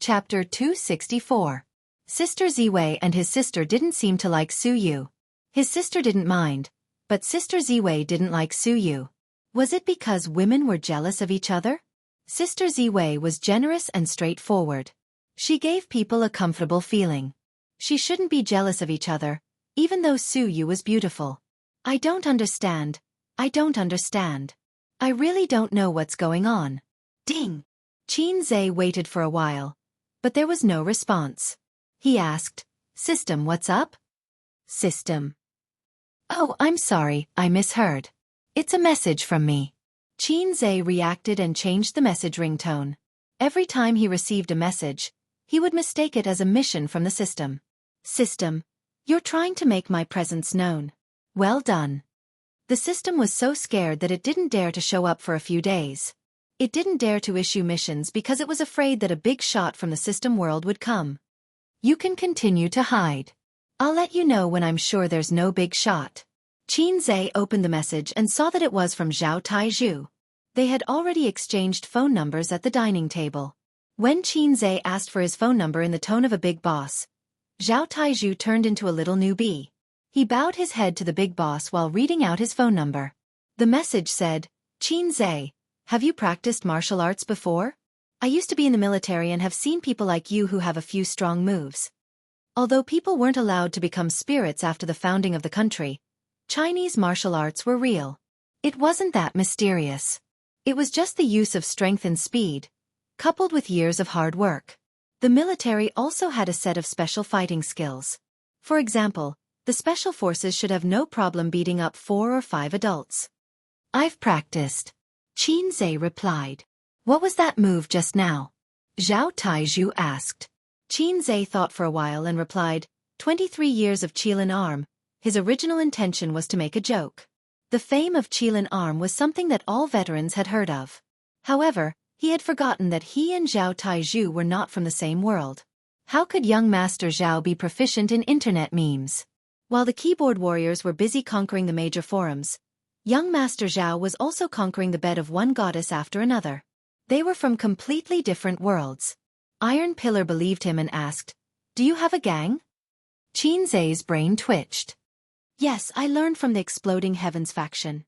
Chapter 264. Sister Ziwei and his sister didn't seem to like Su Yu. His sister didn't mind, but Sister Ziwei didn't like Su Yu. Was it because women were jealous of each other? Sister Ziwei was generous and straightforward. She gave people a comfortable feeling. She shouldn't be jealous of each other, even though Su Yu was beautiful. I don't understand. I don't understand. I really don't know what's going on. Ding! Qin Zhe waited for a while, but there was no response. He asked, "System, what's up?" System. "Oh, I'm sorry, I misheard. It's a message from me." Qin Zhe reacted and changed the message ringtone. Every time he received a message, he would mistake it as a mission from the system. "System, you're trying to make my presence known. Well done." The system was so scared that it didn't dare to show up for a few days. It didn't dare to issue missions because it was afraid that a big shot from the system world would come. "You can continue to hide. I'll let you know when I'm sure there's no big shot." Qin Zhe opened the message and saw that it was from Zhao Taizhu. They had already exchanged phone numbers at the dining table. When Qin Zhe asked for his phone number in the tone of a big boss, Zhao Taizhu turned into a little newbie. He bowed his head to the big boss while reading out his phone number. The message said, "Qin Zhe, have you practiced martial arts before? I used to be in the military and have seen people like you who have a few strong moves." Although people weren't allowed to become spirits after the founding of the country, Chinese martial arts were real. It wasn't that mysterious. It was just the use of strength and speed, coupled with years of hard work. The military also had a set of special fighting skills. For example, the special forces should have no problem beating up 4 or 5 adults. "I've practiced," Qin Zhe replied. "What was that move just now?" Zhao Taizhu asked. Qin Zhe thought for a while and replied, 23 years of Qilin arm." His original intention was to make a joke. The fame of Qilin arm was something that all veterans had heard of. However, he had forgotten that he and Zhao Taizhu were not from the same world. How could young Master Zhao be proficient in internet memes? While the keyboard warriors were busy conquering the major forums, young Master Zhao was also conquering the bed of one goddess after another. They were from completely different worlds. Iron Pillar believed him and asked, "Do you have a gang?" Qin Zhe's brain twitched. "Yes, I learned from the Exploding Heavens faction."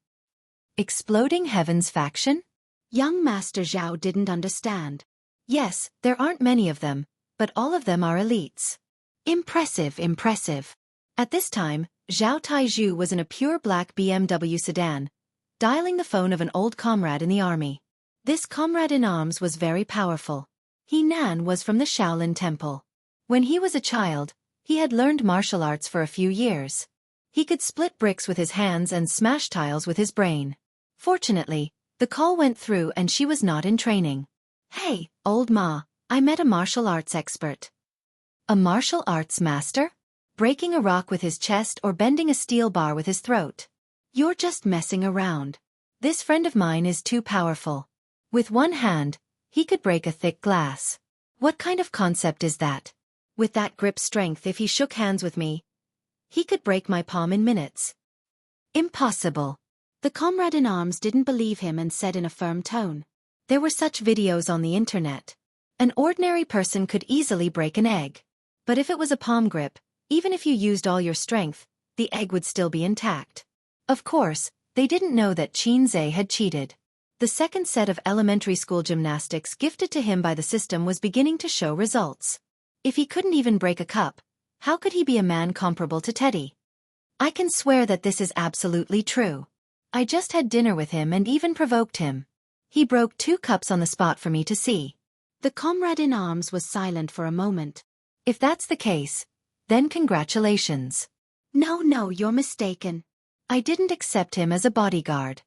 Exploding Heavens faction? Young Master Zhao didn't understand. "Yes, there aren't many of them, but all of them are elites." Impressive, impressive. At this time, Zhao Taizhu was in a pure black BMW sedan, dialing the phone of an old comrade in the army. This comrade in arms was very powerful. He Nan was from the Shaolin Temple. When he was a child, he had learned martial arts for a few years. He could split bricks with his hands and smash tiles with his brain. Fortunately, the call went through and she was not in training. "Hey, old ma, I met a martial arts expert." "A martial arts master? Breaking a rock with his chest or bending a steel bar with his throat? You're just messing around. This friend of mine is too powerful. With one hand, he could break a thick glass. What kind of concept is that? With that grip strength, if he shook hands with me, he could break my palm in minutes." Impossible. The comrade in arms didn't believe him and said in a firm tone. There were such videos on the internet. An ordinary person could easily break an egg. But if it was a palm grip, even if you used all your strength, the egg would still be intact. Of course, they didn't know that Qin Zhe had cheated. The second set of elementary school gymnastics gifted to him by the system was beginning to show results. If he couldn't even break a cup, how could he be a man comparable to Teddy? I can swear that this is absolutely true. I just had dinner with him and even provoked him. He broke 2 cups on the spot for me to see. The comrade in arms was silent for a moment. If that's the case, then congratulations. No, you're mistaken. I didn't accept him as a bodyguard.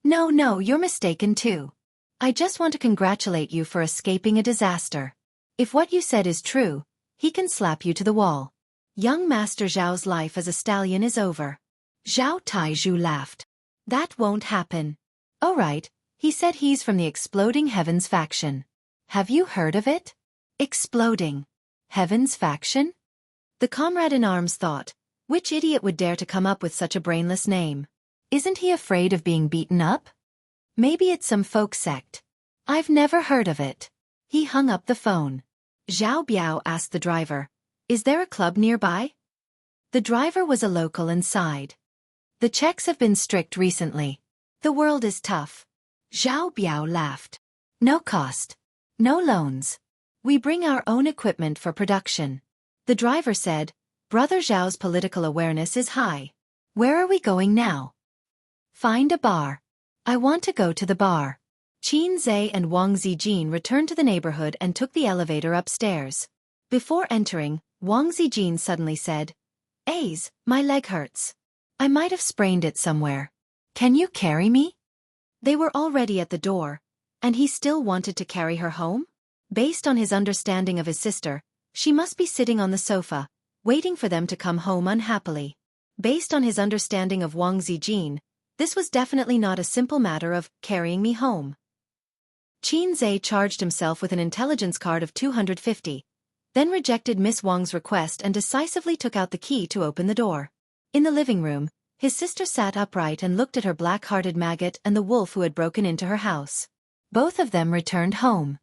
No, you're mistaken too. I just want to congratulate you for escaping a disaster. If what you said is true, he can slap you to the wall. Young Master Zhao's life as a stallion is over. Zhao Taizhu laughed. That won't happen. Oh right, he said he's from the Exploding Heavens faction. Have you heard of it? Exploding Heavens faction? The comrade in arms thought, which idiot would dare to come up with such a brainless name? Isn't he afraid of being beaten up? Maybe it's some folk sect. I've never heard of it. He hung up the phone. Zhao Biao asked the driver. Is there a club nearby? The driver was a local and sighed. The checks have been strict recently. The world is tough. Zhao Biao laughed. No cost. No loans. We bring our own equipment for production. The driver said, Brother Zhao's political awareness is high. Where are we going now? Find a bar. I want to go to the bar. Qin Zhe and Wang Zijin returned to the neighborhood and took the elevator upstairs. Before entering, Wang Zijin suddenly said, Aze, my leg hurts. I might have sprained it somewhere. Can you carry me? They were already at the door, and he still wanted to carry her home? Based on his understanding of his sister, she must be sitting on the sofa, waiting for them to come home unhappily. Based on his understanding of Wang Zijin, this was definitely not a simple matter of carrying me home. Qin Zhe charged himself with an intelligence card of 250, then rejected Miss Wang's request and decisively took out the key to open the door. In the living room, his sister sat upright and looked at her black-hearted maggot and the wolf who had broken into her house. Both of them returned home.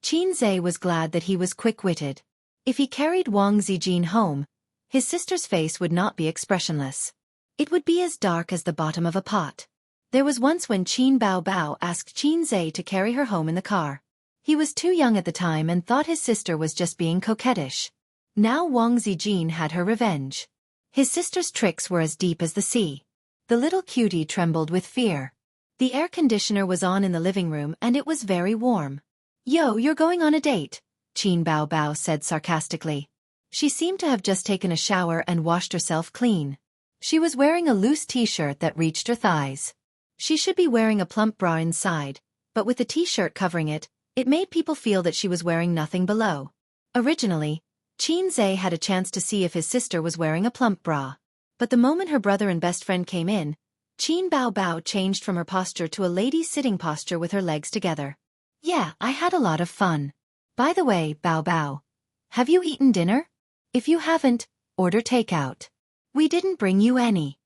Qin Zhe was glad that he was quick-witted. If he carried Wang Zijin home, his sister's face would not be expressionless. It would be as dark as the bottom of a pot. There was once when Qin Bao Bao asked Qin Zhe to carry her home in the car. He was too young at the time and thought his sister was just being coquettish. Now Wang Zijin had her revenge. His sister's tricks were as deep as the sea. The little cutie trembled with fear. The air conditioner was on in the living room and it was very warm. Yo, you're going on a date, Qin Bao Bao said sarcastically. She seemed to have just taken a shower and washed herself clean. She was wearing a loose t-shirt that reached her thighs. She should be wearing a plump bra inside, but with the t-shirt covering it, it made people feel that she was wearing nothing below. Originally, Qin Zhe had a chance to see if his sister was wearing a plump bra. But the moment her brother and best friend came in, Qin Bao Bao changed from her posture to a lady's sitting posture with her legs together. Yeah, I had a lot of fun. By the way, Bao Bao, have you eaten dinner? If you haven't, order takeout. We didn't bring you any.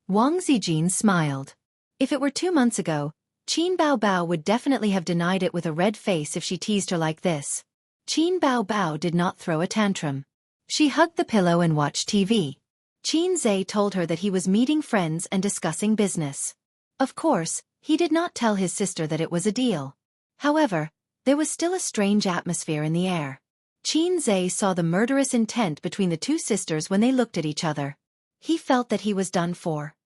Wang Zijin smiled. If it were 2 months ago, Qin Bao Bao would definitely have denied it with a red face if she teased her like this. Qin Bao Bao did not throw a tantrum. She hugged the pillow and watched TV. Qin Zhe told her that he was meeting friends and discussing business. Of course, he did not tell his sister that it was a deal. However, there was still a strange atmosphere in the air. Qin Zhe saw the murderous intent between the two sisters when they looked at each other. He felt that he was done for.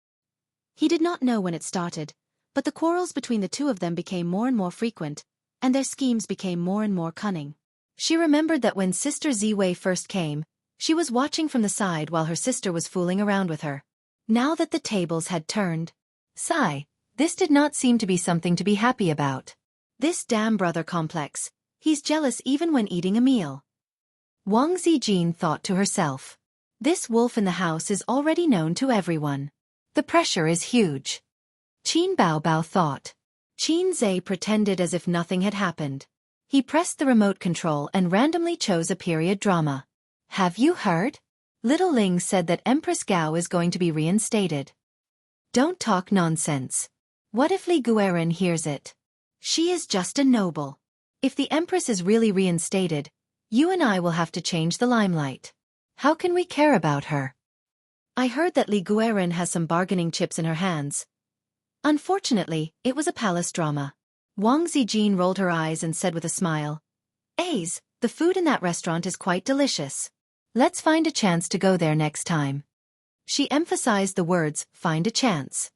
He did not know when it started, but the quarrels between the two of them became more and more frequent, and their schemes became more and more cunning. She remembered that when Sister Ziwei first came, she was watching from the side while her sister was fooling around with her. Now that the tables had turned, sigh, this did not seem to be something to be happy about. This damn brother complex, he's jealous even when eating a meal. Wang Zijin thought to herself. This wolf in the house is already known to everyone. The pressure is huge. Qin Bao Bao thought. Qin Zhe pretended as if nothing had happened. He pressed the remote control and randomly chose a period drama. Have you heard? Little Ling said that Empress Gao is going to be reinstated. Don't talk nonsense. What if Li Guoren hears it? She is just a noble. If the Empress is really reinstated, you and I will have to change the limelight. How can we care about her? I heard that Li Guoren has some bargaining chips in her hands. Unfortunately, it was a palace drama. Wang Zijin rolled her eyes and said with a smile, Aze, the food in that restaurant is quite delicious. Let's find a chance to go there next time. She emphasized the words, find a chance.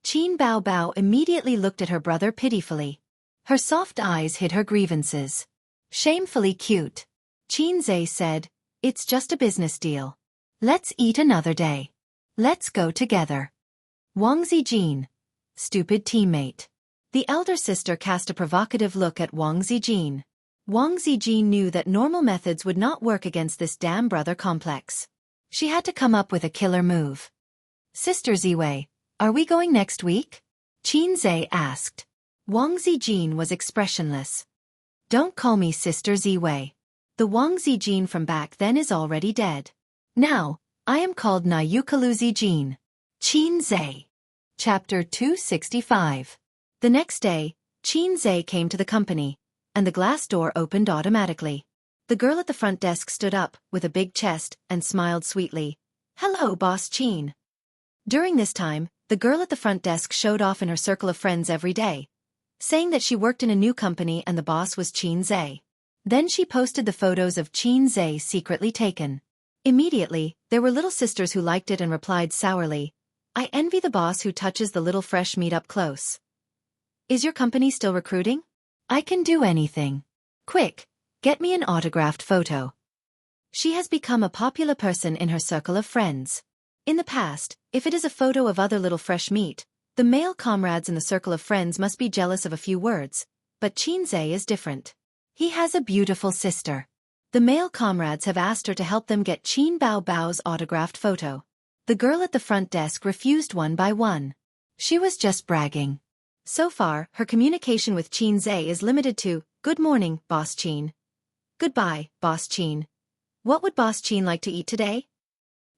Qin Bao Bao immediately looked at her brother pitifully. Her soft eyes hid her grievances. Shamefully cute. Qin Zhe said, it's just a business deal. Let's eat another day. Let's go together. Wang Zijin. Stupid teammate. The elder sister cast a provocative look at Wang Zijin. Wang Zijin knew that normal methods would not work against this damn brother complex. She had to come up with a killer move. Sister Ziwei, are we going next week? Qin Zhe asked. Wang Zijin was expressionless. Don't call me Sister Ziwei. The Wang Zijin from back then is already dead. Now, I am called Na Yukalu Zijin. Qin Zhe. Chapter 265. The next day, Qin Zhe came to the company, and the glass door opened automatically. The girl at the front desk stood up, with a big chest, and smiled sweetly. "Hello, Boss Chin." During this time, the girl at the front desk showed off in her circle of friends every day, saying that she worked in a new company and the boss was Chin Zhe. Then she posted the photos of Chin Zhe secretly taken. Immediately, there were little sisters who liked it and replied sourly, "I envy the boss who touches the little fresh meat up close. Is your company still recruiting? I can do anything. Quick, get me an autographed photo." She has become a popular person in her circle of friends. In the past, if it is a photo of other little fresh meat, the male comrades in the circle of friends must be jealous of a few words, but Chin Zhe is different. He has a beautiful sister. The male comrades have asked her to help them get Chin Bao Bao's autographed photo. The girl at the front desk refused one by one. She was just bragging. So far, her communication with Chin Zhe is limited to, "Good morning, Boss Chin." "Goodbye, Boss Chin. What would Boss Chin like to eat today?"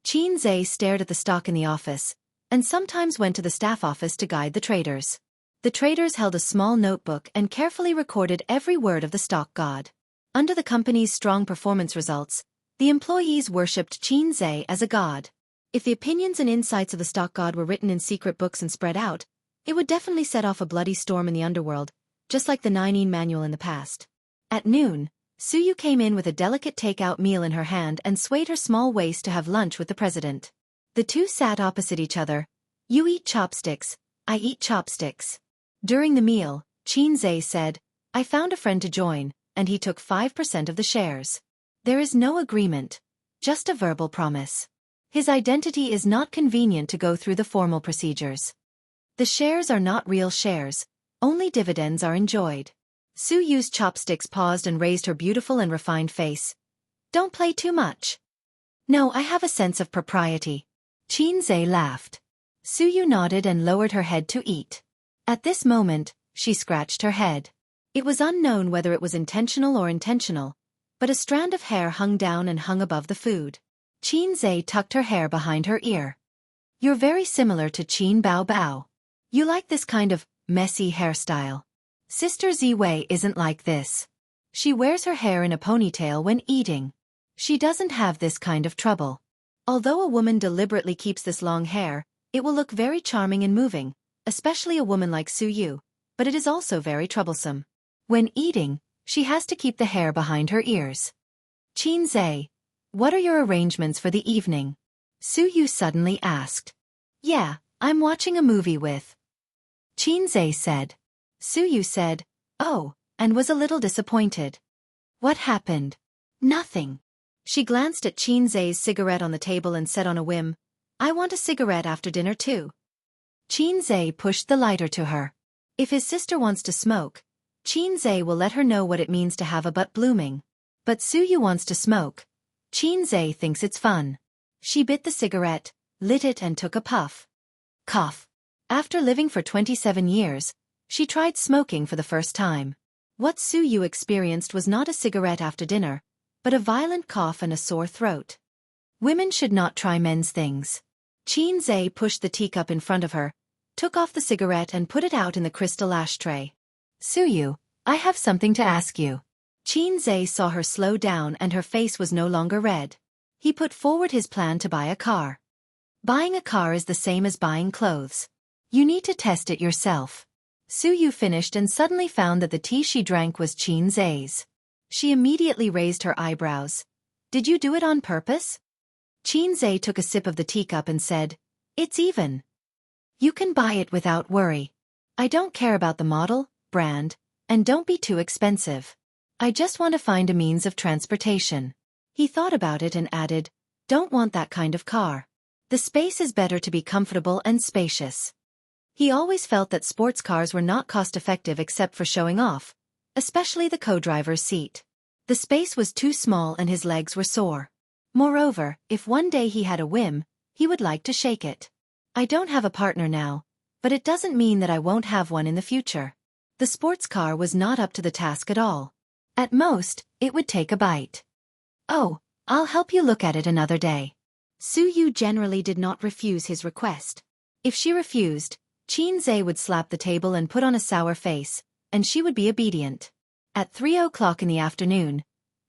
Chin Zhe stared at the stock in the office, and sometimes went to the staff office to guide the traders. The traders held a small notebook and carefully recorded every word of the stock god. Under the company's strong performance results, the employees worshipped Chin Zhe as a god. If the opinions and insights of the stock god were written in secret books and spread out, it would definitely set off a bloody storm in the underworld, just like the Nine Manual in the past. At noon, Suyu came in with a delicate takeout meal in her hand and swayed her small waist to have lunch with the president. The two sat opposite each other. "You eat chopsticks, I eat chopsticks." During the meal, Chin Zhe said, "I found a friend to join, and he took 5% of the shares. There is no agreement, just a verbal promise. His identity is not convenient to go through the formal procedures. The shares are not real shares, only dividends are enjoyed." Suyu's chopsticks paused and raised her beautiful and refined face. "Don't play too much." "No, I have a sense of propriety." Chin Zhe laughed. Suyu nodded and lowered her head to eat. At this moment, she scratched her head. It was unknown whether it was intentional or intentional, but a strand of hair hung down and hung above the food. Chin Zhe tucked her hair behind her ear. "You're very similar to Chin Bao Bao. You like this kind of messy hairstyle. Sister Ziwei isn't like this. She wears her hair in a ponytail when eating. She doesn't have this kind of trouble. Although a woman deliberately keeps this long hair, it will look very charming and moving, especially a woman like Suyu, but it is also very troublesome. When eating, she has to keep the hair behind her ears." "Chin Zhe, what are your arrangements for the evening?" Suyu suddenly asked. "Yeah, I'm watching a movie with." Chin Zhe said. Suyu said, "Oh," and was a little disappointed. "What happened?" "Nothing." She glanced at Chin Zhe's cigarette on the table and said on a whim, "I want a cigarette after dinner too." Chin Zhe pushed the lighter to her. If his sister wants to smoke, Chin Zhe will let her know what it means to have a butt blooming. But Suyu wants to smoke. Chin Zhe thinks it's fun. She bit the cigarette, lit it and took a puff. Cough. After living for 27 years, she tried smoking for the first time. What Suyu experienced was not a cigarette after dinner, but a violent cough and a sore throat. Women should not try men's things. Chin Zhe pushed the teacup in front of her, took off the cigarette and put it out in the crystal ashtray. "Suyu, I have something to ask you." Chin Zhe saw her slow down and her face was no longer red. He put forward his plan to buy a car. Buying a car is the same as buying clothes. You need to test it yourself. Suyu finished and suddenly found that the tea she drank was Chin Zhe's. She immediately raised her eyebrows. "Did you do it on purpose?" Chin Zhe took a sip of the teacup and said, "It's even. You can buy it without worry. I don't care about the model, brand, and don't be too expensive. I just want to find a means of transportation." He thought about it and added, "Don't want that kind of car. The space is better to be comfortable and spacious." He always felt that sports cars were not cost-effective except for showing off, especially the co-driver's seat. The space was too small and his legs were sore. Moreover, if one day he had a whim, he would like to shake it. "I don't have a partner now, but it doesn't mean that I won't have one in the future." The sports car was not up to the task at all. At most, it would take a bite. "Oh, I'll help you look at it another day." Suyu generally did not refuse his request. If she refused, Chin Zhe would slap the table and put on a sour face, and she would be obedient. At 3 o'clock in the afternoon,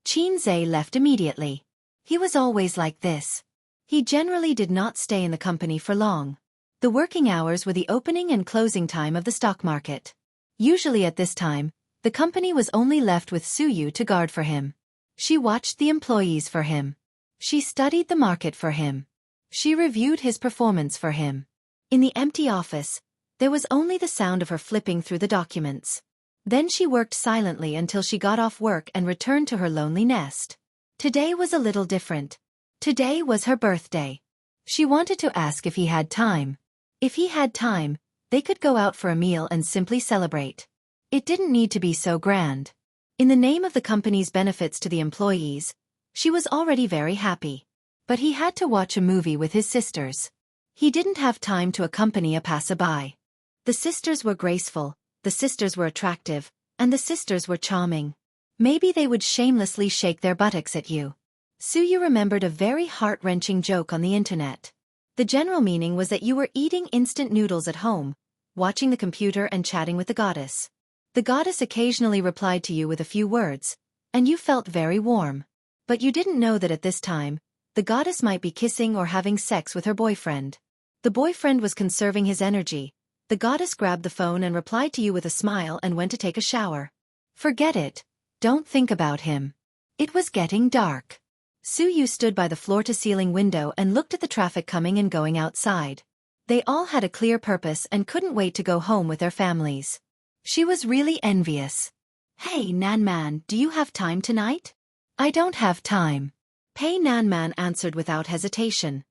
Zhe left immediately. He was always like this. He generally did not stay in the company for long. The working hours were the opening and closing time of the stock market. Usually at this time, the company was only left with Suyu to guard for him. She watched the employees for him. She studied the market for him. She reviewed his performance for him. In the empty office, there was only the sound of her flipping through the documents. Then she worked silently until she got off work and returned to her lonely nest. Today was a little different. Today was her birthday. She wanted to ask if he had time. If he had time, they could go out for a meal and simply celebrate. It didn't need to be so grand. In the name of the company's benefits to the employees, she was already very happy. But he had to watch a movie with his sisters. He didn't have time to accompany a passerby. The sisters were graceful, the sisters were attractive, and the sisters were charming. Maybe they would shamelessly shake their buttocks at you. Suyu remembered a very heart-wrenching joke on the internet. The general meaning was that you were eating instant noodles at home, watching the computer and chatting with the goddess. The goddess occasionally replied to you with a few words, and you felt very warm. But you didn't know that at this time, the goddess might be kissing or having sex with her boyfriend. The boyfriend was conserving his energy. The goddess grabbed the phone and replied to you with a smile and went to take a shower. Forget it. Don't think about him. It was getting dark. Suyu stood by the floor-to-ceiling window and looked at the traffic coming and going outside. They all had a clear purpose and couldn't wait to go home with their families. She was really envious. Hey Nanman, do you have time tonight? I don't have time. Pei Nanman answered without hesitation.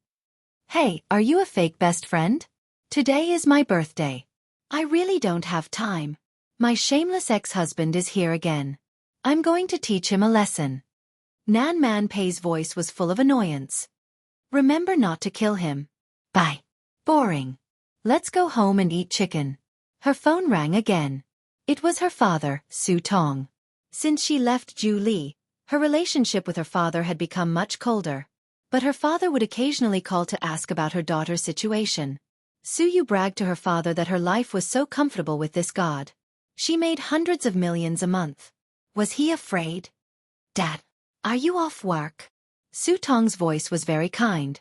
Hey, are you a fake best friend? Today is my birthday. I really don't have time. My shameless ex-husband is here again. I'm going to teach him a lesson. Nanman Pei's voice was full of annoyance. Remember not to kill him. Bye. Boring. Let's go home and eat chicken. Her phone rang again. It was her father, Su Tong. Since she left Ju Li, her relationship with her father had become much colder. But her father would occasionally call to ask about her daughter's situation. Suyu bragged to her father that her life was so comfortable with this god. She made hundreds of millions a month. Was he afraid? Dad, are you off work? Su Tong's voice was very kind.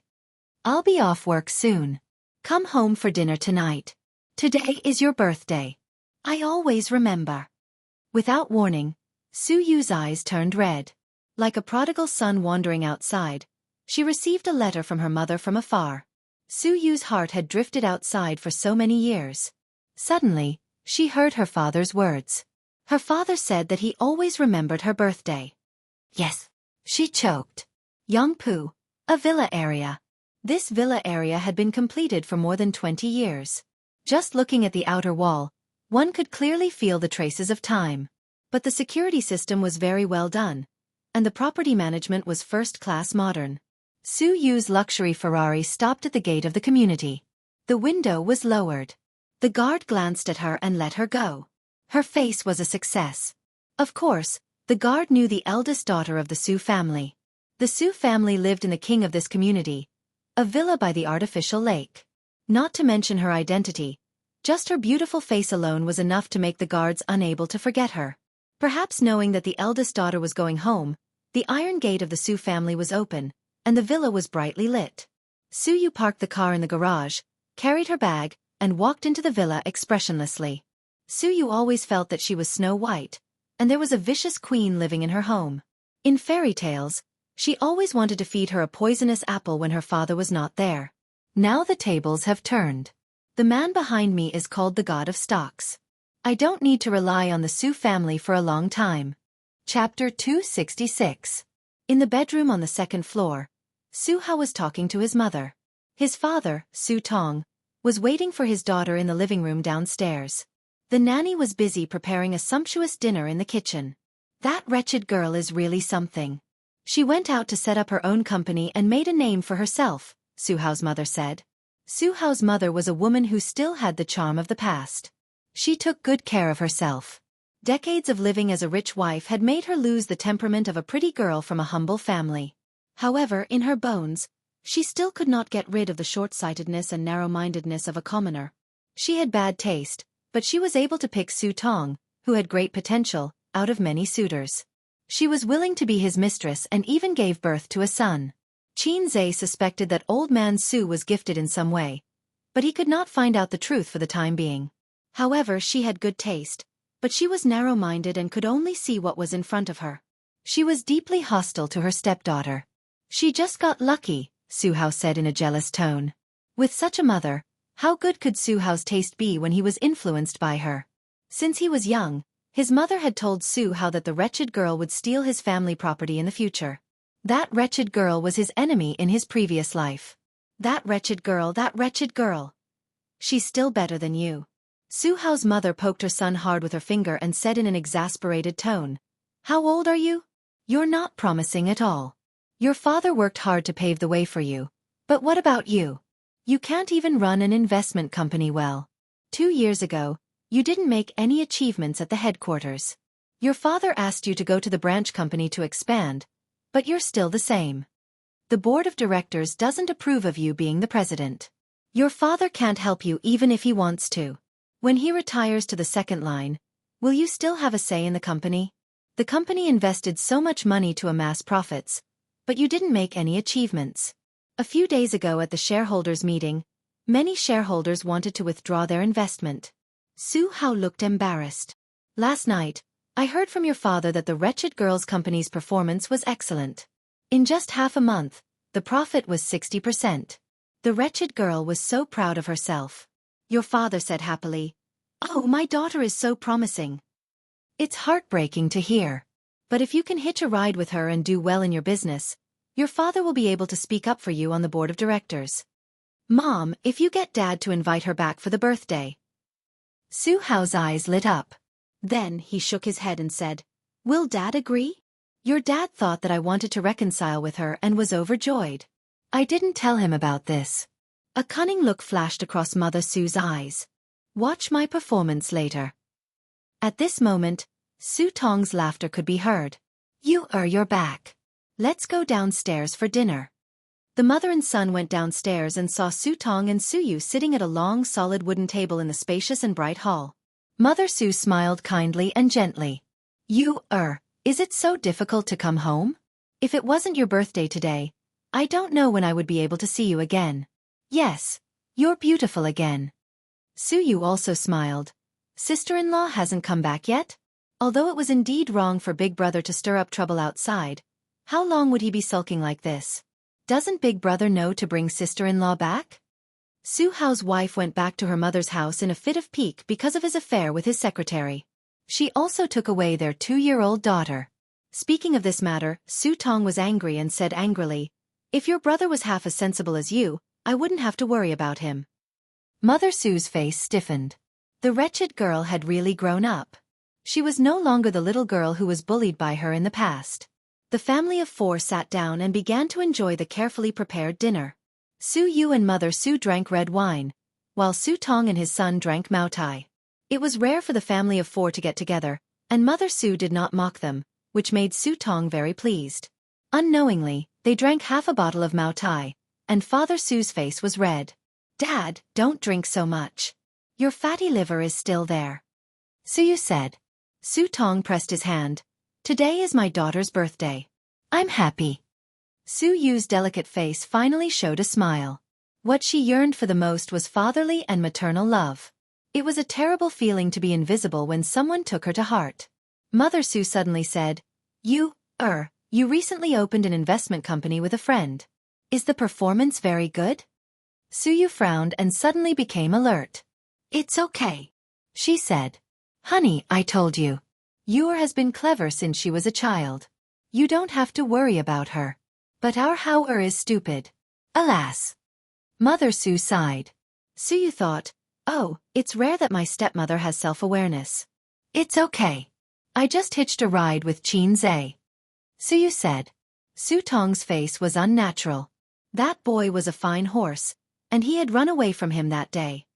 I'll be off work soon. Come home for dinner tonight. Today is your birthday. I always remember. Without warning, Suyu's eyes turned red. Like a prodigal son wandering outside, she received a letter from her mother from afar. Suyu's heart had drifted outside for so many years. Suddenly, she heard her father's words. Her father said that he always remembered her birthday. Yes. She choked. Yongpu, a villa area. This villa area had been completed for more than 20 years. Just looking at the outer wall, one could clearly feel the traces of time. But the security system was very well done, and the property management was first-class modern. Suyu's luxury Ferrari stopped at the gate of the community. The window was lowered. The guard glanced at her and let her go. Her face was a success. Of course, the guard knew the eldest daughter of the Su family. The Su family lived in the king of this community, a villa by the artificial lake. Not to mention her identity, just her beautiful face alone was enough to make the guards unable to forget her. Perhaps knowing that the eldest daughter was going home, the iron gate of the Su family was open, and the villa was brightly lit. Suyu parked the car in the garage, carried her bag, and walked into the villa expressionlessly. Suyu always felt that she was Snow White, and there was a vicious queen living in her home. In fairy tales, she always wanted to feed her a poisonous apple when her father was not there. Now the tables have turned. The man behind me is called the God of Stocks. I don't need to rely on the Su family for a long time. Chapter 266. In the bedroom on the second floor, Su Hao was talking to his mother. His father, Su Tong, was waiting for his daughter in the living room downstairs. The nanny was busy preparing a sumptuous dinner in the kitchen. That wretched girl is really something. She went out to set up her own company and made a name for herself, Su Hao's mother said. Su Hao's mother was a woman who still had the charm of the past. She took good care of herself. Decades of living as a rich wife had made her lose the temperament of a pretty girl from a humble family. However, in her bones, she still could not get rid of the short-sightedness and narrow-mindedness of a commoner. She had bad taste, but she was able to pick Su Tong, who had great potential, out of many suitors. She was willing to be his mistress and even gave birth to a son. Qin suspected that old man Su was gifted in some way, but he could not find out the truth for the time being. However, she had good taste, but she was narrow-minded and could only see what was in front of her. She was deeply hostile to her stepdaughter. She just got lucky, Su Hao said in a jealous tone. With such a mother, how good could Su Hao's taste be when he was influenced by her? Since he was young, his mother had told Su Hao that the wretched girl would steal his family property in the future. That wretched girl was his enemy in his previous life. That wretched girl, that wretched girl. She's still better than you. Su Hao's mother poked her son hard with her finger and said in an exasperated tone, "How old are you? You're not promising at all. Your father worked hard to pave the way for you. But what about you? You can't even run an investment company well. 2 years ago, you didn't make any achievements at the headquarters. Your father asked you to go to the branch company to expand, but you're still the same. The board of directors doesn't approve of you being the president. Your father can't help you even if he wants to. When he retires to the second line, will you still have a say in the company? The company invested so much money to amass profits, but you didn't make any achievements. A few days ago at the shareholders' meeting, many shareholders wanted to withdraw their investment." Su Hao looked embarrassed. "Last night, I heard from your father that the wretched girl's company's performance was excellent. In just half a month, the profit was 60%. The wretched girl was so proud of herself. Your father said happily, 'Oh, my daughter is so promising.' It's heartbreaking to hear. But if you can hitch a ride with her and do well in your business, your father will be able to speak up for you on the board of directors. Mom, if you get Dad to invite her back for the birthday." Su Hao's eyes lit up. Then he shook his head and said, "Will Dad agree? Your dad thought that I wanted to reconcile with her and was overjoyed. I didn't tell him about this." A cunning look flashed across Mother Su's eyes. "Watch my performance later." At this moment, Su Tong's laughter could be heard. You're back. Let's go downstairs for dinner." The mother and son went downstairs and saw Su Tong and Su Yu sitting at a long solid wooden table in the spacious and bright hall. Mother Su smiled kindly and gently. Is it so difficult to come home? If it wasn't your birthday today, I don't know when I would be able to see you again." "Yes, you're beautiful again." Su Yu also smiled. "Sister-in-law hasn't come back yet?" Although it was indeed wrong for Big Brother to stir up trouble outside, how long would he be sulking like this? Doesn't Big Brother know to bring sister-in-law back? Su Hao's wife went back to her mother's house in a fit of pique because of his affair with his secretary. She also took away their 2-year-old daughter. Speaking of this matter, Su Tong was angry and said angrily, "If your brother was half as sensible as you, I wouldn't have to worry about him." Mother Su's face stiffened. The wretched girl had really grown up. She was no longer the little girl who was bullied by her in the past. The family of 4 sat down and began to enjoy the carefully prepared dinner. Su Yu and Mother Su drank red wine, while Su Tong and his son drank Maotai. It was rare for the family of 4 to get together, and Mother Su did not mock them, which made Su Tong very pleased. Unknowingly, they drank half a bottle of Maotai, and Father Su's face was red. "Dad, don't drink so much. Your fatty liver is still there." Su Yu said. Su Tong pressed his hand. "Today is my daughter's birthday. I'm happy." Su Yu's delicate face finally showed a smile. What she yearned for the most was fatherly and maternal love. It was a terrible feeling to be invisible when someone took her to heart. Mother Su suddenly said, You recently opened an investment company with a friend. Is the performance very good?" Su Yu frowned and suddenly became alert. "It's okay," she said. "Honey, I told you. Yor has been clever since she was a child. You don't have to worry about her. But our Hao is stupid. Alas." Mother Su sighed. Su Yu thought, "Oh, it's rare that my stepmother has self-awareness. It's okay. I just hitched a ride with Qin Zhe." Su Yu said. Su Tong's face was unnatural. That boy was a fine horse, and he had run away from him that day.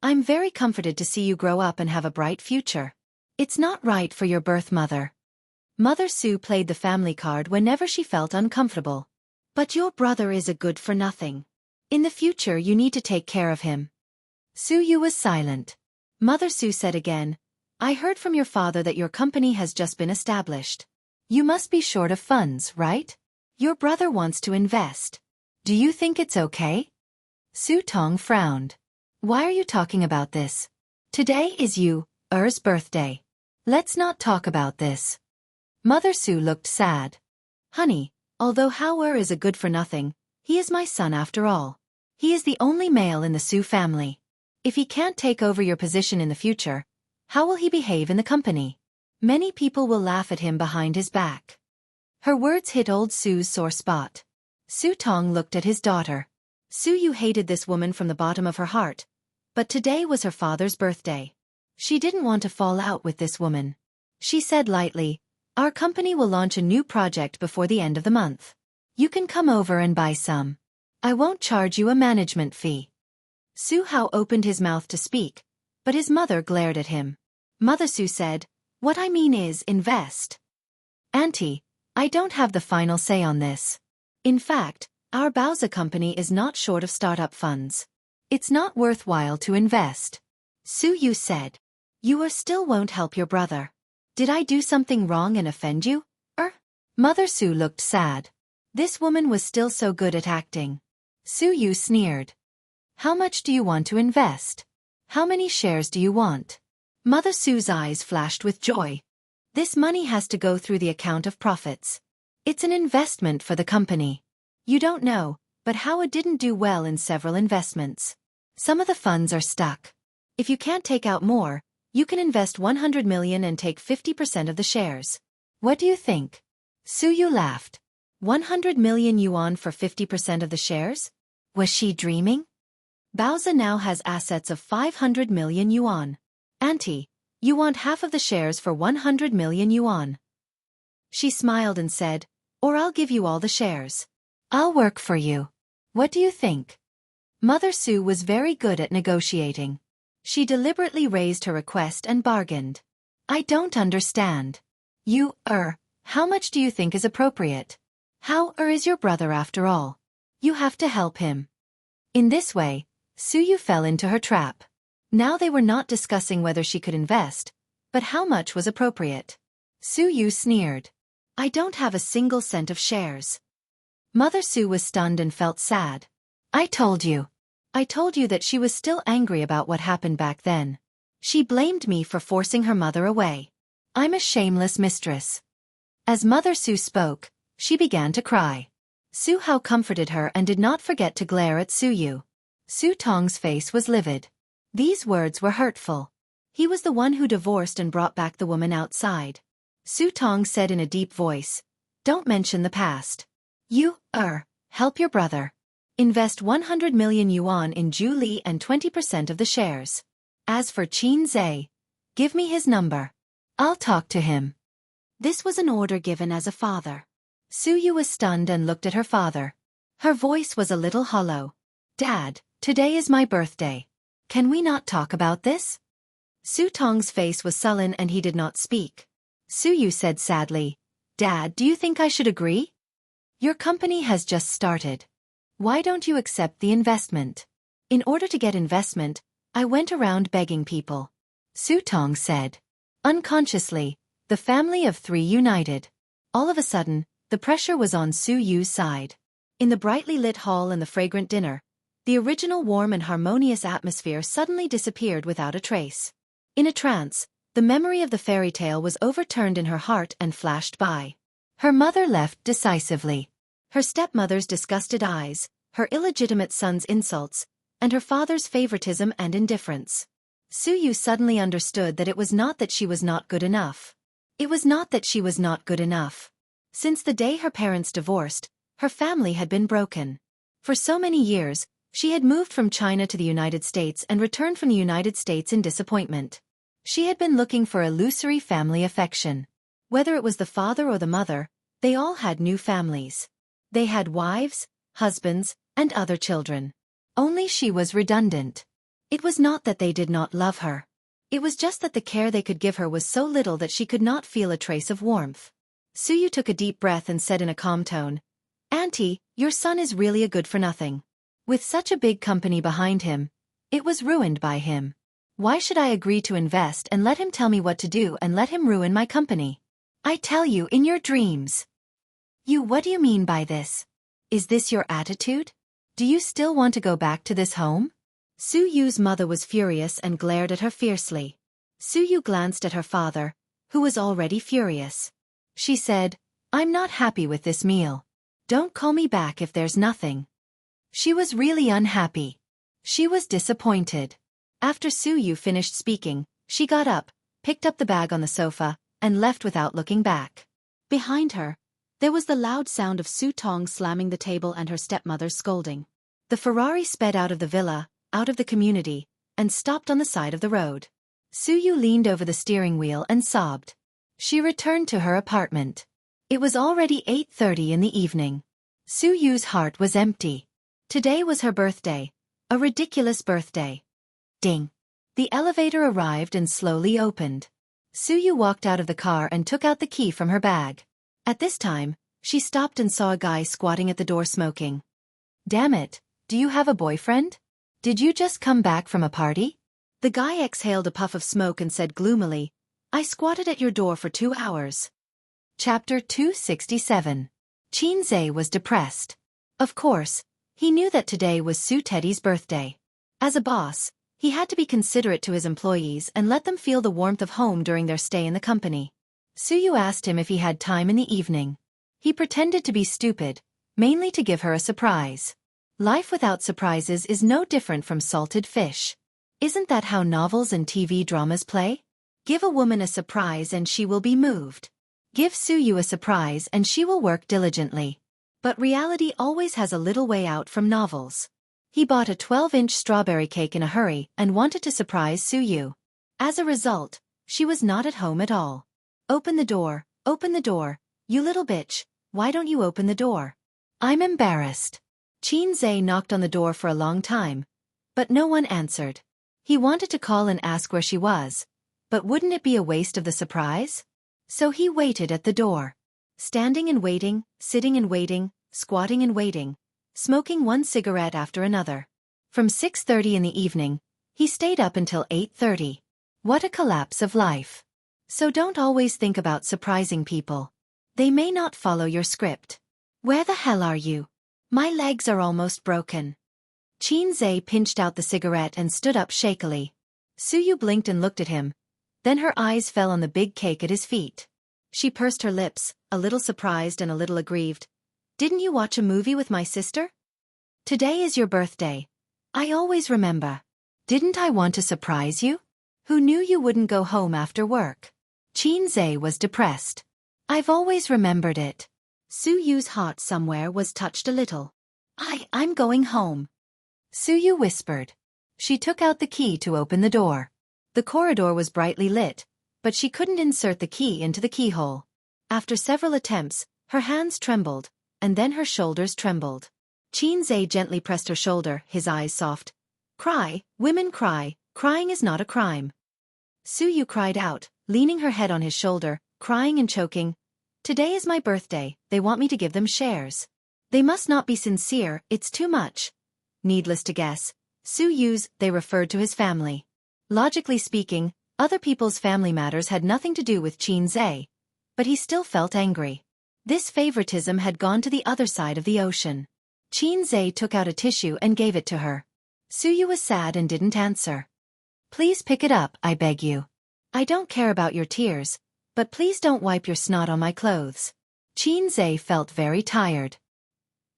I'm very comforted to see you grow up and have a bright future. It's not right for your birth mother." Mother Su played the family card whenever she felt uncomfortable. "But your brother is a good-for-nothing. In the future you need to take care of him." Su Yu was silent. Mother Su said again, I heard from your father that your company has just been established. You must be short of funds, right? Your brother wants to invest. Do you think it's okay? Su Tong frowned. Why are you talking about this? Today is Er's birthday. Let's not talk about this. Mother Su looked sad. Honey, although Er is a good-for-nothing, he is my son after all. He is the only male in the Su family. If he can't take over your position in the future, how will he behave in the company? Many people will laugh at him behind his back. Her words hit old Su's sore spot. Su Tong looked at his daughter. Su Yu hated this woman from the bottom of her heart, but today was her father's birthday. She didn't want to fall out with this woman. She said lightly, our company will launch a new project before the end of the month. You can come over and buy some. I won't charge you a management fee. Su Hao opened his mouth to speak, but his mother glared at him. Mother Su said, what I mean is invest. Auntie, I don't have the final say on this. In fact, our Baozi company is not short of startup funds. It's not worthwhile to invest. Su Yu said. You still won't help your brother. Did I do something wrong and offend you? Mother Su looked sad. This woman was still so good at acting. Su Yu sneered. How much do you want to invest? How many shares do you want? Mother Su's eyes flashed with joy. This money has to go through the account of profits. It's an investment for the company. You don't know, but Howard didn't do well in several investments. Some of the funds are stuck. If you can't take out more, you can invest 100 million and take 50% of the shares. What do you think? Su Yu laughed. 100 million yuan for 50% of the shares? Was she dreaming? Baozi now has assets of 500 million yuan. Auntie, you want half of the shares for 100 million yuan. She smiled and said, or I'll give you all the shares. I'll work for you. What do you think? Mother Su was very good at negotiating. She deliberately raised her request and bargained. I don't understand. How much do you think is appropriate? How is your brother after all? You have to help him. In this way, Su Yu fell into her trap. Now they were not discussing whether she could invest, but how much was appropriate. Su Yu sneered. I don't have a single cent of shares. Mother Su was stunned and felt sad. I told you that she was still angry about what happened back then. She blamed me for forcing her mother away. I'm a shameless mistress. As Mother Su spoke, she began to cry. Su Hao comforted her and did not forget to glare at Su Yu. Su Tong's face was livid. These words were hurtful. He was the one who divorced and brought back the woman outside. Su Tong said in a deep voice, don't mention the past. Help your brother. Invest 100 million yuan in Ju Li and 20% of the shares. As for Qin Zhe, give me his number. I'll talk to him. This was an order given as a father. Su Yu was stunned and looked at her father. Her voice was a little hollow. Dad, today is my birthday. Can we not talk about this? Su Tong's face was sullen and he did not speak. Su Yu said sadly, Dad, do you think I should agree? Your company has just started. Why don't you accept the investment? In order to get investment, I went around begging people. Su Tong said. Unconsciously, the family of three united. All of a sudden, the pressure was on Su Yu's side. In the brightly lit hall and the fragrant dinner, the original warm and harmonious atmosphere suddenly disappeared without a trace. In a trance, the memory of the fairy tale was overturned in her heart and flashed by. Her mother left decisively. Her stepmother's disgusted eyes, her illegitimate son's insults, and her father's favoritism and indifference. Su Yu suddenly understood that it was not that she was not good enough. It was not that she was not good enough. Since the day her parents divorced, her family had been broken. For so many years, she had moved from China to the United States and returned from the United States in disappointment. She had been looking for illusory family affection. Whether it was the father or the mother, they all had new families. They had wives, husbands, and other children. Only she was redundant. It was not that they did not love her. It was just that the care they could give her was so little that she could not feel a trace of warmth. Su Yu took a deep breath and said in a calm tone, Auntie, your son is really a good-for-nothing. With such a big company behind him, it was ruined by him. Why should I agree to invest and let him tell me what to do and let him ruin my company? I tell you in your dreams. What do you mean by this? Is this your attitude? Do you still want to go back to this home? Su-yu's mother was furious and glared at her fiercely. Su-yu glanced at her father, who was already furious. She said, I'm not happy with this meal. Don't call me back if there's nothing. She was really unhappy. She was disappointed. After Su-yu finished speaking, she got up, picked up the bag on the sofa, and left without looking back. Behind her, there was the loud sound of Su-tong slamming the table and her stepmother's scolding. The Ferrari sped out of the villa, out of the community, and stopped on the side of the road. Su-yu leaned over the steering wheel and sobbed. She returned to her apartment. It was already 8:30 in the evening. Su-yu's heart was empty. Today was her birthday. A ridiculous birthday. Ding. The elevator arrived and slowly opened. Su-yu walked out of the car and took out the key from her bag. At this time, she stopped and saw a guy squatting at the door smoking. Damn it, do you have a boyfriend? Did you just come back from a party? The guy exhaled a puff of smoke and said gloomily, I squatted at your door for 2 hours. Chapter 267. Chin-zae was depressed. Of course, he knew that today was Su-teddy's birthday. As a boss, he had to be considerate to his employees and let them feel the warmth of home during their stay in the company. Su-yu asked him if he had time in the evening. He pretended to be stupid, mainly to give her a surprise. Life without surprises is no different from salted fish. Isn't that how novels and TV dramas play? Give a woman a surprise and she will be moved. Give Su-yu a surprise and she will work diligently. But reality always has a little way out from novels. He bought a 12-inch strawberry cake in a hurry and wanted to surprise Su-yu. As a result, she was not at home at all. Open the door, you little bitch, why don't you open the door? I'm embarrassed. Chin-zae knocked on the door for a long time, but no one answered. He wanted to call and ask where she was, but wouldn't it be a waste of the surprise? So he waited at the door. Standing and waiting, sitting and waiting, squatting and waiting, smoking one cigarette after another. From 6:30 in the evening, he stayed up until 8:30. What a collapse of life. So don't always think about surprising people. They may not follow your script. Where the hell are you? My legs are almost broken. Chin-zae pinched out the cigarette and stood up shakily. Su-yu blinked and looked at him. Then her eyes fell on the big cake at his feet. She pursed her lips, a little surprised and a little aggrieved. Didn't you watch a movie with my sister? Today is your birthday. I always remember. Didn't I want to surprise you? Who knew you wouldn't go home after work? Chin-zae was depressed. I've always remembered it. Su-yu's heart somewhere was touched a little. I'm going home. Su-yu whispered. She took out the key to open the door. The corridor was brightly lit, but she couldn't insert the key into the keyhole. After several attempts, her hands trembled, and then her shoulders trembled. Chin-zae gently pressed her shoulder, his eyes soft. Cry, women cry, crying is not a crime. Su-yu cried out, leaning her head on his shoulder, crying and choking. Today is my birthday, they want me to give them shares. They must not be sincere, it's too much. Needless to guess, Su-yu's, they referred to his family. Logically speaking, other people's family matters had nothing to do with Chin-zae, but he still felt angry. This favoritism had gone to the other side of the ocean. Chin-zae took out a tissue and gave it to her. Su-yu was sad and didn't answer. Please pick it up, I beg you. I don't care about your tears, but please don't wipe your snot on my clothes. Chin-zae felt very tired.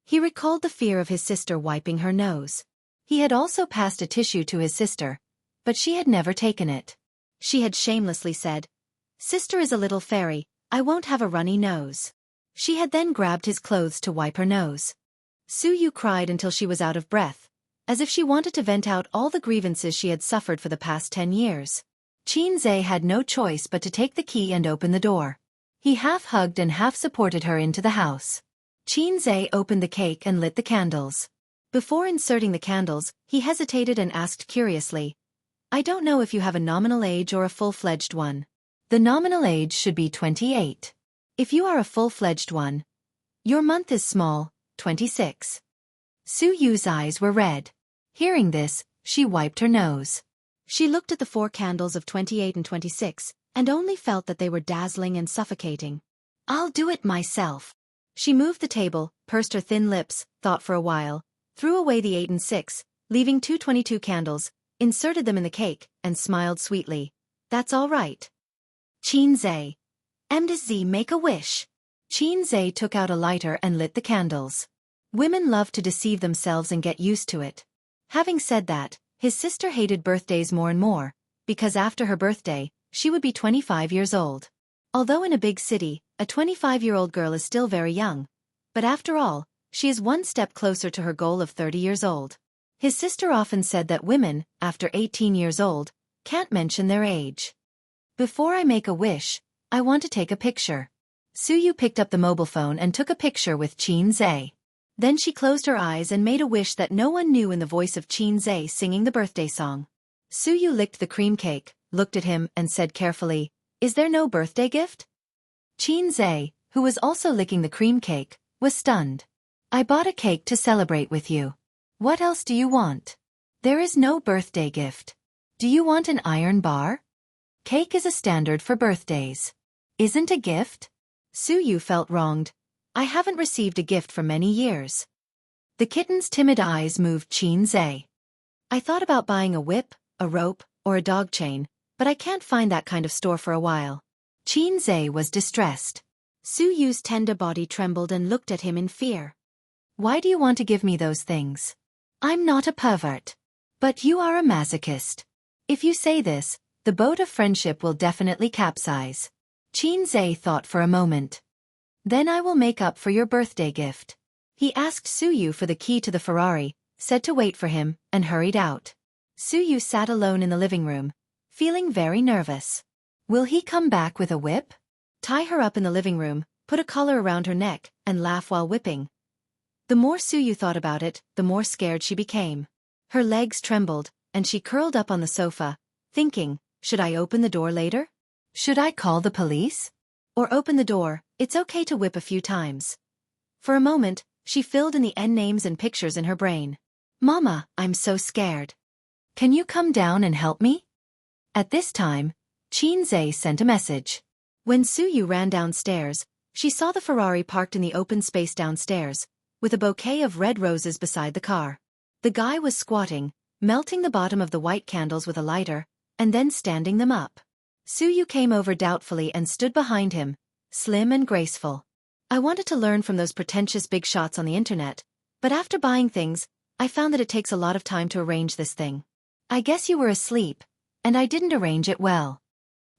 He recalled the fear of his sister wiping her nose. He had also passed a tissue to his sister, but she had never taken it. She had shamelessly said, Sister is a little fairy, I won't have a runny nose. She had then grabbed his clothes to wipe her nose. Su-yu cried until she was out of breath, as if she wanted to vent out all the grievances she had suffered for the past 10 years. Chin-zae had no choice but to take the key and open the door. He half hugged and half supported her into the house. Chin-zae opened the cake and lit the candles. Before inserting the candles, he hesitated and asked curiously, I don't know if you have a nominal age or a full-fledged one. The nominal age should be 28. If you are a full-fledged one, your month is small, 26. Su-yu's eyes were red. Hearing this, she wiped her nose. She looked at the 4 candles of 28 and 26, and only felt that they were dazzling and suffocating. I'll do it myself. She moved the table, pursed her thin lips, thought for a while, threw away the 8 and 6, leaving 2 22 candles, inserted them in the cake, and smiled sweetly. That's all right. Qinze. Z, make a wish. Qinze took out a lighter and lit the candles. Women love to deceive themselves and get used to it. Having said that, his sister hated birthdays more and more, because after her birthday, she would be 25 years old. Although in a big city, a 25-year-old girl is still very young. But after all, she is one step closer to her goal of 30 years old. His sister often said that women, after 18 years old, can't mention their age. Before I make a wish, I want to take a picture. Suyu picked up the mobile phone and took a picture with Qinze. Then she closed her eyes and made a wish that no one knew in the voice of Qinze singing the birthday song. Suyu licked the cream cake, looked at him and said carefully, "Is there no birthday gift?" Qinze, who was also licking the cream cake, was stunned. "I bought a cake to celebrate with you. What else do you want? There is no birthday gift. Do you want an iron bar? Cake is a standard for birthdays. Isn't a gift?" Suyu felt wronged. "I haven't received a gift for many years." The kitten's timid eyes moved Qinze. "I thought about buying a whip, a rope, or a dog chain, but I can't find that kind of store for a while." Qinze was distressed. Suyu's tender body trembled and looked at him in fear. "Why do you want to give me those things? I'm not a pervert. But you are a masochist. If you say this, the boat of friendship will definitely capsize." Qinze thought for a moment. "Then I will make up for your birthday gift." He asked Suyu for the key to the Ferrari, said to wait for him, and hurried out. Suyu sat alone in the living room, feeling very nervous. Will he come back with a whip? Tie her up in the living room, put a collar around her neck, and laugh while whipping? The more Suyu thought about it, the more scared she became. Her legs trembled, and she curled up on the sofa, thinking, should I open the door later? Should I call the police? Or open the door? It's okay to whip a few times. For a moment, she filled in the N names and pictures in her brain. "Mama, I'm so scared. Can you come down and help me?" At this time, Qinze sent a message. When Suyu ran downstairs, she saw the Ferrari parked in the open space downstairs, with a bouquet of red roses beside the car. The guy was squatting, melting the bottom of the white candles with a lighter, and then standing them up. Suyu came over doubtfully and stood behind him, slim and graceful. "I wanted to learn from those pretentious big shots on the internet, but after buying things, I found that it takes a lot of time to arrange this thing. I guess you were asleep, and I didn't arrange it well,"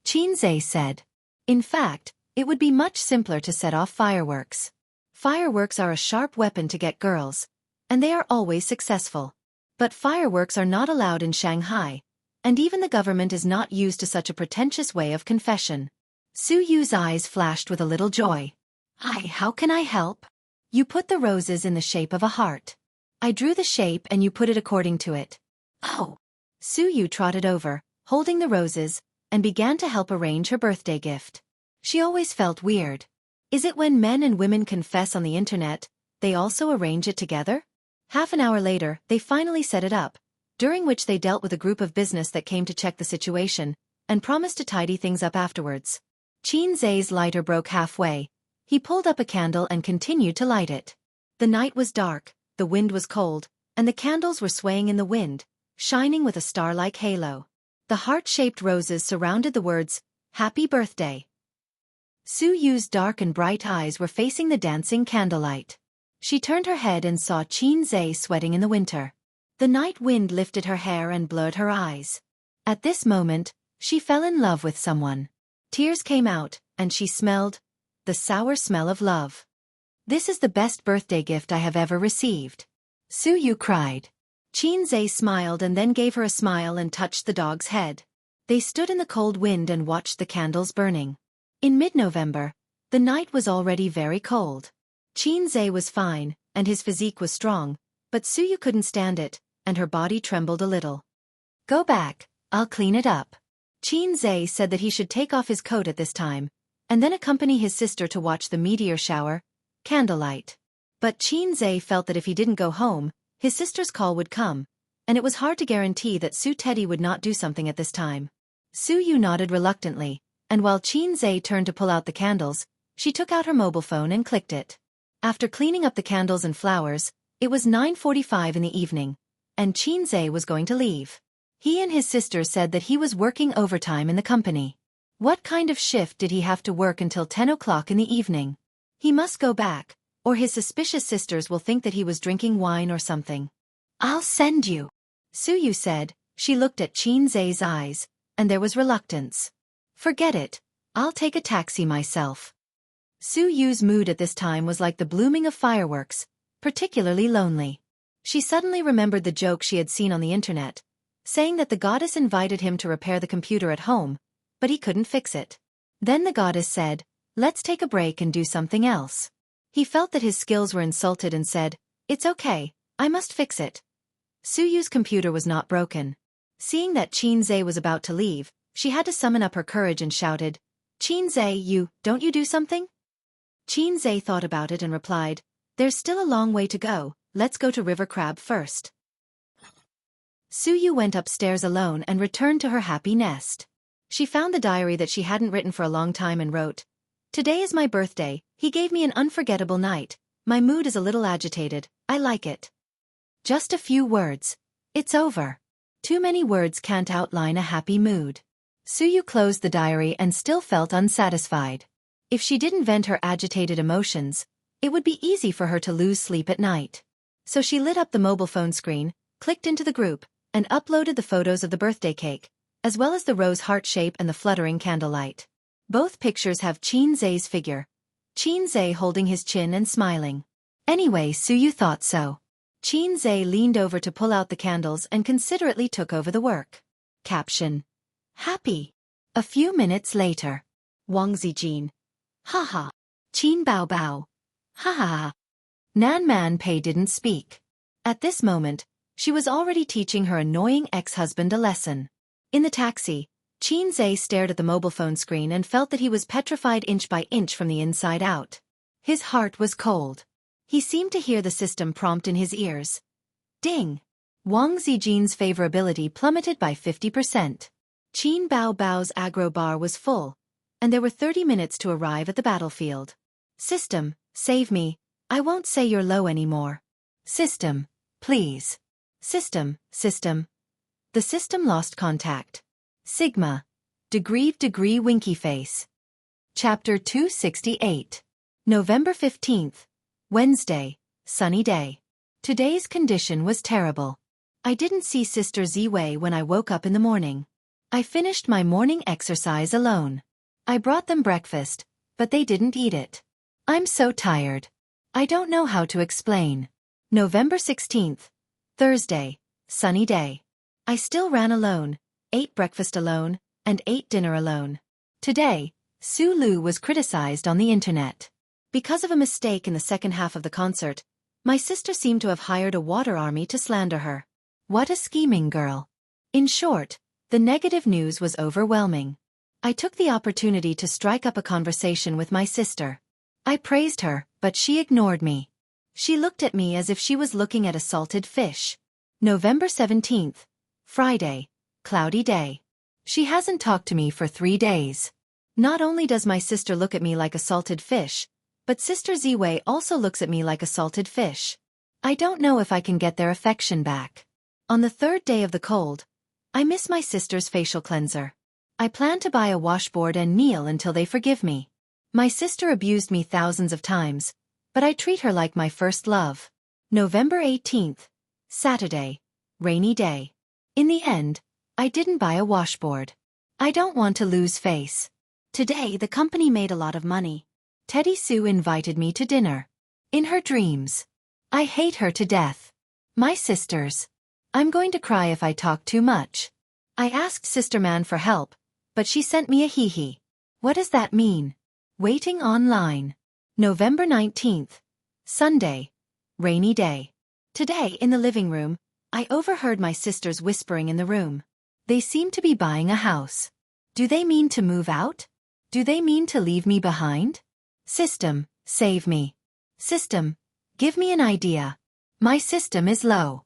Qinze said. In fact, it would be much simpler to set off fireworks. Fireworks are a sharp weapon to get girls, and they are always successful. But fireworks are not allowed in Shanghai, and even the government is not used to such a pretentious way of confession. Suyu's eyes flashed with a little joy. "Hi, how can I help?" "You put the roses in the shape of a heart. I drew the shape and you put it according to it." "Oh." Suyu trotted over, holding the roses, and began to help arrange her birthday gift. She always felt weird. Is it when men and women confess on the internet, they also arrange it together? Half an hour later, they finally set it up, during which they dealt with a group of business that came to check the situation, and promised to tidy things up afterwards. Qinze's lighter broke halfway. He pulled up a candle and continued to light it. The night was dark, the wind was cold, and the candles were swaying in the wind, shining with a star-like halo. The heart-shaped roses surrounded the words, "Happy Birthday." Suyu's dark and bright eyes were facing the dancing candlelight. She turned her head and saw Qinze sweating in the winter. The night wind lifted her hair and blurred her eyes. At this moment, she fell in love with someone. Tears came out, and she smelled the sour smell of love. "This is the best birthday gift I have ever received," Suyu cried. Qinze smiled and then gave her a smile and touched the dog's head. They stood in the cold wind and watched the candles burning. In mid-November, the night was already very cold. Qinze was fine, and his physique was strong, but Suyu couldn't stand it, and her body trembled a little. "Go back, I'll clean it up." Qinze said that he should take off his coat at this time, and then accompany his sister to watch the meteor shower, candlelight. But Qinze felt that if he didn't go home, his sister's call would come, and it was hard to guarantee that Su Teddy would not do something at this time. Su Yu nodded reluctantly, and while Qin Zhe turned to pull out the candles, she took out her mobile phone and clicked it. After cleaning up the candles and flowers, it was 9:45 in the evening, and Qin Zhe was going to leave. He and his sister said that he was working overtime in the company. What kind of shift did he have to work until 10 o'clock in the evening? He must go back, or his suspicious sisters will think that he was drinking wine or something. "I'll send you," Su Yu said. She looked at Qin Zhe's eyes, and there was reluctance. "Forget it, I'll take a taxi myself." Su Yu's mood at this time was like the blooming of fireworks, particularly lonely. She suddenly remembered the joke she had seen on the internet, saying that the goddess invited him to repair the computer at home, but he couldn't fix it. Then the goddess said, "Let's take a break and do something else." He felt that his skills were insulted and said, "It's okay, I must fix it." Su Yu's computer was not broken. Seeing that Qin Zhe was about to leave, she had to summon up her courage and shouted, "Qin Zhe, don't you do something?" Qin Zhe thought about it and replied, "There's still a long way to go, let's go to River Crab first." Su Yu went upstairs alone and returned to her happy nest. She found the diary that she hadn't written for a long time and wrote, "Today is my birthday, he gave me an unforgettable night, my mood is a little agitated, I like it." Just a few words. It's over. Too many words can't outline a happy mood. Su Yu closed the diary and still felt unsatisfied. If she didn't vent her agitated emotions, it would be easy for her to lose sleep at night. So she lit up the mobile phone screen, clicked into the group, and uploaded the photos of the birthday cake, as well as the rose heart shape and the fluttering candlelight. Both pictures have Qin Zhe's figure. Qin Zhe holding his chin and smiling. Anyway, Su Yu thought so. Qin Zhe leaned over to pull out the candles and considerately took over the work. Caption. Happy. A few minutes later. Wang Zijin. Haha. Qin Bao Bao. Ha ha ha. Nan Man Pei didn't speak. At this moment, she was already teaching her annoying ex-husband a lesson. In the taxi, Qin Zhe stared at the mobile phone screen and felt that he was petrified inch by inch from the inside out. His heart was cold. He seemed to hear the system prompt in his ears. Ding! Wang Zijin's favorability plummeted by 50%. Qin Bao Bao's aggro bar was full, and there were 30 minutes to arrive at the battlefield. System, save me, I won't say you're low anymore. System, please. System. The system lost contact. Sigma. Degree winky face. Chapter 268. November 15th. Wednesday, sunny day. Today's condition was terrible. I didn't see Sister Ziwei when I woke up in the morning. I finished my morning exercise alone. I brought them breakfast, but they didn't eat it. I'm so tired. I don't know how to explain. November 16th. Thursday, sunny day. I still ran alone, ate breakfast alone, and ate dinner alone. Today, Su Lu was criticized on the internet. Because of a mistake in the second half of the concert, my sister seemed to have hired a water army to slander her. What a scheming girl. In short, the negative news was overwhelming. I took the opportunity to strike up a conversation with my sister. I praised her, but she ignored me. She looked at me as if she was looking at a salted fish. November 17th. Friday. Cloudy day. She hasn't talked to me for 3 days. Not only does my sister look at me like a salted fish, but Sister Ziwei also looks at me like a salted fish. I don't know if I can get their affection back. On the 3rd day of the cold, I miss my sister's facial cleanser. I plan to buy a washboard and kneel until they forgive me. My sister abused me thousands of times, but I treat her like my first love. November 18th. Saturday. Rainy day. In the end, I didn't buy a washboard. I don't want to lose face. Today the company made a lot of money. Teddy Sue invited me to dinner. In her dreams. I hate her to death. My sisters. I'm going to cry if I talk too much. I asked Sister Man for help, but she sent me a hee-hee. What does that mean? Waiting online. November 19th. Sunday. Rainy day. Today in the living room, I overheard my sisters whispering in the room. They seem to be buying a house. Do they mean to move out? Do they mean to leave me behind? System, save me. System, give me an idea. My system is low.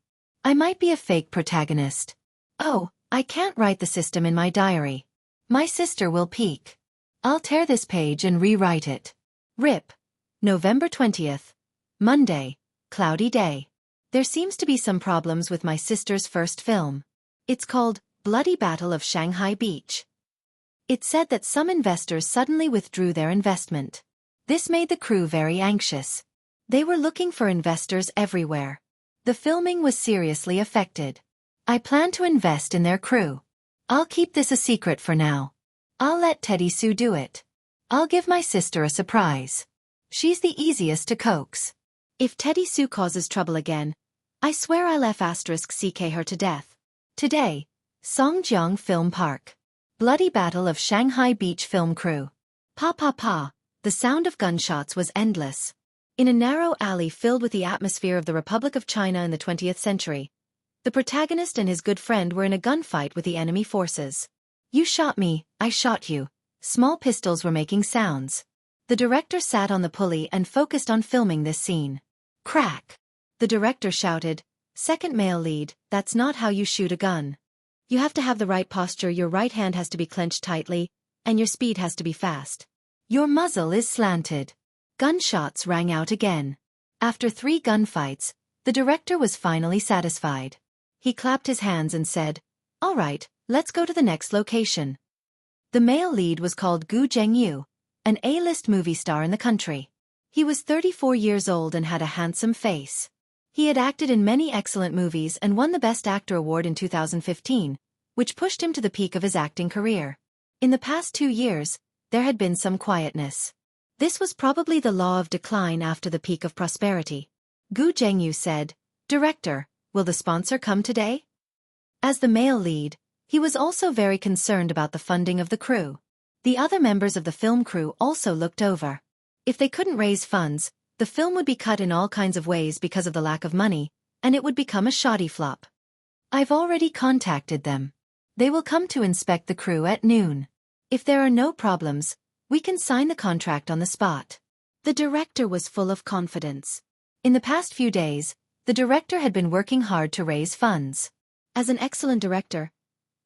I might be a fake protagonist. Oh, I can't write the system in my diary. My sister will peek. I'll tear this page and rewrite it. RIP. November 20th. Monday. Cloudy day. There seems to be some problems with my sister's first film. It's called Bloody Battle of Shanghai Beach. It said that some investors suddenly withdrew their investment. This made the crew very anxious. They were looking for investors everywhere. The filming was seriously affected. I plan to invest in their crew. I'll keep this a secret for now. I'll let Teddy Sue do it. I'll give my sister a surprise. She's the easiest to coax. If Teddy Sue causes trouble again, I swear I'll *CK her to death. Today, Songjiang Film Park. Bloody Battle of Shanghai Beach Film Crew. Pa pa pa, the sound of gunshots was endless. In a narrow alley filled with the atmosphere of the Republic of China in the 20th century, the protagonist and his good friend were in a gunfight with the enemy forces. You shot me, I shot you. Small pistols were making sounds. The director sat on the pulley and focused on filming this scene. Crack! The director shouted, "Second male lead, that's not how you shoot a gun. You have to have the right posture, your right hand has to be clenched tightly, and your speed has to be fast. Your muzzle is slanted." Gunshots rang out again. After 3 gunfights, the director was finally satisfied. He clapped his hands and said, "All right, let's go to the next location." The male lead was called Gu Zhengyu, an A-list movie star in the country. He was 34 years old and had a handsome face. He had acted in many excellent movies and won the Best Actor award in 2015, which pushed him to the peak of his acting career. In the past 2 years, there had been some quietness. This was probably the law of decline after the peak of prosperity. Gu Zhengyu said, "Director, will the sponsor come today?" As the male lead, he was also very concerned about the funding of the crew. The other members of the film crew also looked over. If they couldn't raise funds, the film would be cut in all kinds of ways because of the lack of money, and it would become a shoddy flop. I've already contacted them. They will come to inspect the crew at noon. If there are no problems, we can sign the contract on the spot. The director was full of confidence. In the past few days, the director had been working hard to raise funds. As an excellent director,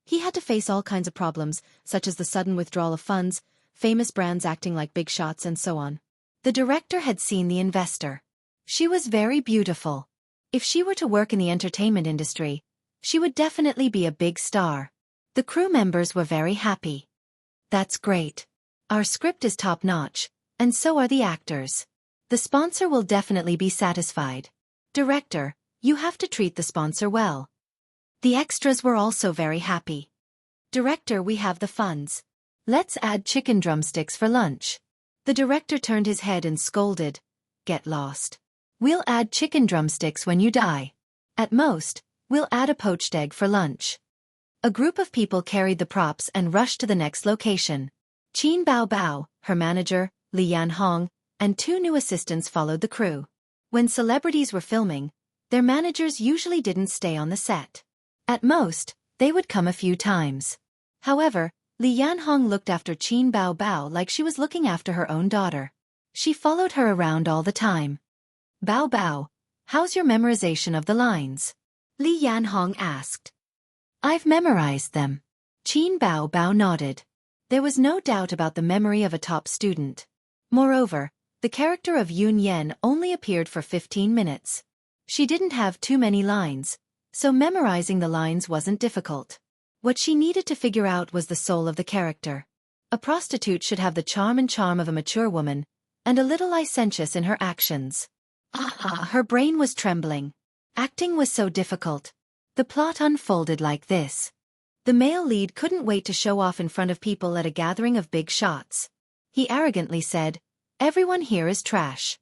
he had to face all kinds of problems, such as the sudden withdrawal of funds, famous brands acting like big shots, and so on. The director had seen the investor. She was very beautiful. If she were to work in the entertainment industry, she would definitely be a big star. The crew members were very happy. That's great. Our script is top-notch, and so are the actors. The sponsor will definitely be satisfied. Director, you have to treat the sponsor well. The extras were also very happy. Director, we have the funds. Let's add chicken drumsticks for lunch. The director turned his head and scolded, "Get lost. We'll add chicken drumsticks when you die. At most, we'll add a poached egg for lunch." A group of people carried the props and rushed to the next location. Qin Bao Bao, her manager, Li Yanhong, and 2 new assistants followed the crew. When celebrities were filming, their managers usually didn't stay on the set. At most, they would come a few times. However, Li Yanhong looked after Qin Bao Bao like she was looking after her own daughter. She followed her around all the time. "Bao Bao, how's your memorization of the lines?" Li Yanhong asked. "I've memorized them." Qin Bao Bao nodded. There was no doubt about the memory of a top student. Moreover, the character of Yun Yen only appeared for 15 minutes. She didn't have too many lines, so memorizing the lines wasn't difficult. What she needed to figure out was the soul of the character. A prostitute should have the charm of a mature woman, and a little licentious in her actions. Her brain was trembling. Acting was so difficult. The plot unfolded like this. The male lead couldn't wait to show off in front of people at a gathering of big shots. He arrogantly said, "Everyone here is trash."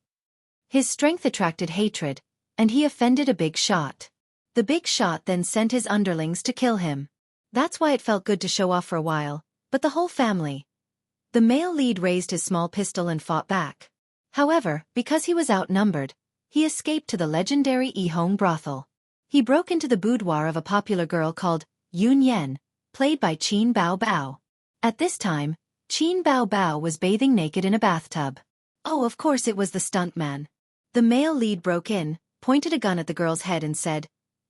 His strength attracted hatred, and he offended a big shot. The big shot then sent his underlings to kill him. That's why it felt good to show off for a while, but the whole family. The male lead raised his small pistol and fought back. However, because he was outnumbered, he escaped to the legendary Yihong brothel. He broke into the boudoir of a popular girl called Yun Yen, played by Qin Bao Bao. At this time, Qin Bao Bao was bathing naked in a bathtub. Oh, of course it was the stuntman. The male lead broke in, pointed a gun at the girl's head and said,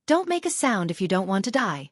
Don't make a sound if you don't want to die.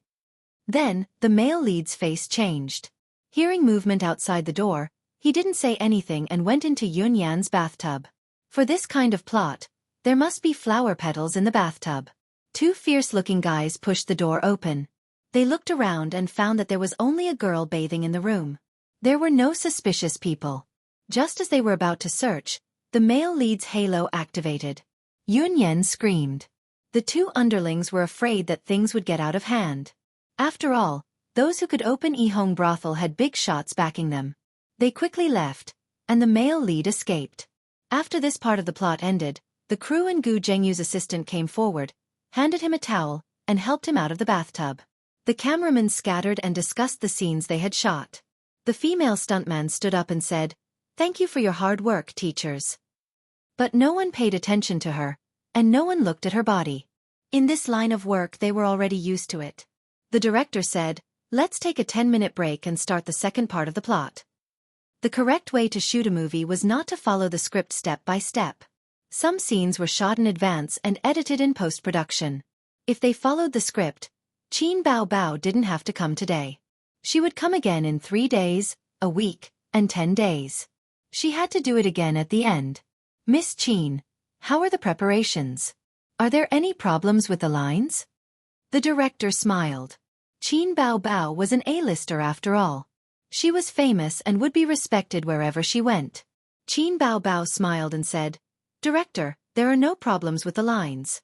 Then, the male lead's face changed. Hearing movement outside the door, he didn't say anything and went into Yun Yan's bathtub. For this kind of plot, there must be flower petals in the bathtub. Two fierce-looking guys pushed the door open. They looked around and found that there was only a girl bathing in the room. There were no suspicious people. Just as they were about to search, the male lead's halo activated. Yun Yan screamed. The two underlings were afraid that things would get out of hand. After all, those who could open Ihong brothel had big shots backing them. They quickly left, and the male lead escaped. After this part of the plot ended, the crew and Gu Zhengyu's assistant came forward, handed him a towel, and helped him out of the bathtub. The cameramen scattered and discussed the scenes they had shot. The female stuntman stood up and said, "Thank you for your hard work, teachers." But no one paid attention to her, and no one looked at her body. In this line of work they were already used to it. The director said, "Let's take a 10-minute break and start the second part of the plot." The correct way to shoot a movie was not to follow the script step by step. Some scenes were shot in advance and edited in post-production. If they followed the script, Qin Bao Bao didn't have to come today. She would come again in 3 days, a week, and 10 days. She had to do it again at the end. "Miss Qin, how are the preparations? Are there any problems with the lines?" The director smiled. Qin Bao Bao was an A-lister after all. She was famous and would be respected wherever she went. Qin Bao Bao smiled and said, "Director, there are no problems with the lines."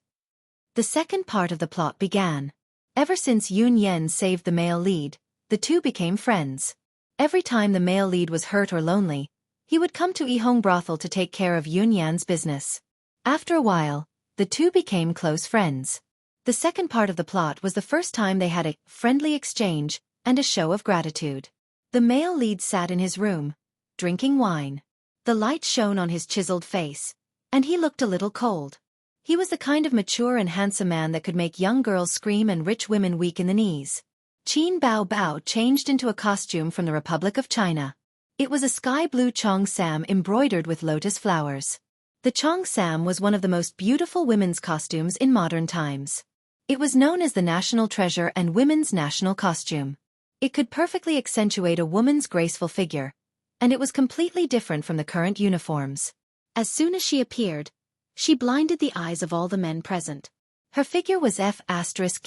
The second part of the plot began. Ever since Yun Yan saved the male lead, the two became friends. Every time the male lead was hurt or lonely, he would come to Ihong brothel to take care of Yun Yan's business. After a while, the two became close friends. The second part of the plot was the first time they had a friendly exchange and a show of gratitude. The male lead sat in his room, drinking wine. The light shone on his chiseled face, and he looked a little cold. He was the kind of mature and handsome man that could make young girls scream and rich women weak in the knees. Qin Bao Bao changed into a costume from the Republic of China. It was a sky blue cheongsam embroidered with lotus flowers. The cheongsam was one of the most beautiful women's costumes in modern times. It was known as the national treasure and women's national costume. It could perfectly accentuate a woman's graceful figure, and it was completely different from the current uniforms. As soon as she appeared, she blinded the eyes of all the men present. Her figure was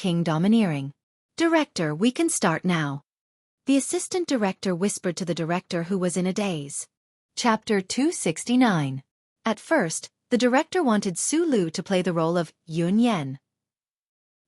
King domineering. "Director, we can start now." The assistant director whispered to the director, who was in a daze. Chapter 269. At first, the director wanted Su Lu to play the role of Yun Yan.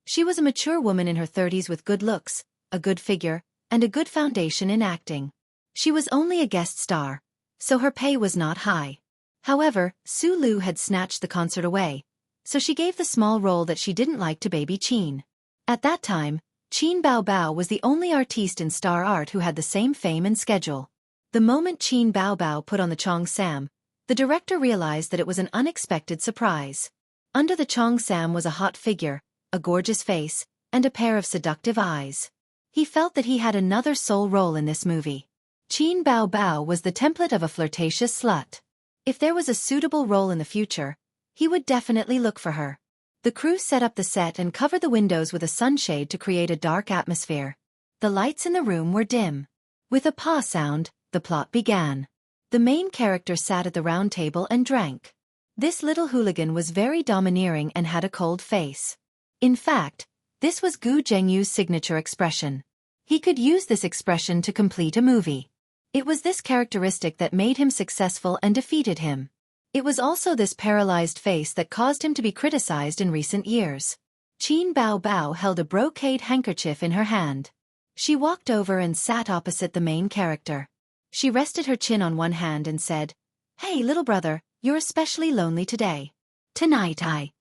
She was a mature woman in her 30s with good looks, a good figure, and a good foundation in acting. She was only a guest star, so her pay was not high. However, Su Lu had snatched the concert away, so she gave the small role that she didn't like to baby Qin. At that time, Qin Bao Bao was the only artiste in star art who had the same fame and schedule. The moment Qin Bao Bao put on the cheongsam, the director realized that it was an unexpected surprise. Under the cheongsam was a hot figure, a gorgeous face, and a pair of seductive eyes. He felt that he had another sole role in this movie. Qin Bao Bao was the template of a flirtatious slut. If there was a suitable role in the future, he would definitely look for her. The crew set up the set and covered the windows with a sunshade to create a dark atmosphere. The lights in the room were dim. With a paw sound, the plot began. The main character sat at the round table and drank. This little hooligan was very domineering and had a cold face. In fact, this was Gu Zhengyu's signature expression. He could use this expression to complete a movie. It was this characteristic that made him successful and defeated him. It was also this paralyzed face that caused him to be criticized in recent years. Qin Bao Bao held a brocade handkerchief in her hand. She walked over and sat opposite the main character. She rested her chin on one hand and said, "Hey, little brother, you're especially lonely today. Tonight I..."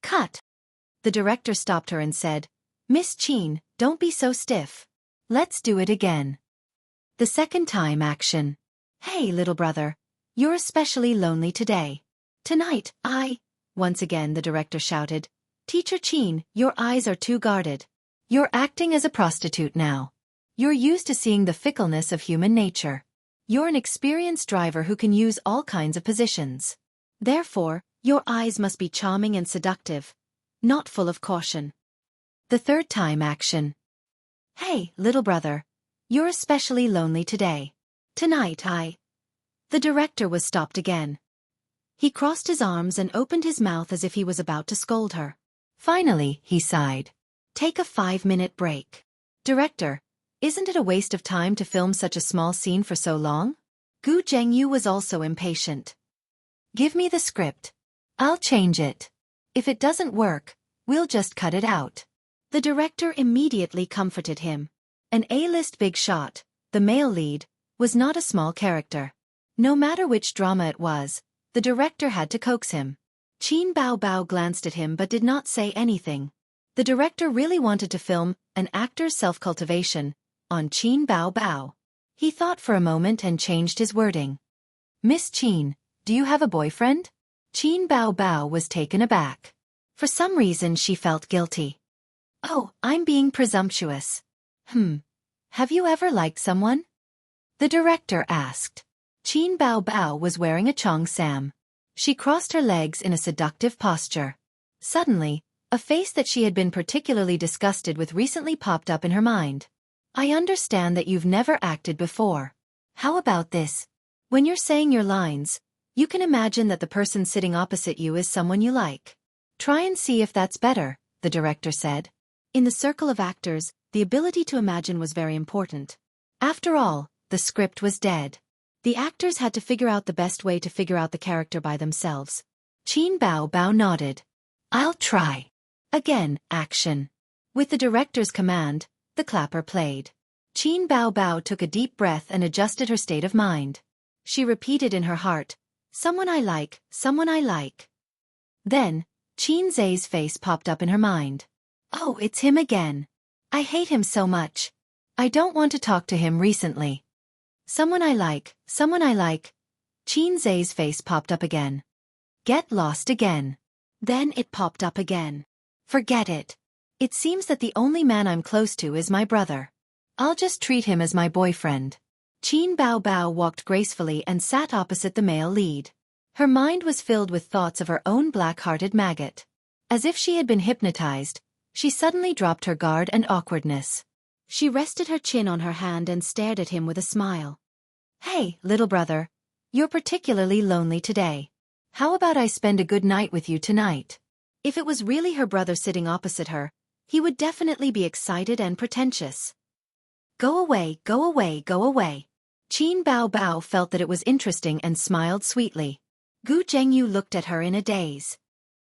Cut. The director stopped her and said, "Miss Qin, don't be so stiff. Let's do it again." The second time, action. "Hey, little brother, you're especially lonely today. Tonight, I..." Once again the director shouted, "Teacher Qin, your eyes are too guarded. You're acting as a prostitute now. You're used to seeing the fickleness of human nature. You're an experienced driver who can use all kinds of positions. Therefore, your eyes must be charming and seductive, not full of caution." The third time action. Hey, little brother. You're especially lonely today. Tonight The director was stopped again. He crossed his arms and opened his mouth as if he was about to scold her. Finally, he sighed. Take a 5-minute break. Director, isn't it a waste of time to film such a small scene for so long? Gu Zhengyu was also impatient. Give me the script. I'll change it. If it doesn't work, we'll just cut it out. The director immediately comforted him. An A-list big shot, the male lead, was not a small character. No matter which drama it was, the director had to coax him. Qin Bao Bao glanced at him but did not say anything. The director really wanted to film an actor's self-cultivation on Qin Bao Bao. He thought for a moment and changed his wording. Miss Qin, do you have a boyfriend? Qin Bao Bao was taken aback. For some reason she felt guilty. Oh, I'm being presumptuous. Have you ever liked someone? The director asked. Qin Bao Bao was wearing a cheongsam. She crossed her legs in a seductive posture. Suddenly, a face that she had been particularly disgusted with recently popped up in her mind. I understand that you've never acted before. How about this? When you're saying your lines, you can imagine that the person sitting opposite you is someone you like. Try and see if that's better, the director said. In the circle of actors, the ability to imagine was very important. After all, the script was dead. The actors had to figure out the best way to figure out the character by themselves. Qin Bao Bao nodded. I'll try. Again, action. With the director's command, the clapper played. Qin Bao Bao took a deep breath and adjusted her state of mind. She repeated in her heart, someone I like, someone I like. Then, Qin Zai's face popped up in her mind. Oh, it's him again. I hate him so much. I don't want to talk to him recently. Someone I like, someone I like. Qin Zai's face popped up again. Get lost again. Then it popped up again. Forget it. It seems that the only man I'm close to is my brother. I'll just treat him as my boyfriend. Qin Bao Bao walked gracefully and sat opposite the male lead. Her mind was filled with thoughts of her own black-hearted maggot. As if she had been hypnotized, she suddenly dropped her guard and awkwardness. She rested her chin on her hand and stared at him with a smile. Hey, little brother. You're particularly lonely today. How about I spend a good night with you tonight? If it was really her brother sitting opposite her, he would definitely be excited and pretentious. Go away, go away, go away. Qin Bao Bao felt that it was interesting and smiled sweetly. Gu Zhengyu looked at her in a daze.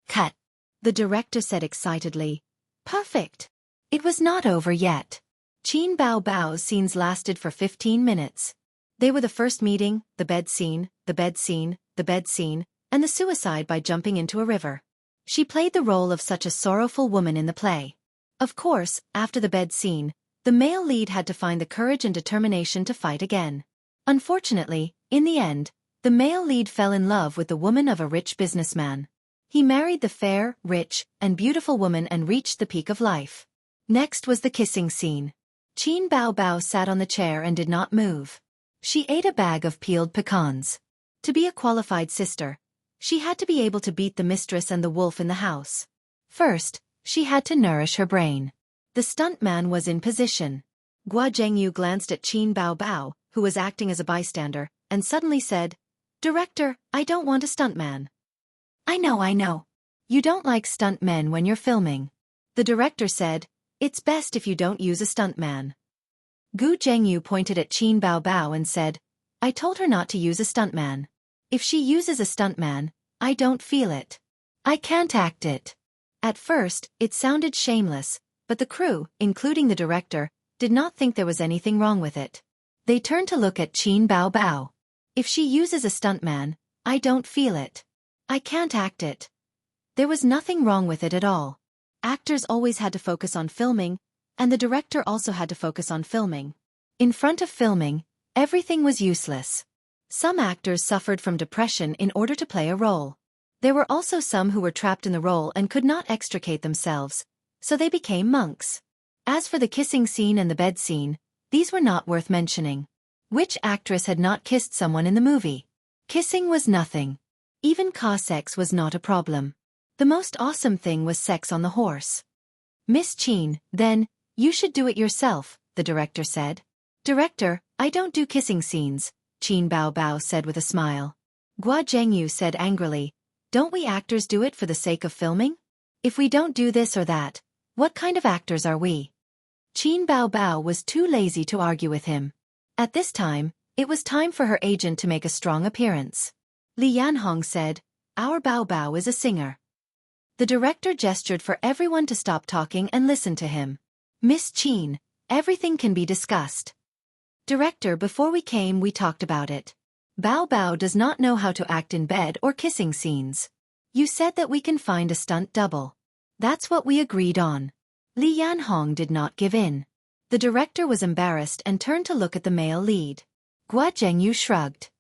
Cut. The director said excitedly. Perfect. It was not over yet. Qin Bao Bao's scenes lasted for 15 minutes. They were the first meeting, the bed scene, the bed scene, the bed scene, and the suicide by jumping into a river. She played the role of such a sorrowful woman in the play. Of course, after the bed scene, the male lead had to find the courage and determination to fight again. Unfortunately, in the end, the male lead fell in love with the woman of a rich businessman. He married the fair, rich, and beautiful woman and reached the peak of life. Next was the kissing scene. Qin Bao Bao sat on the chair and did not move. She ate a bag of peeled pecans. To be a qualified sister, she had to be able to beat the mistress and the wolf in the house. First, she had to nourish her brain. The stuntman was in position. Gua Zhengyu glanced at Qin Bao Bao, who was acting as a bystander, and suddenly said, Director, I don't want a stuntman. I know. You don't like stuntmen when you're filming. The director said, it's best if you don't use a stuntman. Gu Zhengyu pointed at Qin Bao Bao and said, I told her not to use a stuntman. If she uses a stuntman, I don't feel it. I can't act it. At first, it sounded shameless, but the crew, including the director, did not think there was anything wrong with it. They turned to look at Qin Bao Bao. If she uses a stuntman, I don't feel it. I can't act it. There was nothing wrong with it at all. Actors always had to focus on filming, and the director also had to focus on filming. In front of filming, everything was useless. Some actors suffered from depression in order to play a role. There were also some who were trapped in the role and could not extricate themselves, so they became monks. As for the kissing scene and the bed scene, these were not worth mentioning. Which actress had not kissed someone in the movie? Kissing was nothing. Even car sex was not a problem. The most awesome thing was sex on the horse. Miss Chin, then, you should do it yourself, the director said. Director, I don't do kissing scenes, Chin Bao Bao said with a smile. Gua Zhengyu said angrily, don't we actors do it for the sake of filming? If we don't do this or that, what kind of actors are we? Chin Bao Bao was too lazy to argue with him. At this time, it was time for her agent to make a strong appearance. Li Yanhong said, our Bao Bao is a singer. The director gestured for everyone to stop talking and listen to him. Miss Chin, everything can be discussed. Director, before we came we talked about it. Bao Bao does not know how to act in bed or kissing scenes. You said that we can find a stunt double. That's what we agreed on. Li Yanhong did not give in. The director was embarrassed and turned to look at the male lead. Gua Zhengyu shrugged.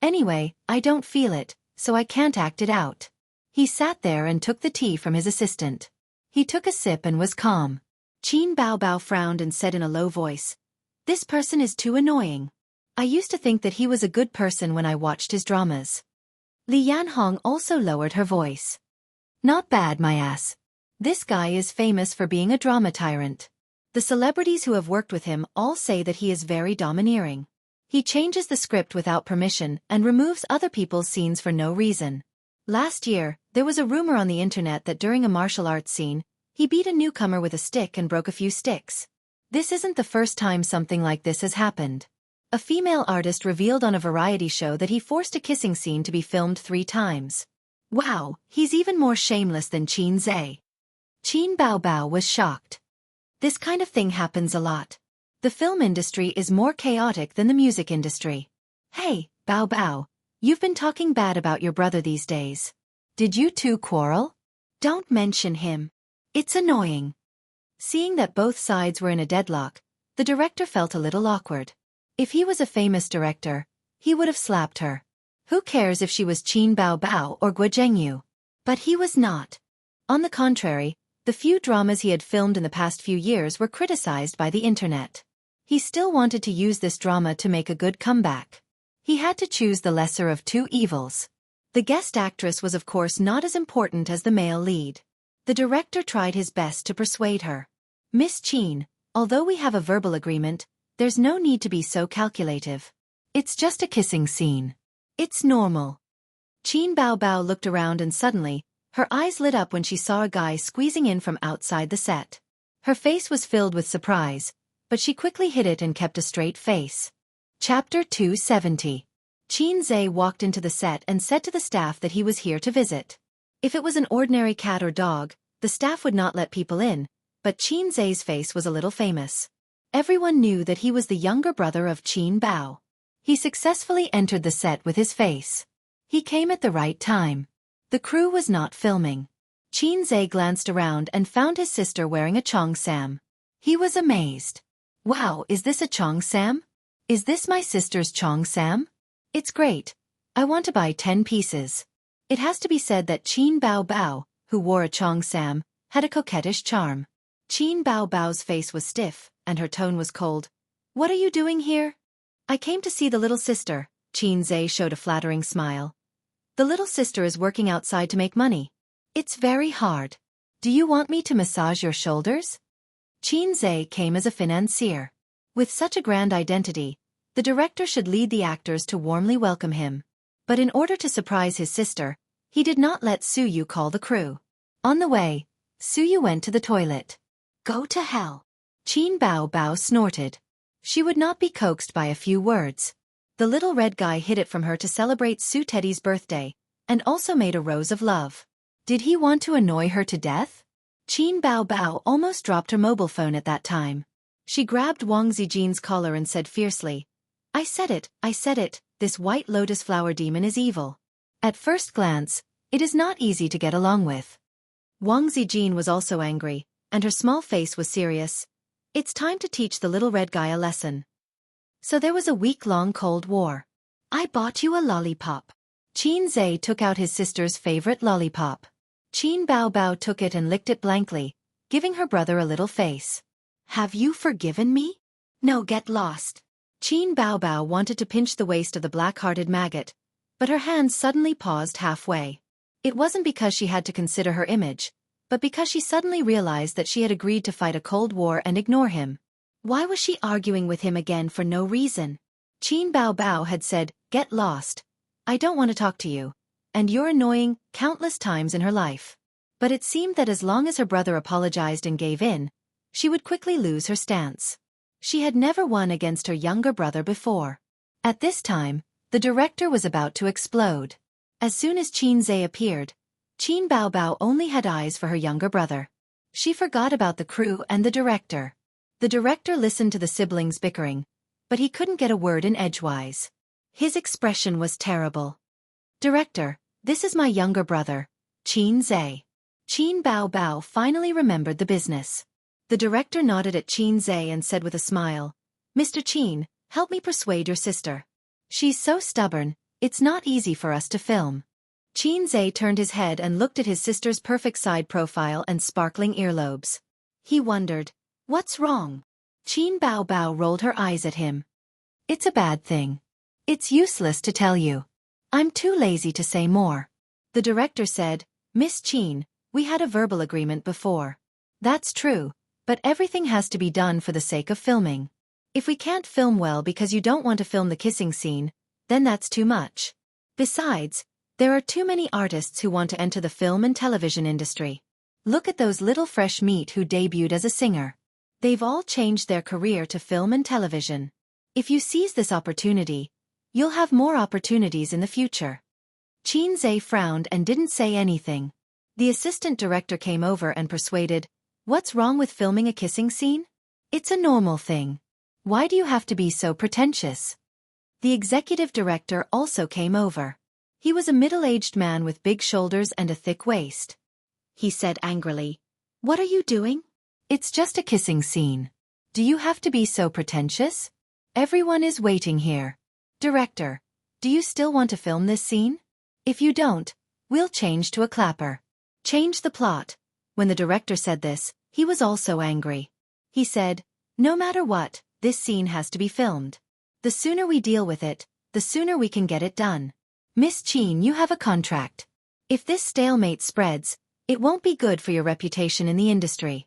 Anyway, I don't feel it, so I can't act it out. He sat there and took the tea from his assistant. He took a sip and was calm. Chin Bao Bao frowned and said in a low voice, this person is too annoying. I used to think that he was a good person when I watched his dramas. Li Yanhong also lowered her voice. Not bad, my ass. This guy is famous for being a drama tyrant. The celebrities who have worked with him all say that he is very domineering. He changes the script without permission and removes other people's scenes for no reason. Last year, there was a rumor on the internet that during a martial arts scene, he beat a newcomer with a stick and broke a few sticks. This isn't the first time something like this has happened. A female artist revealed on a variety show that he forced a kissing scene to be filmed 3 times. Wow, he's even more shameless than Qin Zhe. Chin Bao Bao was shocked. This kind of thing happens a lot. The film industry is more chaotic than the music industry. Hey, Bao Bao, you've been talking bad about your brother these days. Did you two quarrel? Don't mention him. It's annoying. Seeing that both sides were in a deadlock, the director felt a little awkward. If he was a famous director, he would have slapped her. Who cares if she was Chin Bao Bao or Gua Zhengyu? But he was not. On the contrary, the few dramas he had filmed in the past few years were criticized by the internet. He still wanted to use this drama to make a good comeback. He had to choose the lesser of two evils. The guest actress was of course not as important as the male lead. The director tried his best to persuade her. Miss Chin, although we have a verbal agreement, there's no need to be so calculative. It's just a kissing scene. It's normal. Chin Bao Bao looked around and suddenly, her eyes lit up when she saw a guy squeezing in from outside the set. Her face was filled with surprise, but she quickly hid it and kept a straight face. Chapter 270. Qin Zhe walked into the set and said to the staff that he was here to visit. If it was an ordinary cat or dog, the staff would not let people in, but Qin Zhe's face was a little famous. Everyone knew that he was the younger brother of Qin Bao. He successfully entered the set with his face. He came at the right time. The crew was not filming. Qin Zhe glanced around and found his sister wearing a cheongsam. He was amazed. Wow, is this a cheongsam? Is this my sister's cheongsam? It's great. I want to buy 10 pieces. It has to be said that Qin Bao Bao, who wore a cheongsam, had a coquettish charm. Qin Bao Bao's face was stiff, and her tone was cold. What are you doing here? I came to see the little sister. Qin Zhe showed a flattering smile. The little sister is working outside to make money. It's very hard. Do you want me to massage your shoulders? Qin Zhe came as a financier. With such a grand identity, the director should lead the actors to warmly welcome him. But in order to surprise his sister, he did not let Suyu call the crew. On the way, Suyu went to the toilet. Go to hell. Qin Bao Bao snorted. She would not be coaxed by a few words. The little red guy hid it from her to celebrate Su Teddy's birthday, and also made a rose of love. Did he want to annoy her to death? Qin Bao Bao almost dropped her mobile phone at that time. She grabbed Wang Zijin's collar and said fiercely, I said it, this white lotus flower demon is evil. At first glance, it is not easy to get along with. Wang Zijin was also angry, and her small face was serious. It's time to teach the little red guy a lesson. So there was a week-long Cold War. I bought you a lollipop. Qin Zhe took out his sister's favorite lollipop. Qin Bao Bao took it and licked it blankly, giving her brother a little face. Have you forgiven me? No, get lost. Qin Bao Bao wanted to pinch the waist of the black-hearted maggot, but her hands suddenly paused halfway. It wasn't because she had to consider her image, but because she suddenly realized that she had agreed to fight a cold war and ignore him. Why was she arguing with him again for no reason? Qin Bao Bao had said, "Get lost. I don't want to talk to you. And you're annoying," countless times in her life. But it seemed that as long as her brother apologized and gave in, she would quickly lose her stance. She had never won against her younger brother before. At this time, the director was about to explode. As soon as Qin Zhe appeared, Qin Bao Bao only had eyes for her younger brother. She forgot about the crew and the director. The director listened to the siblings bickering, but he couldn't get a word in edgewise. His expression was terrible. "Director, this is my younger brother, Qin Zhe." Qin Bao Bao finally remembered the business. The director nodded at Qin Zhe and said with a smile, "Mr. Qin, help me persuade your sister. She's so stubborn, it's not easy for us to film." Qin Zhe turned his head and looked at his sister's perfect side profile and sparkling earlobes. He wondered, what's wrong? Qin Bao Bao rolled her eyes at him. "It's a bad thing. It's useless to tell you. I'm too lazy to say more." The director said, "Miss Qin, we had a verbal agreement before." "That's true, but everything has to be done for the sake of filming. If we can't film well because you don't want to film the kissing scene, then that's too much. Besides, there are too many artists who want to enter the film and television industry. Look at those little fresh meat who debuted as a singer. They've all changed their career to film and television. If you seize this opportunity, you'll have more opportunities in the future." Qin Zhe frowned and didn't say anything. The assistant director came over and persuaded, "What's wrong with filming a kissing scene? It's a normal thing. Why do you have to be so pretentious?" The executive director also came over. He was a middle-aged man with big shoulders and a thick waist. He said angrily, "What are you doing? It's just a kissing scene. Do you have to be so pretentious? Everyone is waiting here. Director, do you still want to film this scene? If you don't, we'll change to a clapper. Change the plot." When the director said this, he was also angry. He said, "No matter what, this scene has to be filmed. The sooner we deal with it, the sooner we can get it done. Miss Qin, you have a contract. If this stalemate spreads, it won't be good for your reputation in the industry."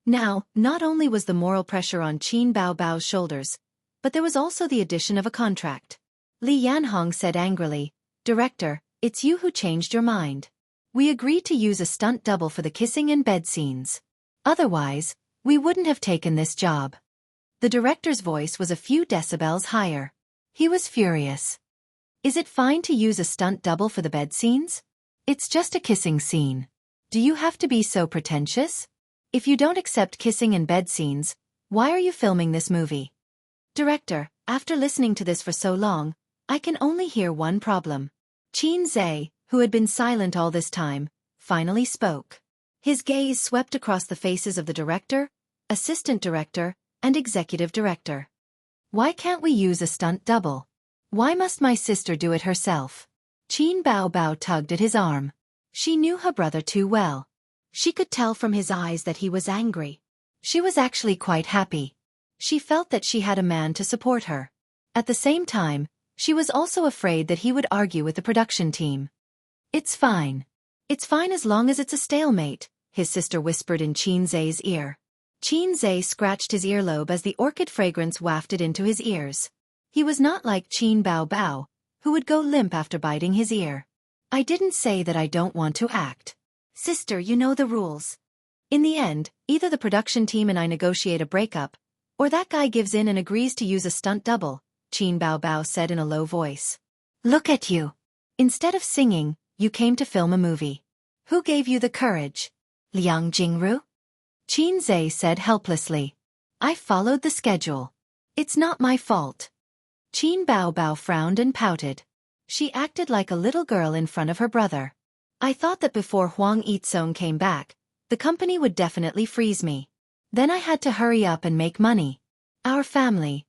Now, not only was the moral pressure on Qin Bao Bao's shoulders, but there was also the addition of a contract. Li Yanhong said angrily, "Director, it's you who changed your mind. We agreed to use a stunt double for the kissing and bed scenes. Otherwise, we wouldn't have taken this job." The director's voice was a few decibels higher. He was furious. "Is it fine to use a stunt double for the bed scenes? It's just a kissing scene. Do you have to be so pretentious? If you don't accept kissing and bed scenes, why are you filming this movie?" "Director, after listening to this for so long, I can only hear one problem." Qin Zhe, who had been silent all this time, finally spoke. His gaze swept across the faces of the director, assistant director, and executive director. "Why can't we use a stunt double? Why must my sister do it herself?" Qin Bao Bao tugged at his arm. She knew her brother too well. She could tell from his eyes that he was angry. She was actually quite happy. She felt that she had a man to support her. At the same time, she was also afraid that he would argue with the production team. "It's fine. It's fine as long as it's a stalemate," his sister whispered in Qin Zhe's ear. Qin Zhe scratched his earlobe as the orchid fragrance wafted into his ears. He was not like Qin Bao Bao, who would go limp after biting his ear. "I didn't say that I don't want to act. Sister, you know the rules. In the end, either the production team and I negotiate a breakup, or that guy gives in and agrees to use a stunt double," Qin Bao Bao said in a low voice. "Look at you. Instead of singing, you came to film a movie. Who gave you the courage? Liang Jingru?" Qin Zhe said helplessly. "I followed the schedule. It's not my fault." Qin Bao Bao frowned and pouted. She acted like a little girl in front of her brother. "I thought that before Huang Yitsong came back, the company would definitely freeze me. Then I had to hurry up and make money. Our family.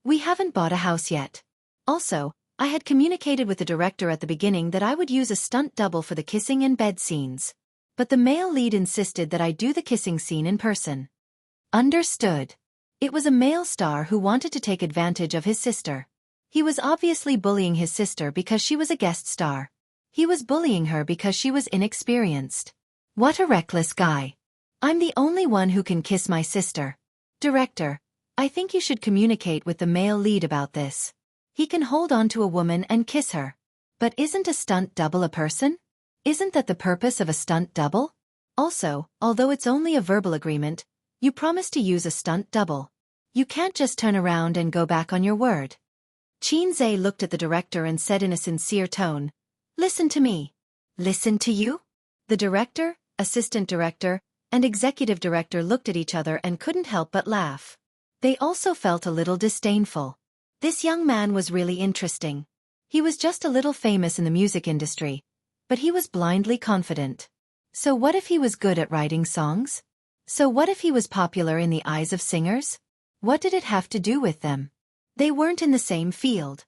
We haven't bought a house yet. Also, I had communicated with the director at the beginning that I would use a stunt double for the kissing and bed scenes. But the male lead insisted that I do the kissing scene in person." Understood. It was a male star who wanted to take advantage of his sister. He was obviously bullying his sister because she was a guest star. He was bullying her because she was inexperienced. What a reckless guy. I'm the only one who can kiss my sister. Director, I think you should communicate with the male lead about this. He can hold on to a woman and kiss her. But isn't a stunt double a person? Isn't that the purpose of a stunt double? Also, although it's only a verbal agreement, you promised to use a stunt double. You can't just turn around and go back on your word. Qin looked at the director and said in a sincere tone, "Listen to me." "Listen to you?" The director, assistant director, and executive director looked at each other and couldn't help but laugh. They also felt a little disdainful. This young man was really interesting. He was just a little famous in the music industry, but he was blindly confident. So what if he was good at writing songs? So what if he was popular in the eyes of singers? What did it have to do with them? They weren't in the same field.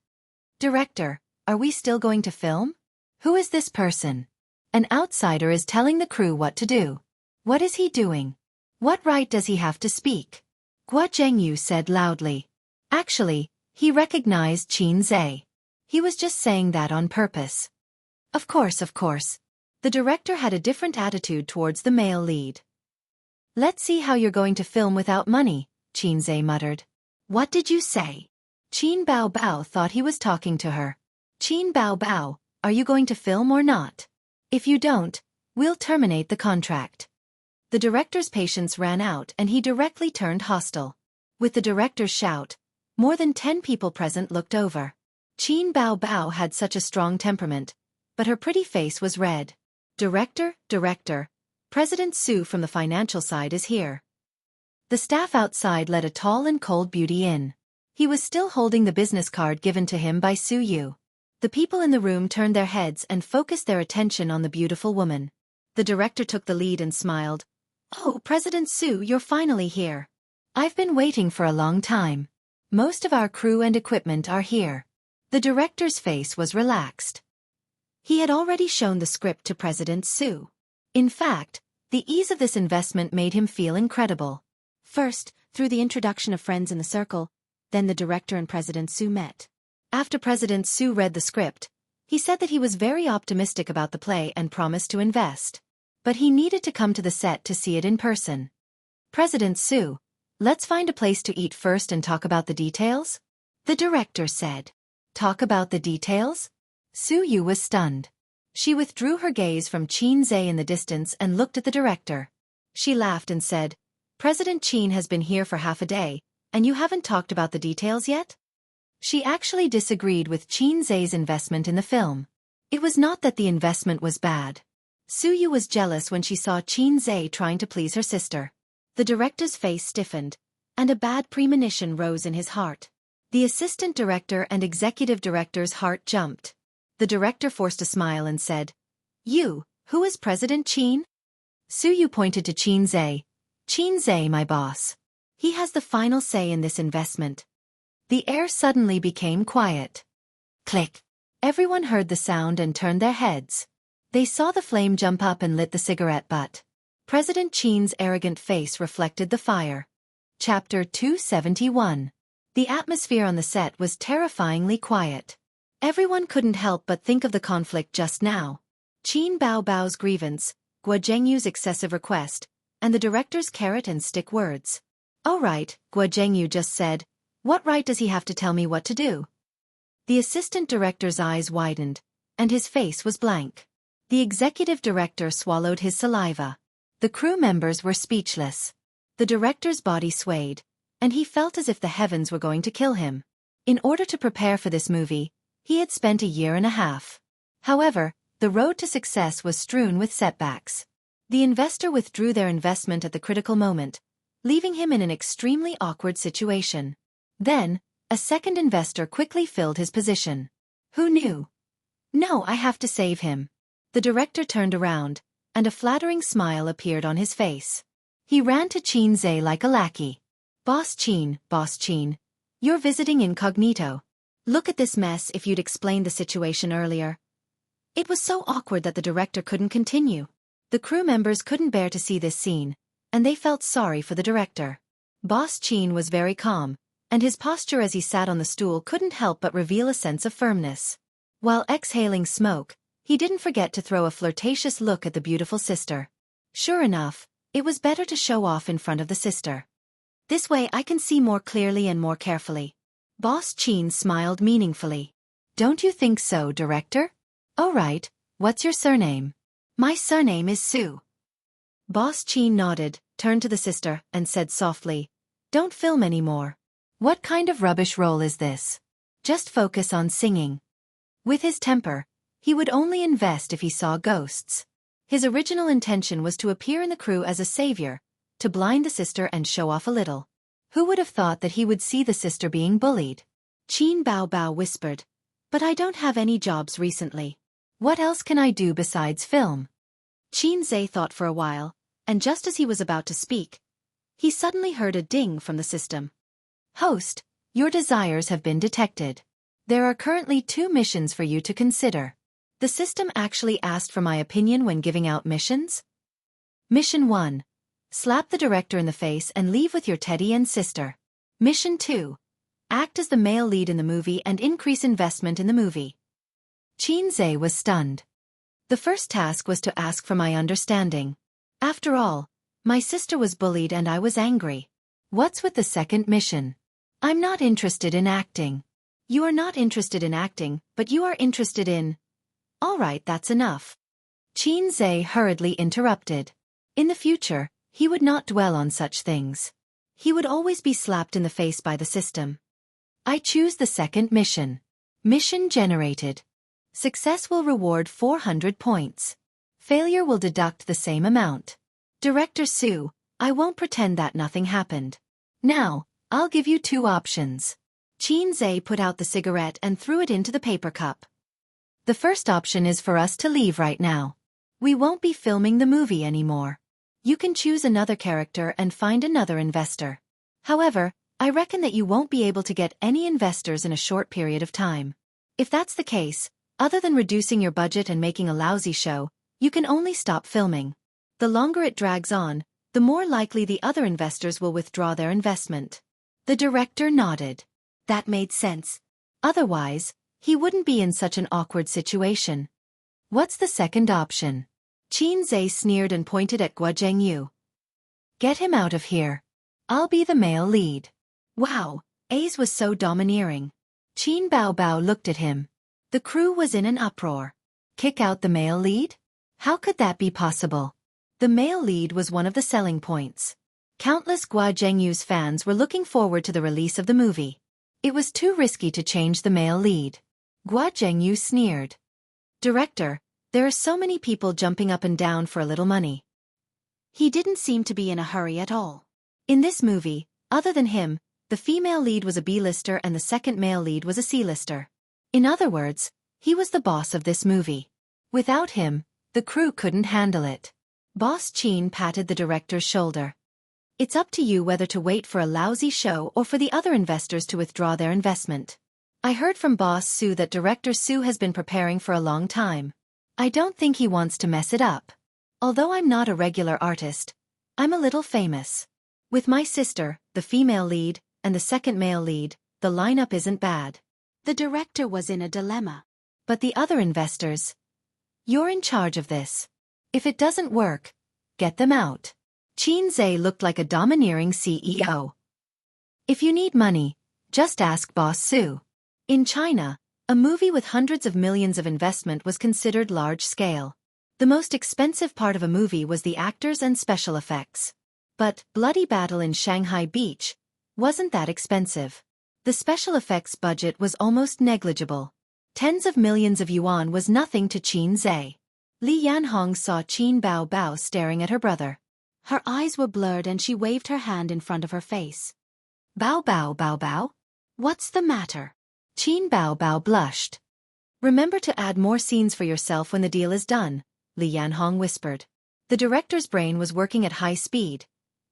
Director, are we still going to film? Who is this person? An outsider is telling the crew what to do. What is he doing? What right does he have to speak? Guo Zhengyu said loudly. Actually, he recognized Qin. He was just saying that on purpose. Of course. The director had a different attitude towards the male lead. Let's see how you're going to film without money, Qin muttered. What did you say? Qin Bao thought he was talking to her. Qin Bao, are you going to film or not? If you don't, we'll terminate the contract. The director's patience ran out and he directly turned hostile. With the director's shout, more than 10 people present looked over. Qin Bao had such a strong temperament, but her pretty face was red. Director, President Su from the financial side is here. The staff outside let a tall and cold beauty in. He was still holding the business card given to him by Su Yu. The people in the room turned their heads and focused their attention on the beautiful woman. The director took the lead and smiled. Oh, President Su, you're finally here. I've been waiting for a long time. Most of our crew and equipment are here. The director's face was relaxed. He had already shown the script to President Su. In fact, the ease of this investment made him feel incredible. First, through the introduction of friends in the circle, then the director and President Su met. After President Su read the script, he said that he was very optimistic about the play and promised to invest. But he needed to come to the set to see it in person. President Su, let's find a place to eat first and talk about the details? The director said. Talk about the details? Su Yu was stunned. She withdrew her gaze from Qin in the distance and looked at the director. She laughed and said, President Qin has been here for half a day, and you haven't talked about the details yet? She actually disagreed with Qin's investment in the film. It was not that the investment was bad. Su Yu was jealous when she saw Qin trying to please her sister. The director's face stiffened, and a bad premonition rose in his heart. The assistant director and executive director's heart jumped. The director forced a smile and said, You, who is President Qin? Su Yu pointed to Qin. Qin, my boss. He has the final say in this investment. The air suddenly became quiet. Click. Everyone heard the sound and turned their heads. They saw the flame jump up and lit the cigarette butt. President Qin's arrogant face reflected the fire. Chapter 271. The atmosphere on the set was terrifyingly quiet. Everyone couldn't help but think of the conflict just now. Qin Bao's grievance, Guo Zhengyu's excessive request, and the director's carrot and stick words. All right, Guo Zhengyu just said. What right does he have to tell me what to do? The assistant director's eyes widened, and his face was blank. The executive director swallowed his saliva. The crew members were speechless. The director's body swayed, and he felt as if the heavens were going to kill him. In order to prepare for this movie, he had spent a year and a half. However, the road to success was strewn with setbacks. The investor withdrew their investment at the critical moment, leaving him in an extremely awkward situation. Then, a second investor quickly filled his position. Who knew? No, I have to save him. The director turned around, and a flattering smile appeared on his face. He ran to Qin like a lackey. Boss Qin, you're visiting incognito. Look at this mess. If you'd explained the situation earlier. It was so awkward that the director couldn't continue. The crew members couldn't bear to see this scene, and they felt sorry for the director. Boss Qin was very calm, and his posture as he sat on the stool couldn't help but reveal a sense of firmness. While exhaling smoke, he didn't forget to throw a flirtatious look at the beautiful sister. Sure enough, it was better to show off in front of the sister. This way I can see more clearly and more carefully. Boss Chin smiled meaningfully. Don't you think so, director? Oh right, what's your surname? My surname is Sue. Boss Chin nodded, turned to the sister, and said softly, Don't film anymore. What kind of rubbish role is this? Just focus on singing. With his temper, he would only invest if he saw ghosts. His original intention was to appear in the crew as a savior, to blind the sister and show off a little. Who would have thought that he would see the sister being bullied? Qin Bao Bao whispered, But I don't have any jobs recently. What else can I do besides film? Qin Zhe thought for a while, and just as he was about to speak, he suddenly heard a ding from the system. Host, your desires have been detected. There are currently 2 missions for you to consider. The system actually asked for my opinion when giving out missions? Mission 1. Slap the director in the face and leave with your teddy and sister. Mission 2. Act as the male lead in the movie and increase investment in the movie. Qin Zhe was stunned. The first task was to ask for my understanding. After all, my sister was bullied and I was angry. What's with the second mission? I'm not interested in acting. You are not interested in acting, but you are interested in... All right, that's enough. Qin Zhe hurriedly interrupted. In the future, he would not dwell on such things. He would always be slapped in the face by the system. I choose the second mission. Mission generated. Success will reward 400 points. Failure will deduct the same amount. Director Sue, I won't pretend that nothing happened. Now, I'll give you 2 options. Qin Zhe put out the cigarette and threw it into the paper cup. The first option is for us to leave right now. We won't be filming the movie anymore. You can choose another character and find another investor. However, I reckon that you won't be able to get any investors in a short period of time. If that's the case, other than reducing your budget and making a lousy show, you can only stop filming. The longer it drags on, the more likely the other investors will withdraw their investment. The director nodded. That made sense. Otherwise, he wouldn't be in such an awkward situation. What's the second option? Qin Zhe sneered and pointed at Guo Zhengyu. Get him out of here. I'll be the male lead. Wow, Ace was so domineering. Qin Bao Bao looked at him. The crew was in an uproar. Kick out the male lead? How could that be possible? The male lead was one of the selling points. Countless Guo Zhengyu's fans were looking forward to the release of the movie. It was too risky to change the male lead. Guo Zhengyu sneered. Director, there are so many people jumping up and down for a little money. He didn't seem to be in a hurry at all. In this movie, other than him, the female lead was a B-lister and the second male lead was a C-lister. In other words, he was the boss of this movie. Without him, the crew couldn't handle it. Boss Chin patted the director's shoulder. It's up to you whether to wait for a lousy show or for the other investors to withdraw their investment. I heard from Boss Sue that Director Sue has been preparing for a long time. I don't think he wants to mess it up. Although I'm not a regular artist, I'm a little famous. With my sister, the female lead, and the second male lead, the lineup isn't bad. The director was in a dilemma. But the other investors? You're in charge of this. If it doesn't work, get them out. Qin Zhe looked like a domineering CEO. If you need money, just ask Boss Sue. In China, a movie with hundreds of millions of investment was considered large-scale. The most expensive part of a movie was the actors and special effects. But Bloody Battle in Shanghai Beach wasn't that expensive. The special effects budget was almost negligible. Tens of millions of yuan was nothing to Qin Zhe. Li Yanhong saw Qin Bao Bao staring at her brother. Her eyes were blurred and she waved her hand in front of her face. Bao Bao Bao Bao? What's the matter? Qin Bao Bao blushed. Remember to add more scenes for yourself when the deal is done, Li Yanhong whispered. The director's brain was working at high speed,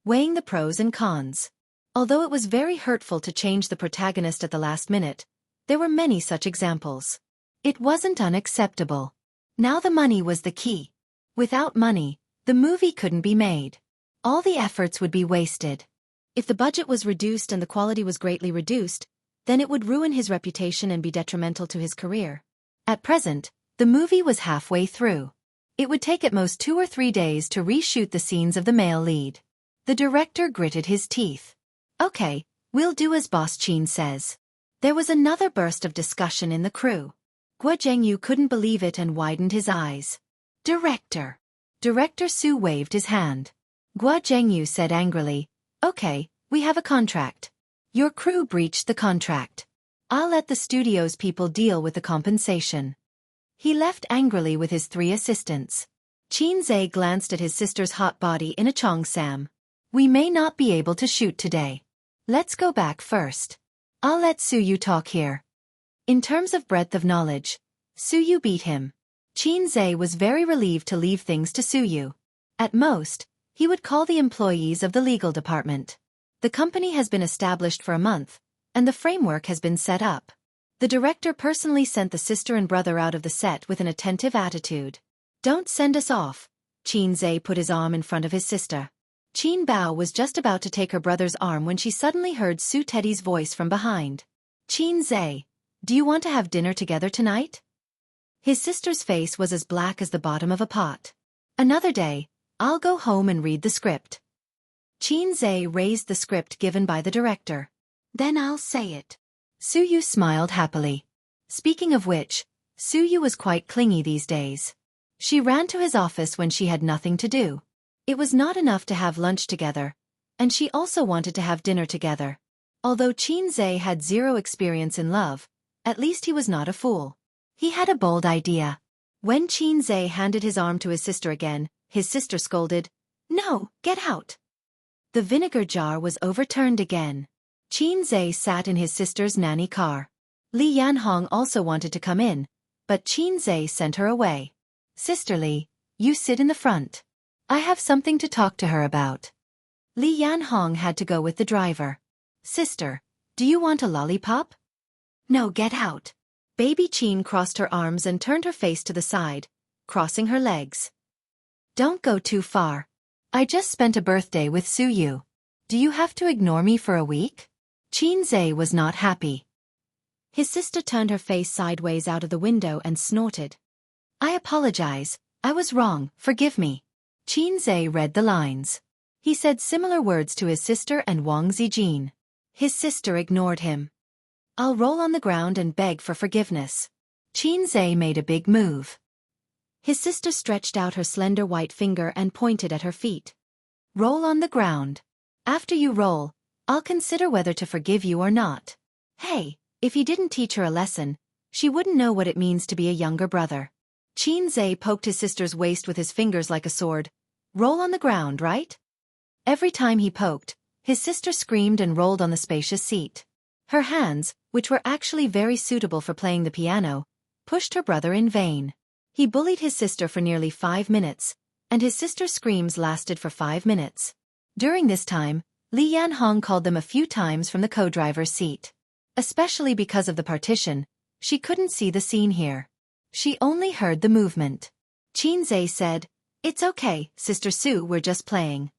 weighing the pros and cons. Although it was very hurtful to change the protagonist at the last minute, there were many such examples. It wasn't unacceptable. Now the money was the key. Without money, the movie couldn't be made. All the efforts would be wasted. If the budget was reduced and the quality was greatly reduced, then it would ruin his reputation and be detrimental to his career. At present, the movie was halfway through. It would take at most 2 or 3 days to reshoot the scenes of the male lead. The director gritted his teeth. Okay, we'll do as Boss Chin says. There was another burst of discussion in the crew. Guo Zhengyu couldn't believe it and widened his eyes. Director. Director Su waved his hand. Guo Zhengyu said angrily, okay, we have a contract. Your crew breached the contract. I'll let the studio's people deal with the compensation. He left angrily with his 3 assistants. Qin Zhe glanced at his sister's hot body in a cheongsam. We may not be able to shoot today. Let's go back first. I'll let Suyu talk here. In terms of breadth of knowledge, Suyu beat him. Qin Zhe was very relieved to leave things to Suyu. At most, he would call the employees of the legal department. The company has been established for a month, and the framework has been set up. The director personally sent the sister and brother out of the set with an attentive attitude. Don't send us off. Qin Zhe put his arm in front of his sister. Qin Bao was just about to take her brother's arm when she suddenly heard Su Teddy's voice from behind. Qin Zhe, do you want to have dinner together tonight? His sister's face was as black as the bottom of a pot. Another day, I'll go home and read the script. Qin Zhe raised the script given by the director. Then I'll say it. Suyu smiled happily. Speaking of which, Suyu was quite clingy these days. She ran to his office when she had nothing to do. It was not enough to have lunch together, and she also wanted to have dinner together. Although Qin Zhe had 0 experience in love, at least he was not a fool. He had a bold idea. When Qin Zhe handed his arm to his sister again, his sister scolded, "No, get out." The vinegar jar was overturned again. Qin Zhe sat in his sister's nanny car. Li Yanhong also wanted to come in, but Qin Zhe sent her away. Sisterly, you sit in the front. I have something to talk to her about. Li Yanhong had to go with the driver. Sister, do you want a lollipop? No, get out. Baby Qin crossed her arms and turned her face to the side, crossing her legs. Don't go too far. I just spent a birthday with Suyu. Do you have to ignore me for a week? Qin Zhe was not happy. His sister turned her face sideways out of the window and snorted. I apologize, I was wrong, forgive me. Qin Zhe read the lines. He said similar words to his sister and Wang Zijin. His sister ignored him. I'll roll on the ground and beg for forgiveness. Qin Zhe made a big move. His sister stretched out her slender white finger and pointed at her feet. Roll on the ground. After you roll, I'll consider whether to forgive you or not. Hey, if he didn't teach her a lesson, she wouldn't know what it means to be a younger brother. Qin Zhe poked his sister's waist with his fingers like a sword. Roll on the ground, right? Every time he poked, his sister screamed and rolled on the spacious seat. Her hands, which were actually very suitable for playing the piano, pushed her brother in vain. He bullied his sister for nearly 5 minutes, and his sister's screams lasted for 5 minutes. During this time, Li Yanhong called them a few times from the co-driver's seat. Especially because of the partition, she couldn't see the scene here. She only heard the movement. Qin Zhe said, It's okay, Sister Su, we're just playing.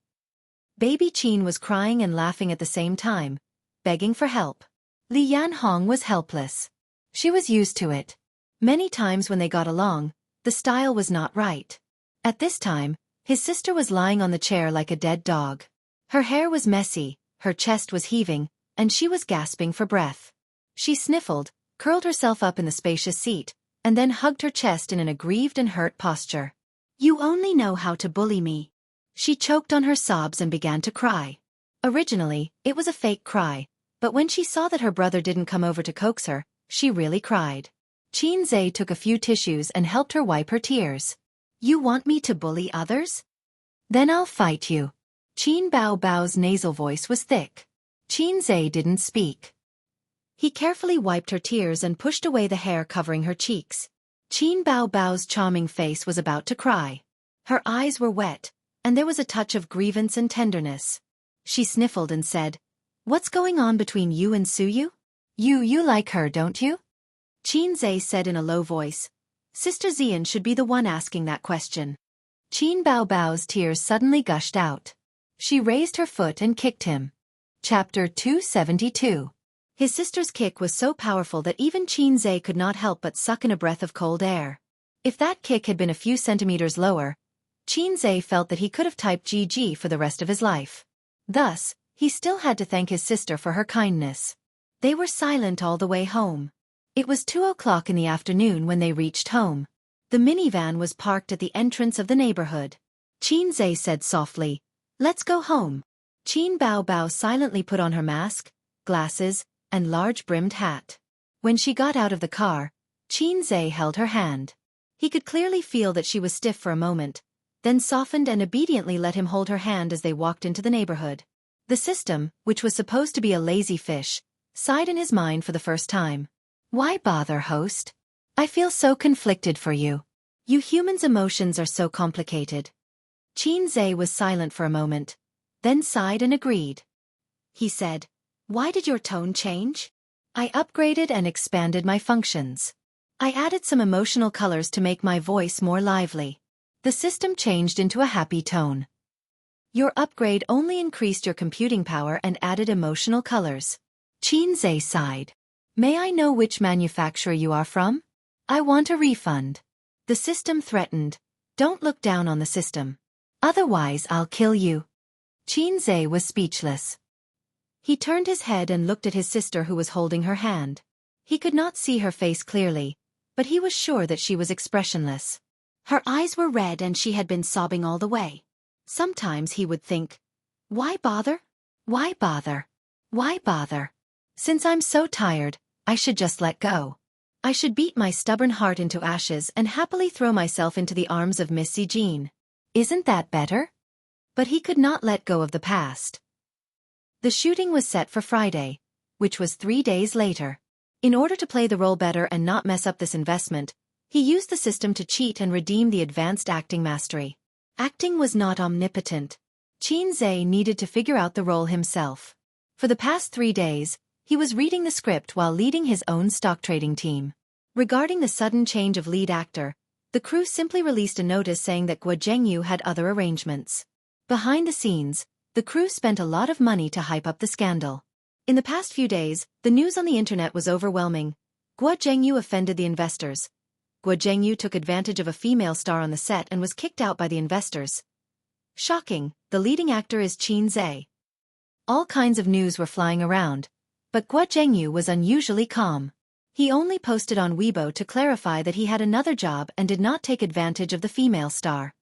Baby Qin was crying and laughing at the same time, begging for help. Li Yanhong was helpless. She was used to it. Many times when they got along, the style was not right. At this time, his sister was lying on the chair like a dead dog. Her hair was messy, her chest was heaving, and she was gasping for breath. She sniffled, curled herself up in the spacious seat, and then hugged her chest in an aggrieved and hurt posture. You only know how to bully me. She choked on her sobs and began to cry. Originally, it was a fake cry, but when she saw that her brother didn't come over to coax her, she really cried. Qin Zhe took a few tissues and helped her wipe her tears. You want me to bully others? Then I'll fight you. Qin Bao Bao's nasal voice was thick. Qin Zhe didn't speak. He carefully wiped her tears and pushed away the hair covering her cheeks. Qin Bao Bao's charming face was about to cry. Her eyes were wet, and there was a touch of grievance and tenderness. She sniffled and said, What's going on between you and Suyu? You like her, don't you? Qin Zhe said in a low voice. Sister Xian should be the one asking that question. Qin Bao Bao's tears suddenly gushed out. She raised her foot and kicked him. Chapter 272. His sister's kick was so powerful that even Qin Zhe could not help but suck in a breath of cold air. If that kick had been a few centimeters lower, Qin felt that he could have typed GG for the rest of his life. Thus, he still had to thank his sister for her kindness. They were silent all the way home. It was 2 o'clock in the afternoon when they reached home. The minivan was parked at the entrance of the neighborhood. Qin said softly, "Let's go home." Qin Bao silently put on her mask, glasses, and large-brimmed hat. When she got out of the car, Qin held her hand. He could clearly feel that she was stiff for a moment, then softened and obediently let him hold her hand as they walked into the neighborhood. The system, which was supposed to be a lazy fish, sighed in his mind for the first time. "Why bother, host? I feel so conflicted for you. You humans' emotions are so complicated." Qin was silent for a moment, then sighed and agreed. He said, "Why did your tone change?" "I upgraded and expanded my functions. I added some emotional colors to make my voice more lively." The system changed into a happy tone. "Your upgrade only increased your computing power and added emotional colors." Qin sighed. "May I know which manufacturer you are from? I want a refund." The system threatened, "Don't look down on the system. Otherwise I'll kill you." Qin was speechless. He turned his head and looked at his sister who was holding her hand. He could not see her face clearly, but he was sure that she was expressionless. Her eyes were red and she had been sobbing all the way. Sometimes he would think, "Why bother? Why bother? Why bother? Since I'm so tired, I should just let go. I should beat my stubborn heart into ashes and happily throw myself into the arms of Miss Jean. Isn't that better?" But he could not let go of the past. The shooting was set for Friday, which was 3 days later. In order to play the role better and not mess up this investment, he used the system to cheat and redeem the advanced acting mastery. Acting was not omnipotent. Qin needed to figure out the role himself. For the past 3 days, he was reading the script while leading his own stock trading team. Regarding the sudden change of lead actor, the crew simply released a notice saying that Guo Zhengyu had other arrangements. Behind the scenes, the crew spent a lot of money to hype up the scandal. In the past few days, the news on the internet was overwhelming. Guo Zhengyu offended the investors. Guo Zhengyu took advantage of a female star on the set and was kicked out by the investors. Shocking, the leading actor is Qin. All kinds of news were flying around, but Guo Zhengyu was unusually calm. He only posted on Weibo to clarify that he had another job and did not take advantage of the female star.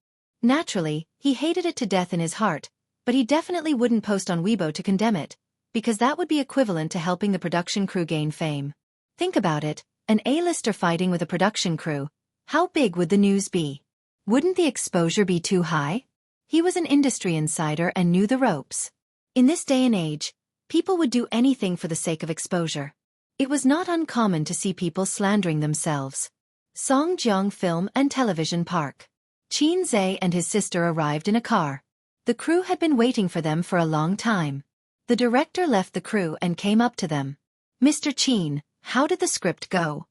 Naturally, he hated it to death in his heart, but he definitely wouldn't post on Weibo to condemn it, because that would be equivalent to helping the production crew gain fame. Think about it, an A-lister fighting with a production crew. How big would the news be? Wouldn't the exposure be too high? He was an industry insider and knew the ropes. In this day and age, people would do anything for the sake of exposure. It was not uncommon to see people slandering themselves. Songjiang Film and Television Park. Qin and his sister arrived in a car. The crew had been waiting for them for a long time. The director left the crew and came up to them. "Mr. Qin, how did the script go?"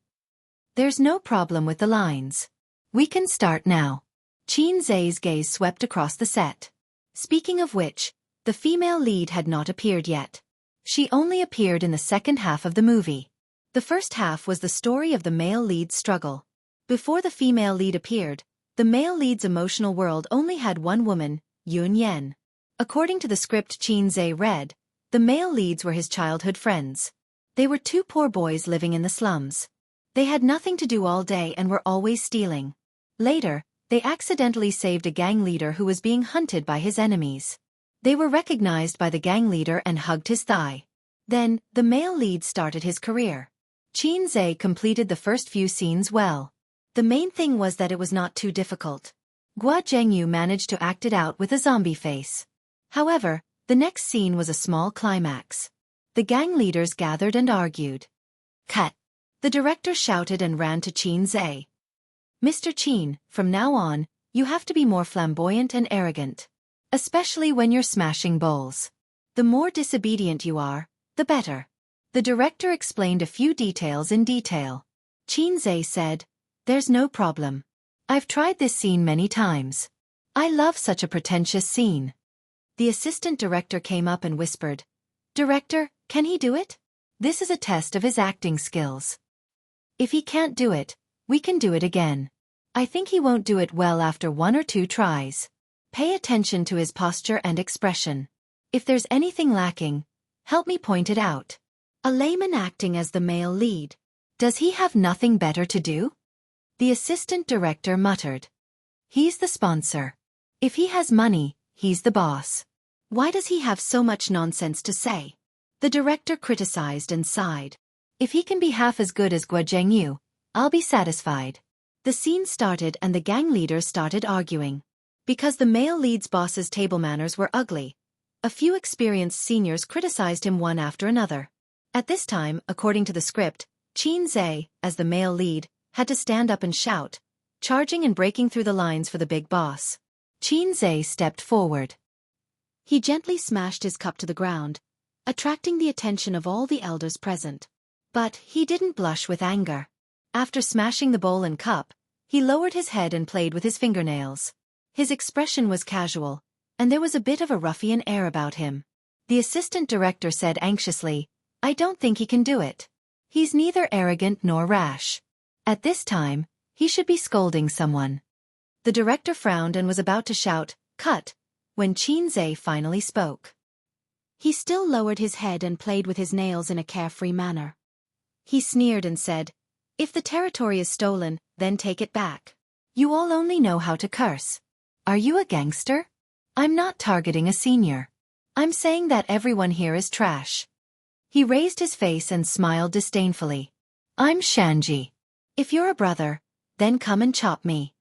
"There's no problem with the lines. We can start now." Qin's gaze swept across the set. Speaking of which, the female lead had not appeared yet. She only appeared in the second half of the movie. The first half was the story of the male lead's struggle. Before the female lead appeared, the male lead's emotional world only had one woman, Yun Yen. According to the script Qin read, the male leads were his childhood friends. They were 2 poor boys living in the slums. They had nothing to do all day and were always stealing. Later, they accidentally saved a gang leader who was being hunted by his enemies. They were recognized by the gang leader and hugged his thigh. Then, the male lead started his career. Qin completed the first few scenes well. The main thing was that it was not too difficult. Guo Zhengyu managed to act it out with a zombie face. However, the next scene was a small climax. The gang leaders gathered and argued. "Cut!" The director shouted and ran to Qin. "Mr. Qin, from now on, you have to be more flamboyant and arrogant. Especially when you're smashing bowls. The more disobedient you are, the better." The director explained a few details in detail. Qin said, "There's no problem. I've tried this scene many times. I love such a pretentious scene." The assistant director came up and whispered, "Director, can he do it? This is a test of his acting skills. If he can't do it, we can do it again." I think he won't do it well after 1 or 2 tries. Pay attention to his posture and expression. If there's anything lacking, help me point it out. A layman acting as the male lead. Does he have nothing better to do? The assistant director muttered. He's the sponsor. If he has money, he's the boss. Why does he have so much nonsense to say? The director criticized and sighed. If he can be half as good as Guo Zhengyu, I'll be satisfied. The scene started and the gang leaders started arguing. Because the male lead's boss's table manners were ugly, a few experienced seniors criticized him one after another. At this time, according to the script, Qin Zhe, as the male lead, had to stand up and shout, charging and breaking through the lines for the big boss. Qin Zhe stepped forward. He gently smashed his cup to the ground, attracting the attention of all the elders present. But he didn't blush with anger. After smashing the bowl and cup, he lowered his head and played with his fingernails. His expression was casual, and there was a bit of a ruffian air about him. The assistant director said anxiously, I don't think he can do it. He's neither arrogant nor rash. At this time, he should be scolding someone. The director frowned and was about to shout, cut, when Qin Zhe finally spoke. He still lowered his head and played with his nails in a carefree manner. He sneered and said, if the territory is stolen, then take it back. You all only know how to curse. Are you a gangster? I'm not targeting a senior. I'm saying that everyone here is trash. He raised his face and smiled disdainfully. I'm Shanji. If you're a brother, then come and chop me.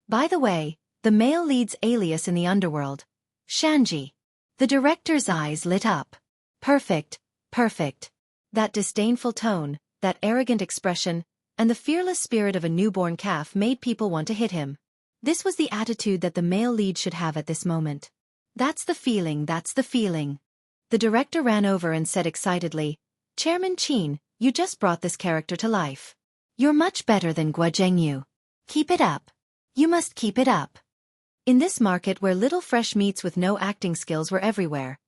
By the way, the male lead's alias in the underworld, Shanji. The director's eyes lit up. Perfect, perfect. That disdainful tone, that arrogant expression, and the fearless spirit of a newborn calf made people want to hit him. This was the attitude that the male lead should have at this moment. That's the feeling, that's the feeling. The director ran over and said excitedly, Chairman Qin, you just brought this character to life. You're much better than Guo Zhengyu. Keep it up. You must keep it up. In this market where little fresh meats with no acting skills were everywhere,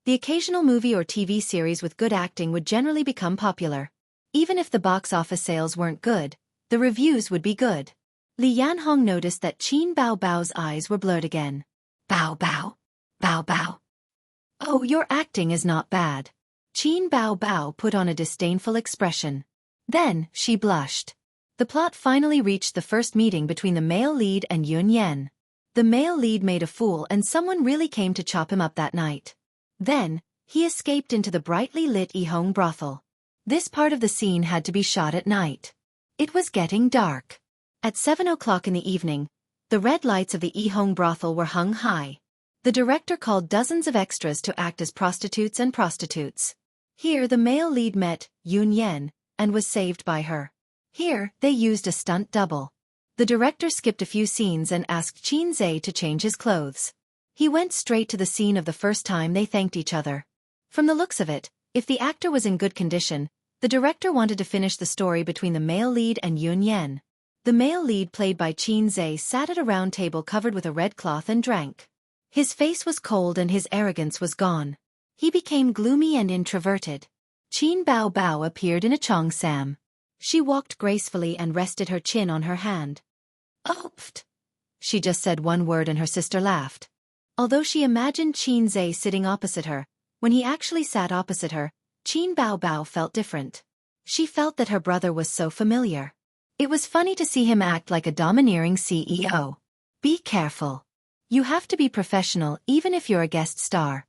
the occasional movie or TV series with good acting would generally become popular. Even if the box office sales weren't good, the reviews would be good. Li Yanhong noticed that Qin Bao Bao's eyes were blurred again. Bao Bao. Bao Bao. Oh, your acting is not bad. Qin Bao Bao put on a disdainful expression. Then, she blushed. The plot finally reached the first meeting between the male lead and Yun Yen. The male lead made a fool and someone really came to chop him up that night. Then, he escaped into the brightly lit Yihong brothel. This part of the scene had to be shot at night. It was getting dark. At 7 o'clock in the evening, the red lights of the Yihong brothel were hung high. The director called dozens of extras to act as prostitutes and prostitutes. Here the male lead met Yun Yen and was saved by her. Here, they used a stunt double. The director skipped a few scenes and asked Qin Zhe to change his clothes. He went straight to the scene of the first time they thanked each other. From the looks of it, if the actor was in good condition, the director wanted to finish the story between the male lead and Yun Yen. The male lead played by Qin Zhe sat at a round table covered with a red cloth and drank. His face was cold and his arrogance was gone. He became gloomy and introverted. Qin Bao Bao appeared in a cheongsam. She walked gracefully and rested her chin on her hand. Oh, pft. She just said one word and her sister laughed. Although she imagined Qin Zhe sitting opposite her, when he actually sat opposite her, Qin Bao Bao felt different. She felt that her brother was so familiar. It was funny to see him act like a domineering CEO. Be careful. You have to be professional even if you're a guest star.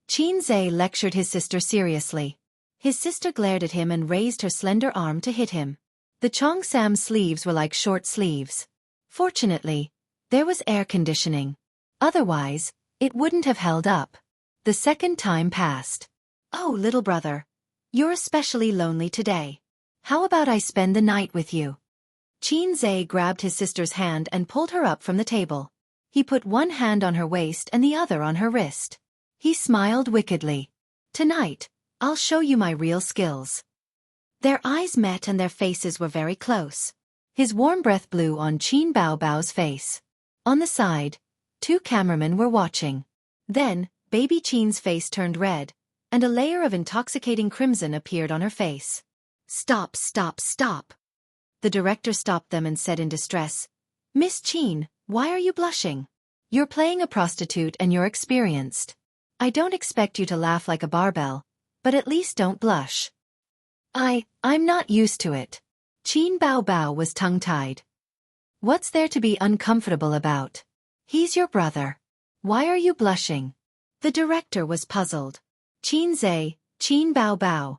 Qin Zhe lectured his sister seriously. His sister glared at him and raised her slender arm to hit him. The cheongsam's sleeves were like short sleeves. Fortunately, there was air conditioning. Otherwise, it wouldn't have held up. The second time passed. Oh, little brother. You're especially lonely today. How about I spend the night with you? Qin Zhe grabbed his sister's hand and pulled her up from the table. He put one hand on her waist and the other on her wrist. He smiled wickedly. Tonight, I'll show you my real skills. Their eyes met and their faces were very close. His warm breath blew on Qin Bao Bao's face. On the side, 2 cameramen were watching. Then, baby Qin's face turned red, and a layer of intoxicating crimson appeared on her face. Stop, stop, stop. The director stopped them and said in distress, Miss Chin, why are you blushing? You're playing a prostitute and you're experienced. I don't expect you to laugh like a barbell, but at least don't blush. I'm not used to it. Chin Bao Bao was tongue-tied. What's there to be uncomfortable about? He's your brother. Why are you blushing? The director was puzzled. Chin Bao Bao.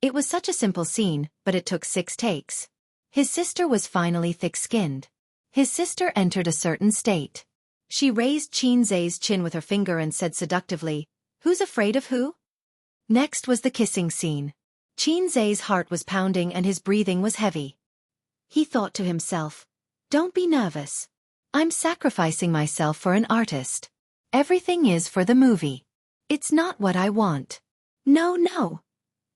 It was such a simple scene, but it took 6 takes. His sister was finally thick-skinned. His sister entered a certain state. She raised Chin Zay's chin with her finger and said seductively, "Who's afraid of who?" Next was the kissing scene. Chin Zay's heart was pounding and his breathing was heavy. He thought to himself, "Don't be nervous. I'm sacrificing myself for an artist. Everything is for the movie. It's not what I want. No.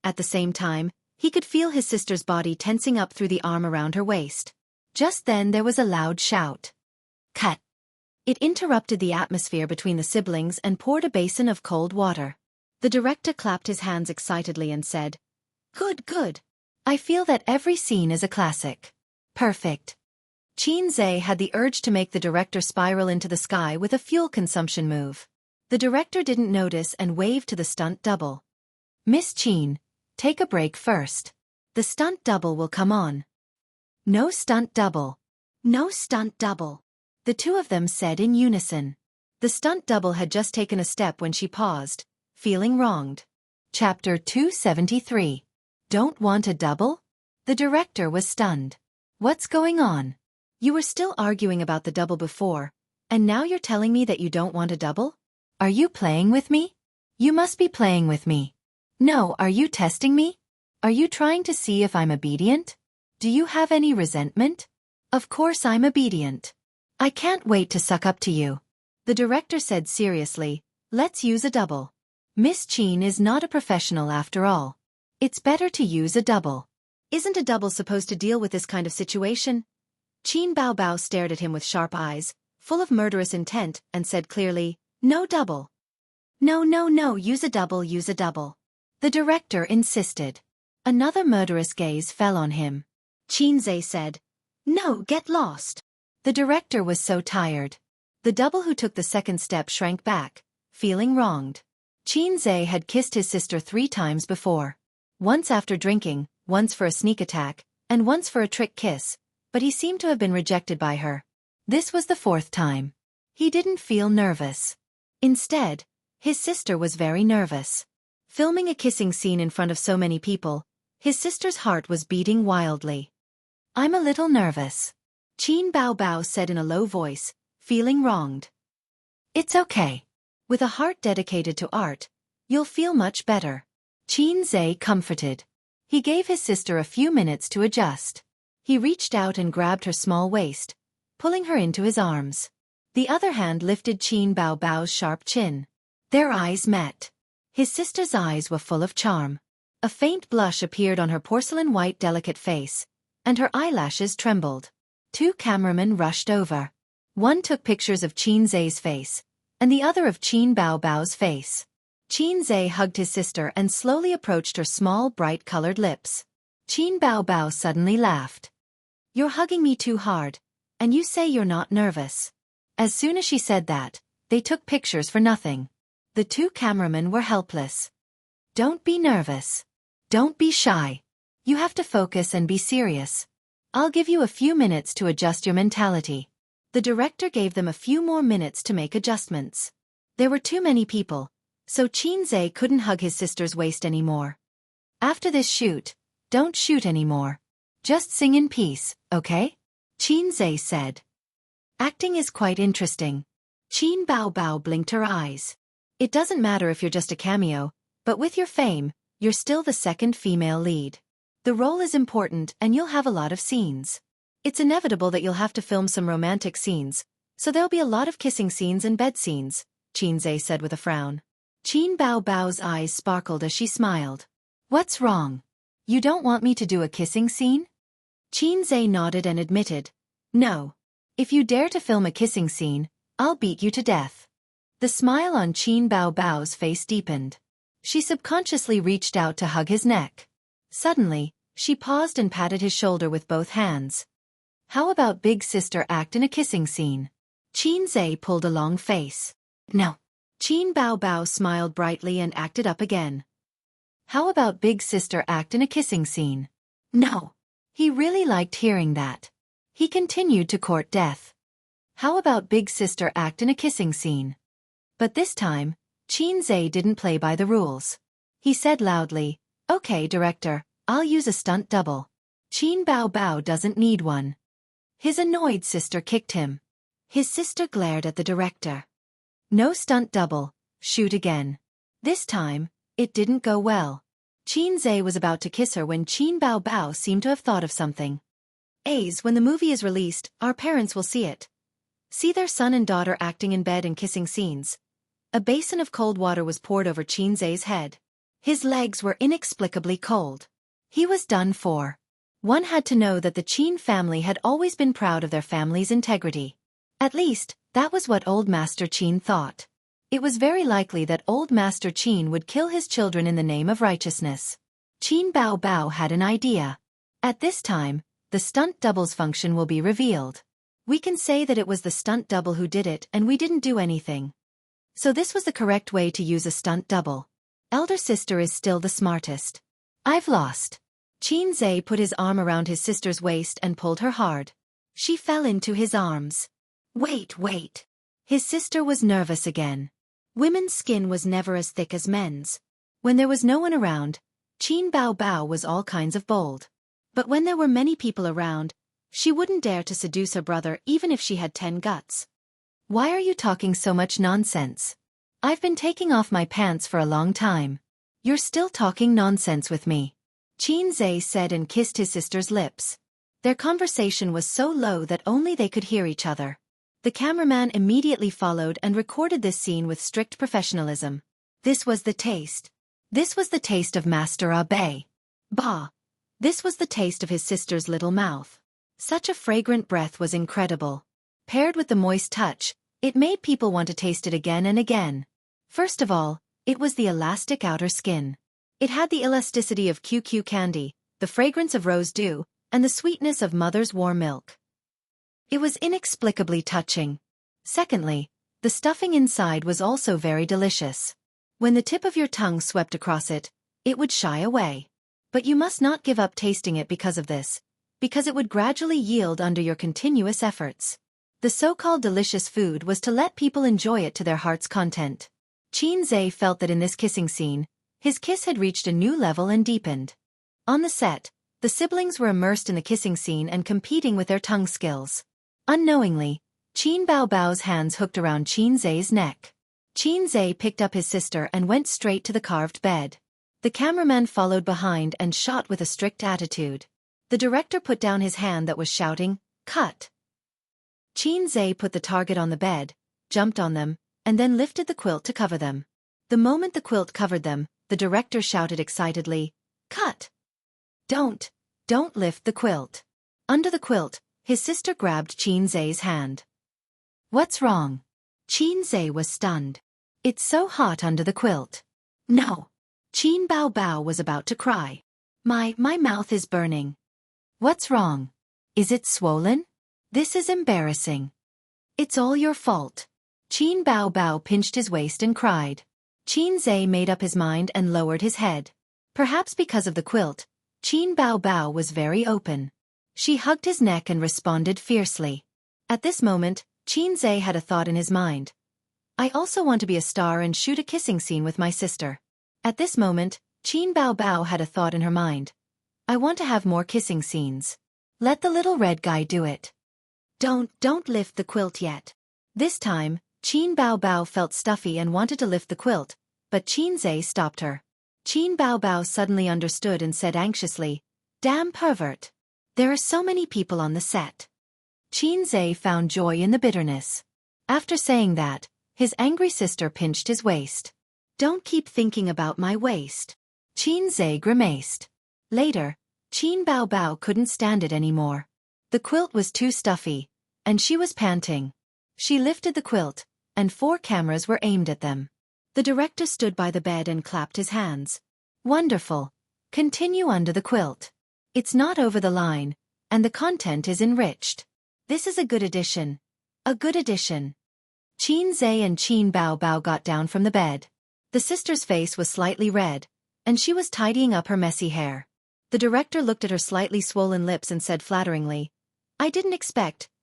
At the same time, he could feel his sister's body tensing up through the arm around her waist. Just then there was a loud shout. Cut! It interrupted the atmosphere between the siblings and poured a basin of cold water. The director clapped his hands excitedly and said, Good. I feel that every scene is a classic. Perfect." Chin Zay had the urge to make the director spiral into the sky with a fuel consumption move. The director didn't notice and waved to the stunt double. "Miss Chin, take a break first. The stunt double will come on." "No stunt double. No stunt double," the two of them said in unison. The stunt double had just taken a step when she paused, feeling wronged. Chapter 273. Don't want a double? The director was stunned. What's going on? You were still arguing about the double before, and now you're telling me that you don't want a double? Are you playing with me? You must be playing with me. No, are you testing me? Are you trying to see if I'm obedient? Do you have any resentment? Of course I'm obedient. I can't wait to suck up to you. The director said seriously, let's use a double. Miss Chin is not a professional after all. It's better to use a double. Isn't a double supposed to deal with this kind of situation? Chin Bao Bao stared at him with sharp eyes, full of murderous intent, and said clearly, No double. No, use a double. The director insisted. Another murderous gaze fell on him. Chin Zay said, No, get lost. The director was so tired. The double who took the second step shrank back, feeling wronged. Chin Zay had kissed his sister 3 times before. Once after drinking, once for a sneak attack, and once for a trick kiss, but he seemed to have been rejected by her. This was the 4th time. He didn't feel nervous. Instead, his sister was very nervous. Filming a kissing scene in front of so many people, his sister's heart was beating wildly. I'm a little nervous. Chin Bao Bao said in a low voice, feeling wronged. It's okay. With a heart dedicated to art, you'll feel much better. Chin Zay comforted. He gave his sister a few minutes to adjust. He reached out and grabbed her small waist, pulling her into his arms. The other hand lifted Chin Bao Bao's sharp chin. Their eyes met. His sister's eyes were full of charm. A faint blush appeared on her porcelain-white delicate face, and her eyelashes trembled. 2 cameramen rushed over. One took pictures of Chin Zay's face, and the other of Chin Bao Bao's face. Chin Zay hugged his sister and slowly approached her small, bright-colored lips. Chin Bao Bao suddenly laughed. You're hugging me too hard, and you say you're not nervous. As soon as she said that, they took pictures for nothing. The 2 cameramen were helpless. Don't be nervous. Don't be shy. You have to focus and be serious. I'll give you a few minutes to adjust your mentality. The director gave them a few more minutes to make adjustments. There were too many people, so Chin Zay couldn't hug his sister's waist anymore. After this shoot, don't shoot anymore. Just sing in peace, okay? Chin Zay said. Acting is quite interesting. Chin Bao Bao blinked her eyes. It doesn't matter if you're just a cameo, but with your fame, you're still the 2nd female lead. The role is important and you'll have a lot of scenes. It's inevitable that you'll have to film some romantic scenes, so there'll be a lot of kissing scenes and bed scenes, Chin Zay said with a frown. Chin Bao Bao's eyes sparkled as she smiled. What's wrong? You don't want me to do a kissing scene? Chin Zay nodded and admitted, No. If you dare to film a kissing scene, I'll beat you to death. The smile on Chin Bao Bao's face deepened. She subconsciously reached out to hug his neck. Suddenly, she paused and patted his shoulder with both hands. How about big sister act in a kissing scene? Qin Zhe pulled a long face. No. Qin Bao Bao smiled brightly and acted up again. How about big sister act in a kissing scene? No. He really liked hearing that. He continued to court death. How about big sister act in a kissing scene? But this time, Qin Zhe didn't play by the rules. He said loudly, "Okay, director, I'll use a stunt double." Qin Bao Bao doesn't need one. His annoyed sister kicked him. His sister glared at the director. No stunt double, shoot again. This time, it didn't go well. Qin Zhe was about to kiss her when Qin Bao Bao seemed to have thought of something. When the movie is released, our parents will see it. See their son and daughter acting in bed and kissing scenes. A basin of cold water was poured over Qin Zhe's head. His legs were inexplicably cold. He was done for. One had to know that the Qin family had always been proud of their family's integrity. At least, that was what Old Master Qin thought. It was very likely that Old Master Qin would kill his children in the name of righteousness. Qin Bao Bao had an idea. At this time, the stunt double's function will be revealed. We can say that it was the stunt double who did it and we didn't do anything. So this was the correct way to use a stunt double. Elder sister is still the smartest. I've lost. Qin Zhe put his arm around his sister's waist and pulled her hard. She fell into his arms. Wait. His sister was nervous again. Women's skin was never as thick as men's. When there was no one around, Qin Bao Bao was all kinds of bold. But when there were many people around, she wouldn't dare to seduce her brother even if she had 10 guts. Why are you talking so much nonsense? I've been taking off my pants for a long time. You're still talking nonsense with me. Qin Zhe said and kissed his sister's lips. Their conversation was so low that only they could hear each other. The cameraman immediately followed and recorded this scene with strict professionalism. This was the taste. This was the taste of Master Abe. Bah! This was the taste of his sister's little mouth. Such a fragrant breath was incredible. Paired with the moist touch, it made people want to taste it again and again. First of all, it was the elastic outer skin. It had the elasticity of QQ candy, the fragrance of rose dew, and the sweetness of mother's warm milk. It was inexplicably touching. Secondly, the stuffing inside was also very delicious. When the tip of your tongue swept across it, it would shy away. But you must not give up tasting it because of this, because it would gradually yield under your continuous efforts. The so-called delicious food was to let people enjoy it to their heart's content. Qin Zhe felt that in this kissing scene, his kiss had reached a new level and deepened. On the set, the siblings were immersed in the kissing scene and competing with their tongue skills. Unknowingly, Qin Bao Bao's hands hooked around Qin Zhe's neck. Qin Zhe picked up his sister and went straight to the carved bed. The cameraman followed behind and shot with a strict attitude. The director put down his hand that was shouting, "Cut!" Qin Zhe put the target on the bed, jumped on them, and then lifted the quilt to cover them. The moment the quilt covered them, the director shouted excitedly, "Cut! Don't lift the quilt." Under the quilt, his sister grabbed Qin Zhe's hand. "What's wrong?" Qin Zhe was stunned. "It's so hot under the quilt." "No." Qin Bao Bao was about to cry. My mouth is burning." "What's wrong? Is it swollen? This is embarrassing." "It's all your fault." Qin Bao Bao pinched his waist and cried. Qin Zhe made up his mind and lowered his head. Perhaps because of the quilt, Qin Bao Bao was very open. She hugged his neck and responded fiercely. At this moment, Qin Zhe had a thought in his mind. "I also want to be a star and shoot a kissing scene with my sister." At this moment, Qin Bao Bao had a thought in her mind. "I want to have more kissing scenes. Let the little red guy do it." Don't lift the quilt yet." This time, Qin Bao Bao felt stuffy and wanted to lift the quilt, but Qin Zhe stopped her. Qin Bao Bao suddenly understood and said anxiously, "Damn pervert. There are so many people on the set." Qin Zhe found joy in the bitterness. After saying that, his angry sister pinched his waist. "Don't keep thinking about my waist." Qin Zhe grimaced. Later, Qin Bao Bao couldn't stand it anymore. The quilt was too stuffy, and she was panting. She lifted the quilt, and 4 cameras were aimed at them. The director stood by the bed and clapped his hands. "Wonderful. Continue under the quilt. It's not over the line, and the content is enriched. This is a good addition. A good addition. Qin Zhe and Qin Bao Bao got down from the bed. The sister's face was slightly red, and she was tidying up her messy hair. The director looked at her slightly swollen lips and said flatteringly, "I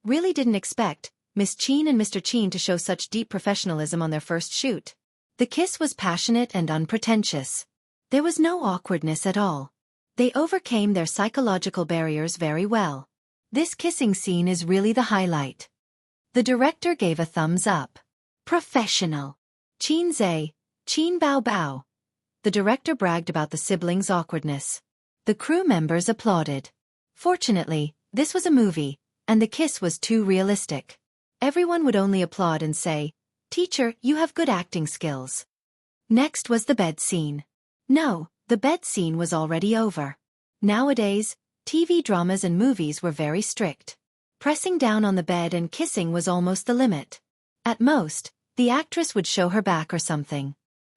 really didn't expect, Miss Qin and Mr. Qin to show such deep professionalism on their first shoot." The kiss was passionate and unpretentious. There was no awkwardness at all. They overcame their psychological barriers very well. This kissing scene is really the highlight. The director gave a thumbs up. Professional. Qin Zhe, Qin Bao Bao. The director bragged about the siblings' awkwardness. The crew members applauded. Fortunately, this was a movie, and the kiss was too realistic. Everyone would only applaud and say, "Teacher, you have good acting skills." Next was the bed scene. No, the bed scene was already over. Nowadays, TV dramas and movies were very strict. Pressing down on the bed and kissing was almost the limit. At most, the actress would show her back or something.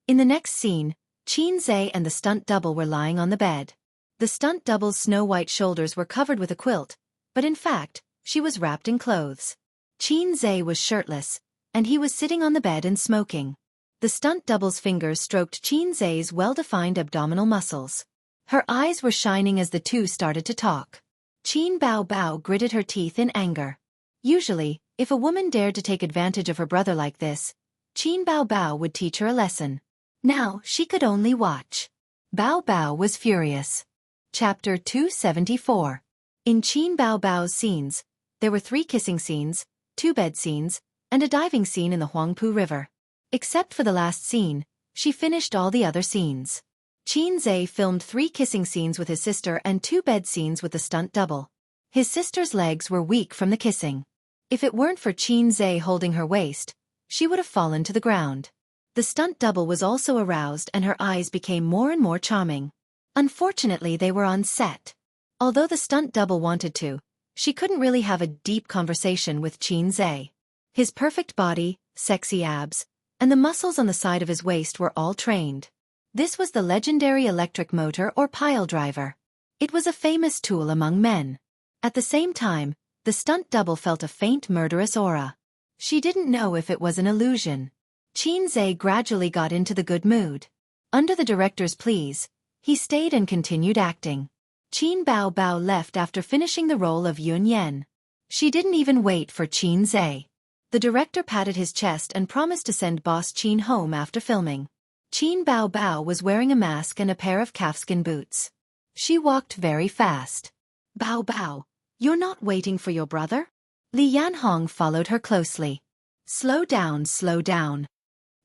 In the next scene, Qin Zhe and the stunt double were lying on the bed. The stunt double's snow-white shoulders were covered with a quilt, but in fact, she was wrapped in clothes. Qin Zhe was shirtless, and he was sitting on the bed and smoking. The stunt double's fingers stroked Qin Zhe's well-defined abdominal muscles. Her eyes were shining as the two started to talk. Qin Bao Bao gritted her teeth in anger. Usually, if a woman dared to take advantage of her brother like this, Qin Bao Bao would teach her a lesson. Now, she could only watch. Bao Bao was furious. Chapter 274. In Qin Bao Bao's scenes, there were 3 kissing scenes, 2 bed scenes, and a diving scene in the Huangpu River. Except for the last scene, she finished all the other scenes. Qin Zhe filmed 3 kissing scenes with his sister and 2 bed scenes with the stunt double. His sister's legs were weak from the kissing. If it weren't for Qin Zhe holding her waist, she would have fallen to the ground. The stunt double was also aroused and her eyes became more and more charming. Unfortunately, they were on set. Although the stunt double wanted to, she couldn't really have a deep conversation with Qin Zhe. His perfect body, sexy abs, and the muscles on the side of his waist were all trained. This was the legendary electric motor or pile driver. It was a famous tool among men. At the same time, the stunt double felt a faint murderous aura. She didn't know if it was an illusion. Qin Zhe gradually got into the good mood. Under the director's pleas, he stayed and continued acting. Qin Bao Bao left after finishing the role of Yun Yan. She didn't even wait for Qin Zhe. The director patted his chest and promised to send Boss Qin home after filming. Qin Bao Bao was wearing a mask and a pair of calfskin boots. She walked very fast. "Bao Bao, you're not waiting for your brother?" Li Yanhong followed her closely. Slow down, slow down."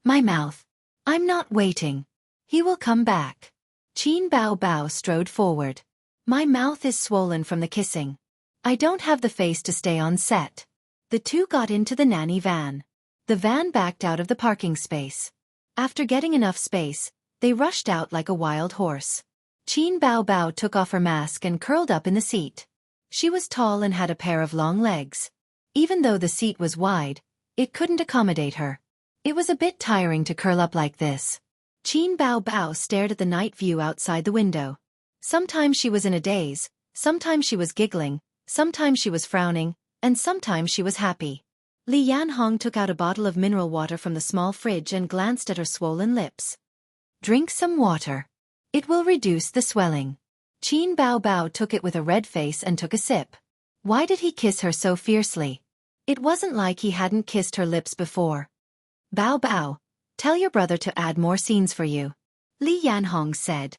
"My mouth. I'm not waiting. He will come back." Qin Bao Bao strode forward. "My mouth is swollen from the kissing. I don't have the face to stay on set." The two got into the nanny van. The van backed out of the parking space. After getting enough space, they rushed out like a wild horse. Qin Bao Bao took off her mask and curled up in the seat. She was tall and had a pair of long legs. Even though the seat was wide, it couldn't accommodate her. It was a bit tiring to curl up like this. Qin Bao Bao stared at the night view outside the window. Sometimes she was in a daze, sometimes she was giggling, sometimes she was frowning, and sometimes she was happy. Li Yanhong took out a bottle of mineral water from the small fridge and glanced at her swollen lips. "Drink some water. It will reduce the swelling." Qin Bao Bao took it with a red face and took a sip. Why did he kiss her so fiercely? It wasn't like he hadn't kissed her lips before. "Bao Bao, tell your brother to add more scenes for you," Li Yanhong said.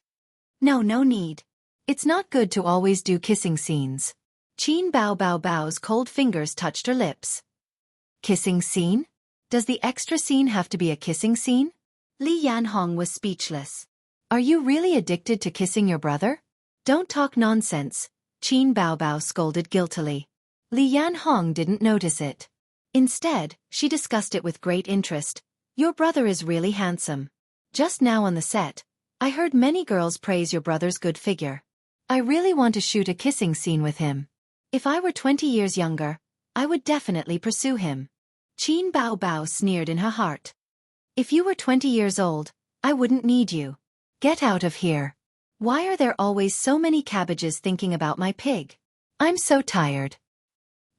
No need. It's not good to always do kissing scenes." Qin Bao Bao Bao's cold fingers touched her lips. "Kissing scene? Does the extra scene have to be a kissing scene?" Li Yanhong was speechless. "Are you really addicted to kissing your brother?" "Don't talk nonsense," Qin Bao Bao scolded guiltily. Li Yanhong didn't notice it. Instead, she discussed it with great interest. "Your brother is really handsome. Just now on the set, I heard many girls praise your brother's good figure. I really want to shoot a kissing scene with him. If I were 20 years younger, I would definitely pursue him." Qin Bao Bao sneered in her heart. "If you were 20 years old, I wouldn't need you. Get out of here. Why are there always so many cabbages thinking about my pig? I'm so tired.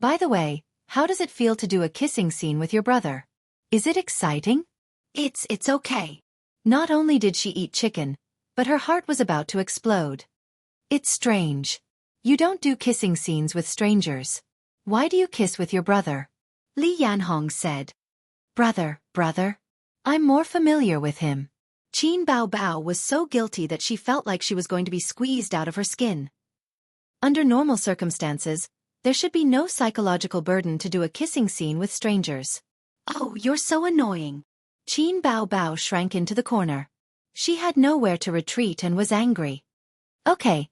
By the way, how does it feel to do a kissing scene with your brother? Is it exciting? It's okay. Not only did she eat chicken, but her heart was about to explode. It's strange. You don't do kissing scenes with strangers. Why do you kiss with your brother? Li Yanhong said. Brother? I'm more familiar with him. Qin Bao Bao was so guilty that she felt like she was going to be squeezed out of her skin. Under normal circumstances, there should be no psychological burden to do a kissing scene with strangers. Oh, you're so annoying. Qin Bao Bao shrank into the corner. She had nowhere to retreat and was angry. Okay.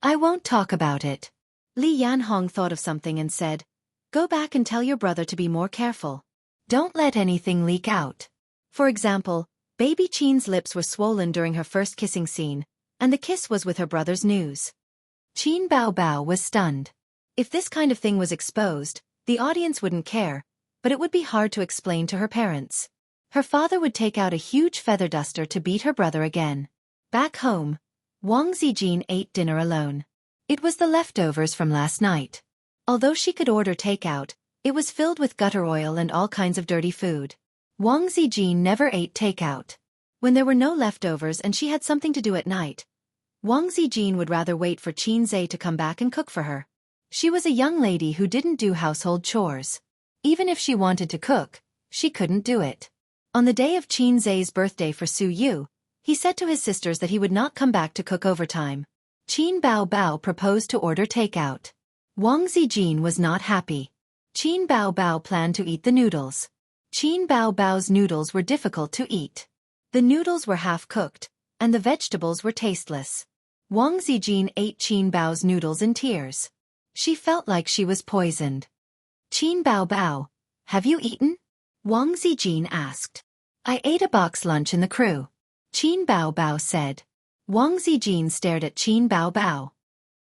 I won't talk about it. Li Yanhong thought of something and said, "Go back and tell your brother to be more careful. Don't let anything leak out." For example, baby Qin's lips were swollen during her first kissing scene, and the kiss was with her brother's news. Qin Bao Bao was stunned. If this kind of thing was exposed, the audience wouldn't care, but it would be hard to explain to her parents. Her father would take out a huge feather duster to beat her brother again. Back home, Wang Zijin ate dinner alone. It was the leftovers from last night. Although she could order takeout, it was filled with gutter oil and all kinds of dirty food. Wang Zijin never ate takeout. When there were no leftovers and she had something to do at night, Wang Zijin would rather wait for Qin Zhe to come back and cook for her. She was a young lady who didn't do household chores. Even if she wanted to cook, she couldn't do it. On the day of Qin Zhe's birthday for Su Yu, he said to his sisters that he would not come back to cook overtime. Qin Bao Bao proposed to order takeout. Wang Zijin was not happy. Qin Bao Bao planned to eat the noodles. Qin Bao Bao's noodles were difficult to eat. The noodles were half-cooked, and the vegetables were tasteless. Wang Zijin ate Qin Bao's noodles in tears. She felt like she was poisoned. Qin Bao Bao, have you eaten? Wang Zijin asked. I ate a box lunch in the crew. Qin Bao Bao said. Wang Zijin stared at Qin Bao Bao.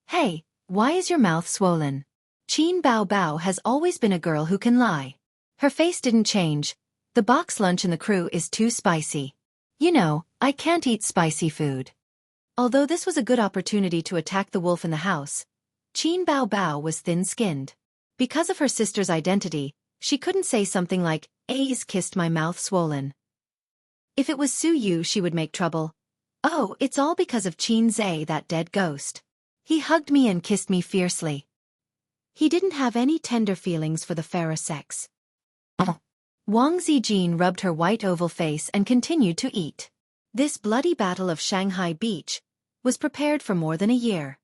Hey, why is your mouth swollen? Qin Bao Bao has always been a girl who can lie. Her face didn't change. The box lunch in the crew is too spicy. You know, I can't eat spicy food. Although this was a good opportunity to attack the wolf in the house, Qin Bao Bao was thin-skinned. Because of her sister's identity, she couldn't say something like, A's kissed my mouth swollen. If it was Su Yu, she would make trouble. Oh, it's all because of Qin Zhe, that dead ghost. He hugged me and kissed me fiercely. He didn't have any tender feelings for the fairer sex. Wang Zijin rubbed her white oval face and continued to eat. This bloody battle of Shanghai Beach was prepared for more than a year.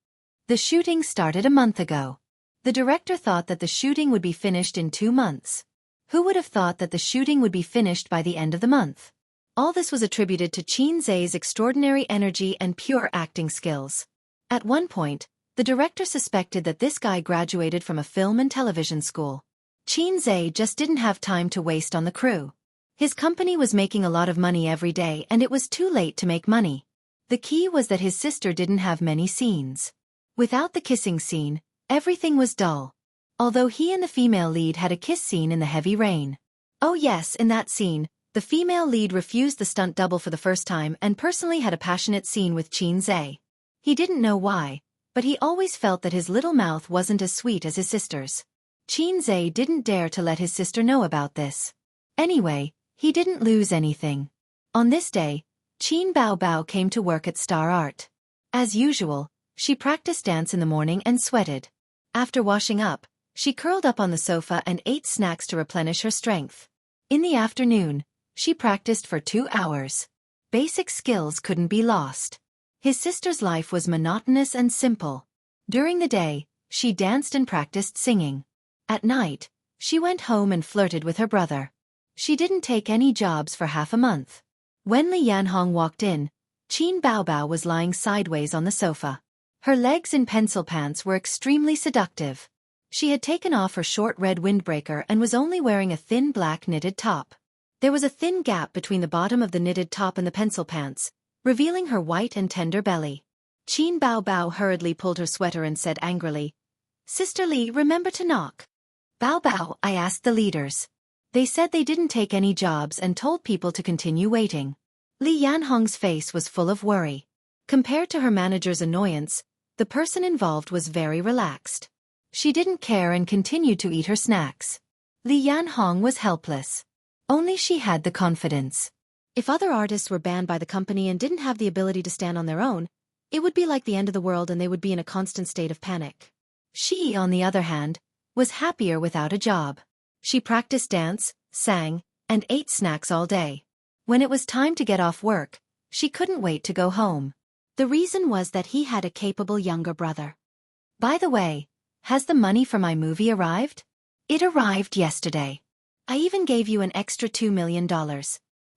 The shooting started a month ago. The director thought that the shooting would be finished in 2 months. Who would have thought that the shooting would be finished by the end of the month? All this was attributed to Qin Zhe's extraordinary energy and pure acting skills. At one point, the director suspected that this guy graduated from a film and television school. Qin Zhe just didn't have time to waste on the crew. His company was making a lot of money every day and it was too late to make money. The key was that his sister didn't have many scenes. Without the kissing scene, everything was dull. Although he and the female lead had a kiss scene in the heavy rain. Oh yes, in that scene, the female lead refused the stunt double for the first time and personally had a passionate scene with Qin Zhe. He didn't know why, but he always felt that his little mouth wasn't as sweet as his sister's. Qin Zhe didn't dare to let his sister know about this. Anyway, he didn't lose anything. On this day, Qin Bao Bao came to work at Star Art. As usual, she practiced dance in the morning and sweated. After washing up, she curled up on the sofa and ate snacks to replenish her strength. In the afternoon, she practiced for 2 hours. Basic skills couldn't be lost. His sister's life was monotonous and simple. During the day, she danced and practiced singing. At night, she went home and flirted with her brother. She didn't take any jobs for half a month. When Li Yanhong walked in, Qin Bao Bao was lying sideways on the sofa. Her legs in pencil pants were extremely seductive. She had taken off her short red windbreaker and was only wearing a thin black knitted top. There was a thin gap between the bottom of the knitted top and the pencil pants, revealing her white and tender belly. Qin Bao Bao hurriedly pulled her sweater and said angrily, "Sister Li, remember to knock." "Bao Bao," I asked the leaders. They said they didn't take any jobs and told people to continue waiting. Li Yanhong's face was full of worry. Compared to her manager's annoyance, The person involved was very relaxed. She didn't care and continued to eat her snacks. Li Yanhong was helpless. Only she had the confidence. If other artists were banned by the company and didn't have the ability to stand on their own, it would be like the end of the world and they would be in a constant state of panic. She, on the other hand, was happier without a job. She practiced dance, sang, and ate snacks all day. When it was time to get off work, she couldn't wait to go home. The reason was that he had a capable younger brother. By the way, has the money for my movie arrived? It arrived yesterday. I even gave you an extra $2 million.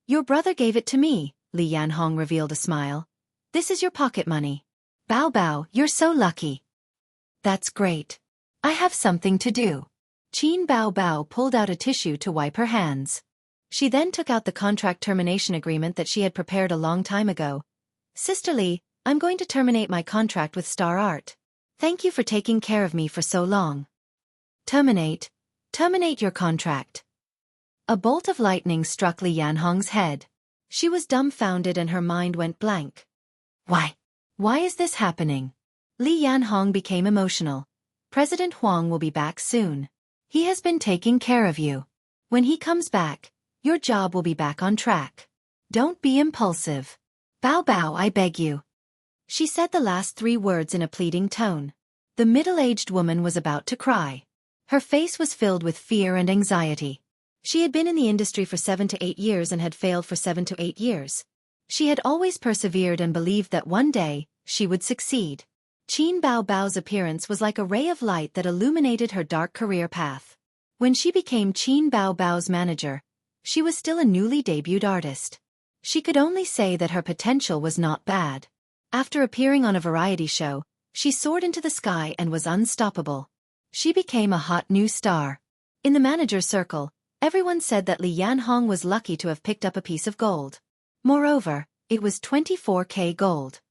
Your brother gave it to me, Li Yanhong revealed a smile. This is your pocket money. Bao Bao, you're so lucky. That's great. I have something to do. Qin Bao Bao pulled out a tissue to wipe her hands. She then took out the contract termination agreement that she had prepared a long time ago. Sister Li, I'm going to terminate my contract with Star Art. Thank you for taking care of me for so long. Terminate your contract. A bolt of lightning struck Li Yanhong's head. She was dumbfounded and her mind went blank. Why is this happening? Li Yanhong became emotional. President Huang will be back soon. He has been taking care of you. When he comes back, your job will be back on track. Don't be impulsive. Bao Bao, I beg you. She said the last 3 words in a pleading tone. The middle-aged woman was about to cry. Her face was filled with fear and anxiety. She had been in the industry for 7 to 8 years and had failed for 7 to 8 years. She had always persevered and believed that one day, she would succeed. Qin Bao Bao's appearance was like a ray of light that illuminated her dark career path. When she became Qin Bao Bao's manager, she was still a newly debuted artist. She could only say that her potential was not bad. After appearing on a variety show, she soared into the sky and was unstoppable. She became a hot new star. In the manager's circle, everyone said that Li Yanhong was lucky to have picked up a piece of gold. Moreover, it was 24K gold.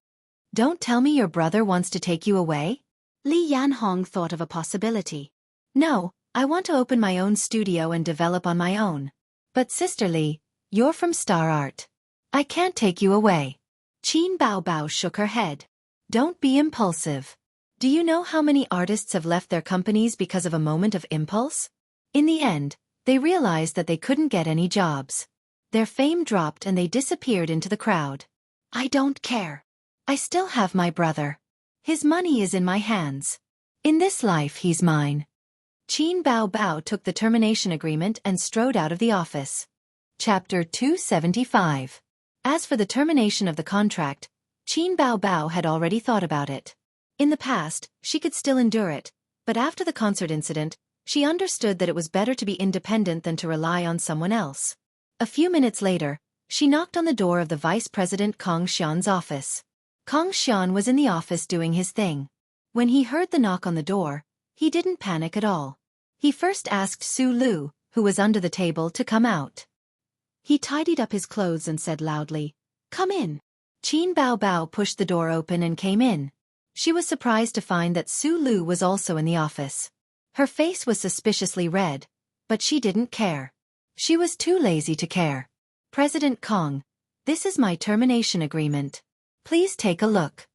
Don't tell me your brother wants to take you away? Li Yanhong thought of a possibility. No, I want to open my own studio and develop on my own. But Sister Li, you're from Star Art. I can't take you away. Qin Bao Bao shook her head. Don't be impulsive. Do you know how many artists have left their companies because of a moment of impulse? In the end, they realized that they couldn't get any jobs. Their fame dropped and they disappeared into the crowd. I don't care. I still have my brother. His money is in my hands. In this life he's mine. Qin Bao Bao took the termination agreement and strode out of the office. Chapter 275. As for the termination of the contract, Qin Bao Bao had already thought about it. In the past, she could still endure it, but after the concert incident, she understood that it was better to be independent than to rely on someone else. A few minutes later, she knocked on the door of the Vice President Kong Xian's office. Kong Xian was in the office doing his thing. When he heard the knock on the door, he didn't panic at all. He first asked Su Lu, who was under the table, to come out. He tidied up his clothes and said loudly, "Come in." Qin Bao Bao pushed the door open and came in. She was surprised to find that Su Lu was also in the office. Her face was suspiciously red, but she didn't care. She was too lazy to care. "President Kong, this is my termination agreement. Please take a look."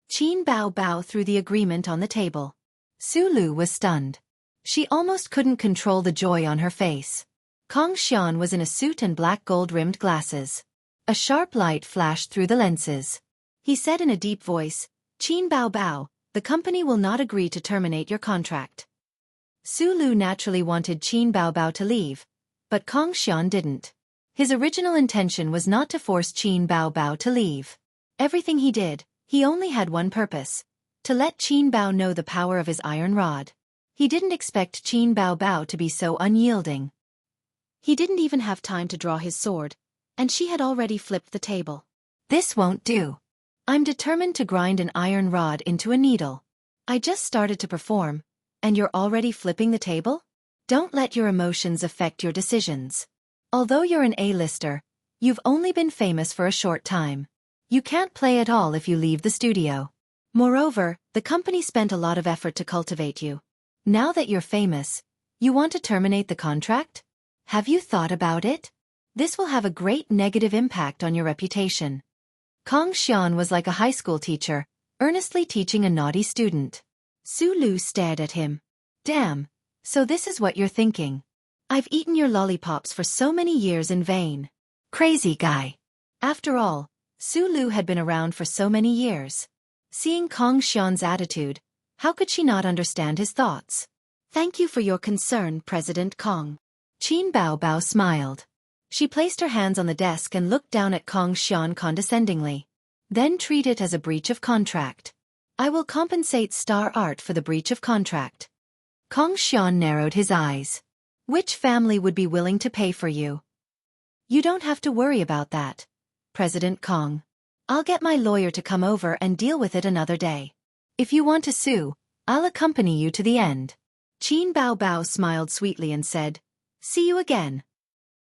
Qin Bao Bao threw the agreement on the table. Su Lu was stunned. She almost couldn't control the joy on her face. Kong Xian was in a suit and black gold-rimmed glasses. A sharp light flashed through the lenses. He said in a deep voice, "Qin Bao Bao, the company will not agree to terminate your contract." Su Lu naturally wanted Qin Bao Bao to leave, but Kong Xian didn't. His original intention was not to force Qin Bao Bao to leave. Everything he did, he only had one purpose: to let Qin Bao know the power of his iron rod. He didn't expect Qin Bao Bao to be so unyielding. He didn't even have time to draw his sword, and she had already flipped the table. "This won't do. I'm determined to grind an iron rod into a needle. I just started to perform, and you're already flipping the table? Don't let your emotions affect your decisions. Although you're an A-lister, you've only been famous for a short time. You can't play at all if you leave the studio. Moreover, the company spent a lot of effort to cultivate you. Now that you're famous, you want to terminate the contract? Have you thought about it? This will have a great negative impact on your reputation." Kong Xian was like a high school teacher, earnestly teaching a naughty student. Su Lu stared at him. Damn, so this is what you're thinking. I've eaten your lollipops for so many years in vain. Crazy guy. After all, Su Lu had been around for so many years. Seeing Kong Xian's attitude, how could she not understand his thoughts? Thank you for your concern, President Kong. Qin Bao Bao smiled. She placed her hands on the desk and looked down at Kong Xian condescendingly. Then treat it as a breach of contract. I will compensate Star Art for the breach of contract. Kong Xian narrowed his eyes. Which family would be willing to pay for you? You don't have to worry about that, President Kong. I'll get my lawyer to come over and deal with it another day. If you want to sue, I'll accompany you to the end. Qin Bao Bao smiled sweetly and said, See you again.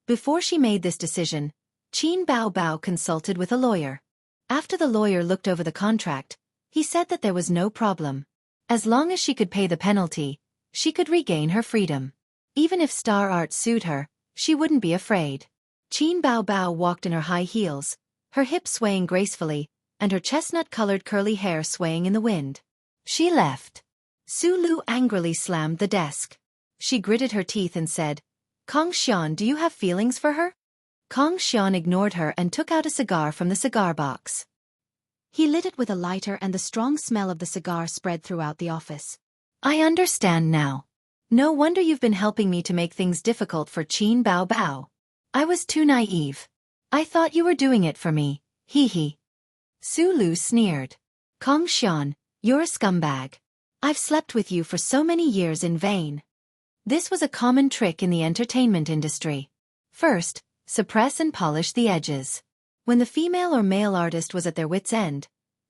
Before she made this decision, Qin Bao Bao consulted with a lawyer. After the lawyer looked over the contract, he said that there was no problem. As long as she could pay the penalty, she could regain her freedom. Even if Star Art sued her, she wouldn't be afraid. Qin Bao Bao walked in her high heels, her hips swaying gracefully, and her chestnut-colored curly hair swaying in the wind. She left. Su Lu angrily slammed the desk. She gritted her teeth and said, Kong Xian, do you have feelings for her? Kong Xian ignored her and took out a cigar from the cigar box. He lit it with a lighter and the strong smell of the cigar spread throughout the office. I understand now. No wonder you've been helping me to make things difficult for Qin Bao Bao. I was too naive. I thought you were doing it for me, hee hee. Su Lu sneered. Kong Xian, you're a scumbag. I've slept with you for so many years in vain. This was a common trick in the entertainment industry. First, suppress and polish the edges. When the female or male artist was at their wits' end,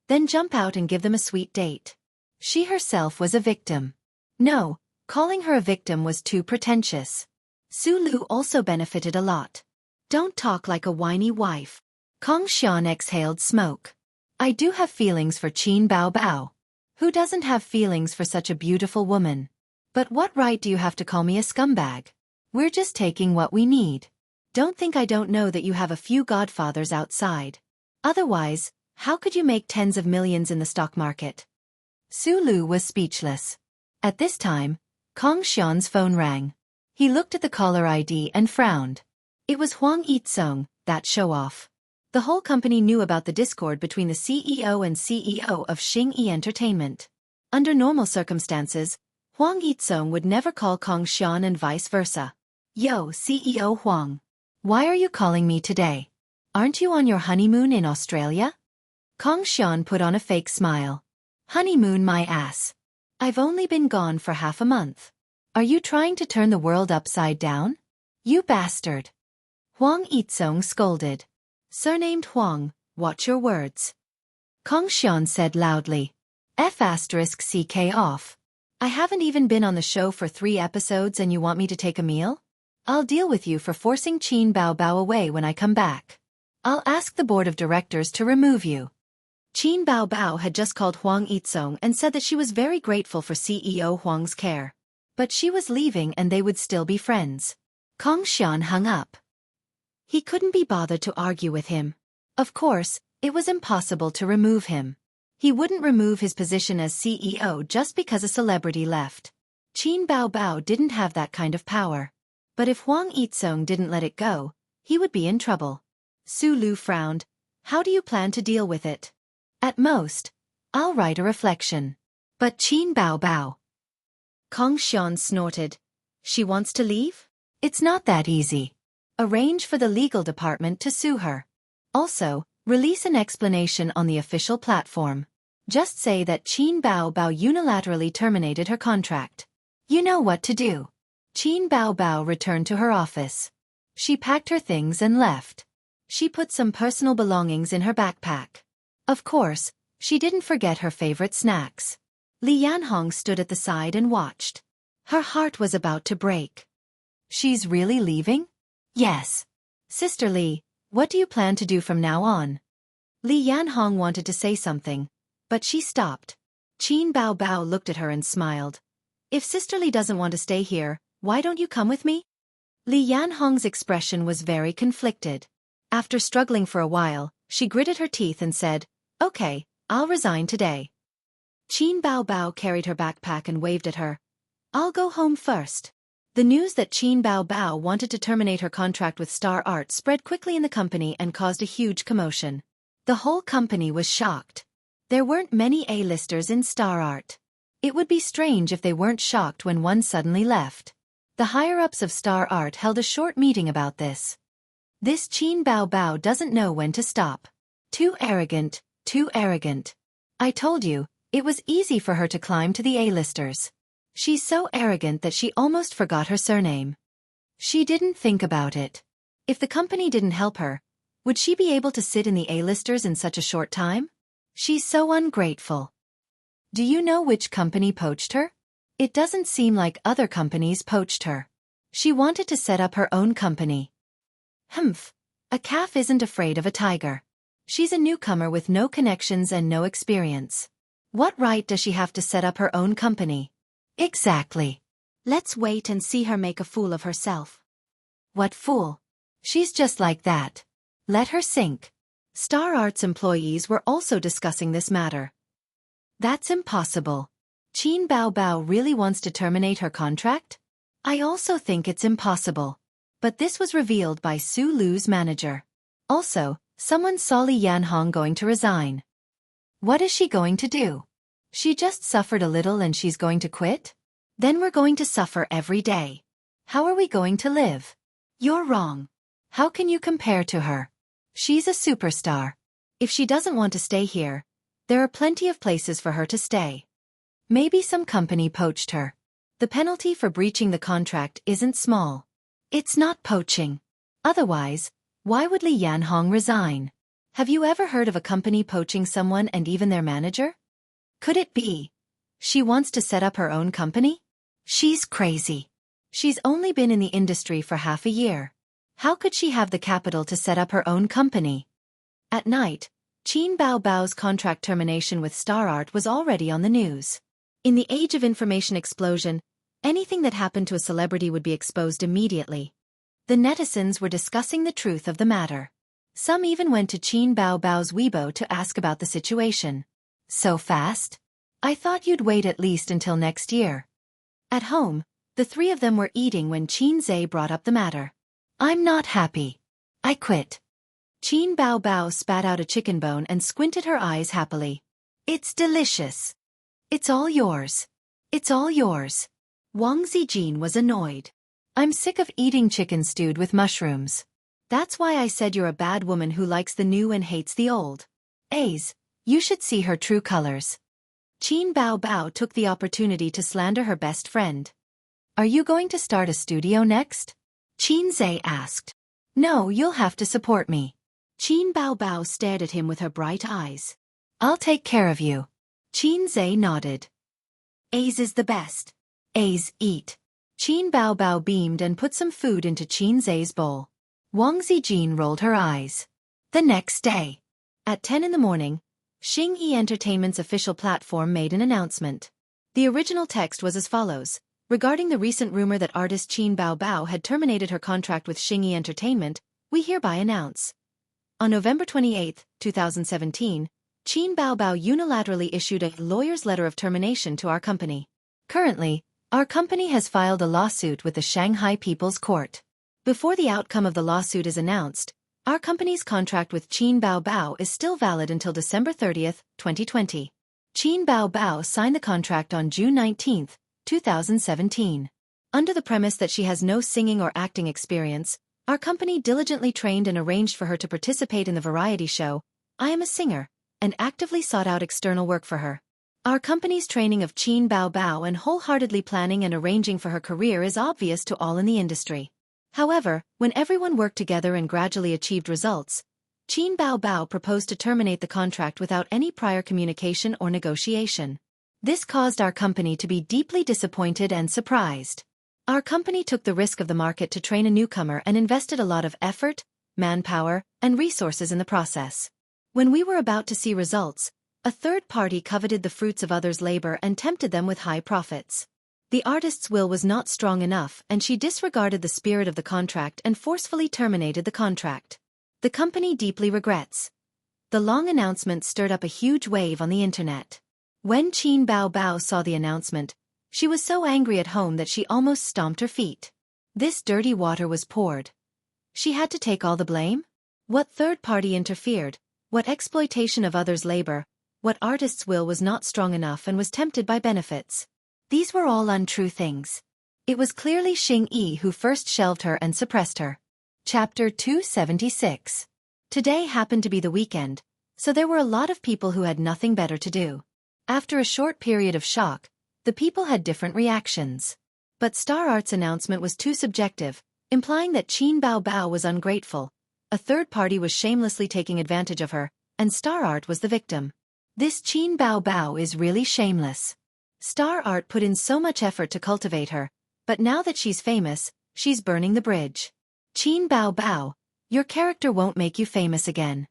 then jump out and give them a sweet date. She herself was a victim. No, calling her a victim was too pretentious. Su Lu also benefited a lot. Don't talk like a whiny wife. Kong Xian exhaled smoke. I do have feelings for Qin Bao Bao. Who doesn't have feelings for such a beautiful woman? But what right do you have to call me a scumbag? We're just taking what we need. Don't think I don't know that you have a few godfathers outside. Otherwise, how could you make tens of millions in the stock market? Su Lu was speechless. At this time, Kong Xian's phone rang. He looked at the caller ID and frowned. It was Huang Yitsong, that show-off. The whole company knew about the discord between the CEO and CEO of Xing-Yi Entertainment. Under normal circumstances, Huang Yitsong would never call Kong Xian and vice versa. Yo, CEO Huang. Why are you calling me today? Aren't you on your honeymoon in Australia? Kong Xian put on a fake smile. Honeymoon my ass. I've only been gone for half a month. Are you trying to turn the world upside down? You bastard. Huang Yitsong scolded. Surnamed Huang, watch your words. Kong Xian said loudly. F***ck off. I haven't even been on the show for 3 episodes and you want me to take a meal? I'll deal with you for forcing Qin Bao Bao away when I come back. I'll ask the board of directors to remove you. Qin Bao Bao had just called Huang Yitsong and said that she was very grateful for CEO Huang's care. But she was leaving and they would still be friends. Kong Xian hung up. He couldn't be bothered to argue with him. Of course, it was impossible to remove him. He wouldn't remove his position as CEO just because a celebrity left. Qin Bao Bao didn't have that kind of power. But if Huang Yitsong didn't let it go, he would be in trouble. Su Lu frowned. How do you plan to deal with it? At most, I'll write a reflection. But Qin Bao Bao. Kong Xian snorted. She wants to leave? It's not that easy. Arrange for the legal department to sue her. Also, release an explanation on the official platform. Just say that Qin Bao Bao unilaterally terminated her contract. You know what to do. Qin Bao Bao returned to her office. She packed her things and left. She put some personal belongings in her backpack. Of course, she didn't forget her favorite snacks. Li Yanhong stood at the side and watched. Her heart was about to break. She's really leaving? Yes. Sister Li, what do you plan to do from now on? Li Yanhong wanted to say something, but she stopped. Qin Bao Bao looked at her and smiled. If Sister Li doesn't want to stay here, why don't you come with me? Li Yanhong's expression was very conflicted. After struggling for a while, she gritted her teeth and said, Okay, I'll resign today. Qin Bao Bao carried her backpack and waved at her. I'll go home first. The news that Qin Bao Bao wanted to terminate her contract with Star Art spread quickly in the company and caused a huge commotion. The whole company was shocked. There weren't many A-listers in Star Art. It would be strange if they weren't shocked when one suddenly left. The higher-ups of Star Art held a short meeting about this. This Qin Bao Bao doesn't know when to stop. Too arrogant, too arrogant. I told you, it was easy for her to climb to the A-listers. She's so arrogant that she almost forgot her surname. She didn't think about it. If the company didn't help her, would she be able to sit in the A-listers in such a short time? She's so ungrateful. Do you know which company poached her? It doesn't seem like other companies poached her. She wanted to set up her own company. Humph. A calf isn't afraid of a tiger. She's a newcomer with no connections and no experience. What right does she have to set up her own company? Exactly. Let's wait and see her make a fool of herself. What fool? She's just like that. Let her sink. Star Art's employees were also discussing this matter. That's impossible. Qin Bao Bao really wants to terminate her contract? I also think it's impossible. But this was revealed by Su Lu's manager. Also, someone saw Li Yanhong going to resign. What is she going to do? She just suffered a little and she's going to quit? Then we're going to suffer every day. How are we going to live? You're wrong. How can you compare to her? She's a superstar. If she doesn't want to stay here, there are plenty of places for her to stay. Maybe some company poached her. The penalty for breaching the contract isn't small. It's not poaching. Otherwise, why would Li Yanhong resign? Have you ever heard of a company poaching someone and even their manager? Could it be she wants to set up her own company? She's crazy. She's only been in the industry for half a year. How could she have the capital to set up her own company? At night, Qin Bao Bao's contract termination with Star Art was already on the news. In the age of information explosion, anything that happened to a celebrity would be exposed immediately. The netizens were discussing the truth of the matter. Some even went to Qin Bao Bao's Weibo to ask about the situation. So fast? I thought you'd wait at least until next year. At home, the three of them were eating when Qin Zhe brought up the matter. I'm not happy. I quit. Qin Bao Bao spat out a chicken bone and squinted her eyes happily. It's delicious. It's all yours. It's all yours. Wang Zijin was annoyed. I'm sick of eating chicken stewed with mushrooms. That's why I said you're a bad woman who likes the new and hates the old. Aze, you should see her true colors. Qin Bao Bao took the opportunity to slander her best friend. Are you going to start a studio next? Qin Zhe asked. No, you'll have to support me. Qin Bao Bao stared at him with her bright eyes. I'll take care of you. Qin Zhe nodded. Aze is the best. Aze, eat. Qin Bao Bao beamed and put some food into Qin Zhe's bowl. Wang Zijin rolled her eyes. The next day, at 10 in the morning, Xingyi Entertainment's official platform made an announcement. The original text was as follows. Regarding the recent rumor that artist Qin Bao Bao had terminated her contract with Xingyi Entertainment, we hereby announce. On November 28, 2017, Qin Bao Bao unilaterally issued a lawyer's letter of termination to our company. Currently, our company has filed a lawsuit with the Shanghai People's Court. Before the outcome of the lawsuit is announced, our company's contract with Qin Bao Bao is still valid until December 30, 2020. Qin Bao Bao signed the contract on June 19, 2017. Under the premise that she has no singing or acting experience, our company diligently trained and arranged for her to participate in the variety show, I Am a Singer, and actively sought out external work for her. Our company's training of Qin Bao Bao and wholeheartedly planning and arranging for her career is obvious to all in the industry. However, when everyone worked together and gradually achieved results, Qin Bao Bao proposed to terminate the contract without any prior communication or negotiation. This caused our company to be deeply disappointed and surprised. Our company took the risk of the market to train a newcomer and invested a lot of effort, manpower, and resources in the process. When we were about to see results, a third party coveted the fruits of others' labor and tempted them with high profits. The artist's will was not strong enough and she disregarded the spirit of the contract and forcefully terminated the contract. The company deeply regrets. The long announcement stirred up a huge wave on the internet. When Qin Bao Bao saw the announcement, she was so angry at home that she almost stomped her feet. This dirty water was poured. She had to take all the blame? What third party interfered? What exploitation of others' labor? What artist's will was not strong enough and was tempted by benefits? These were all untrue things. It was clearly Xing Yi who first shelved her and suppressed her. Chapter 276. Today happened to be the weekend, so there were a lot of people who had nothing better to do. After a short period of shock, the people had different reactions. But Star Art's announcement was too subjective, implying that Qin Bao Bao was ungrateful. A third party was shamelessly taking advantage of her, and Star Art was the victim. This Qin Bao Bao is really shameless. Star Art put in so much effort to cultivate her, but now that she's famous, she's burning the bridge. Qin Bao Bao, your character won't make you famous again.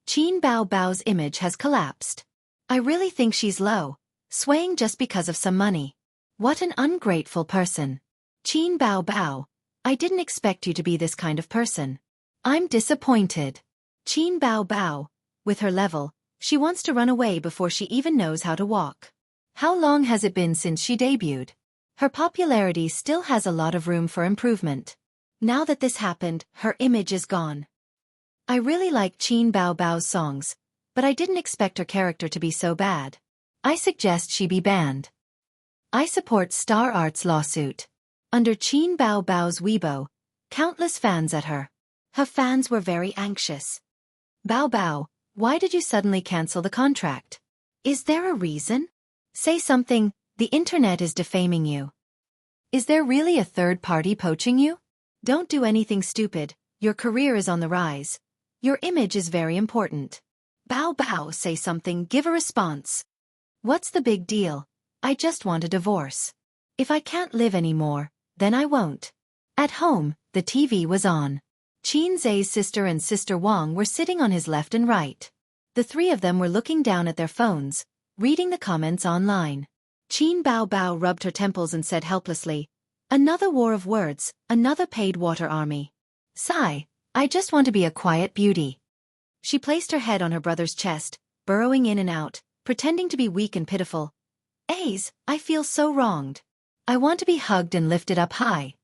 Qin Bao Bao's image has collapsed. I really think she's low, swaying just because of some money. What an ungrateful person. Qin Bao Bao, I didn't expect you to be this kind of person. I'm disappointed. Qin Bao Bao, with her level, she wants to run away before she even knows how to walk. How long has it been since she debuted? Her popularity still has a lot of room for improvement. Now that this happened, her image is gone. I really like Qin Bao Bao's songs, but I didn't expect her character to be so bad. I suggest she be banned. I support Star Art's lawsuit. Under Qin Bao Bao's Weibo, countless fans at her. Her fans were very anxious. Bao Bao, why did you suddenly cancel the contract? Is there a reason? Say something, the internet is defaming you. Is there really a third party poaching you? Don't do anything stupid, your career is on the rise. Your image is very important. Bao Bao, say something, give a response. What's the big deal? I just want a divorce. If I can't live anymore, then I won't. At home, the TV was on. Qin Zai's sister and Sister Wang were sitting on his left and right. The three of them were looking down at their phones, reading the comments online. Qin Bao Bao rubbed her temples and said helplessly, another war of words, another paid water army. Sigh, I just want to be a quiet beauty. She placed her head on her brother's chest, burrowing in and out, pretending to be weak and pitiful. Ace, I feel so wronged. I want to be hugged and lifted up high.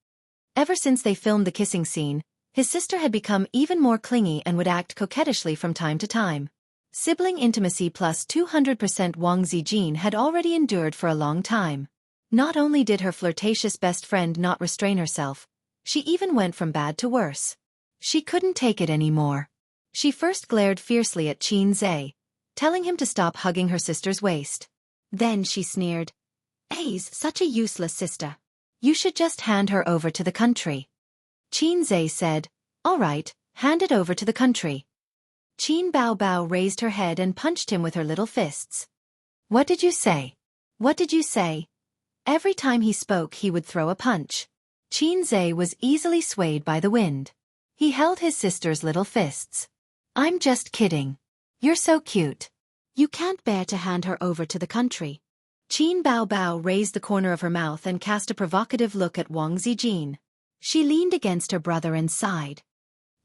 Ever since they filmed the kissing scene, his sister had become even more clingy and would act coquettishly from time to time. Sibling intimacy plus 200% Wang Zijin had already endured for a long time. Not only did her flirtatious best friend not restrain herself, she even went from bad to worse. She couldn't take it anymore. She first glared fiercely at Qin Zai, telling him to stop hugging her sister's waist. Then she sneered, A's such a useless sister. You should just hand her over to the country. Qin Zai said, all right, hand it over to the country. Qin Bao Bao raised her head and punched him with her little fists. What did you say? What did you say? Every time he spoke he would throw a punch. Qin Zai was easily swayed by the wind. He held his sister's little fists. I'm just kidding. You're so cute. You can't bear to hand her over to the country. Qin Bao Bao raised the corner of her mouth and cast a provocative look at Wang Zijin. She leaned against her brother and sighed.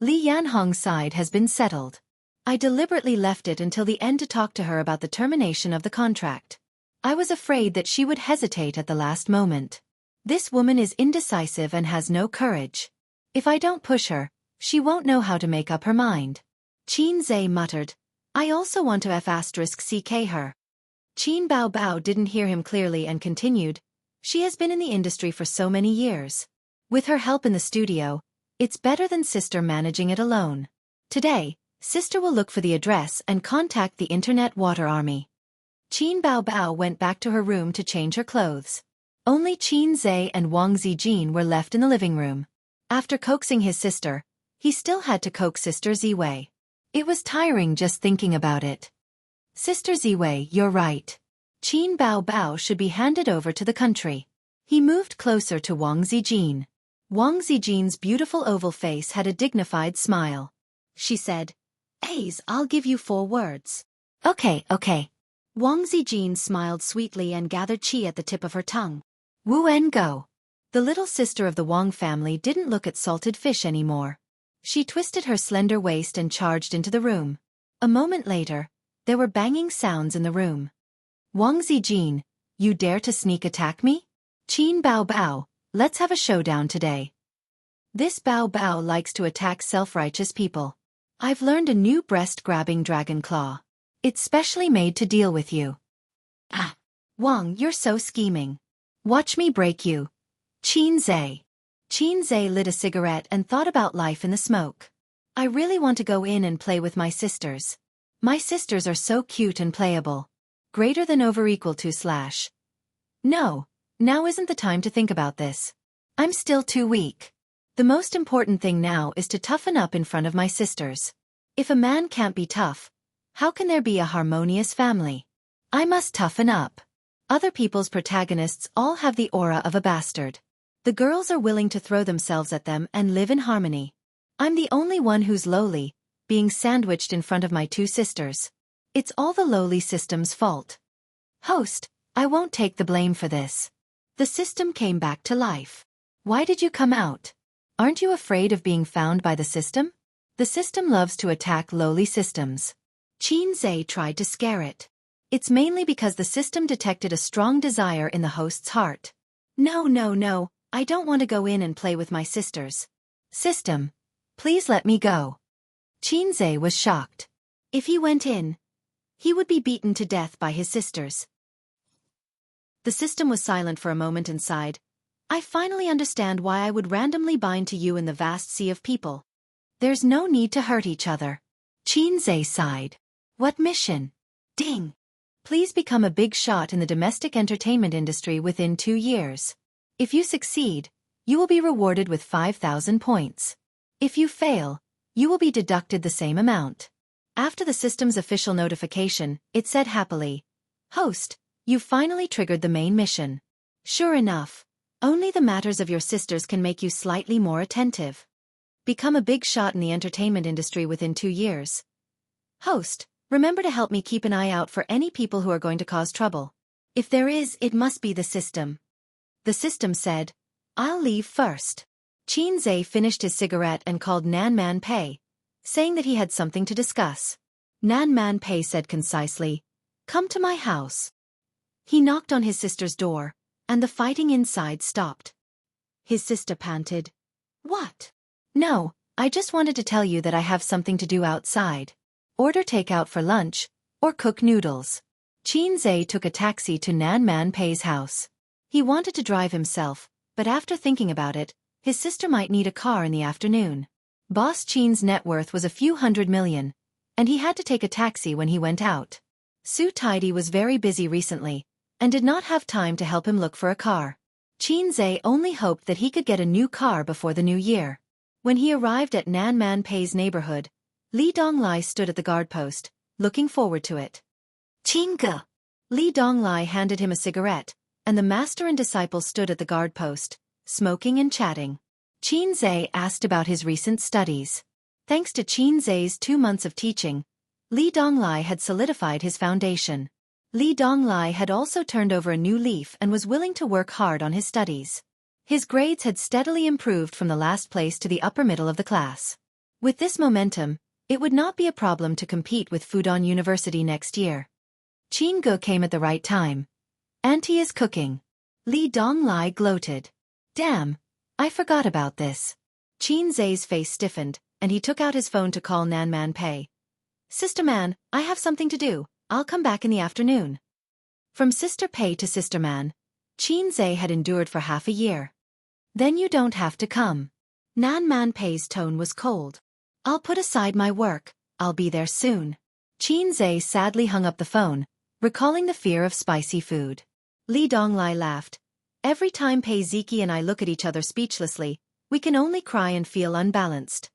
Li Yanhong's side has been settled. I deliberately left it until the end to talk to her about the termination of the contract. I was afraid that she would hesitate at the last moment. This woman is indecisive and has no courage. If I don't push her, she won't know how to make up her mind. Qin Zai muttered, I also want to F***ck her. Qin Bao Bao didn't hear him clearly and continued, she has been in the industry for so many years. With her help in the studio, it's better than sister managing it alone. Today, sister will look for the address and contact the internet water army. Qin Bao Bao went back to her room to change her clothes. Only Qin Zai and Wang Zijin were left in the living room. After coaxing his sister, he still had to coax Sister Ziwei. It was tiring just thinking about it. Sister Ziwei, you're right. Qin Bao Bao should be handed over to the country. He moved closer to Wang Zijin. Wang Zijin's beautiful oval face had a dignified smile. She said, A's, I'll give you 4 words. Okay. Wang Zijin smiled sweetly and gathered qi at the tip of her tongue. Wu En go. The little sister of the Wang family didn't look at salted fish anymore. She twisted her slender waist and charged into the room. A moment later, there were banging sounds in the room. Wang Zijin, you dare to sneak attack me? Qin Bao Bao, let's have a showdown today. This Bao Bao likes to attack self-righteous people. I've learned a new breast-grabbing dragon claw. It's specially made to deal with you. Ah! Wang, you're so scheming. Watch me break you. Qin Zhe. Qin Zhe lit a cigarette and thought about life in the smoke. I really want to go in and play with my sisters. My sisters are so cute and playable. Greater than over equal to slash. No, now isn't the time to think about this. I'm still too weak. The most important thing now is to toughen up in front of my sisters. If a man can't be tough, how can there be a harmonious family? I must toughen up. Other people's protagonists all have the aura of a bastard. The girls are willing to throw themselves at them and live in harmony. I'm the only one who's lowly, being sandwiched in front of my two sisters. It's all the lowly system's fault. Host, I won't take the blame for this. The system came back to life. Why did you come out? Aren't you afraid of being found by the system? The system loves to attack lowly systems. Qin Zhe tried to scare it. It's mainly because the system detected a strong desire in the host's heart. No, I don't want to go in and play with my sisters. System, please let me go. Qin Zhe was shocked. If he went in, he would be beaten to death by his sisters. The system was silent for a moment and sighed. I finally understand why I would randomly bind to you in the vast sea of people. There's no need to hurt each other. Qin Zhe sighed. What mission? Ding! Please become a big shot in the domestic entertainment industry within 2 years. If you succeed, you will be rewarded with 5,000 points. If you fail, you will be deducted the same amount. After the system's official notification, it said happily, Host, you've finally triggered the main mission. Sure enough, only the matters of your sisters can make you slightly more attentive. Become a big shot in the entertainment industry within 2 years. Host, remember to help me keep an eye out for any people who are going to cause trouble. If there is, it must be the system. The system said, I'll leave first. Qin Zhe finished his cigarette and called Nan Man Pei, saying that he had something to discuss. Nan Man Pei said concisely, Come to my house. He knocked on his sister's door, and the fighting inside stopped. His sister panted, What? No, I just wanted to tell you that I have something to do outside. Order takeout for lunch, or cook noodles. Qin Zhe took a taxi to Nan Man Pei's house. He wanted to drive himself, but after thinking about it, his sister might need a car in the afternoon. Boss Qin's net worth was a few $100 million, and he had to take a taxi when he went out. Su Tidy was very busy recently, and did not have time to help him look for a car. Qin Zhe only hoped that he could get a new car before the new year. When he arrived at Nan Man Pei's neighborhood, Li Donglai stood at the guard post, looking forward to it. Qinge! Li Donglai handed him a cigarette, and the master and disciple stood at the guard post, smoking and chatting. Qin Zhe asked about his recent studies. Thanks to Qin Zhe's 2 months of teaching, Li Donglai had solidified his foundation. Li Donglai had also turned over a new leaf and was willing to work hard on his studies. His grades had steadily improved from the last place to the upper middle of the class. With this momentum, it would not be a problem to compete with Fudan University next year. Qin Ge came at the right time. Auntie is cooking. Li Donglai gloated. Damn, I forgot about this. Qin Zhe's face stiffened, and he took out his phone to call Nan Man Pei. Sister Man, I have something to do. I'll come back in the afternoon. From Sister Pei to Sister Man, Qin Zhe had endured for half a year. Then you don't have to come. Nan Man Pei's tone was cold. I'll put aside my work, I'll be there soon. Qin Zhe sadly hung up the phone, recalling the fear of spicy food. Li Donglai laughed. Every time Pei Ziki and I look at each other speechlessly, we can only cry and feel unbalanced.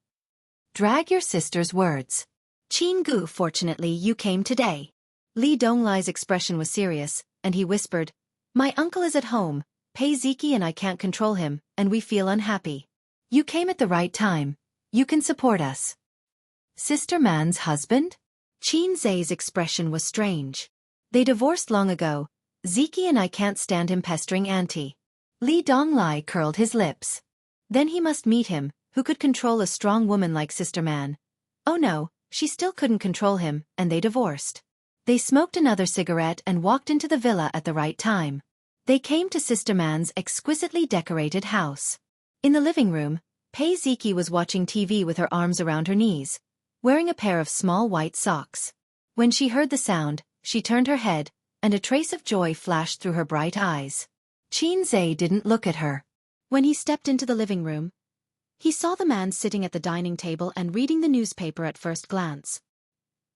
Drag your sister's words. Qin Gu, fortunately you came today. Li Donglai's expression was serious, and he whispered, My uncle is at home, Pei Ziki and I can't control him, and we feel unhappy. You came at the right time. You can support us. Sister Man's husband? Qin Zhe's expression was strange. They divorced long ago. Ziki and I can't stand him pestering Auntie. Li Donglai curled his lips. Then he must meet him, who could control a strong woman like Sister Man. Oh no, she still couldn't control him, and they divorced. They smoked another cigarette and walked into the villa at the right time. They came to Sister Man's exquisitely decorated house. In the living room, Pei Ziki was watching TV with her arms around her knees, wearing a pair of small white socks. When she heard the sound, she turned her head, and a trace of joy flashed through her bright eyes. Qin didn't look at her. When he stepped into the living room, he saw the man sitting at the dining table and reading the newspaper at first glance.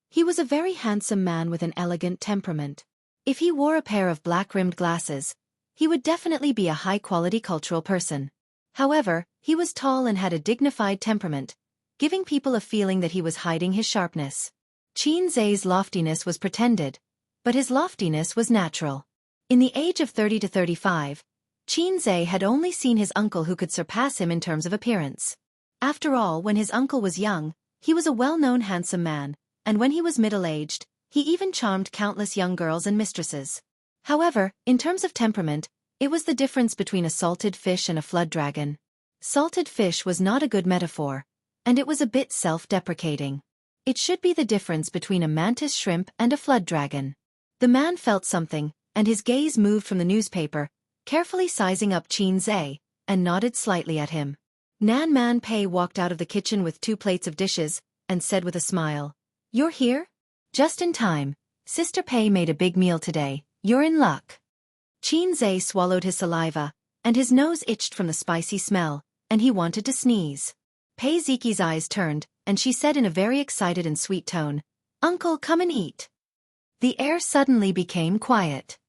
He was a very handsome man with an elegant temperament. If he wore a pair of black-rimmed glasses, he would definitely be a high-quality cultural person. However, he was tall and had a dignified temperament, giving people a feeling that he was hiding his sharpness. Qin loftiness was pretended, but his loftiness was natural. In the age of 30 to 35, Qin had only seen his uncle who could surpass him in terms of appearance. After all, when his uncle was young, he was a well-known handsome man, and when he was middle-aged, he even charmed countless young girls and mistresses. However, in terms of temperament, it was the difference between a salted fish and a flood dragon. Salted fish was not a good metaphor, and it was a bit self-deprecating. It should be the difference between a mantis shrimp and a flood dragon. The man felt something, and his gaze moved from the newspaper, carefully sizing up Qin, and nodded slightly at him. Nan Man Pei walked out of the kitchen with 2 plates of dishes, and said with a smile, "You're here? Just in time. Sister Pei made a big meal today. You're in luck." Qin swallowed his saliva, and his nose itched from the spicy smell, and he wanted to sneeze. Pei Ziki's eyes turned, and she said in a very excited and sweet tone, "Uncle, come and eat." The air suddenly became quiet.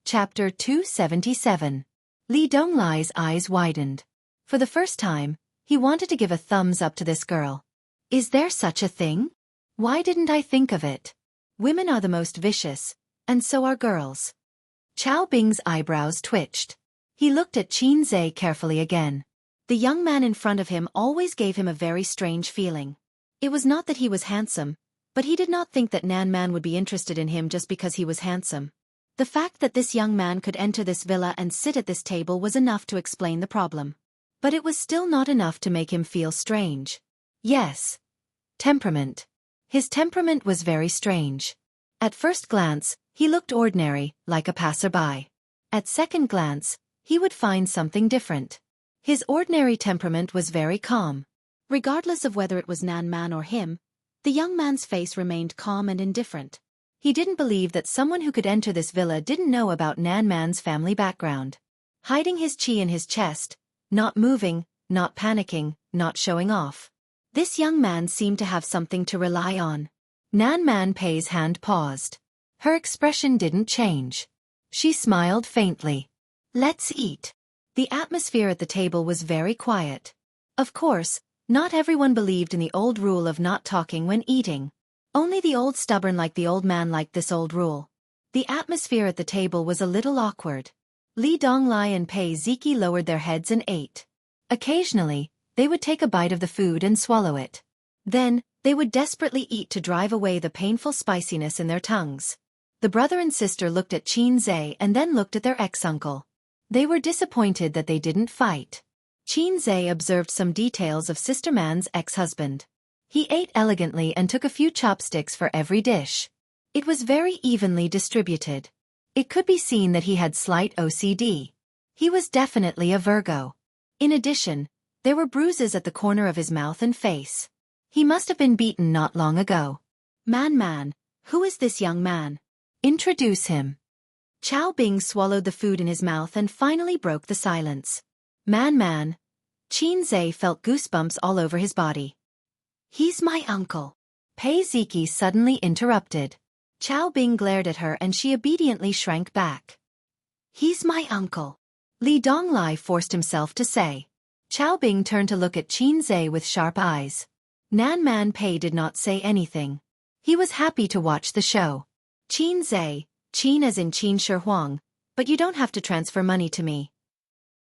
Chapter 277. Li Donglai's eyes widened. For the first time, he wanted to give a thumbs up to this girl. Is there such a thing? Why didn't I think of it? Women are the most vicious, and so are girls. Chao Bing's eyebrows twitched. He looked at Qin carefully again. The young man in front of him always gave him a very strange feeling. It was not that he was handsome, but he did not think that Nan Man would be interested in him just because he was handsome. The fact that this young man could enter this villa and sit at this table was enough to explain the problem. But it was still not enough to make him feel strange. Yes. Temperament. His temperament was very strange. At first glance, he looked ordinary, like a passerby. At second glance, he would find something different. His ordinary temperament was very calm. Regardless of whether it was Nan Man or him, the young man's face remained calm and indifferent. He didn't believe that someone who could enter this villa didn't know about Nan Man's family background. Hiding his chi in his chest, not moving, not panicking, not showing off. This young man seemed to have something to rely on. Nan Man Pei's hand paused. Her expression didn't change. She smiled faintly. "Let's eat." The atmosphere at the table was very quiet. Of course, not everyone believed in the old rule of not talking when eating. Only the old stubborn like the old man liked this old rule. The atmosphere at the table was a little awkward. Li Donglai and Pei Ziki lowered their heads and ate. Occasionally, they would take a bite of the food and swallow it. Then, they would desperately eat to drive away the painful spiciness in their tongues. The brother and sister looked at Qin and then looked at their ex-uncle. They were disappointed that they didn't fight. Qin observed some details of Sister Man's ex-husband. He ate elegantly and took a few chopsticks for every dish. It was very evenly distributed. It could be seen that he had slight OCD. He was definitely a Virgo. In addition, there were bruises at the corner of his mouth and face. He must have been beaten not long ago. Man, who is this young man? Introduce him." Chao Bing swallowed the food in his mouth and finally broke the silence. Man. Qin felt goosebumps all over his body. "He's my uncle." Pei Ziki suddenly interrupted. Chao Bing glared at her and she obediently shrank back. "He's my uncle," Li Donglai forced himself to say. Chao Bing turned to look at Qin with sharp eyes. Nan Man Pei did not say anything. He was happy to watch the show. Qin as in Qin Shi Huang, but you don't have to transfer money to me.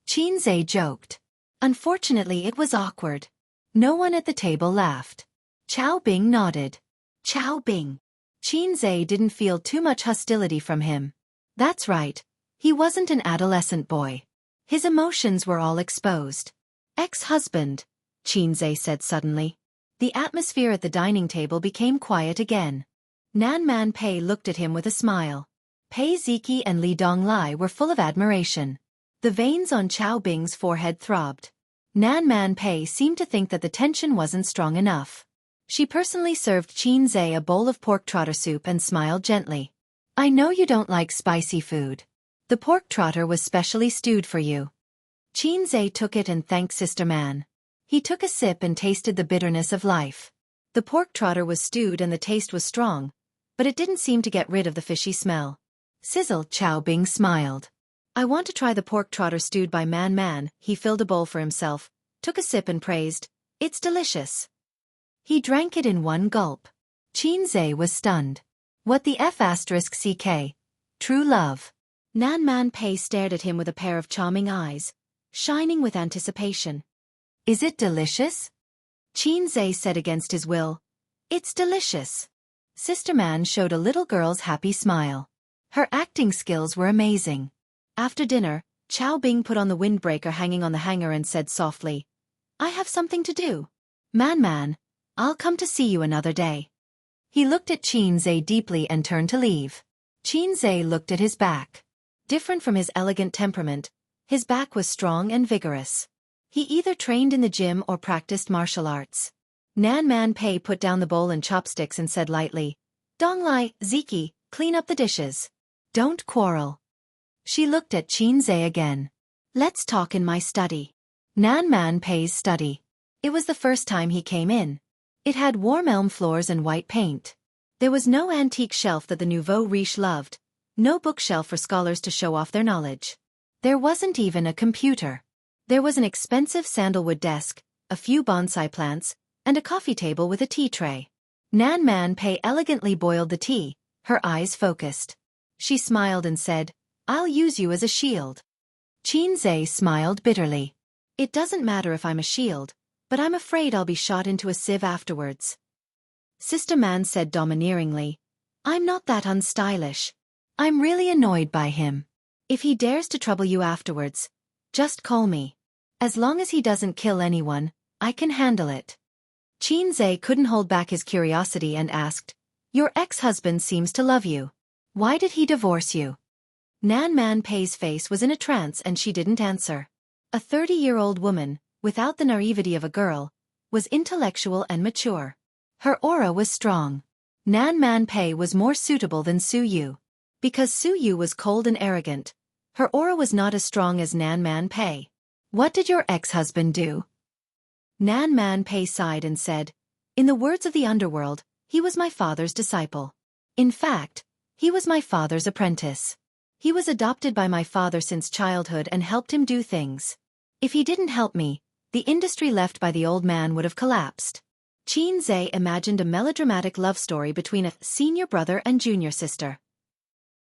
Qin joked. Unfortunately, it was awkward. No one at the table laughed. Chao Bing nodded. Chao Bing. Qin didn't feel too much hostility from him. That's right. He wasn't an adolescent boy. His emotions were all exposed. Ex-husband, Qin said suddenly. The atmosphere at the dining table became quiet again. Nan Man Pei looked at him with a smile. Pei Ziki and Li Donglai were full of admiration. The veins on Chao Bing's forehead throbbed. Nan Man Pei seemed to think that the tension wasn't strong enough. She personally served Qin Zhe a bowl of pork trotter soup and smiled gently. I know you don't like spicy food. The pork trotter was specially stewed for you. Qin Zhe took it and thanked Sister Man. He took a sip and tasted the bitterness of life. The pork trotter was stewed and the taste was strong, but it didn't seem to get rid of the fishy smell. Sizzle, Chao Bing smiled. I want to try the pork trotter stewed by Man Man. He filled a bowl for himself, took a sip and praised, it's delicious. He drank it in one gulp. Qin Zhe was stunned. What the F***ck? True love. Nan Man Pei stared at him with a pair of charming eyes, shining with anticipation. Is it delicious? Qin Zhe said against his will. It's delicious. Sister Man showed a little girl's happy smile. Her acting skills were amazing. After dinner, Chao Bing put on the windbreaker hanging on the hanger and said softly, I have something to do. Man Man, I'll come to see you another day. He looked at Qin Zhe deeply and turned to leave. Qin Zhe looked at his back. Different from his elegant temperament, his back was strong and vigorous. He either trained in the gym or practiced martial arts. Nan Man Pei put down the bowl and chopsticks and said lightly, Donglai, Ziki, clean up the dishes. Don't quarrel. She looked at Qin Zhe again. Let's talk in my study. Nan Man Pei's study. It was the first time he came in. It had warm elm floors and white paint. There was no antique shelf that the nouveau riche loved, no bookshelf for scholars to show off their knowledge. There wasn't even a computer. There was an expensive sandalwood desk, a few bonsai plants, and a coffee table with a tea tray. Nan Man Pei elegantly boiled the tea, her eyes focused. She smiled and said, I'll use you as a shield. Qin Zhe smiled bitterly. It doesn't matter if I'm a shield, but I'm afraid I'll be shot into a sieve afterwards. Sister Man said domineeringly, I'm not that unstylish. I'm really annoyed by him. If he dares to trouble you afterwards, just call me. As long as he doesn't kill anyone, I can handle it. Qin Zhe couldn't hold back his curiosity and asked, Your ex-husband seems to love you. Why did he divorce you? Nan Man Pei's face was in a trance and she didn't answer. A 30-year-old woman, without the naivety of a girl, was intellectual and mature. Her aura was strong. Nan Man Pei was more suitable than Su Yu. Because Su Yu was cold and arrogant, her aura was not as strong as Nan Man Pei. What did your ex-husband do? Nan Man Pei sighed and said, In the words of the underworld, he was my father's disciple. In fact, he was my father's apprentice. He was adopted by my father since childhood and helped him do things. If he didn't help me, the industry left by the old man would have collapsed. Qin Zhe imagined a melodramatic love story between a senior brother and junior sister.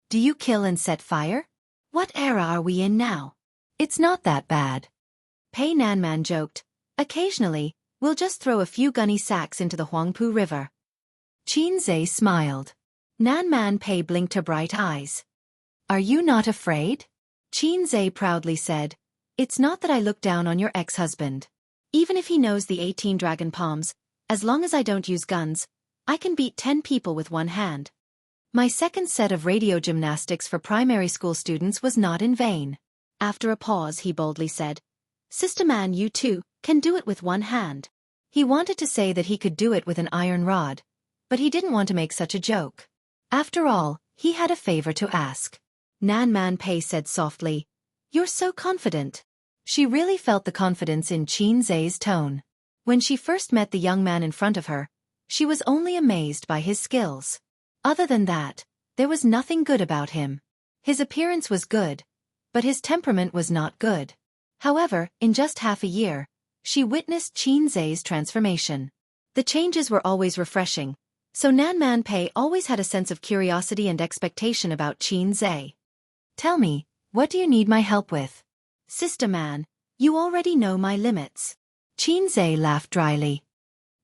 Do you kill and set fire? What era are we in now? It's not that bad. Pei Nanman joked. Occasionally, we'll just throw a few gunny sacks into the Huangpu River. Qin Zhe smiled. Nanman Pei blinked her bright eyes. Are you not afraid? Qin Zhe proudly said. It's not that I look down on your ex-husband. Even if he knows the 18 dragon palms, as long as I don't use guns, I can beat 10 people with one hand. My second set of radio gymnastics for primary school students was not in vain. After a pause he boldly said, Sister Man, you too can do it with one hand. He wanted to say that he could do it with an iron rod, but he didn't want to make such a joke. After all, he had a favor to ask. Nan Man Pei said softly, You're so confident. She really felt the confidence in Qin Zhe's tone. When she first met the young man in front of her, she was only amazed by his skills. Other than that, there was nothing good about him. His appearance was good, but his temperament was not good. However, in just half a year, she witnessed Qin Zhe's transformation. The changes were always refreshing, so Nan Man Pei always had a sense of curiosity and expectation about Qin Zhe. Tell me, what do you need my help with? Sister Man, you already know my limits. Qin Zhe laughed dryly.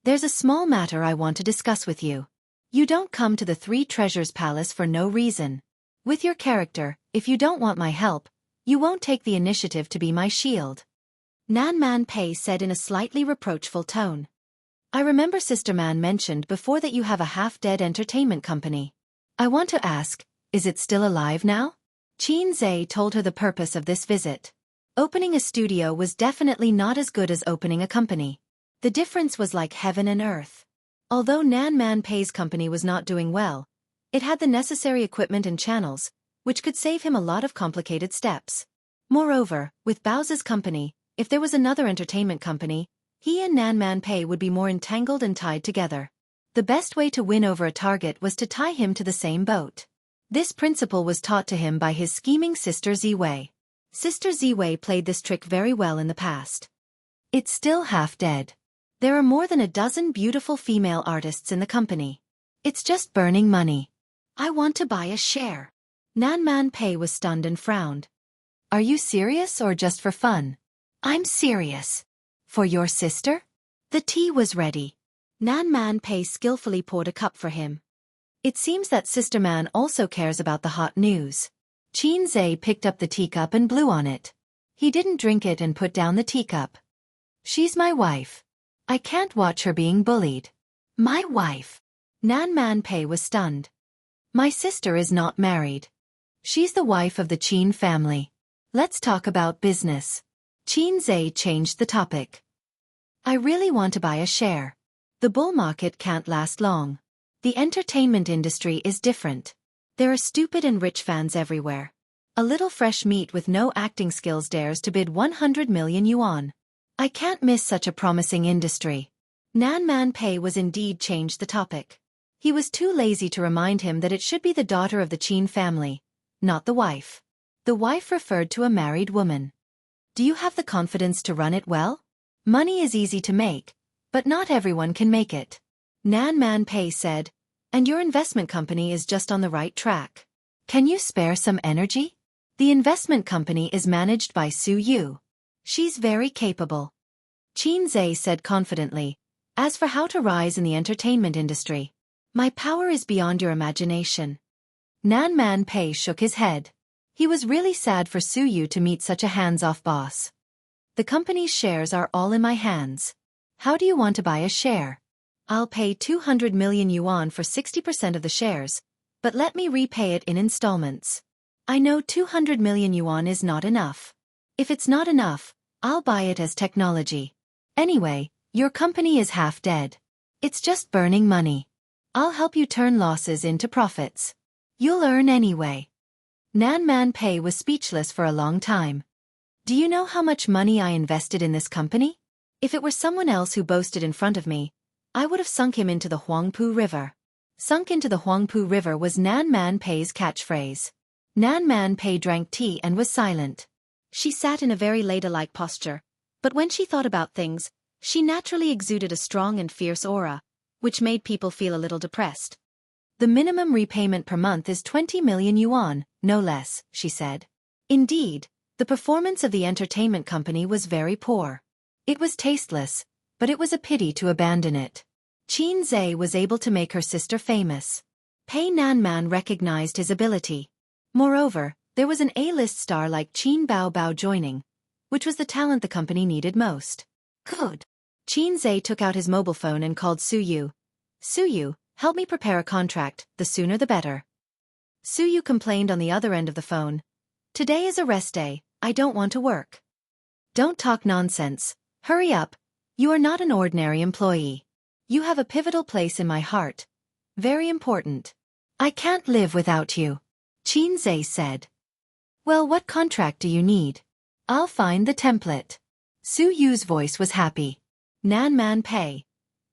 There's a small matter I want to discuss with you. You don't come to the Three Treasures Palace for no reason. With your character, if you don't want my help, you won't take the initiative to be my shield. Nan Man Pei said in a slightly reproachful tone. I remember Sister Man mentioned before that you have a half-dead entertainment company. I want to ask, is it still alive now? Qin Zhe told her the purpose of this visit. Opening a studio was definitely not as good as opening a company. The difference was like heaven and earth. Although Nan Man Pei's company was not doing well, it had the necessary equipment and channels, which could save him a lot of complicated steps. Moreover, with Bao's company, if there was another entertainment company, he and Nan Man Pei would be more entangled and tied together. The best way to win over a target was to tie him to the same boat. This principle was taught to him by his scheming sister Ziwei. Sister Ziwei played this trick very well in the past. It's still half dead. There are more than a dozen beautiful female artists in the company. It's just burning money. I want to buy a share. Nan Man Pei was stunned and frowned. Are you serious or just for fun? I'm serious. For your sister? The tea was ready. Nan Man Pei skillfully poured a cup for him. It seems that Sister Man also cares about the hot news. Qin Zhe picked up the teacup and blew on it. He didn't drink it and put down the teacup. She's my wife. I can't watch her being bullied. My wife. Nan Man Pei was stunned. My sister is not married. She's the wife of the Qin family. Let's talk about business. Qin Zhe changed the topic. I really want to buy a share. The bull market can't last long. The entertainment industry is different. There are stupid and rich fans everywhere. A little fresh meat with no acting skills dares to bid 100 million yuan. I can't miss such a promising industry. Nan Man Pei was indeed changed the topic. He was too lazy to remind him that it should be the daughter of the Qin family, not the wife. The wife referred to a married woman. Do you have the confidence to run it well? Money is easy to make, but not everyone can make it. Nan Man Pei said, and your investment company is just on the right track. Can you spare some energy? The investment company is managed by Su Yu. She's very capable. Qin Zhe said confidently, as for how to rise in the entertainment industry, my power is beyond your imagination. Nan Man Pei shook his head. He was really sad for Su Yu to meet such a hands-off boss. The company's shares are all in my hands. How do you want to buy a share? I'll pay 200 million yuan for 60% of the shares, but let me repay it in installments. I know 200 million yuan is not enough. If it's not enough, I'll buy it as technology. Anyway, your company is half dead. It's just burning money. I'll help you turn losses into profits. You'll earn anyway. Nan Man Pei was speechless for a long time. Do you know how much money I invested in this company? If it were someone else who boasted in front of me, I would have sunk him into the Huangpu River. Sunk into the Huangpu River was Nan Man Pei's catchphrase. Nan Man Pei drank tea and was silent. She sat in a very ladylike posture, but when she thought about things, she naturally exuded a strong and fierce aura, which made people feel a little depressed. The minimum repayment per month is 20 million yuan, no less, she said. Indeed, the performance of the entertainment company was very poor. It was tasteless, but it was a pity to abandon it. Qin Zhe was able to make her sister famous. Pei Nanman recognized his ability. Moreover, there was an A-list star like Qin Bao joining, which was the talent the company needed most. Good. Qin Zhe took out his mobile phone and called Su Yu. Su Yu, help me prepare a contract, the sooner the better. Su Yu complained on the other end of the phone. Today is a rest day, I don't want to work. Don't talk nonsense. Hurry up. You are not an ordinary employee. You have a pivotal place in my heart. Very important. I can't live without you. Qin Zhe said. Well, what contract do you need? I'll find the template. Su Yu's voice was happy. Nan Man Pei.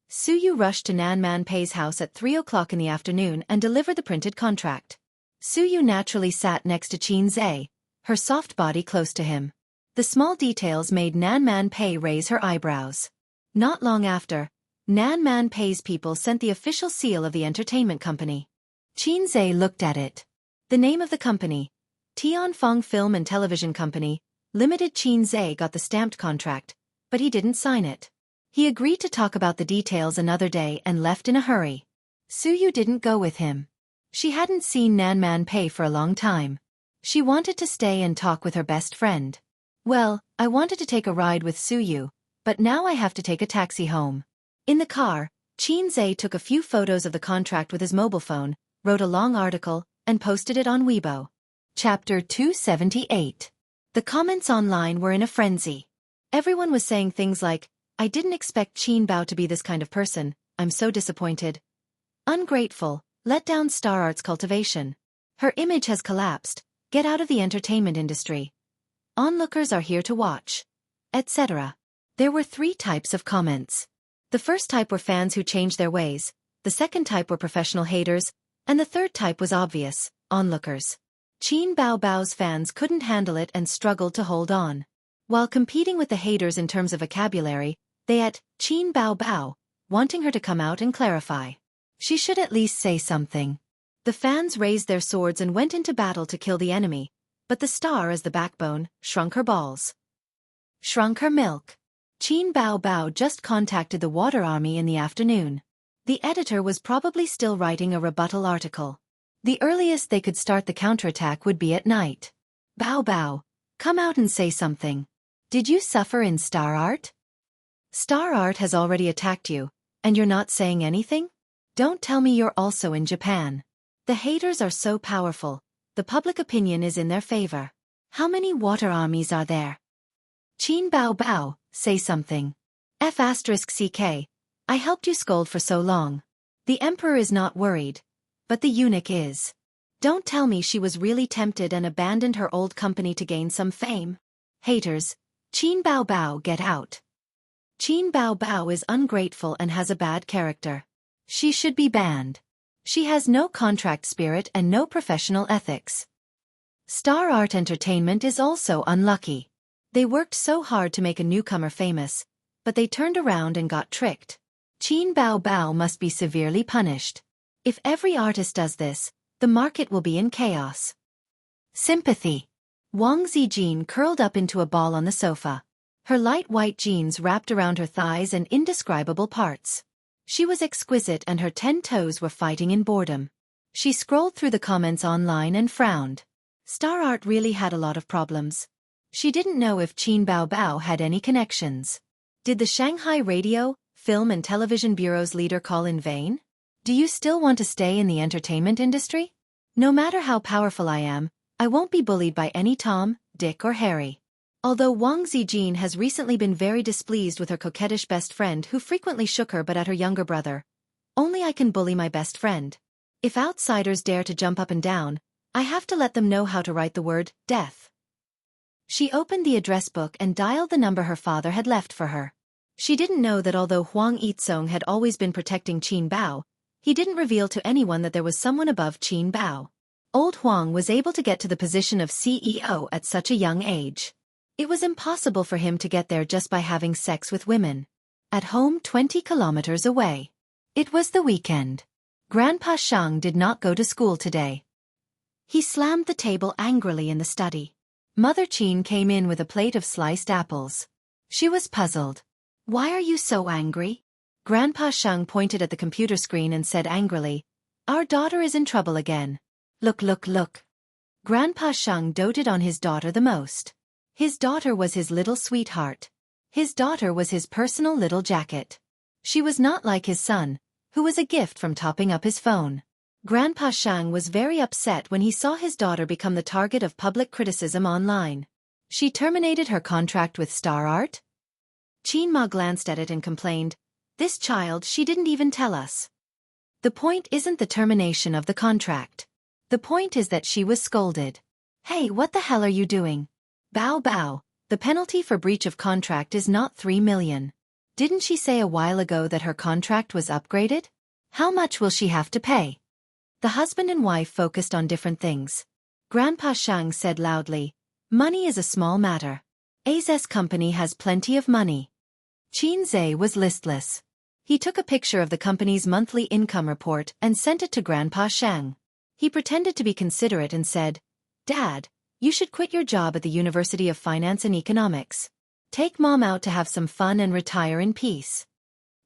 Su Yu rushed to Nan Man Pei's house at 3 o'clock in the afternoon and delivered the printed contract. Su Yu naturally sat next to Qin Zhe, her soft body close to him. The small details made Nan Man Pei raise her eyebrows. Not long after, Nan Man Pei's people sent the official seal of the entertainment company. Qin Zhe looked at it. The name of the company, Tianfeng Film and Television Company, Limited. Qin Zhe got the stamped contract, but he didn't sign it. He agreed to talk about the details another day and left in a hurry. Su Yu didn't go with him. She hadn't seen Nan Man Pei for a long time. She wanted to stay and talk with her best friend. Well, I wanted to take a ride with Su Yu, but now I have to take a taxi home. In the car, Qin Zhe took a few photos of the contract with his mobile phone, wrote a long article, and posted it on Weibo. Chapter 278. The comments online were in a frenzy. Everyone was saying things like, "I didn't expect Qin Bao to be this kind of person, I'm so disappointed. Ungrateful, let down Star Art's cultivation. Her image has collapsed, get out of the entertainment industry. Onlookers are here to watch," etc. There were 3 types of comments. The first type were fans who changed their ways, the second type were professional haters, and the third type was obvious, onlookers. Qin Bao Bao's fans couldn't handle it and struggled to hold on. While competing with the haters in terms of vocabulary, they at Qin Bao Bao, wanting her to come out and clarify. She should at least say something. The fans raised their swords and went into battle to kill the enemy, but the star as the backbone shrunk her balls. Shrunk her milk. Qin Bao Bao just contacted the Water Army in the afternoon. The editor was probably still writing a rebuttal article. The earliest they could start the counterattack would be at night. "Bao Bao, come out and say something. Did you suffer in Star Art? Star Art has already attacked you, and you're not saying anything? Don't tell me you're also in Japan. The haters are so powerful, the public opinion is in their favor. How many water armies are there? Qin Bao Bao, say something. F***ck, I helped you scold for so long. The emperor is not worried, but the eunuch is. Don't tell me she was really tempted and abandoned her old company to gain some fame. Haters, Qin Bao Bao, get out. Qin Bao Bao is ungrateful and has a bad character. She should be banned. She has no contract spirit and no professional ethics. Star Art Entertainment is also unlucky. They worked so hard to make a newcomer famous, but they turned around and got tricked. Qin Bao Bao must be severely punished. If every artist does this, the market will be in chaos. Sympathy. Wang Zijin curled up into a ball on the sofa. Her light white jeans wrapped around her thighs and indescribable parts. She was exquisite and her 10 toes were fighting in boredom. She scrolled through the comments online and frowned. Star Art really had a lot of problems. She didn't know if Qin Bao Bao had any connections. Did the Shanghai Radio, Film and Television Bureau's leader call in vain? Do you still want to stay in the entertainment industry? No matter how powerful I am, I won't be bullied by any Tom, Dick or Harry. Although Wang Zijin has recently been very displeased with her coquettish best friend who frequently shook her but at her younger brother. Only I can bully my best friend. If outsiders dare to jump up and down, I have to let them know how to write the word, death. She opened the address book and dialed the number her father had left for her. She didn't know that although Huang Yizong had always been protecting Qin Bao, he didn't reveal to anyone that there was someone above Qin Bao. Old Huang was able to get to the position of CEO at such a young age. It was impossible for him to get there just by having sex with women. At home 20 kilometers away. It was the weekend. Grandpa Shang did not go to school today. He slammed the table angrily in the study. Mother Qin came in with a plate of sliced apples. She was puzzled. "Why are you so angry?" Grandpa Shang pointed at the computer screen and said angrily, "Our daughter is in trouble again. Look, look, look." Grandpa Shang doted on his daughter the most. His daughter was his little sweetheart. His daughter was his personal little jacket. She was not like his son, who was a gift from topping up his phone. Grandpa Shang was very upset when he saw his daughter become the target of public criticism online. She terminated her contract with Star Art? Qin Ma glanced at it and complained, "This child, she didn't even tell us." The point isn't the termination of the contract. The point is that she was scolded. "Hey, what the hell are you doing? Bao Bao, the penalty for breach of contract is not 3 million. Didn't she say a while ago that her contract was upgraded? How much will she have to pay?" The husband and wife focused on different things. Grandpa Shang said loudly, "Money is a small matter. A's company has plenty of money." Qin Zhe was listless. He took a picture of the company's monthly income report and sent it to Grandpa Shang. He pretended to be considerate and said, "Dad, you should quit your job at the University of Finance and Economics. Take Mom out to have some fun and retire in peace."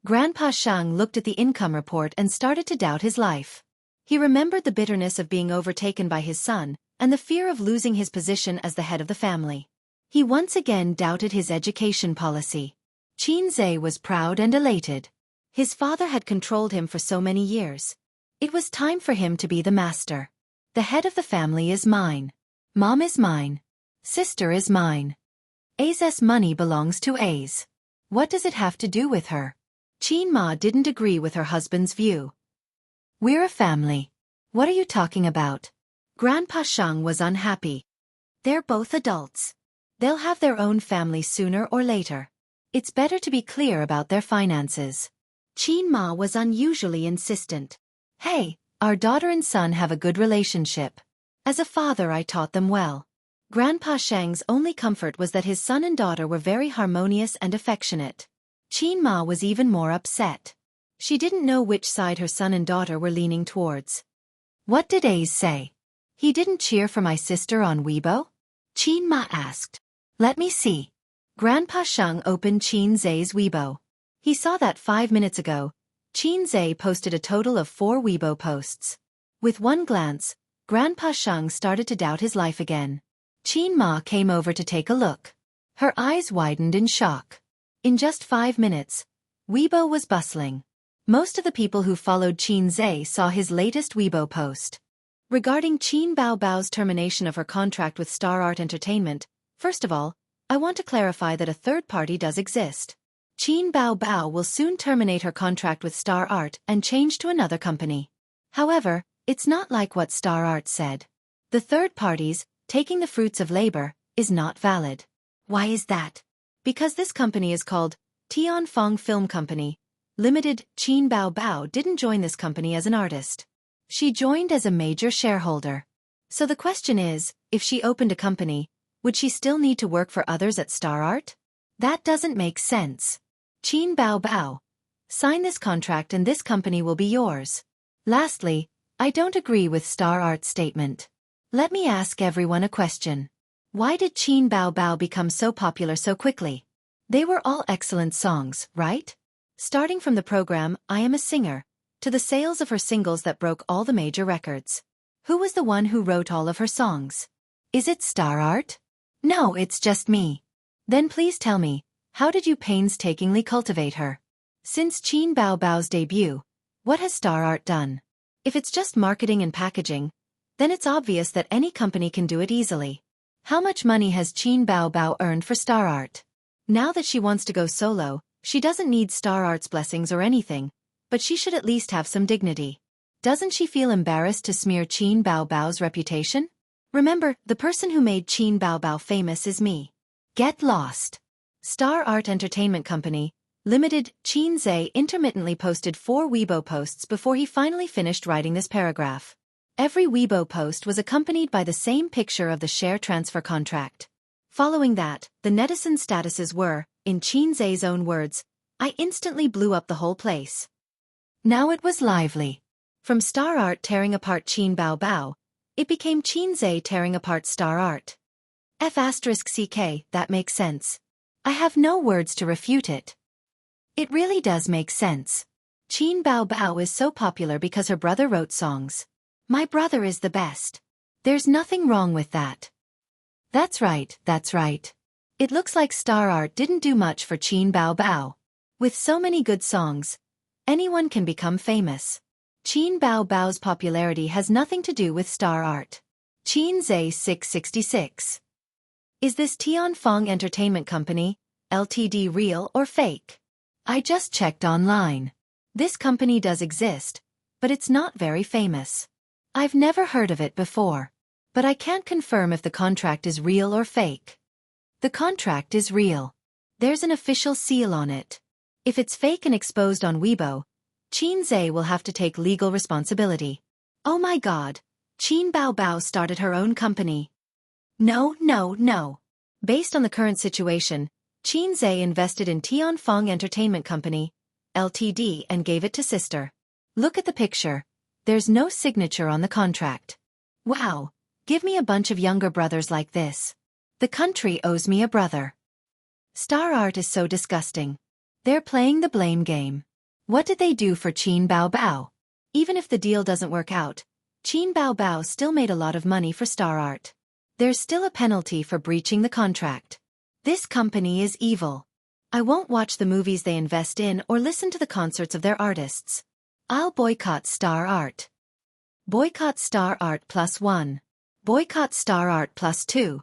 Grandpa Shang looked at the income report and started to doubt his life. He remembered the bitterness of being overtaken by his son, and the fear of losing his position as the head of the family. He once again doubted his education policy. Qin Zhe was proud and elated. His father had controlled him for so many years. It was time for him to be the master. The head of the family is mine. Mom is mine. Sister is mine. A's money belongs to A's. What does it have to do with her? Qin Ma didn't agree with her husband's view. We're a family. What are you talking about? Grandpa Sheng was unhappy. They're both adults. They'll have their own family sooner or later. It's better to be clear about their finances. Qin Ma was unusually insistent. Hey, our daughter and son have a good relationship. As a father, I taught them well. Grandpa Sheng's only comfort was that his son and daughter were very harmonious and affectionate. Qin Ma was even more upset. She didn't know which side her son and daughter were leaning towards. What did A's say? He didn't cheer for my sister on Weibo? Qin Ma asked. Let me see. Grandpa Sheng opened Qin Zhe's Weibo. He saw that 5 minutes ago. Qin Zhe posted a total of 4 Weibo posts. With one glance, Grandpa Sheng started to doubt his life again. Qin Ma came over to take a look. Her eyes widened in shock. In just 5 minutes, Weibo was bustling. Most of the people who followed Qin Zhe saw his latest Weibo post. Regarding Qin Baobao's termination of her contract with Star Art Entertainment, first of all, I want to clarify that a third party does exist. Qin Baobao will soon terminate her contract with Star Art and change to another company. However, it's not like what Star Art said. The third parties, taking the fruits of labor, is not valid. Why is that? Because this company is called Tianfeng Film Company Limited. Qin Baobao didn't join this company as an artist. She joined as a major shareholder. So the question is, if she opened a company, would she still need to work for others at Star Art? That doesn't make sense. Qin Baobao, sign this contract and this company will be yours. Lastly, I don't agree with Star Art's statement. Let me ask everyone a question. Why did Qin Baobao become so popular so quickly? They were all excellent songs, right? Starting from the program I Am a Singer, to the sales of her singles that broke all the major records. Who was the one who wrote all of her songs? Is it Star Art? No, it's just me. Then please tell me, how did you painstakingly cultivate her? Since Qin Baobao's debut, what has Star Art done? If it's just marketing and packaging, then it's obvious that any company can do it easily. How much money has Qin Baobao earned for Star Art? Now that she wants to go solo, she doesn't need Star Art's blessings or anything, but she should at least have some dignity. Doesn't she feel embarrassed to smear Qin Baobao's reputation? Remember, the person who made Qin Baobao famous is me. Get lost. Star Art Entertainment Company Limited. Qin Zhe intermittently posted 4 Weibo posts before he finally finished writing this paragraph. Every Weibo post was accompanied by the same picture of the share transfer contract. Following that, the netizen statuses were, in Qin Zhe's own words, I instantly blew up the whole place. Now it was lively. From Star Art tearing apart Qin Baobao, it became Qin Zhe tearing apart Star Art. F***ck, that makes sense. I have no words to refute it. It really does make sense. Qin Baobao is so popular because her brother wrote songs. My brother is the best. There's nothing wrong with that. That's right, that's right. It looks like Star Art didn't do much for Qin Baobao. With so many good songs, anyone can become famous. Qin Baobao's popularity has nothing to do with Star Art. Qin Zhe 666. Is this Tianfeng Entertainment Company, Ltd real or fake? I just checked online. This company does exist, but it's not very famous. I've never heard of it before. But I can't confirm if the contract is real or fake. The contract is real. There's an official seal on it. If it's fake and exposed on Weibo, Qin Zhe will have to take legal responsibility. Oh my god, Qin Baobao started her own company. No. Based on the current situation, Qin Zhe invested in Tianfeng Entertainment Company, Ltd and gave it to sister. Look at the picture. There's no signature on the contract. Wow, give me a bunch of younger brothers like this. The country owes me a brother. Star Art is so disgusting. They're playing the blame game. What did they do for Qin Baobao? Even if the deal doesn't work out, Qin Baobao still made a lot of money for Star Art. There's still a penalty for breaching the contract. This company is evil. I won't watch the movies they invest in or listen to the concerts of their artists. I'll boycott star art. Boycott star art +1. Boycott star art +2.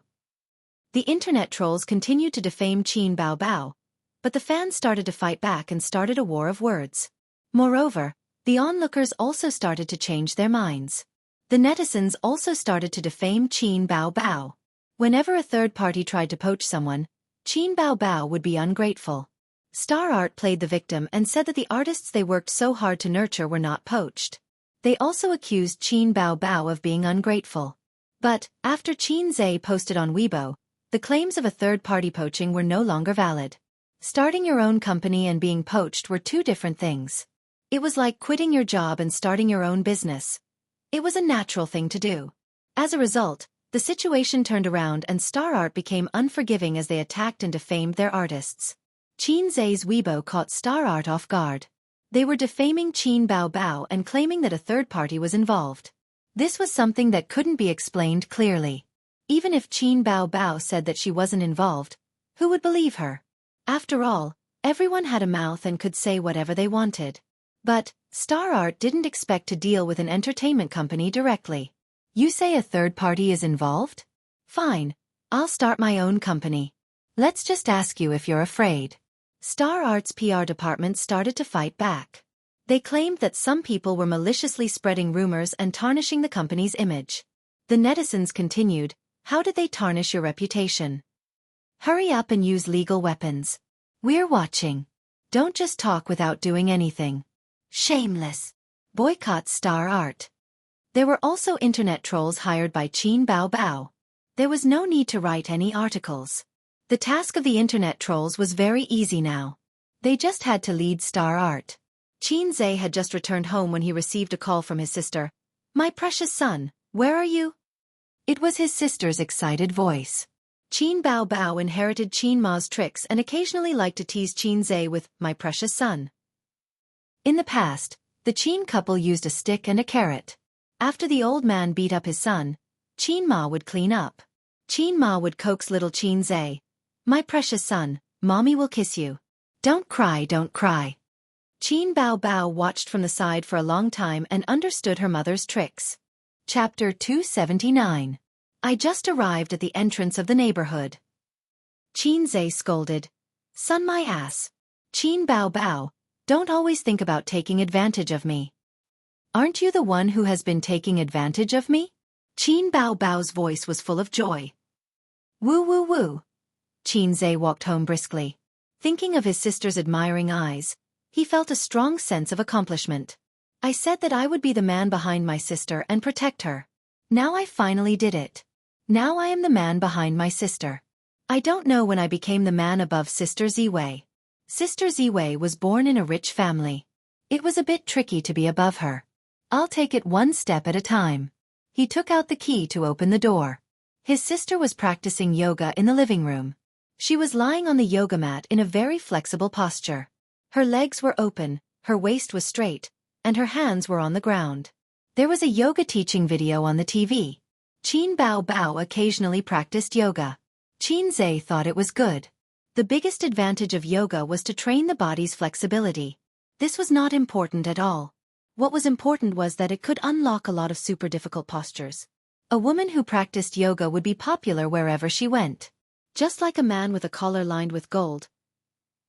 The internet trolls continued to defame Qin Bao Bao, but the fans started to fight back and started a war of words. Moreover, the onlookers also started to change their minds. The netizens also started to defame Qin Bao Bao. Whenever a third party tried to poach someone, Qin Bao Bao would be ungrateful. Star Art played the victim and said that the artists they worked so hard to nurture were not poached. They also accused Qin Bao Bao of being ungrateful. But, after Qin Zhe posted on Weibo, the claims of a third-party poaching were no longer valid. Starting your own company and being poached were two different things. It was like quitting your job and starting your own business. It was a natural thing to do. As a result, the situation turned around and Star Art became unforgiving as they attacked and defamed their artists. Qin Zhe's Weibo caught Star Art off guard. They were defaming Qin Bao Bao and claiming that a third party was involved. This was something that couldn't be explained clearly. Even if Qin Bao Bao said that she wasn't involved, who would believe her? After all, everyone had a mouth and could say whatever they wanted. But, Star Art didn't expect to deal with an entertainment company directly. You say a third party is involved? Fine, I'll start my own company. Let's just ask you if you're afraid. Star Art's PR department started to fight back. They claimed that some people were maliciously spreading rumors and tarnishing the company's image. The netizens continued, how did they tarnish your reputation? Hurry up and use legal weapons. We're watching. Don't just talk without doing anything. Shameless. Boycott Star Art. There were also internet trolls hired by Qin Bao Bao. There was no need to write any articles. The task of the internet trolls was very easy now. They just had to lead Star Art. Qin Zhe had just returned home when he received a call from his sister. My precious son, where are you? It was his sister's excited voice. Qin Bao Bao inherited Qin Ma's tricks and occasionally liked to tease Qin Zhe with, my precious son. In the past, the Qin couple used a stick and a carrot. After the old man beat up his son, Qin Ma would clean up. Qin Ma would coax little Qin Zhe. My precious son, mommy will kiss you. Don't cry, don't cry. Qin Bao Bao watched from the side for a long time and understood her mother's tricks. Chapter 279. I just arrived at the entrance of the neighborhood. Qin Zhe scolded. Son my ass. Qin Bao Bao, don't always think about taking advantage of me. Aren't you the one who has been taking advantage of me? Qin Bao Bao's voice was full of joy. Woo woo woo. Qin Zhe walked home briskly. Thinking of his sister's admiring eyes, he felt a strong sense of accomplishment. I said that I would be the man behind my sister and protect her. Now I finally did it. Now I am the man behind my sister. I don't know when I became the man above Sister Ziwei. Sister Ziwei was born in a rich family. It was a bit tricky to be above her. I'll take it one step at a time. He took out the key to open the door. His sister was practicing yoga in the living room. She was lying on the yoga mat in a very flexible posture. Her legs were open, her waist was straight, and her hands were on the ground. There was a yoga teaching video on the TV. Qin Bao Bao occasionally practiced yoga. Qin Zhe thought it was good. The biggest advantage of yoga was to train the body's flexibility. This was not important at all. What was important was that it could unlock a lot of super difficult postures. A woman who practiced yoga would be popular wherever she went. Just like a man with a collar lined with gold,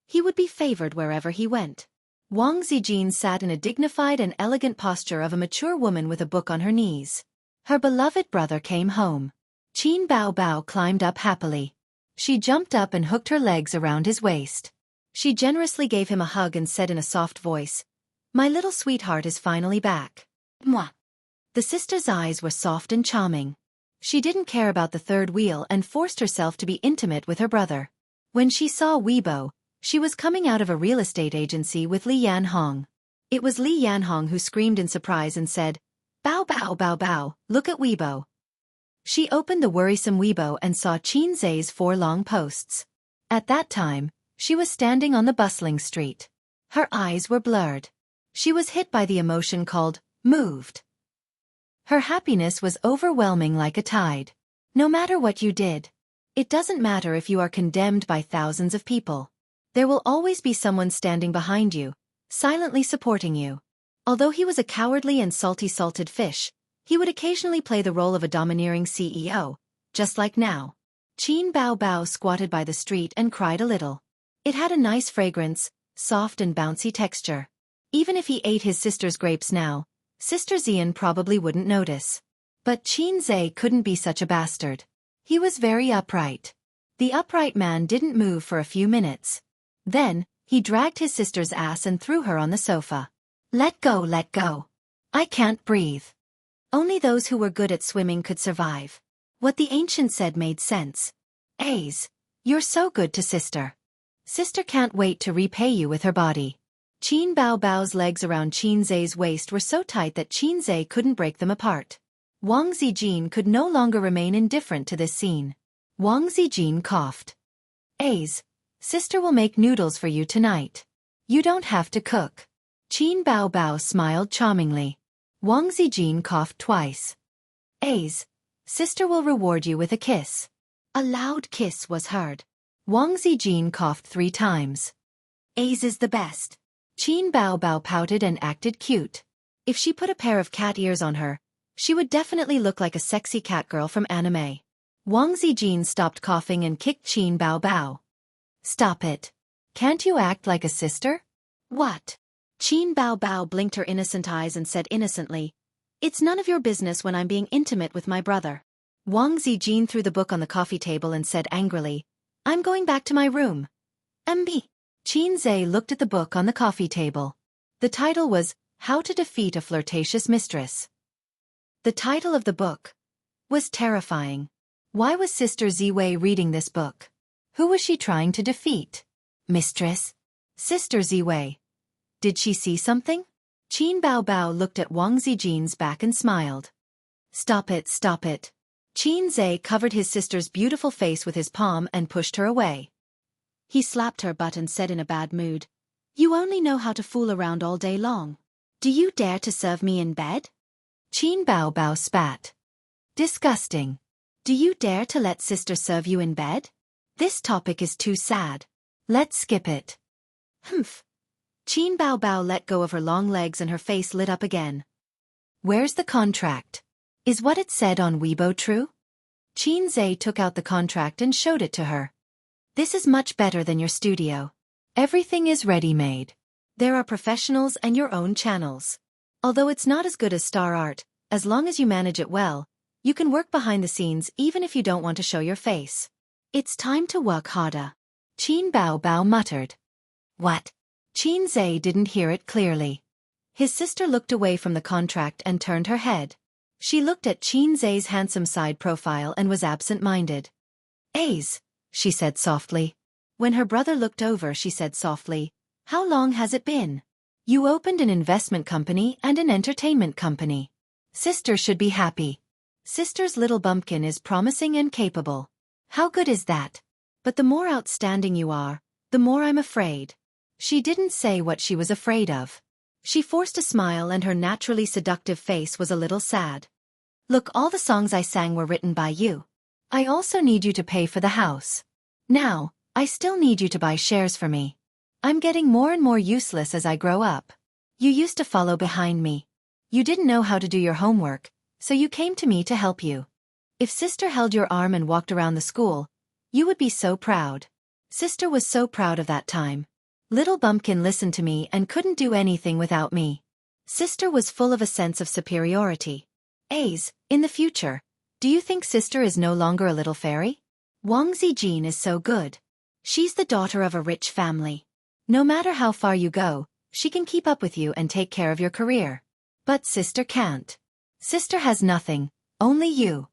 he would be favored wherever he went. Wang Zijin sat in a dignified and elegant posture of a mature woman with a book on her knees. Her beloved brother came home. Qin Bao Bao climbed up happily. She jumped up and hooked her legs around his waist. She generously gave him a hug and said in a soft voice, My little sweetheart is finally back. Mwah. The sister's eyes were soft and charming. She didn't care about the third wheel and forced herself to be intimate with her brother. When she saw Weibo, she was coming out of a real estate agency with Li Yanhong. It was Li Yanhong who screamed in surprise and said, Bao Bao Bao Bao, look at Weibo. She opened the worrisome Weibo and saw Qin Zhe's 4 long posts. At that time, she was standing on the bustling street. Her eyes were blurred. She was hit by the emotion called, moved. Her happiness was overwhelming like a tide. No matter what you did. It doesn't matter if you are condemned by thousands of people. There will always be someone standing behind you, silently supporting you. Although he was a cowardly and salty-salted fish, he would occasionally play the role of a domineering CEO, just like now. Qin Bao Bao squatted by the street and cried a little. It had a nice fragrance, soft and bouncy texture. Even if he ate his sister's grapes now, Sister Xian probably wouldn't notice. But Qin Zhe couldn't be such a bastard. He was very upright. The upright man didn't move for a few minutes. Then, he dragged his sister's ass and threw her on the sofa. Let go, let go. I can't breathe. Only those who were good at swimming could survive. What the ancient said made sense. Ace, you're so good to sister. Sister can't wait to repay you with her body. Qin Bao Bao's legs around Qin Zhe's waist were so tight that Qin Zhe couldn't break them apart. Wang Zijin could no longer remain indifferent to this scene. Wang Zijin coughed. Ace, sister will make noodles for you tonight. You don't have to cook. Qin Bao Bao smiled charmingly. Wang Zijin coughed twice. Ace, sister will reward you with a kiss. A loud kiss was heard. Wang Zijin coughed 3 times. Ace is the best. Qin Bao Bao pouted and acted cute. If she put a pair of cat ears on her, she would definitely look like a sexy cat girl from anime. Wang Zijin stopped coughing and kicked Qin Bao Bao. Stop it. Can't you act like a sister? What? Qin Bao Bao blinked her innocent eyes and said innocently, It's none of your business when I'm being intimate with my brother. Wang Zijin threw the book on the coffee table and said angrily, I'm going back to my room. MB. Qin Zhe looked at the book on the coffee table. The title was, How to Defeat a Flirtatious Mistress. The title of the book was terrifying. Why was Sister Ziwei reading this book? Who was she trying to defeat? Mistress? Sister Ziwei. Did she see something? Qin Bao Bao looked at Wang Zijin's back and smiled. Stop it, stop it. Qin Zhe covered his sister's beautiful face with his palm and pushed her away. He slapped her butt and said in a bad mood, You only know how to fool around all day long. Do you dare to serve me in bed? Qin Bao Bao spat. Disgusting. Do you dare to let sister serve you in bed? This topic is too sad. Let's skip it. Humph. Qin Bao Bao let go of her long legs and her face lit up again. Where's the contract? Is what it said on Weibo true? Qin Zhe took out the contract and showed it to her. This is much better than your studio. Everything is ready-made. There are professionals and your own channels. Although it's not as good as Star Art, as long as you manage it well, you can work behind the scenes even if you don't want to show your face. It's time to work harder. Qin Bao Bao muttered. What? Qin Zhe didn't hear it clearly. His sister looked away from the contract and turned her head. She looked at Qin Zhe's handsome side profile and was absent-minded. Ace, she said softly. When her brother looked over, she said softly, How long has it been? You opened an investment company and an entertainment company. Sister should be happy. Sister's little bumpkin is promising and capable. How good is that? But the more outstanding you are, the more I'm afraid. She didn't say what she was afraid of. She forced a smile and her naturally seductive face was a little sad. Look, all the songs I sang were written by you. I also need you to pay for the house. Now, I still need you to buy shares for me. I'm getting more and more useless as I grow up. You used to follow behind me. You didn't know how to do your homework, so you came to me to help you. If sister held your arm and walked around the school, you would be so proud. Sister was so proud of that time. Little bumpkin listened to me and couldn't do anything without me. Sister was full of a sense of superiority. Ace, in the future, do you think sister is no longer a little fairy? Wang Zijin is so good. She's the daughter of a rich family. No matter how far you go, she can keep up with you and take care of your career. But sister can't. Sister has nothing, only you.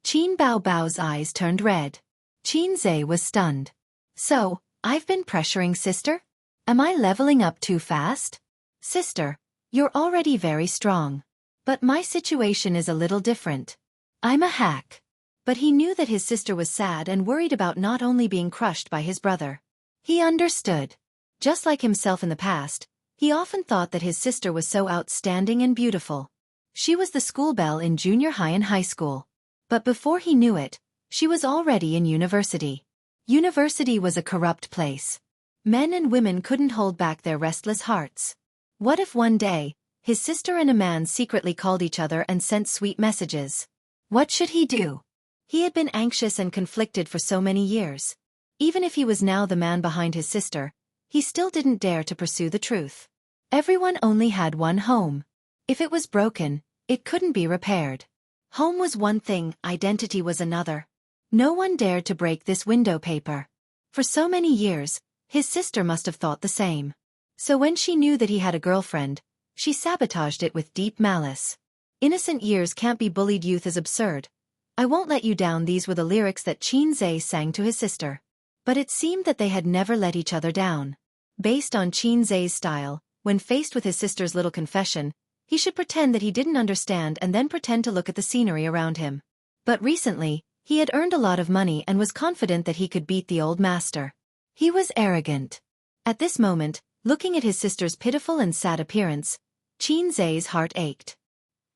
Qin Bao Bao's eyes turned red. Qin Zhe was stunned. So, I've been pressuring sister? Am I leveling up too fast? Sister, you're already very strong. But my situation is a little different. I'm a hack. But he knew that his sister was sad and worried about not only being crushed by his brother. He understood. Just like himself in the past, he often thought that his sister was so outstanding and beautiful. She was the school belle in junior high and high school. But before he knew it, she was already in university. University was a corrupt place. Men and women couldn't hold back their restless hearts. What if one day, his sister and a man secretly called each other and sent sweet messages? What should he do? He had been anxious and conflicted for so many years. Even if he was now the man behind his sister, he still didn't dare to pursue the truth. Everyone only had one home. If it was broken, it couldn't be repaired. Home was one thing, identity was another. No one dared to break this window paper. For so many years, his sister must have thought the same. So when she knew that he had a girlfriend, she sabotaged it with deep malice. Innocent years can't be bullied, youth is absurd. I won't let you down, these were the lyrics that Qin sang to his sister. But it seemed that they had never let each other down. Based on Qin style, when faced with his sister's little confession, he should pretend that he didn't understand and then pretend to look at the scenery around him. But recently, he had earned a lot of money and was confident that he could beat the old master. He was arrogant. At this moment, looking at his sister's pitiful and sad appearance, Qin heart ached.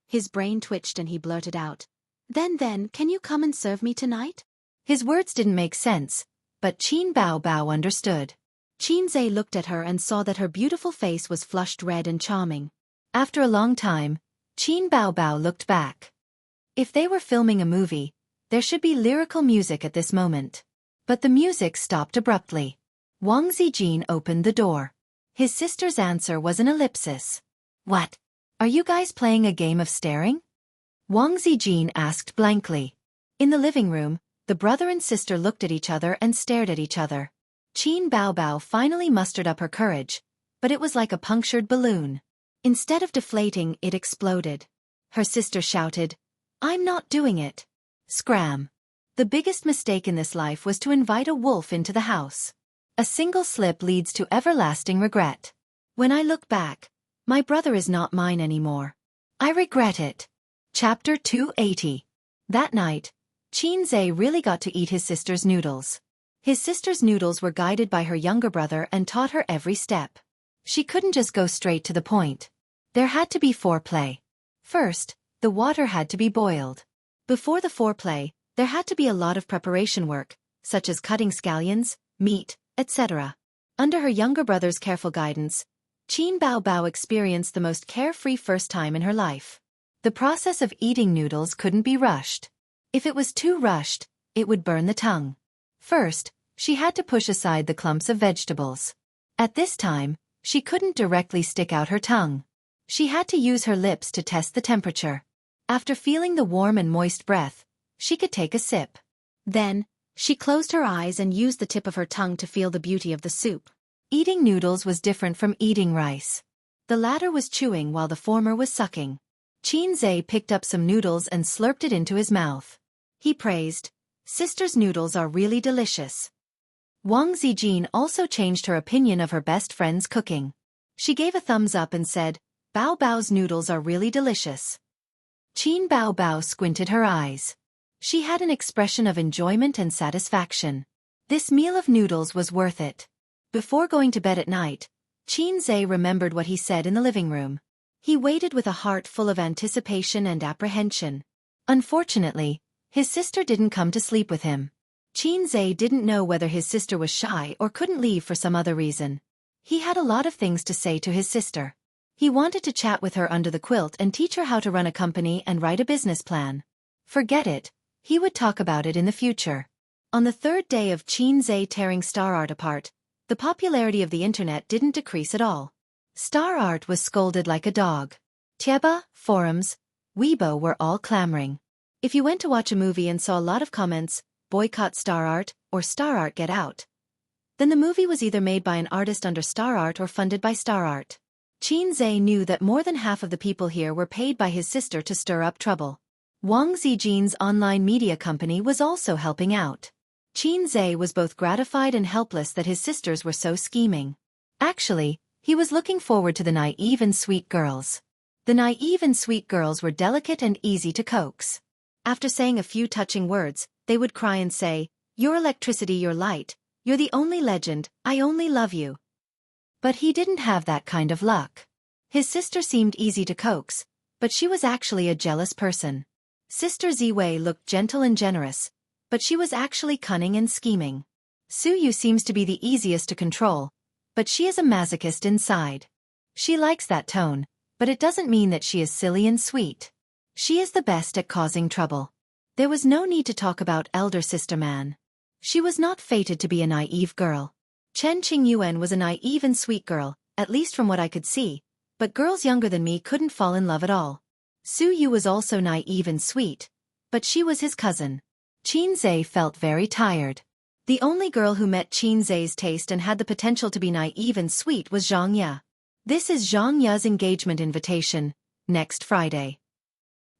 His brain twitched and he blurted out, Then, can you come and serve me tonight?" His words didn't make sense, but Qin Bao understood. Qin looked at her and saw that her beautiful face was flushed red and charming. After a long time, Qin Bao looked back. If they were filming a movie, there should be lyrical music at this moment. But the music stopped abruptly. Wang Zijin opened the door. His sister's answer was an ellipsis. "What? Are you guys playing a game of staring?" Wang Zijin asked blankly. In the living room, the brother and sister looked at each other and stared at each other. Qin Bao finally mustered up her courage, but it was like a punctured balloon. Instead of deflating, it exploded. Her sister shouted, "I'm not doing it." Scram. The biggest mistake in this life was to invite a wolf into the house. A single slip leads to everlasting regret. When I look back, my brother is not mine anymore. I regret it. Chapter 280. That night, Qin really got to eat his sister's noodles. His sister's noodles were guided by her younger brother and taught her every step. She couldn't just go straight to the point. There had to be foreplay. First, the water had to be boiled. Before the foreplay, there had to be a lot of preparation work, such as cutting scallions, meat, etc. Under her younger brother's careful guidance, Qin Bao experienced the most carefree first time in her life. The process of eating noodles couldn't be rushed. If it was too rushed, it would burn the tongue. First, she had to push aside the clumps of vegetables. At this time, she couldn't directly stick out her tongue. She had to use her lips to test the temperature. After feeling the warm and moist breath, she could take a sip. Then, she closed her eyes and used the tip of her tongue to feel the beauty of the soup. Eating noodles was different from eating rice. The latter was chewing while the former was sucking. Qin picked up some noodles and slurped it into his mouth. He praised, "Sister's noodles are really delicious." Wang Zijin also changed her opinion of her best friend's cooking. She gave a thumbs up and said, "Bao's noodles are really delicious." Qin Bao squinted her eyes. She had an expression of enjoyment and satisfaction. This meal of noodles was worth it. Before going to bed at night, Qin remembered what he said in the living room. He waited with a heart full of anticipation and apprehension. Unfortunately, his sister didn't come to sleep with him. Qin didn't know whether his sister was shy or couldn't leave for some other reason. He had a lot of things to say to his sister. He wanted to chat with her under the quilt and teach her how to run a company and write a business plan. Forget it, he would talk about it in the future. On the third day of Qin tearing star art apart, the popularity of the internet didn't decrease at all. Star art was scolded like a dog. Tieba, forums, Weibo were all clamoring. If you went to watch a movie and saw a lot of comments, "Boycott star art," or "Star art get out," then the movie was either made by an artist under Star art or funded by Star art. Qin knew that more than half of the people here were paid by his sister to stir up trouble. Wang Zijin's online media company was also helping out. Qin was both gratified and helpless that his sisters were so scheming. Actually, he was looking forward to the naive and sweet girls. The naive and sweet girls were delicate and easy to coax. After saying a few touching words, they would cry and say, "You're electricity, you're light, you're the only legend, I only love you." But he didn't have that kind of luck. His sister seemed easy to coax, but she was actually a jealous person. Sister Ziwei looked gentle and generous, but she was actually cunning and scheming. Suyu seems to be the easiest to control, but she is a masochist inside. She likes that tone, but it doesn't mean that she is silly and sweet. She is the best at causing trouble. There was no need to talk about elder sister Man. She was not fated to be a naive girl. Chen Qingyuan was a naive and sweet girl, at least from what I could see, but girls younger than me couldn't fall in love at all. Suyu was also naive and sweet, but she was his cousin. Qin Zhe felt very tired. The only girl who met Qin Zhe's taste and had the potential to be naive and sweet was Zhang Ya. This is Zhang Ya's engagement invitation, next Friday.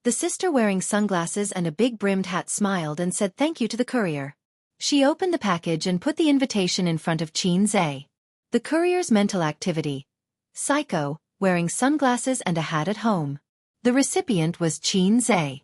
The sister wearing sunglasses and a big brimmed hat smiled and said thank you to the courier. She opened the package and put the invitation in front of Qin Zhe. The courier's mental activity. Psycho, wearing sunglasses and a hat at home. The recipient was Qin Zhe.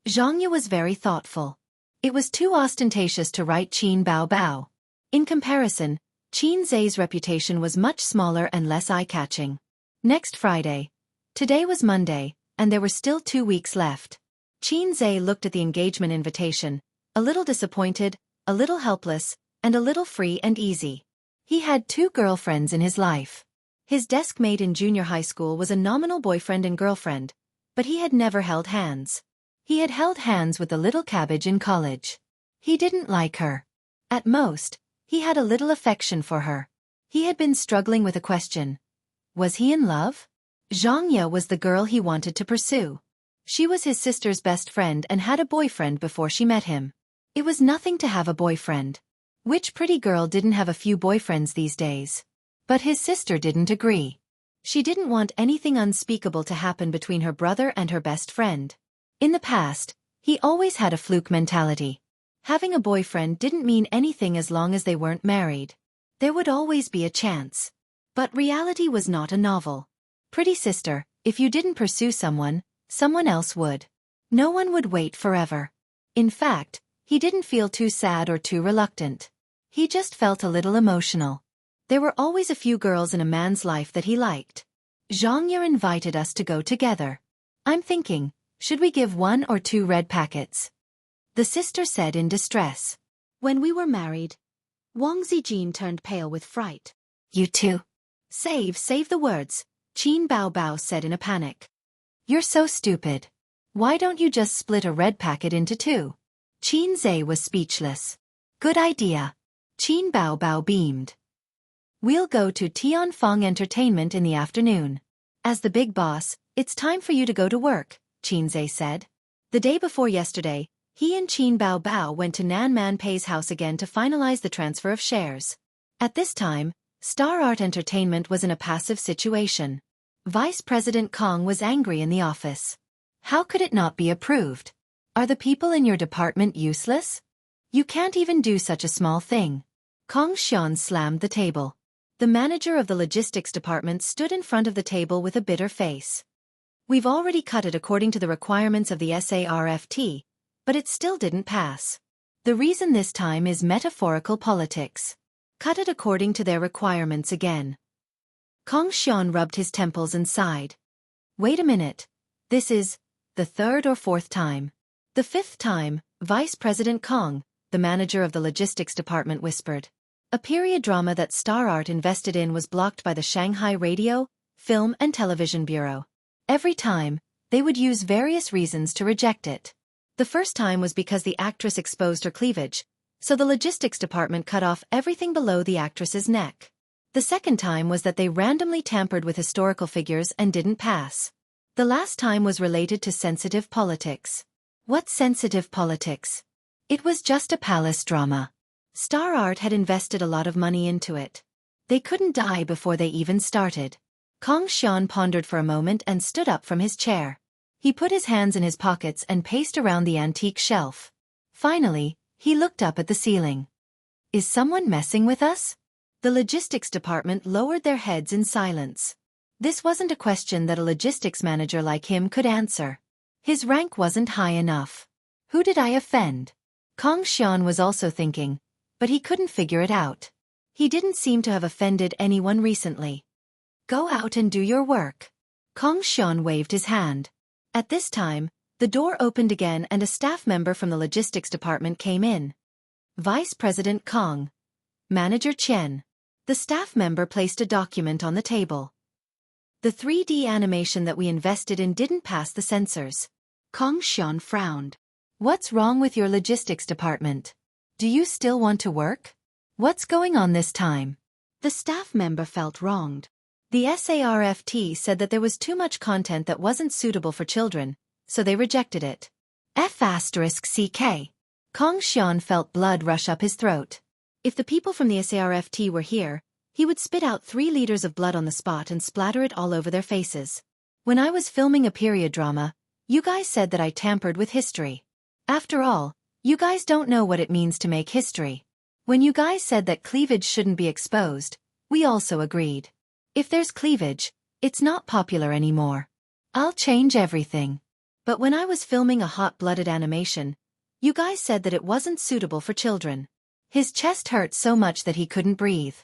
Zhang Ya was very thoughtful. It was too ostentatious to write Qin Bao Bao. In comparison, Qin Zhe's reputation was much smaller and less eye-catching. Next Friday. Today was Monday, and there were still 2 weeks left. Qin Zhe looked at the engagement invitation, a little disappointed, a little helpless, and a little free and easy. He had 2 girlfriends in his life. His desk mate in junior high school was a nominal boyfriend and girlfriend, but he had never held hands. He had held hands with the little cabbage in college. He didn't like her. At most, he had a little affection for her. He had been struggling with a question. Was he in love? Zhang Ya was the girl he wanted to pursue. She was his sister's best friend and had a boyfriend before she met him. It was nothing to have a boyfriend. Which pretty girl didn't have a few boyfriends these days? But his sister didn't agree. She didn't want anything unspeakable to happen between her brother and her best friend. In the past, he always had a fluke mentality. Having a boyfriend didn't mean anything as long as they weren't married. There would always be a chance. But reality was not a novel. Pretty sister, if you didn't pursue someone, someone else would. No one would wait forever. In fact, he didn't feel too sad or too reluctant. He just felt a little emotional. There were always a few girls in a man's life that he liked. Zhang Ya invited us to go together. I'm thinking, should we give 1 or 2 red packets? The sister said in distress. When we were married. Wang Zijin turned pale with fright. You too? Save the words, Qin Bao Bao said in a panic. You're so stupid. Why don't you just split a red packet into 2? Qin Zhe was speechless. Good idea. Qin Bao Bao beamed. We'll go to Tianfeng Entertainment in the afternoon. As the big boss, it's time for you to go to work, Qin Zhe said. The day before yesterday, he and Qin Bao Bao went to Nan Man Pei's house again to finalize the transfer of shares. At this time, Star Art Entertainment was in a passive situation. Vice President Kong was angry in the office. How could it not be approved? Are the people in your department useless? You can't even do such a small thing. Kong Xian slammed the table. The manager of the logistics department stood in front of the table with a bitter face. We've already cut it according to the requirements of the SARFT, but it still didn't pass. The reason this time is metaphorical politics. Cut it according to their requirements again. Kong Xian rubbed his temples and sighed. Wait a minute. This is the 3rd or 4th time. The 5th time, Vice President Kong, the manager of the logistics department, whispered. A period drama that Star Art invested in was blocked by the Shanghai Radio, Film and Television Bureau. Every time, they would use various reasons to reject it. The first time was because the actress exposed her cleavage, so the logistics department cut off everything below the actress's neck. The second time was that they randomly tampered with historical figures and didn't pass. The last time was related to sensitive politics. What sensitive politics? It was just a palace drama. Star Art had invested a lot of money into it. They couldn't die before they even started. Kong Xian pondered for a moment and stood up from his chair. He put his hands in his pockets and paced around the antique shelf. Finally, he looked up at the ceiling. Is someone messing with us? The logistics department lowered their heads in silence. This wasn't a question that a logistics manager like him could answer. His rank wasn't high enough. Who did I offend? Kong Xian was also thinking, but he couldn't figure it out. He didn't seem to have offended anyone recently. Go out and do your work. Kong Xian waved his hand. At this time, the door opened again and a staff member from the logistics department came in. Vice President Kong. Manager Chen. The staff member placed a document on the table. The 3D animation that we invested in didn't pass the censors. Kong Xian frowned. What's wrong with your logistics department? Do you still want to work? What's going on this time? The staff member felt wronged. The SARFT said that there was too much content that wasn't suitable for children, so they rejected it. F***CK. Kong Xian felt blood rush up his throat. If the people from the SARFT were here, he would spit out 3 liters of blood on the spot and splatter it all over their faces. When I was filming a period drama, you guys said that I tampered with history. After all, you guys don't know what it means to make history. When you guys said that cleavage shouldn't be exposed, we also agreed. If there's cleavage, it's not popular anymore. I'll change everything. But when I was filming a hot-blooded animation, you guys said that it wasn't suitable for children. His chest hurt so much that he couldn't breathe.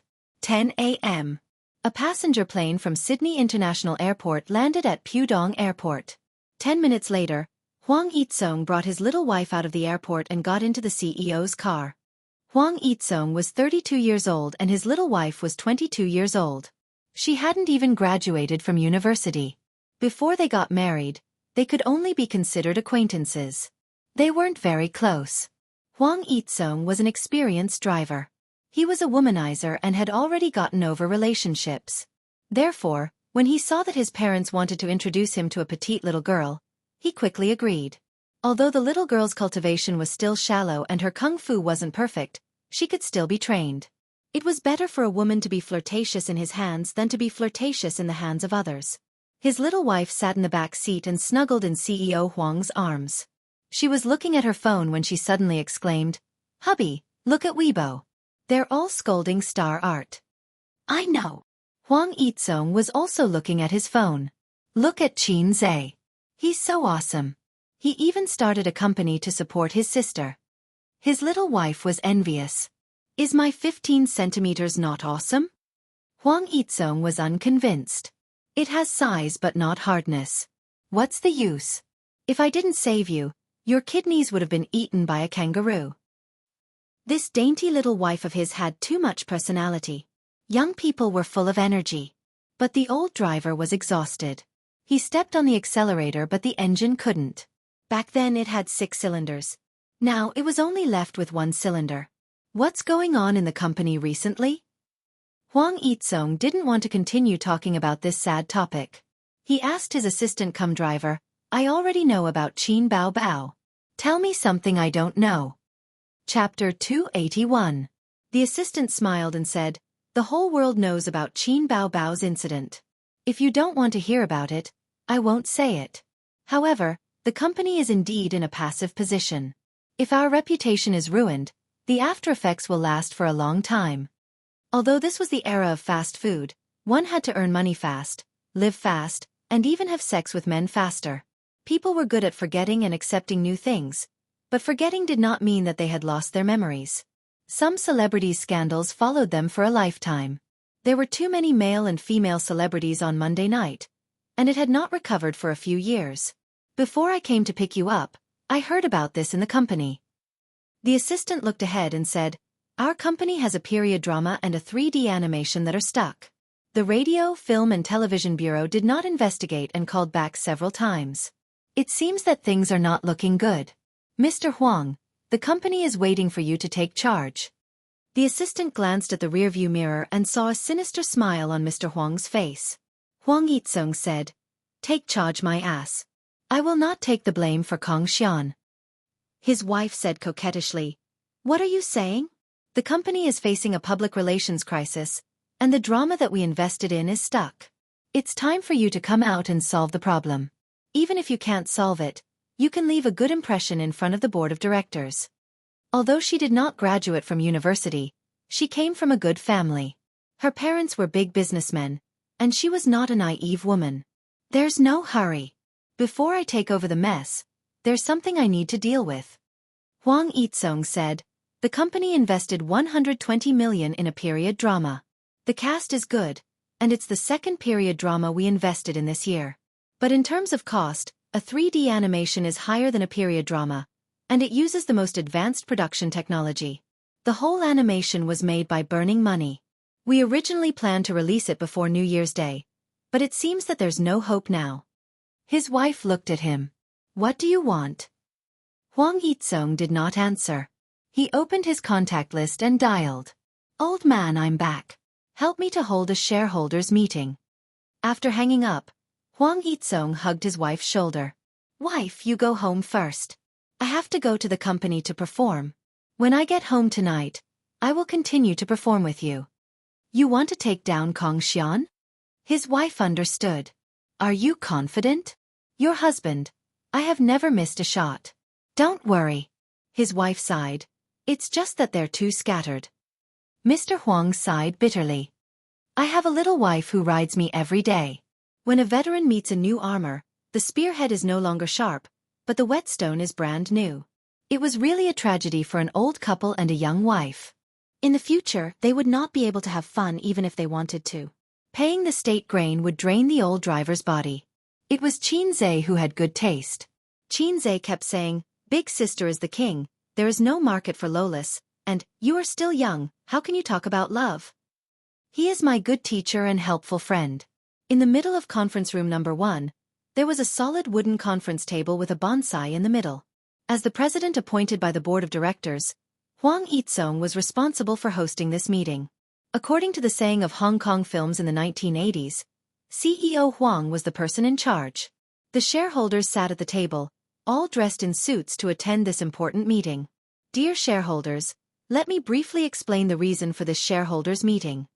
10 a.m. A passenger plane from Sydney International Airport landed at Pudong Airport. 10 minutes later, Huang Yitsong brought his little wife out of the airport and got into the CEO's car. Huang Yitsong was 32 years old and his little wife was 22 years old. She hadn't even graduated from university. Before they got married, they could only be considered acquaintances. They weren't very close. Huang Yitsong was an experienced driver. He was a womanizer and had already gotten over relationships. Therefore, when he saw that his parents wanted to introduce him to a petite little girl, he quickly agreed. Although the little girl's cultivation was still shallow and her kung fu wasn't perfect, she could still be trained. It was better for a woman to be flirtatious in his hands than to be flirtatious in the hands of others. His little wife sat in the back seat and snuggled in CEO Huang's arms. She was looking at her phone when she suddenly exclaimed, "Hubby, look at Weibo. They're all scolding star art." I know. Huang Yitsong was also looking at his phone. Look at Qin Zhe. He's so awesome. He even started a company to support his sister. His little wife was envious. Is my 15 centimeters not awesome? Huang Yitsong was unconvinced. It has size but not hardness. What's the use? If I didn't save you, your kidneys would have been eaten by a kangaroo. This dainty little wife of his had too much personality. Young people were full of energy. But the old driver was exhausted. He stepped on the accelerator but the engine couldn't. Back then it had 6 cylinders. Now it was only left with 1 cylinder. What's going on in the company recently? Huang Yitsong didn't want to continue talking about this sad topic. He asked his assistant-cum-driver, I already know about Qin Bao Bao. Tell me something I don't know. Chapter 281. The assistant smiled and said, the whole world knows about Qin Bao Bao's incident. If you don't want to hear about it, I won't say it. However, the company is indeed in a passive position. If our reputation is ruined, the after effects will last for a long time. Although this was the era of fast food, one had to earn money fast, live fast, and even have sex with men faster. People were good at forgetting and accepting new things, but forgetting did not mean that they had lost their memories. Some celebrities' scandals followed them for a lifetime. There were too many male and female celebrities on Monday night, and it had not recovered for a few years. Before I came to pick you up, I heard about this in the company. The assistant looked ahead and said, our company has a period drama and a 3D animation that are stuck. The Radio, Film and Television Bureau did not investigate and called back several times. It seems that things are not looking good. Mr. Huang, the company is waiting for you to take charge. The assistant glanced at the rearview mirror and saw a sinister smile on Mr. Huang's face. Huang Yitsong said, take charge my ass. I will not take the blame for Kong Xian. His wife said coquettishly, what are you saying? The company is facing a public relations crisis, and the drama that we invested in is stuck. It's time for you to come out and solve the problem. Even if you can't solve it, you can leave a good impression in front of the board of directors. Although she did not graduate from university, she came from a good family. Her parents were big businessmen, and she was not a naive woman. There's no hurry. Before I take over the mess, there's something I need to deal with. Huang Yitsong said, the company invested 120 million in a period drama. The cast is good, and it's the second period drama we invested in this year. But in terms of cost, a 3D animation is higher than a period drama, and it uses the most advanced production technology. The whole animation was made by burning money. We originally planned to release it before New Year's Day, but it seems that there's no hope now. His wife looked at him. What do you want? Hwang Hee-sung did not answer. He opened his contact list and dialed. Old man, I'm back. Help me to hold a shareholders meeting. After hanging up, Hwang Hee-sung hugged his wife's shoulder. Wife, you go home first. I have to go to the company to perform. When I get home tonight, I will continue to perform with you. You want to take down Kang Xian? His wife understood. Are you confident? Your husband. I have never missed a shot. Don't worry. His wife sighed. It's just that they're too scattered. Mr. Huang sighed bitterly. I have a little wife who rides me every day. When a veteran meets a new armor, the spearhead is no longer sharp, but the whetstone is brand new. It was really a tragedy for an old couple and a young wife. In the future, they would not be able to have fun even if they wanted to. Paying the state grain would drain the old driver's body. It was Qin Zhe who had good taste. Qin Zhe kept saying, Big sister is the king, there is no market for Lolis, and, you are still young, how can you talk about love? He is my good teacher and helpful friend. In the middle of conference room number 1, there was a solid wooden conference table with a bonsai in the middle. As the president appointed by the board of directors, Hwang Hee-sung was responsible for hosting this meeting. According to the saying of Hong Kong films in the 1980s, CEO Hwang was the person in charge. The shareholders sat at the table, all dressed in suits to attend this important meeting. Dear shareholders, let me briefly explain the reason for this shareholders meeting.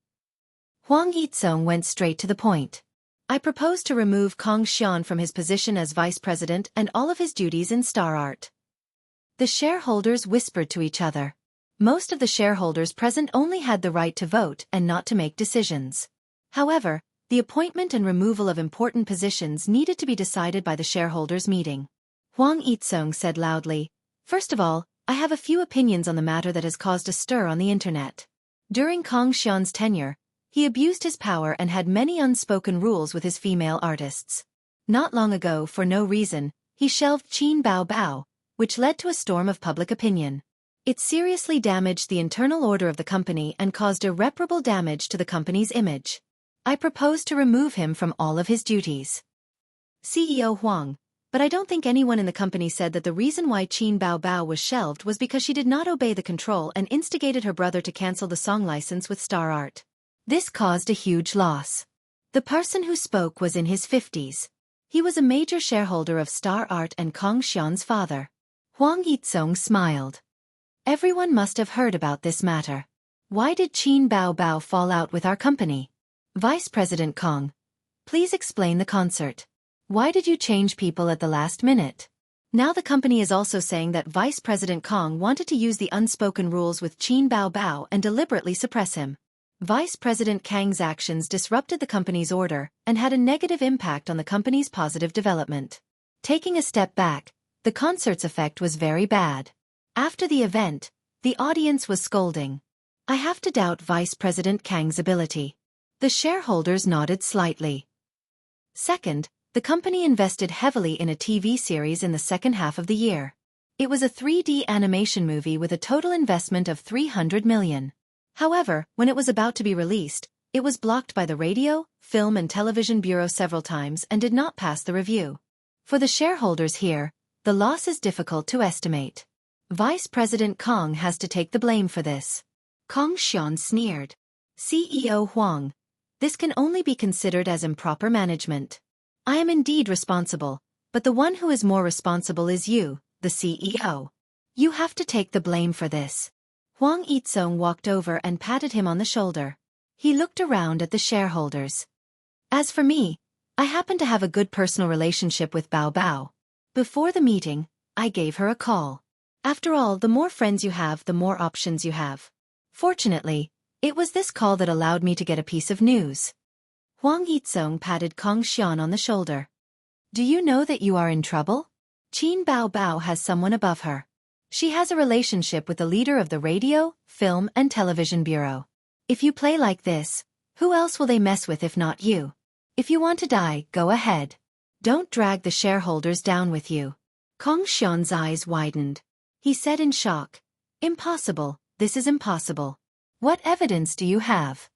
Hwang Hee-sung went straight to the point. I propose to remove Kang Xian from his position as vice president and all of his duties in Star Art. The shareholders whispered to each other. Most of the shareholders present only had the right to vote and not to make decisions. However, the appointment and removal of important positions needed to be decided by the shareholders' meeting. Hwang Hee-sung said loudly, First of all, I have a few opinions on the matter that has caused a stir on the internet. During Kang Xian's tenure, he abused his power and had many unspoken rules with his female artists. Not long ago, for no reason, he shelved Qin Bao Bao, which led to a storm of public opinion. It seriously damaged the internal order of the company and caused irreparable damage to the company's image. I propose to remove him from all of his duties. CEO Huang, but I don't think anyone in the company said that the reason why Qin Bao Bao was shelved was because she did not obey the control and instigated her brother to cancel the song license with Star Art. This caused a huge loss. The person who spoke was in his 50s. He was a major shareholder of Star Art and Kang Xian's father. Hwang Hee-sung smiled. Everyone must have heard about this matter. Why did Qin Bao Bao fall out with our company? Vice President Kang, please explain the concert. Why did you change people at the last minute? Now the company is also saying that Vice President Kang wanted to use the unspoken rules with Qin Bao Bao and deliberately suppress him. Vice President Kang's actions disrupted the company's order and had a negative impact on the company's positive development. Taking a step back, the concert's effect was very bad. After the event, the audience was scolding. I have to doubt Vice President Kang's ability. The shareholders nodded slightly. Second, the company invested heavily in a TV series in the second half of the year. It was a 3D animation movie with a total investment of 300 million. However, when it was about to be released, it was blocked by the Radio, Film and Television Bureau several times and did not pass the review. For the shareholders here, the loss is difficult to estimate. Vice President Kang has to take the blame for this. Kang Xian sneered. CEO Huang, this can only be considered as improper management. I am indeed responsible, but the one who is more responsible is you, the CEO. You have to take the blame for this. Hwang Hee-sung walked over and patted him on the shoulder. He looked around at the shareholders. As for me, I happen to have a good personal relationship with Bao Bao. Before the meeting, I gave her a call. After all, the more friends you have, the more options you have. Fortunately, it was this call that allowed me to get a piece of news. Hwang Hee-sung patted Kang Xian on the shoulder. Do you know that you are in trouble? Qin Bao Bao has someone above her. She has a relationship with the leader of the Radio, Film and Television Bureau. If you play like this, who else will they mess with if not you? If you want to die, go ahead. Don't drag the shareholders down with you. Kang Xian's eyes widened. He said in shock, Impossible, This is impossible. What evidence do you have?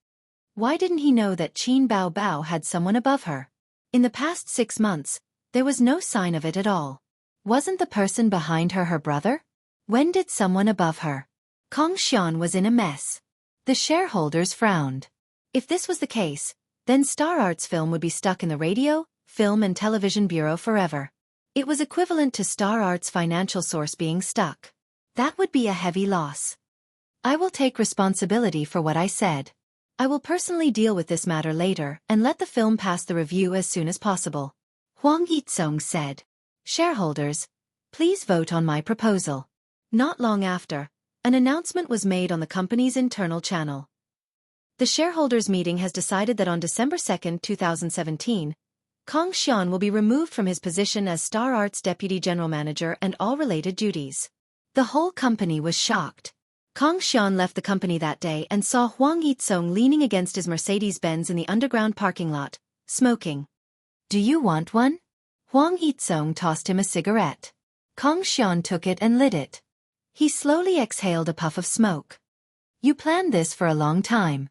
Why didn't he know that Qin Bao Bao had someone above her? In the past 6 months, there was no sign of it at all. Wasn't the person behind her her brother? When did someone above her? Kong Xian was in a mess. The shareholders frowned. If this was the case, then Star Arts Film would be stuck in the Radio, Film and Television Bureau forever. It was equivalent to Star Arts' financial source being stuck. That would be a heavy loss. I will take responsibility for what I said. I will personally deal with this matter later and let the film pass the review as soon as possible. Huang Yitsong said. Shareholders, please vote on my proposal. Not long after, an announcement was made on the company's internal channel. The shareholders' meeting has decided that on December 2, 2017, Kong Xian will be removed from his position as Star Arts Deputy General Manager and all related duties. The whole company was shocked. Kong Xian left the company that day and saw Huang Yitsong leaning against his Mercedes-Benz in the underground parking lot, smoking. Do you want one? Huang Yitsong tossed him a cigarette. Kong Xian took it and lit it. He slowly exhaled a puff of smoke. You planned this for a long time.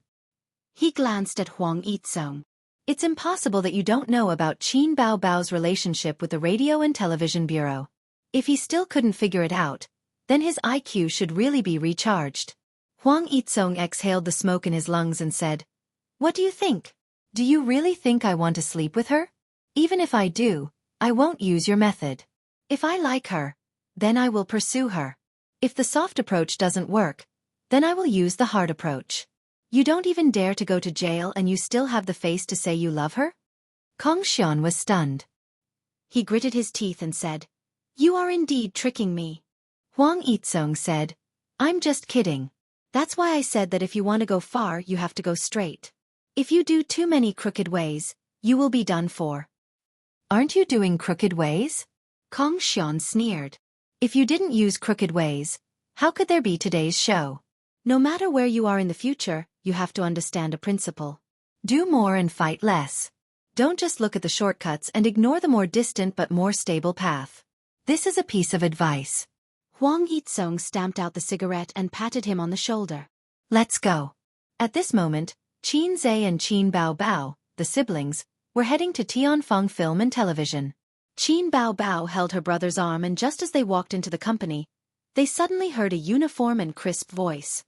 He glanced at Huang Yitsong. It's impossible that you don't know about Qin Bao Bao's relationship with the Radio and Television Bureau. If he still couldn't figure it out, then his IQ should really be recharged. Huang Yitsong exhaled the smoke in his lungs and said, What do you think? Do you really think I want to sleep with her? Even if I do, I won't use your method. If I like her, then I will pursue her. If the soft approach doesn't work, then I will use the hard approach. You don't even dare to go to jail and you still have the face to say you love her? Kong Xian was stunned. He gritted his teeth and said, You are indeed tricking me. Huang Yitsong said, I'm just kidding. That's why I said that if you want to go far you have to go straight. If you do too many crooked ways, you will be done for. Aren't you doing crooked ways? Kong Xian sneered. If you didn't use crooked ways, how could there be today's show? No matter where you are in the future, you have to understand a principle. Do more and fight less. Don't just look at the shortcuts and ignore the more distant but more stable path. This is a piece of advice. Huang Yitsong stamped out the cigarette and patted him on the shoulder. Let's go. At this moment, Qin Zhe and Qin Bao Bao, the siblings, were heading to Tianfeng Film and Television. Qin Bao Bao held her brother's arm and just as they walked into the company, they suddenly heard a uniform and crisp voice.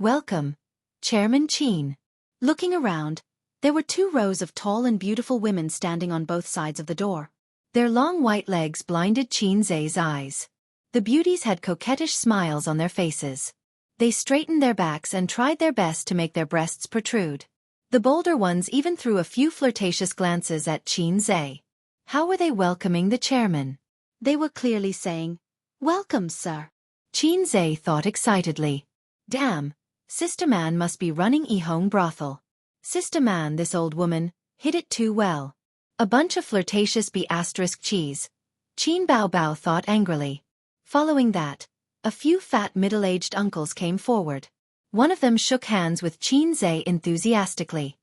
Welcome, Chairman Qin. Looking around, there were 2 rows of tall and beautiful women standing on both sides of the door. Their long white legs blinded Qin Zhe's eyes. The beauties had coquettish smiles on their faces. They straightened their backs and tried their best to make their breasts protrude. The bolder ones even threw a few flirtatious glances at Qin Zhe. How were they welcoming the chairman? They were clearly saying, Welcome, sir. Qin Zhe thought excitedly. Damn, Sister Man must be running Yihong brothel. Sister Man, this old woman, hid it too well. A bunch of flirtatious cheese. Qin Bao Bao thought angrily. Following that, a few fat middle-aged uncles came forward. One of them shook hands with Qin Zhe enthusiastically.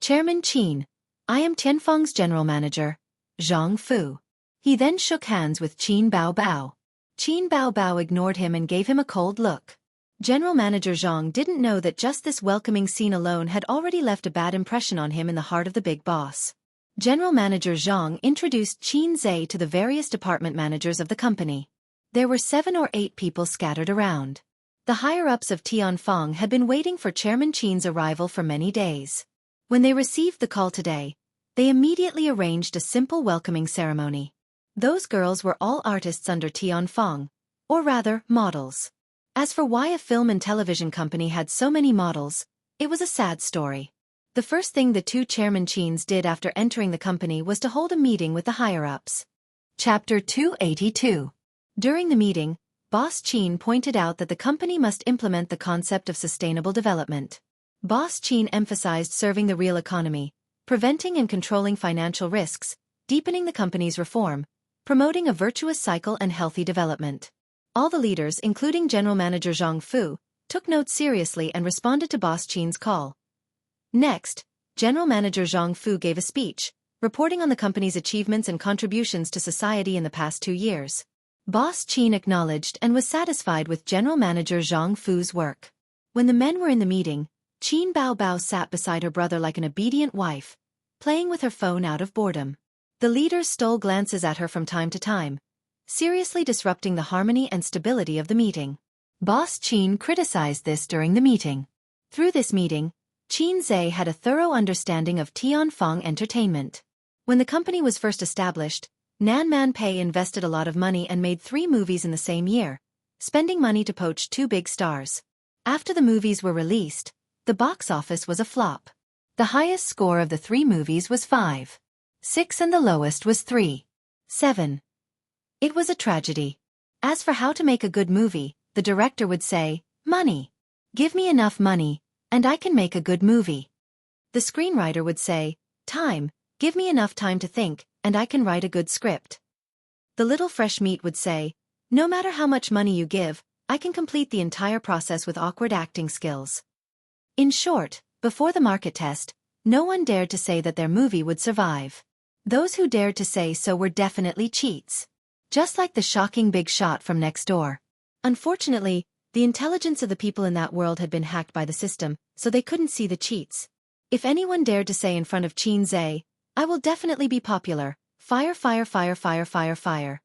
Chairman Qin, I am Tianfeng's general manager, Zhang Fu. He then shook hands with Qin Bao Bao. Qin Bao Bao ignored him and gave him a cold look. General Manager Zhang didn't know that just this welcoming scene alone had already left a bad impression on him in the heart of the big boss. General Manager Zhang introduced Qin Zhe to the various department managers of the company. There were 7 or 8 people scattered around. The higher-ups of Tianfeng had been waiting for Chairman Qin's arrival for many days. When they received the call today, they immediately arranged a simple welcoming ceremony. Those girls were all artists under Tianfeng, or rather, models. As for why a film and television company had so many models, it was a sad story. The first thing the 2 Chairman Qins did after entering the company was to hold a meeting with the higher-ups. Chapter 282. During the meeting, Boss Qin pointed out that the company must implement the concept of sustainable development. Boss Qin emphasized serving the real economy, preventing and controlling financial risks, deepening the company's reform, promoting a virtuous cycle and healthy development. All the leaders, including General Manager Zhang Fu, took note seriously and responded to Boss Qin's call. Next, General Manager Zhang Fu gave a speech, reporting on the company's achievements and contributions to society in the past 2 years. Boss Qin acknowledged and was satisfied with General Manager Zhang Fu's work. When the men were in the meeting, Qin Bao sat beside her brother like an obedient wife, playing with her phone out of boredom. The leaders stole glances at her from time to time, seriously disrupting the harmony and stability of the meeting. Boss Qin criticized this during the meeting. Through this meeting, Qin Zhe had a thorough understanding of Tianfeng Entertainment. When the company was first established, Nan Man Pei invested a lot of money and made 3 movies in the same year, spending money to poach 2 big stars. After the movies were released, the box office was a flop. The highest score of the 3 movies was 5.6 and the lowest was 3.7. It was a tragedy. As for how to make a good movie, the director would say, "Money. Give me enough money, and I can make a good movie." The screenwriter would say, "Time. Give me enough time to think, and I can write a good script." The little fresh meat would say, "No matter how much money you give, I can complete the entire process with awkward acting skills." In short, before the market test, no one dared to say that their movie would survive. Those who dared to say so were definitely cheats. Just like the shocking big shot from next door. Unfortunately, the intelligence of the people in that world had been hacked by the system, so they couldn't see the cheats. If anyone dared to say in front of Qin Zhe, "I will definitely be popular, fire fire fire fire fire fire,"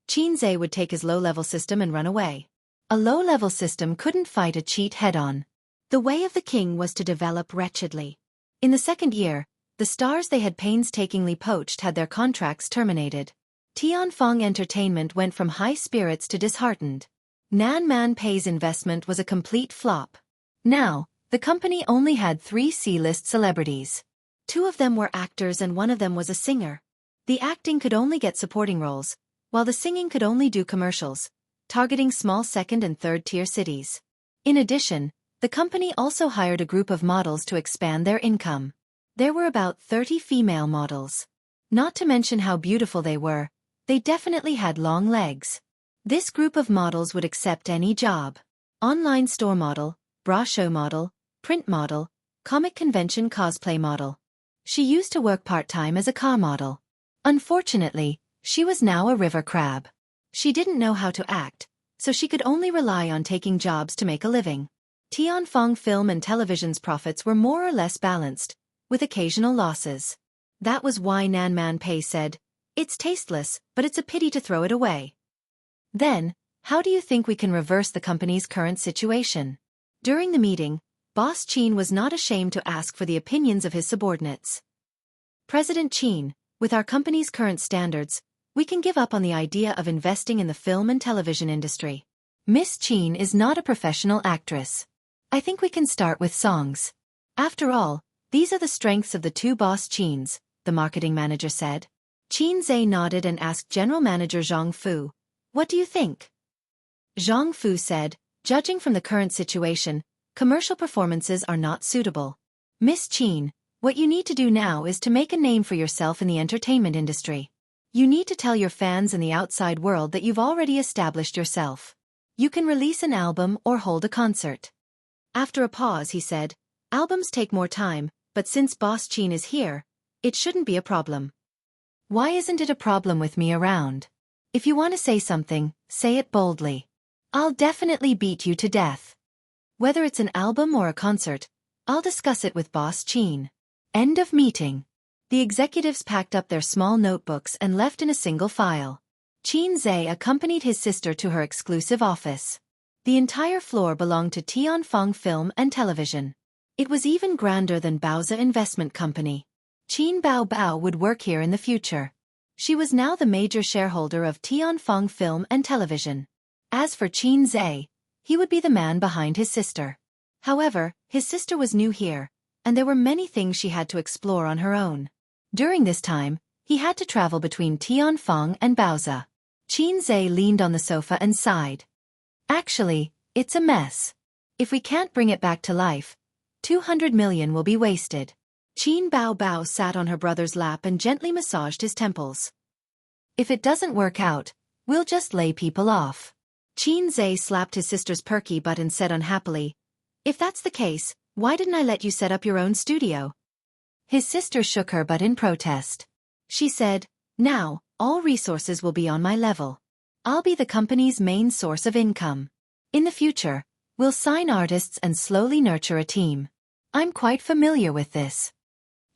Qin Zhe would take his low-level system and run away. A low-level system couldn't fight a cheat head-on. The way of the king was to develop wretchedly. In the second year, the stars they had painstakingly poached had their contracts terminated. Tianfeng Entertainment went from high spirits to disheartened. Nan Man Pei's investment was a complete flop. Now, the company only had 3 C-list celebrities. 2 of them were actors and 1 of them was a singer. The acting could only get supporting roles, while the singing could only do commercials, targeting small second- and third-tier cities. In addition, the company also hired a group of models to expand their income. There were about 30 female models. Not to mention how beautiful they were, they definitely had long legs. This group of models would accept any job. Online store model, bra show model, print model, comic convention cosplay model. She used to work part-time as a car model. Unfortunately, she was now a river crab. She didn't know how to act, so she could only rely on taking jobs to make a living. Tianfeng Film and Television's profits were more or less balanced, with occasional losses. That was why Nan Man Pei said, "It's tasteless, but it's a pity to throw it away." Then, how do you think we can reverse the company's current situation? During the meeting, Boss Qin was not ashamed to ask for the opinions of his subordinates. "President Qin, with our company's current standards, we can give up on the idea of investing in the film and television industry. Miss Qin is not a professional actress. I think we can start with songs. After all, these are the strengths of the 2 Boss Qins," the marketing manager said. Qin Zhe nodded and asked General Manager Zhang Fu, "What do you think?" Zhang Fu said, "Judging from the current situation, commercial performances are not suitable. Miss Qin, what you need to do now is to make a name for yourself in the entertainment industry. You need to tell your fans and the outside world that you've already established yourself. You can release an album or hold a concert." After a pause he said, "Albums take more time, but since Boss Qin is here, it shouldn't be a problem." "Why isn't it a problem with me around? If you want to say something, say it boldly. I'll definitely beat you to death. Whether it's an album or a concert, I'll discuss it with Boss Qin." End of meeting. The executives packed up their small notebooks and left in a single file. Qin Zhe accompanied his sister to her exclusive office. The entire floor belonged to Tianfeng Film and Television. It was even grander than Baoza Investment Company. Qin Bao would work here in the future. She was now the major shareholder of Tianfeng Film and Television. As for Qin Zhe, he would be the man behind his sister. However, his sister was new here, and there were many things she had to explore on her own. During this time, he had to travel between Tianfeng and Baoza. Qin Zhe leaned on the sofa and sighed. "Actually, it's a mess. If we can't bring it back to life, 200 million will be wasted." Qin Bao sat on her brother's lap and gently massaged his temples. "If it doesn't work out, we'll just lay people off." Qin Zhe slapped his sister's perky butt and said unhappily, "If that's the case, why didn't I let you set up your own studio?" His sister shook her butt in protest. She said, "Now, all resources will be on my level. I'll be the company's main source of income. In the future, we'll sign artists and slowly nurture a team. I'm quite familiar with this.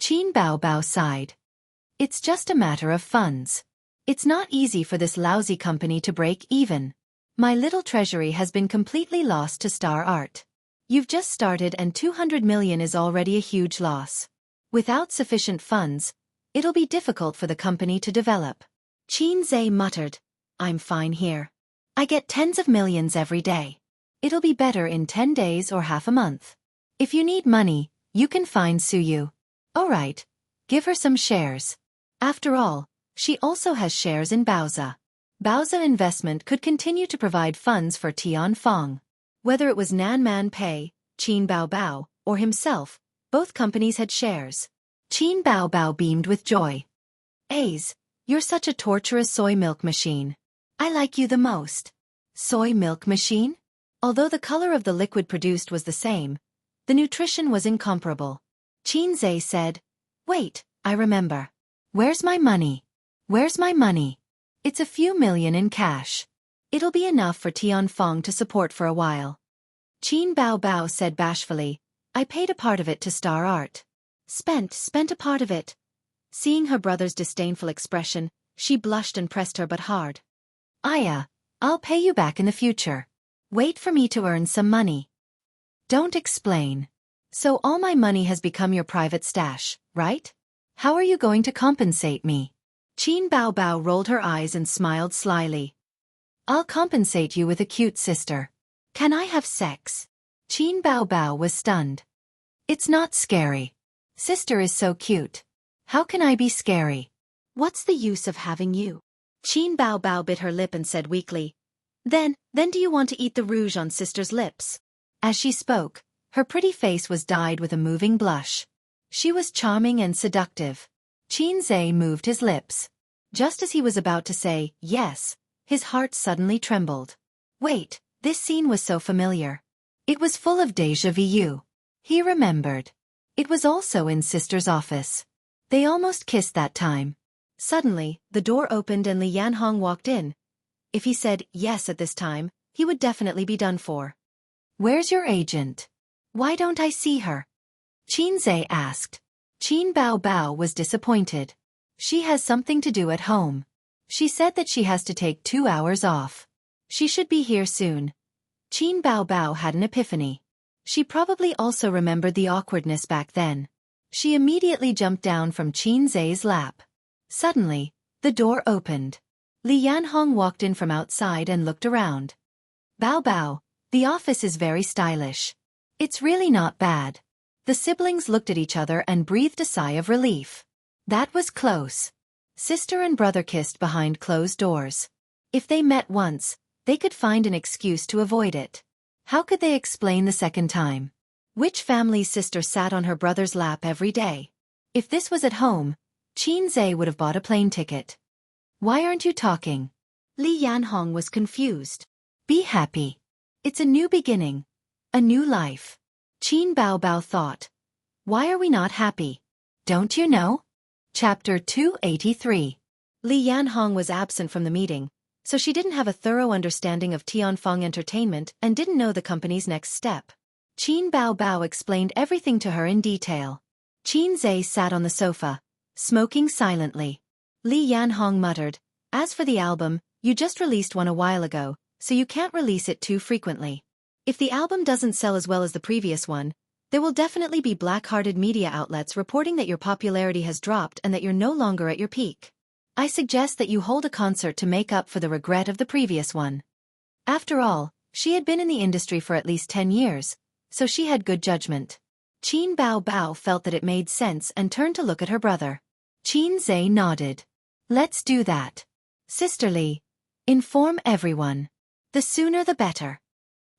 Qin Bao Bao sighed. It's just a matter of funds. It's not easy for this lousy company to break even. My little treasury has been completely lost to Star Art. You've just started and 200 million is already a huge loss. Without sufficient funds, it'll be difficult for the company to develop. Qin Zhe muttered, I'm fine here. I get tens of millions every day. It'll be better in 10 days or half a month. If you need money, you can find Suyu. All right, give her some shares. After all, she also has shares in Baoza. Baoza Investment could continue to provide funds for Tian Fong. Whether it was Nan Man Pei, Qin Bao Bao, or himself, both companies had shares. Qin Bao Bao beamed with joy. Aze, you're such a torturous soy milk machine. I like you the most. Soy milk machine? Although the color of the liquid produced was the same, the nutrition was incomparable. Qin Zhe said, Wait, I remember. Where's my money? Where's my money? It's a few million in cash. It'll be enough for Tian Fong to support for a while. Qin Bao Bao said bashfully, I paid a part of it to Star Art. Spent a part of it. Seeing her brother's disdainful expression, she blushed and pressed her butt hard. Aya, I'll pay you back in the future. Wait for me to earn some money. Don't explain. So all my money has become your private stash, right? How are you going to compensate me? Qin Bao Bao rolled her eyes and smiled slyly. I'll compensate you with a cute sister. Can I have sex? Qin Bao Bao was stunned. It's not scary. Sister is so cute. How can I be scary? What's the use of having you? Qin Bao Bao bit her lip and said weakly, Then do you want to eat the rouge on sister's lips? As she spoke, her pretty face was dyed with a moving blush. She was charming and seductive. Qin Zhe moved his lips. Just as he was about to say, yes, his heart suddenly trembled. Wait, this scene was so familiar. It was full of déjà vu. He remembered. It was also in sister's office. They almost kissed that time. Suddenly, the door opened and Li Yanhong walked in. If he said yes at this time, he would definitely be done for. Where's your agent? Why don't I see her? Qin Zhe asked. Qin Bao Bao was disappointed. She has something to do at home. She said that she has to take 2 hours off. She should be here soon. Qin Bao Bao had an epiphany. She probably also remembered the awkwardness back then. She immediately jumped down from Qin Zhe's lap. Suddenly, the door opened. Li Yanhong walked in from outside and looked around. Bao Bao, the office is very stylish. It's really not bad. The siblings looked at each other and breathed a sigh of relief. That was close. Sister and brother kissed behind closed doors. If they met once, they could find an excuse to avoid it. How could they explain the second time? Which family's sister sat on her brother's lap every day? If this was at home, Qin Zhe would have bought a plane ticket. Why aren't you talking? Li Yanhong was confused. Be happy. It's a new beginning. A new life. Qin Bao Bao thought. Why are we not happy? Don't you know? Chapter 283. Li Yanhong was absent from the meeting, so she didn't have a thorough understanding of Tianfeng Entertainment and didn't know the company's next step. Qin Bao Bao explained everything to her in detail. Qin Zhe sat on the sofa, smoking silently. Li Yanhong muttered, As for the album, you just released one a while ago, so you can't release it too frequently. If the album doesn't sell as well as the previous one, there will definitely be black-hearted media outlets reporting that your popularity has dropped and that you're no longer at your peak. I suggest that you hold a concert to make up for the regret of the previous one. After all, she had been in the industry for at least 10 years, so she had good judgment. Qin Bao Bao felt that it made sense and turned to look at her brother. Qin Zhe nodded. Let's do that. Sisterly. Inform everyone. The sooner the better.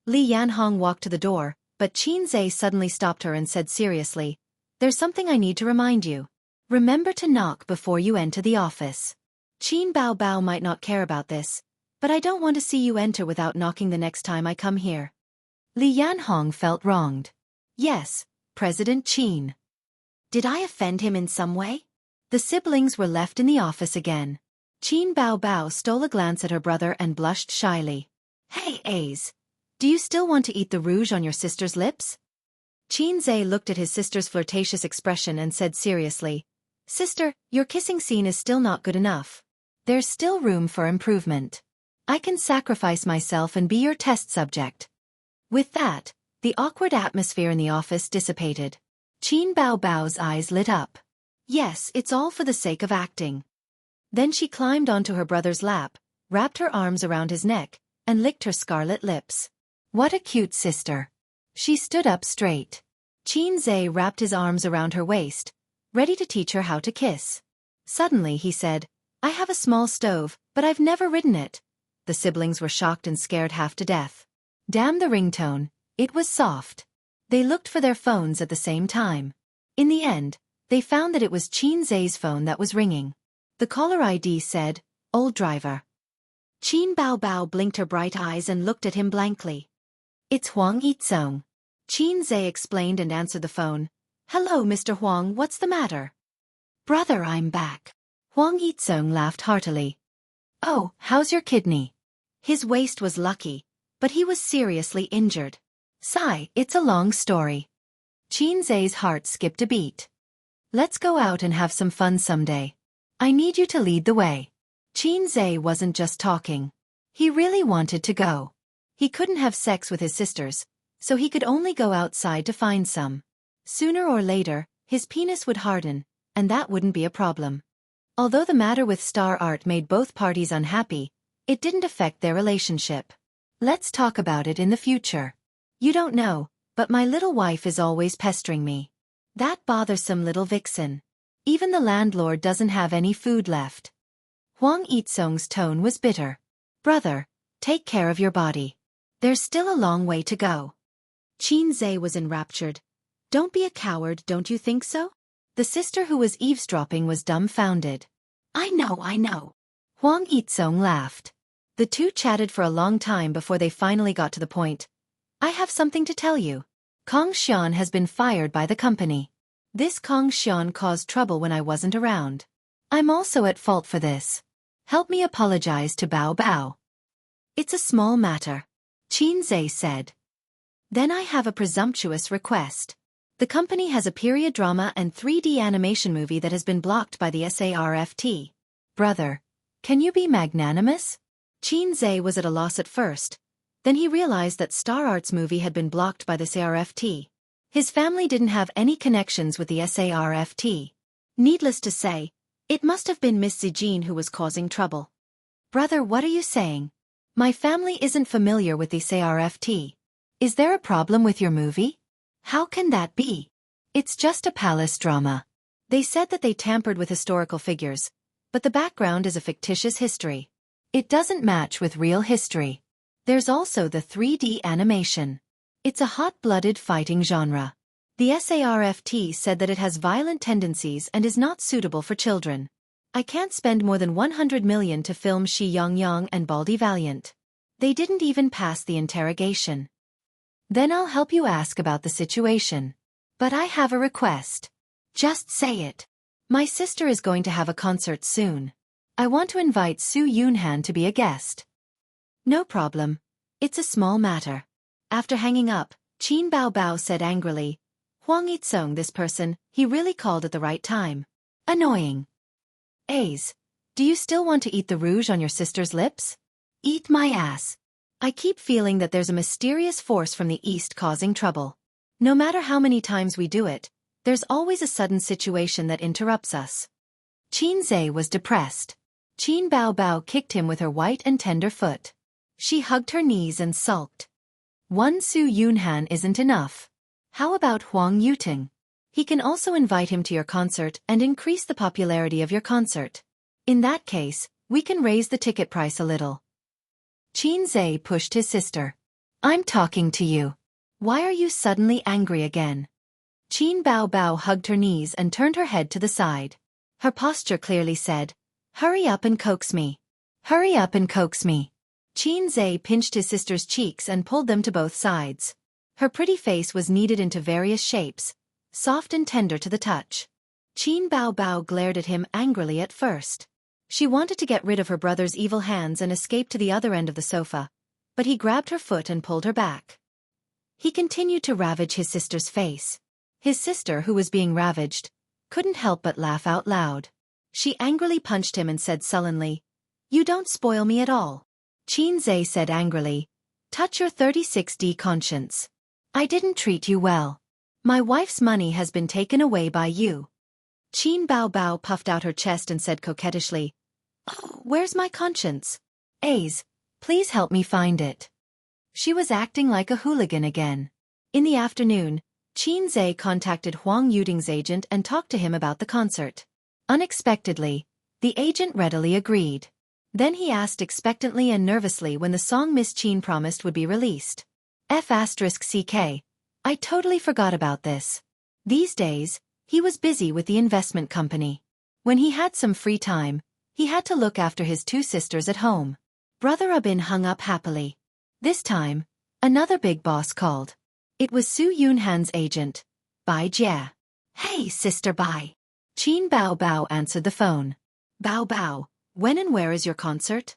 Li Yanhong walked to the door, but Qin Zhe suddenly stopped her and said seriously, There's something I need to remind you. Remember to knock before you enter the office. Qin Bao Bao might not care about this, but I don't want to see you enter without knocking the next time I come here. Li Yanhong felt wronged. Yes, President Qin. Did I offend him in some way? The siblings were left in the office again. Qin Bao Bao stole a glance at her brother and blushed shyly. Hey, Ace. Do you still want to eat the rouge on your sister's lips? Qin Zhe looked at his sister's flirtatious expression and said seriously, Sister, your kissing scene is still not good enough. There's still room for improvement. I can sacrifice myself and be your test subject. With that, the awkward atmosphere in the office dissipated. Qin Bao Bao's eyes lit up. Yes, it's all for the sake of acting. Then she climbed onto her brother's lap, wrapped her arms around his neck, and licked her scarlet lips. What a cute sister. She stood up straight. Qin Zhe wrapped his arms around her waist, ready to teach her how to kiss. Suddenly he said, I have a small stove, but I've never ridden it. The siblings were shocked and scared half to death. Damn the ringtone, it was soft. They looked for their phones at the same time. In the end, they found that it was Qin Zhe's phone that was ringing. The caller ID said, Old driver. Qin Bao Bao blinked her bright eyes and looked at him blankly. It's Huang Yitsong. Qin Zhe explained and answered the phone. Hello, Mr. Huang, what's the matter? Brother, I'm back. Huang Yitsong laughed heartily. Oh, how's your kidney? His waist was lucky, but he was seriously injured. Sigh, it's a long story. Qin Zhe's heart skipped a beat. Let's go out and have some fun someday. I need you to lead the way. Qin Zhe wasn't just talking. He really wanted to go. He couldn't have sex with his sisters, so he could only go outside to find some. Sooner or later, his penis would harden, and that wouldn't be a problem. Although the matter with Star Art made both parties unhappy, it didn't affect their relationship. Let's talk about it in the future. You don't know, but my little wife is always pestering me. That bothersome little vixen. Even the landlord doesn't have any food left. Huang Yitsong's tone was bitter. Brother, take care of your body. There's still a long way to go. Qin Zhe was enraptured. Don't be a coward, don't you think so? The sister who was eavesdropping was dumbfounded. I know. Huang Yitsong laughed. The two chatted for a long time before they finally got to the point. I have something to tell you. Kong Xian has been fired by the company. This Kong Xian caused trouble when I wasn't around. I'm also at fault for this. Help me apologize to Bao Bao. It's a small matter, Qin Zhe said. Then I have a presumptuous request. The company has a period drama and 3D animation movie that has been blocked by the SARFT. Brother, can you be magnanimous? Qin Zhe was at a loss at first. Then he realized that Star Art's movie had been blocked by the SARFT. His family didn't have any connections with the SARFT. Needless to say, it must have been Miss Zijin who was causing trouble. Brother, what are you saying? My family isn't familiar with the SARFT. Is there a problem with your movie? How can that be? It's just a palace drama. They said that they tampered with historical figures, but the background is a fictitious history. It doesn't match with real history. There's also the 3D animation. It's a hot-blooded fighting genre. The SARFT said that it has violent tendencies and is not suitable for children. I can't spend more than 100 million to film Shi Yongyang and Baldy Valiant. They didn't even pass the interrogation. Then I'll help you ask about the situation. But I have a request. Just say it. My sister is going to have a concert soon. I want to invite Su Yunhan to be a guest. No problem. It's a small matter. After hanging up, Qin Bao Bao said angrily, Huang Yitsong, this person, he really called at the right time. Annoying. Ace, do you still want to eat the rouge on your sister's lips? Eat my ass. I keep feeling that there's a mysterious force from the east causing trouble. No matter how many times we do it, there's always a sudden situation that interrupts us. Qin Zhe was depressed. Qin Bao Bao kicked him with her white and tender foot. She hugged her knees and sulked. One Su Yunhan isn't enough. How about Huang Yuting? He can also invite him to your concert and increase the popularity of your concert. In that case, we can raise the ticket price a little. Qin Zhe pushed his sister. I'm talking to you. Why are you suddenly angry again? Qin Bao Bao hugged her knees and turned her head to the side. Her posture clearly said, hurry up and coax me. Hurry up and coax me. Qin Zhe pinched his sister's cheeks and pulled them to both sides. Her pretty face was kneaded into various shapes, soft and tender to the touch. Qin Bao Bao glared at him angrily at first. She wanted to get rid of her brother's evil hands and escape to the other end of the sofa, but he grabbed her foot and pulled her back. He continued to ravage his sister's face. His sister, who was being ravaged, couldn't help but laugh out loud. She angrily punched him and said sullenly, "You don't spoil me at all." Qin Zhe said angrily, "Touch your 36D conscience. I didn't treat you well. My wife's money has been taken away by you." Qin Bao Bao puffed out her chest and said coquettishly, "Oh, where's my conscience? Aze, please help me find it." She was acting like a hooligan again. In the afternoon, Qin Zhe contacted Huang Yuting's agent and talked to him about the concert. Unexpectedly, the agent readily agreed. Then he asked expectantly and nervously when the song Miss Qin promised would be released. F***CK. I totally forgot about this. These days, he was busy with the investment company. When he had some free time, he had to look after his two sisters at home. Brother Abin hung up happily. This time, another big boss called. It was Su Yunhan's agent, Bai Jia. "Hey, Sister Bai." Qin Bao Bao answered the phone. "Bao Bao, when and where is your concert?"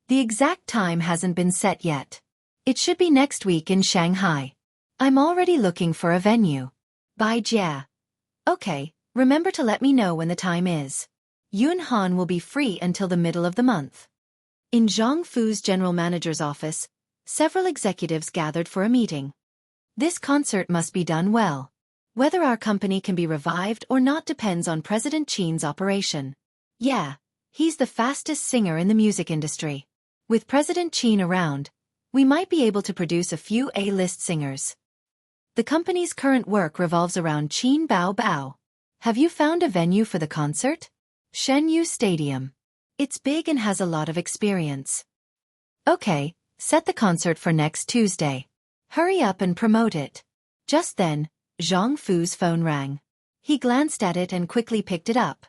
"The exact time hasn't been set yet. It should be next week in Shanghai. I'm already looking for a venue." Bai Jia. "Okay, remember to let me know when the time is. Yun Han will be free until the middle of the month." In Zhang Fu's general manager's office, several executives gathered for a meeting. "This concert must be done well. Whether our company can be revived or not depends on President Qin's operation. Yeah, he's the fastest singer in the music industry. With President Qin around, we might be able to produce a few A-list singers. The company's current work revolves around Qin Bao Bao. Have you found a venue for the concert?" "Shenyu Stadium. It's big and has a lot of experience." "Okay, set the concert for next Tuesday. Hurry up and promote it." Just then, Zhang Fu's phone rang. He glanced at it and quickly picked it up.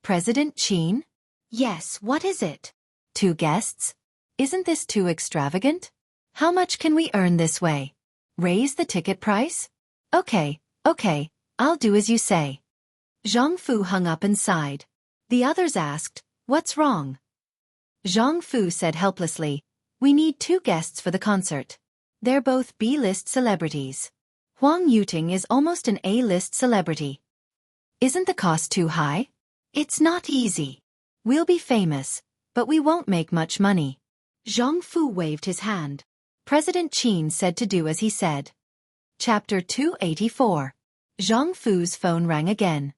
"President Qin?" "Yes, what is it?" "2 guests? Isn't this too extravagant? How much can we earn this way? Raise the ticket price?" Okay, I'll do as you say." Zhang Fu hung up and sighed. The others asked, "What's wrong?" Zhang Fu said helplessly, "We need 2 guests for the concert. They're both B-list celebrities. Huang Yuting is almost an A-list celebrity. Isn't the cost too high? It's not easy. We'll be famous, but we won't make much money." Zhang Fu waved his hand. President Qin said to do as he said. Chapter 284. Zhang Fu's phone rang again.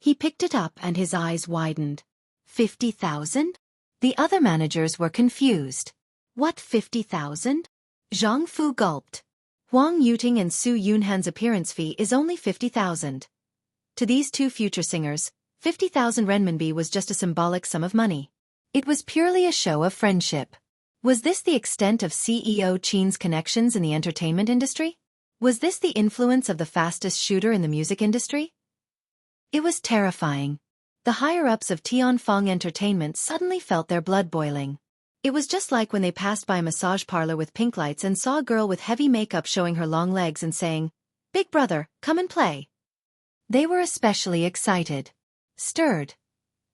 He picked it up and his eyes widened. 50,000? The other managers were confused. What 50,000? Zhang Fu gulped. Huang Yuting and Su Yunhan's appearance fee is only 50,000. To these 2 future singers, 50,000 renminbi was just a symbolic sum of money. It was purely a show of friendship. Was this the extent of CEO Qin's connections in the entertainment industry? Was this the influence of the fastest shooter in the music industry? It was terrifying. The higher-ups of Tianfeng Entertainment suddenly felt their blood boiling. It was just like when they passed by a massage parlor with pink lights and saw a girl with heavy makeup showing her long legs and saying, "Big brother, come and play." They were especially excited. Stirred.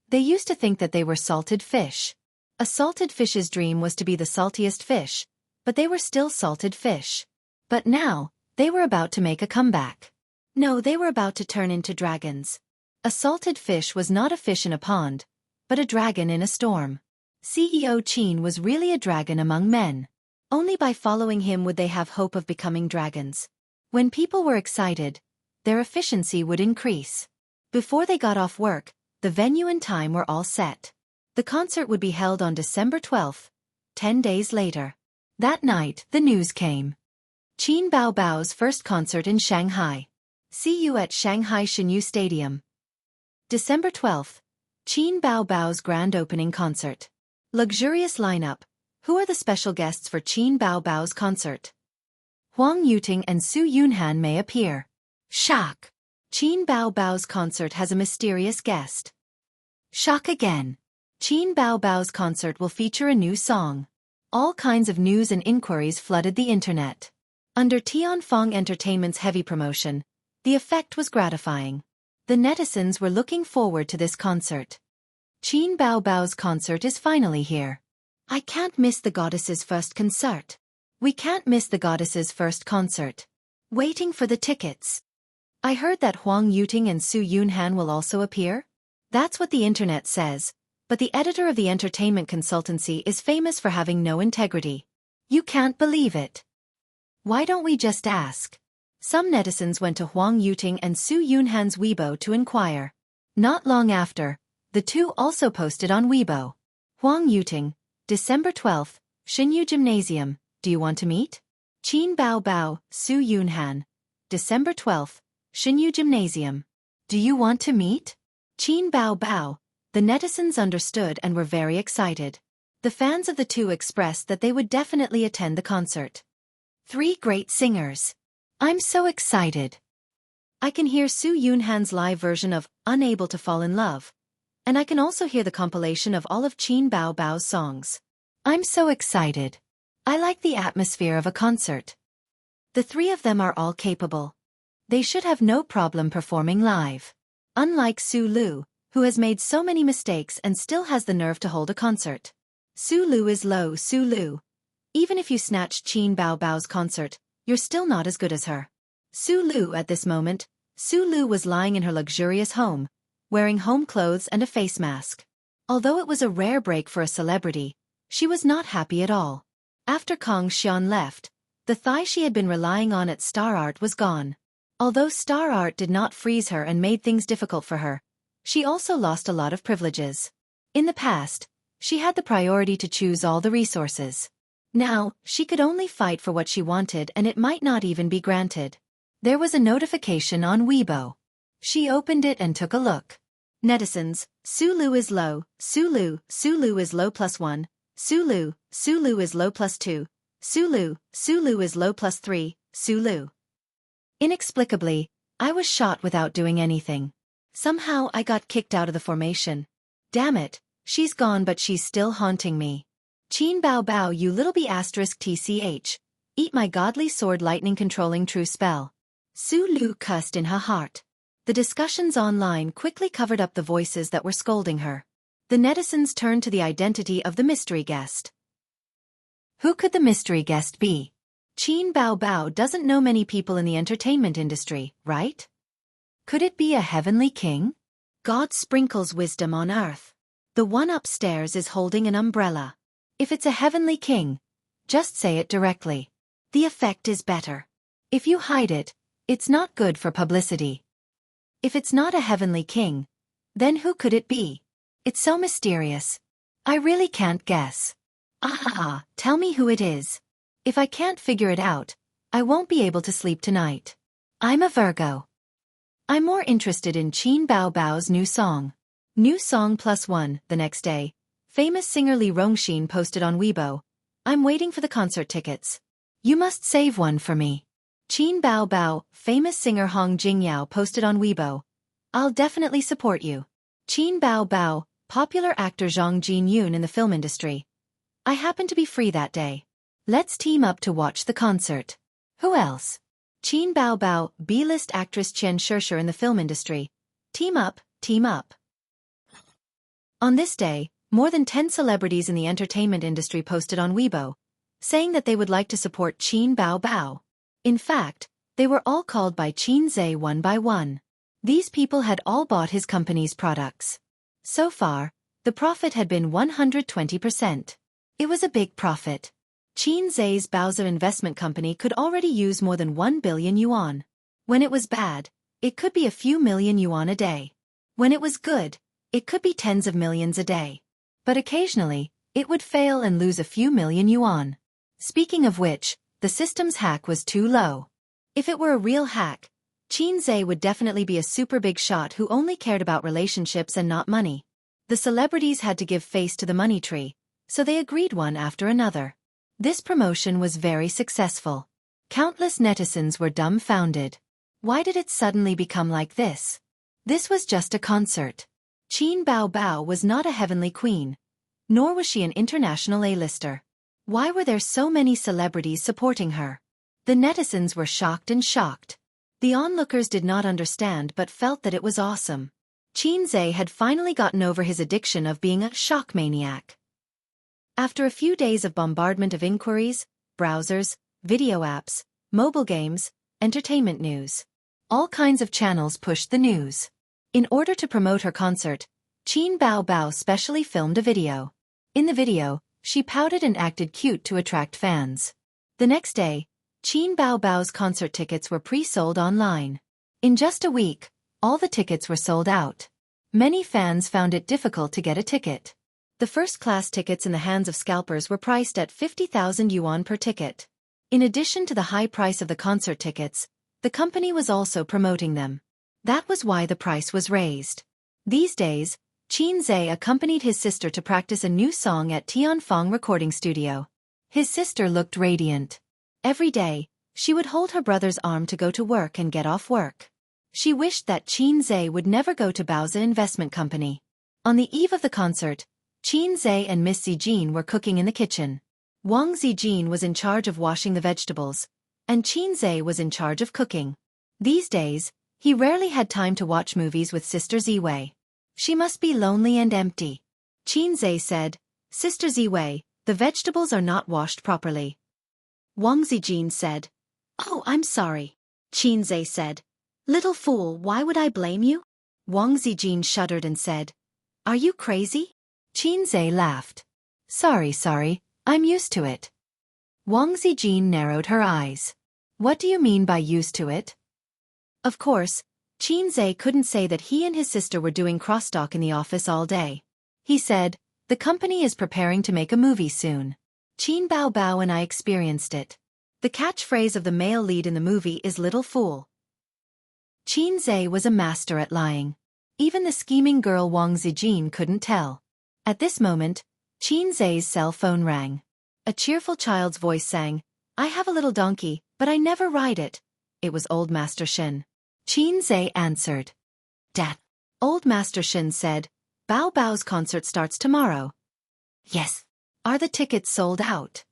They used to think that they were salted fish. A salted fish's dream was to be the saltiest fish, but they were still salted fish. But now, they were about to make a comeback. No, they were about to turn into dragons. A salted fish was not a fish in a pond, but a dragon in a storm. CEO Qin was really a dragon among men. Only by following him would they have hope of becoming dragons. When people were excited, their efficiency would increase. Before they got off work, the venue and time were all set. The concert would be held on December 12th, 10 days later. That night, the news came. Qin Bao Bao's first concert in Shanghai. See you at Shanghai Shenyu Stadium. December 12th, Qin Bao Bao's grand opening concert. Luxurious lineup. Who are the special guests for Qin Bao Bao's concert? Huang Yuting and Su Yunhan may appear. Shock. Qin Bao Bao's concert has a mysterious guest. Shock again. Qin Bao Bao's concert will feature a new song. All kinds of news and inquiries flooded the internet. Under Tianfeng Entertainment's heavy promotion, the effect was gratifying. The netizens were looking forward to this concert. Qin Bao Bao's concert is finally here. I can't miss the goddess's first concert. We can't miss the goddess's first concert. Waiting for the tickets. I heard that Huang Yuting and Su Yunhan will also appear? That's what the internet says, but the editor of the entertainment consultancy is famous for having no integrity. You can't believe it. Why don't we just ask? Some netizens went to Huang Yuting and Su Yunhan's Weibo to inquire. Not long after, the two also posted on Weibo. Huang Yuting, December 12th, Xinyu Gymnasium, do you want to meet? Qin Bao Bao, Su Yunhan, December 12th, Xinyu Gymnasium. Do you want to meet? Qin Bao Bao. The netizens understood and were very excited. The fans of the two expressed that they would definitely attend the concert. 3 great singers. I'm so excited. I can hear Su Yunhan's live version of Unable to Fall in Love. And I can also hear the compilation of all of Qin Bao Bao's songs. I'm so excited. I like the atmosphere of a concert. The 3 of them are all capable. They should have no problem performing live. Unlike Su Lu, who has made so many mistakes and still has the nerve to hold a concert. Su Lu is low Su Lu. Even if you snatch Qin Bao Bao's concert, you're still not as good as her. Su Lu at this moment, Su Lu was lying in her luxurious home, wearing home clothes and a face mask. Although it was a rare break for a celebrity, she was not happy at all. After Kang Xian left, the thigh she had been relying on at Star Art was gone. Although Star Art did not freeze her and made things difficult for her, she also lost a lot of privileges. In the past, she had the priority to choose all the resources. Now, she could only fight for what she wanted and it might not even be granted. There was a notification on Weibo. She opened it and took a look. Netizens, Su Lu is low, Su Lu is low +1, Su Lu is low +2, Su Lu is low +3, Su Lu. Inexplicably, I was shot without doing anything. Somehow I got kicked out of the formation. Damn it, she's gone but she's still haunting me. Qin Bao Bao you little b*****, eat my godly sword lightning controlling true spell. Su Lu cussed in her heart. The discussions online quickly covered up the voices that were scolding her. The netizens turned to the identity of the mystery guest. Who could the mystery guest be? Qin Bao Bao doesn't know many people in the entertainment industry, right? Could it be a heavenly king? God sprinkles wisdom on earth. The one upstairs is holding an umbrella. If it's a heavenly king, just say it directly. The effect is better. If you hide it, it's not good for publicity. If it's not a heavenly king, then who could it be? It's so mysterious. I really can't guess. Ah, tell me who it is. If I can't figure it out, I won't be able to sleep tonight. I'm a Virgo. I'm more interested in Qin Bao Bao's new song. New song +1. The next day, famous singer Li Rongxin posted on Weibo, I'm waiting for the concert tickets. You must save one for me. Qin Bao Bao, famous singer Hong Jingyao posted on Weibo, I'll definitely support you. Qin Bao Bao, popular actor Zhang Jinyun in the film industry. I happen to be free that day. Let's team up to watch the concert. Who else? Qin Bao Bao, B-list actress Chen Shirshir in the film industry. Team up, team up. On this day, more than 10 celebrities in the entertainment industry posted on Weibo, saying that they would like to support Qin Bao Bao. In fact, they were all called by Qin Zhe one by one. These people had all bought his company's products. So far, the profit had been 120%. It was a big profit. Qin Zhe's Baozi investment company could already use more than 1 billion yuan. When it was bad, it could be a few million yuan a day. When it was good, it could be tens of millions a day. But occasionally, it would fail and lose a few million yuan. Speaking of which, the system's hack was too low. If it were a real hack, Qin Zhe would definitely be a super big shot who only cared about relationships and not money. The celebrities had to give face to the money tree, so they agreed one after another. This promotion was very successful. Countless netizens were dumbfounded. Why did it suddenly become like this? This was just a concert. Qin Bao Bao was not a heavenly queen, nor was she an international A-lister. Why were there so many celebrities supporting her? The netizens were shocked and shocked. The onlookers did not understand but felt that it was awesome. Qin had finally gotten over his addiction of being a shock maniac. After a few days of bombardment of inquiries, browsers, video apps, mobile games, entertainment news, all kinds of channels pushed the news. In order to promote her concert, Qin Bao specially filmed a video. In the video, she pouted and acted cute to attract fans. The next day, Qin Bao's concert tickets were pre-sold online. In just a week, all the tickets were sold out. Many fans found it difficult to get a ticket. The first-class tickets in the hands of scalpers were priced at 50,000 yuan per ticket. In addition to the high price of the concert tickets, the company was also promoting them. That was why the price was raised. These days, Qin accompanied his sister to practice a new song at Tianfeng recording studio. His sister looked radiant. Every day, she would hold her brother's arm to go to work and get off work. She wished that Qin would never go to Baozi Investment Company. On the eve of the concert, Qin and Miss Zijin were cooking in the kitchen. Wang Zijin was in charge of washing the vegetables, and Qin was in charge of cooking. These days, he rarely had time to watch movies with Sister Ziwei. She must be lonely and empty. Qin said, "Sister Ziwei, the vegetables are not washed properly." Wang Zijin said, "Oh, I'm sorry." Qin said, "Little fool, why would I blame you?" Wang Zijin shuddered and said, "Are you crazy?" Qin laughed. Sorry, I'm used to it." Wang Zijin narrowed her eyes. "What do you mean by used to it?" Of course, Qin couldn't say that he and his sister were doing crosstalk in the office all day. He said, "The company is preparing to make a movie soon. Qin Bao and I experienced it. The catchphrase of the male lead in the movie is little fool." Qin was a master at lying. Even the scheming girl Wang Zijin couldn't tell. At this moment, Qin cell phone rang. A cheerful child's voice sang, "I have a little donkey, but I never ride it." It was Old Master Shen. Qin answered. "Dad." Old Master Shen said, Bao's concert starts tomorrow." "Yes." "Are the tickets sold out?"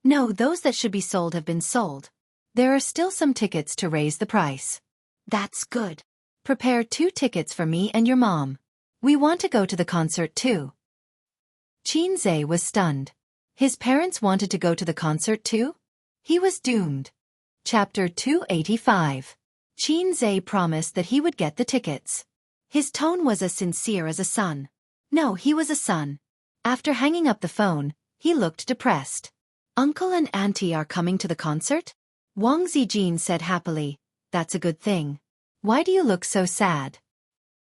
"No, those that should be sold have been sold. There are still some tickets to raise the price." "That's good. Prepare 2 tickets for me and your mom. We want to go to the concert too." Qin was stunned. His parents wanted to go to the concert too? He was doomed. Chapter 285. Qin promised that he would get the tickets. His tone was as sincere as a son. No, he was a son. After hanging up the phone, he looked depressed. "Uncle and Auntie are coming to the concert?" Wang Zijin said happily, "That's a good thing. Why do you look so sad?"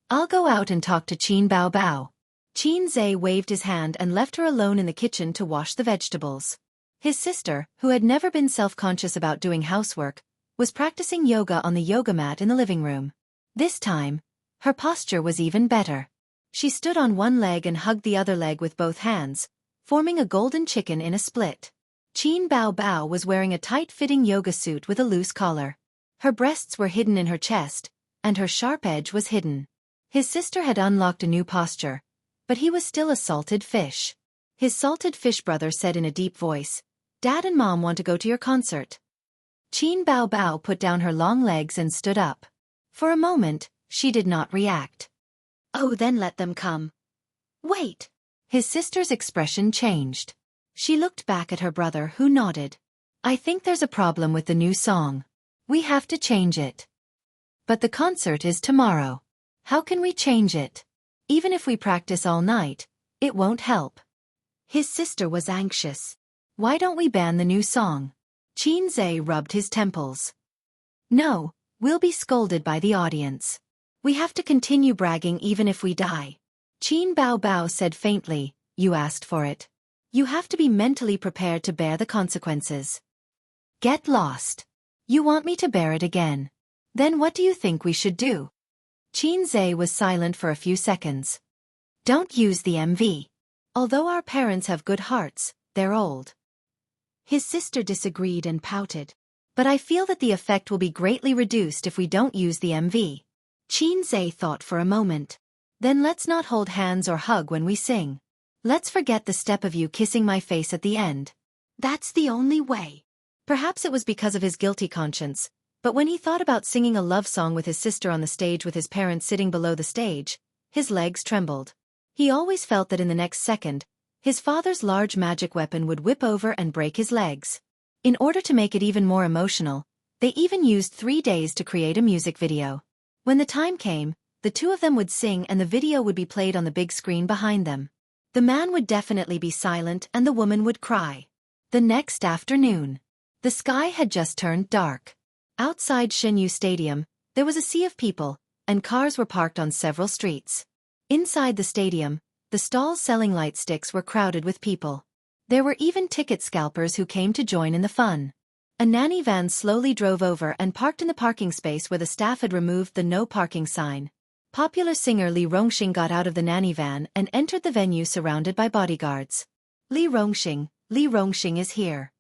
"I'll go out and talk to Qin Bao." Qin waved his hand and left her alone in the kitchen to wash the vegetables. His sister, who had never been self-conscious about doing housework, was practicing yoga on the yoga mat in the living room. This time, her posture was even better. She stood on one leg and hugged the other leg with both hands, forming a golden chicken in a split. Qin Bao was wearing a tight-fitting yoga suit with a loose collar. Her breasts were hidden in her chest, and her sharp edge was hidden. His sister had unlocked a new posture, but he was still a salted fish. His salted fish brother said in a deep voice, "Dad and Mom want to go to your concert." Qin Bao put down her long legs and stood up. For a moment, she did not react. "Oh, then let them come." "Wait." His sister's expression changed. She looked back at her brother, who nodded. "I think there's a problem with the new song. We have to change it." "But the concert is tomorrow. How can we change it? Even if we practice all night, it won't help." His sister was anxious. "Why don't we ban the new song?" Qin rubbed his temples. "No, we'll be scolded by the audience. We have to continue bragging even if we die." Qin Bao said faintly, "You asked for it. You have to be mentally prepared to bear the consequences." "Get lost. You want me to bear it again. Then what do you think we should do?" Qin was silent for a few seconds. "Don't use the MV. Although our parents have good hearts, they're old." His sister disagreed and pouted. "But I feel that the effect will be greatly reduced if we don't use the MV." Qin thought for a moment. "Then let's not hold hands or hug when we sing. Let's forget the step of you kissing my face at the end." "That's the only way." Perhaps it was because of his guilty conscience, But when he thought about singing a love song with his sister on the stage with his parents sitting below the stage, his legs trembled. He always felt that in the next second, his father's large magic weapon would whip over and break his legs. In order to make it even more emotional, they even used 3 days to create a music video. When the time came, the two of them would sing and the video would be played on the big screen behind them. The man would definitely be silent and the woman would cry. The next afternoon, the sky had just turned dark. Outside Shenyu Stadium, there was a sea of people, and cars were parked on several streets. Inside the stadium, the stalls selling light sticks were crowded with people. There were even ticket scalpers who came to join in the fun. A nanny van slowly drove over and parked in the parking space where the staff had removed the no parking sign. Popular singer Li Rongxing got out of the nanny van and entered the venue surrounded by bodyguards. Li Rongxing is here.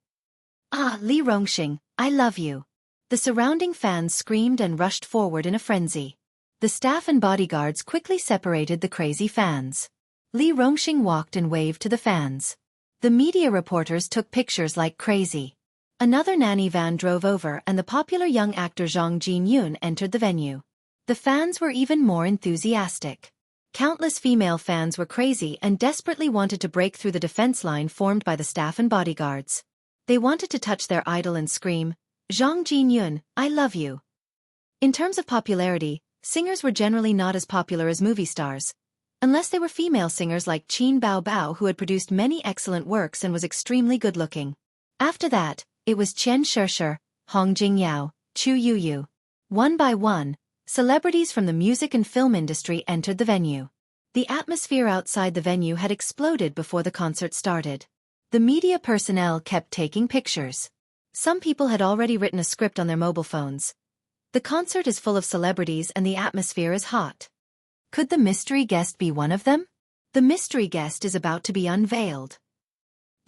Ah, Li Rongxing, I love you. The surrounding fans screamed and rushed forward in a frenzy. The staff and bodyguards quickly separated the crazy fans. Li Rongxing walked and waved to the fans. The media reporters took pictures like crazy. Another nanny van drove over and the popular young actor Zhang Jinyun entered the venue. The fans were even more enthusiastic. Countless female fans were crazy and desperately wanted to break through the defense line formed by the staff and bodyguards. They wanted to touch their idol and scream, "Zhang Jinyun, I love you." In terms of popularity, singers were generally not as popular as movie stars. Unless they were female singers like Qin Bao Bao who had produced many excellent works and was extremely good-looking. After that, it was Chen Shishir, Hong Jingyao, Chu Yuyu. One by one, celebrities from the music and film industry entered the venue. The atmosphere outside the venue had exploded before the concert started. The media personnel kept taking pictures. Some people had already written a script on their mobile phones. The concert is full of celebrities and the atmosphere is hot. Could the mystery guest be one of them? The mystery guest is about to be unveiled.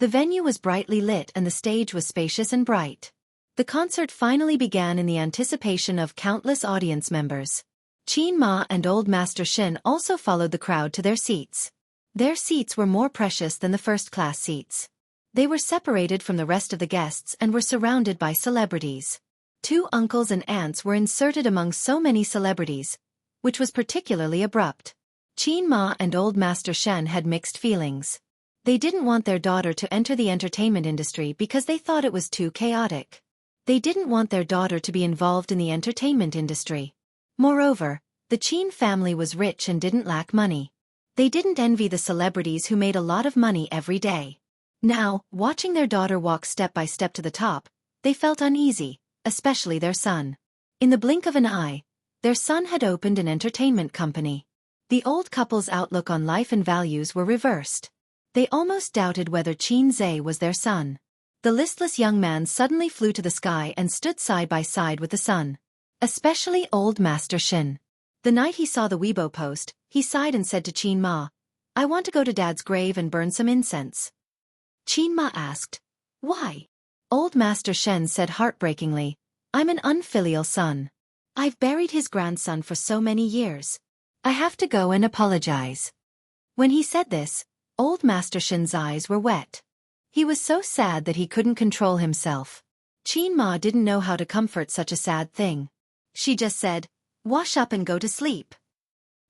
The venue was brightly lit and the stage was spacious and bright. The concert finally began in the anticipation of countless audience members. Qin Ma and Old Master Shen also followed the crowd to their seats. Their seats were more precious than the first-class seats. They were separated from the rest of the guests and were surrounded by celebrities. 2 uncles and aunts were inserted among so many celebrities, which was particularly abrupt. Qin Ma and Old Master Shen had mixed feelings. They didn't want their daughter to enter the entertainment industry because they thought it was too chaotic. They didn't want their daughter to be involved in the entertainment industry. Moreover, the Qin family was rich and didn't lack money. They didn't envy the celebrities who made a lot of money every day. Now, watching their daughter walk step by step to the top, they felt uneasy, especially their son. In the blink of an eye, their son had opened an entertainment company. The old couple's outlook on life and values were reversed. They almost doubted whether Qin Zhe was their son. The listless young man suddenly flew to the sky and stood side by side with the sun. Especially Old Master Shen. The night he saw the Weibo post, he sighed and said to Qin Ma, "I want to go to Dad's grave and burn some incense." Qin Ma asked, "Why?" Old Master Shen said heartbreakingly, "I'm an unfilial son. I've buried his grandson for so many years. I have to go and apologize." When he said this, Old Master Shen's eyes were wet. He was so sad that he couldn't control himself. Qin Ma didn't know how to comfort such a sad thing. She just said, "Wash up and go to sleep."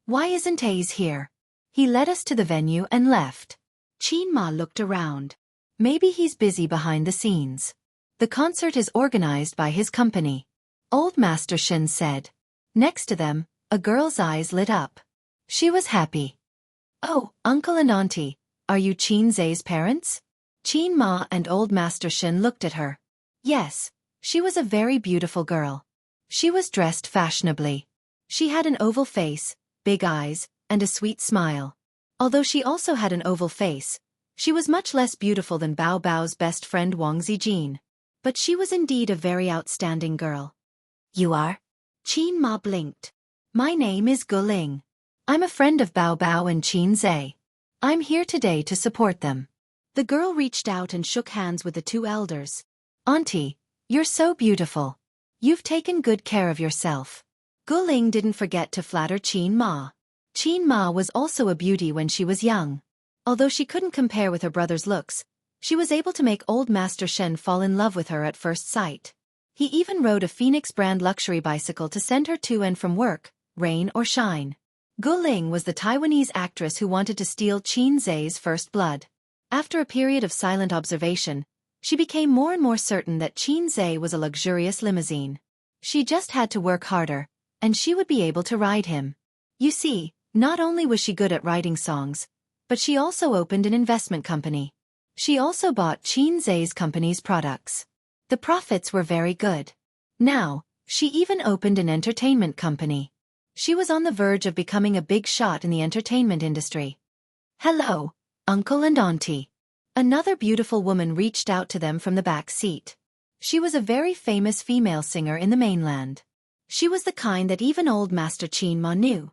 "Why isn't Ace here?" He led us to the venue and left. Qin Ma looked around. Maybe he's busy behind the scenes. The concert is organized by his company. Old Master Shen said. Next to them, a girl's eyes lit up. She was happy. "Oh, Uncle and Auntie, are you Qin Zhe's parents?" Qin Ma and Old Master Shen looked at her. Yes, she was a very beautiful girl. She was dressed fashionably. She had an oval face, big eyes, and a sweet smile. Although she also had an oval face, she was much less beautiful than Bao Bao's best friend Wang Zijin. But she was indeed a very outstanding girl. "You are?" Qin Ma blinked. "My name is Guling. I'm a friend of Bao Bao and Qin Zhe. I'm here today to support them." The girl reached out and shook hands with the 2 elders. "Auntie, you're so beautiful. You've taken good care of yourself." Guling didn't forget to flatter Qin Ma. Qin Ma was also a beauty when she was young. Although she couldn't compare with her brother's looks, she was able to make Old Master Shen fall in love with her at first sight. He even rode a Phoenix brand luxury bicycle to send her to and from work, rain or shine. Gu Ling was the Taiwanese actress who wanted to steal Qin Zhe's first blood. After a period of silent observation, she became more and more certain that Qin Zhe was a luxurious limousine. She just had to work harder, and she would be able to ride him. You see, not only was she good at writing songs, but she also opened an investment company. She also bought Qin Zhe's company's products. The profits were very good. Now, she even opened an entertainment company. She was on the verge of becoming a big shot in the entertainment industry. Hello, Uncle and Auntie. Another beautiful woman reached out to them from the back seat. She was a very famous female singer in the mainland. She was the kind that even old Master Qin Ma knew.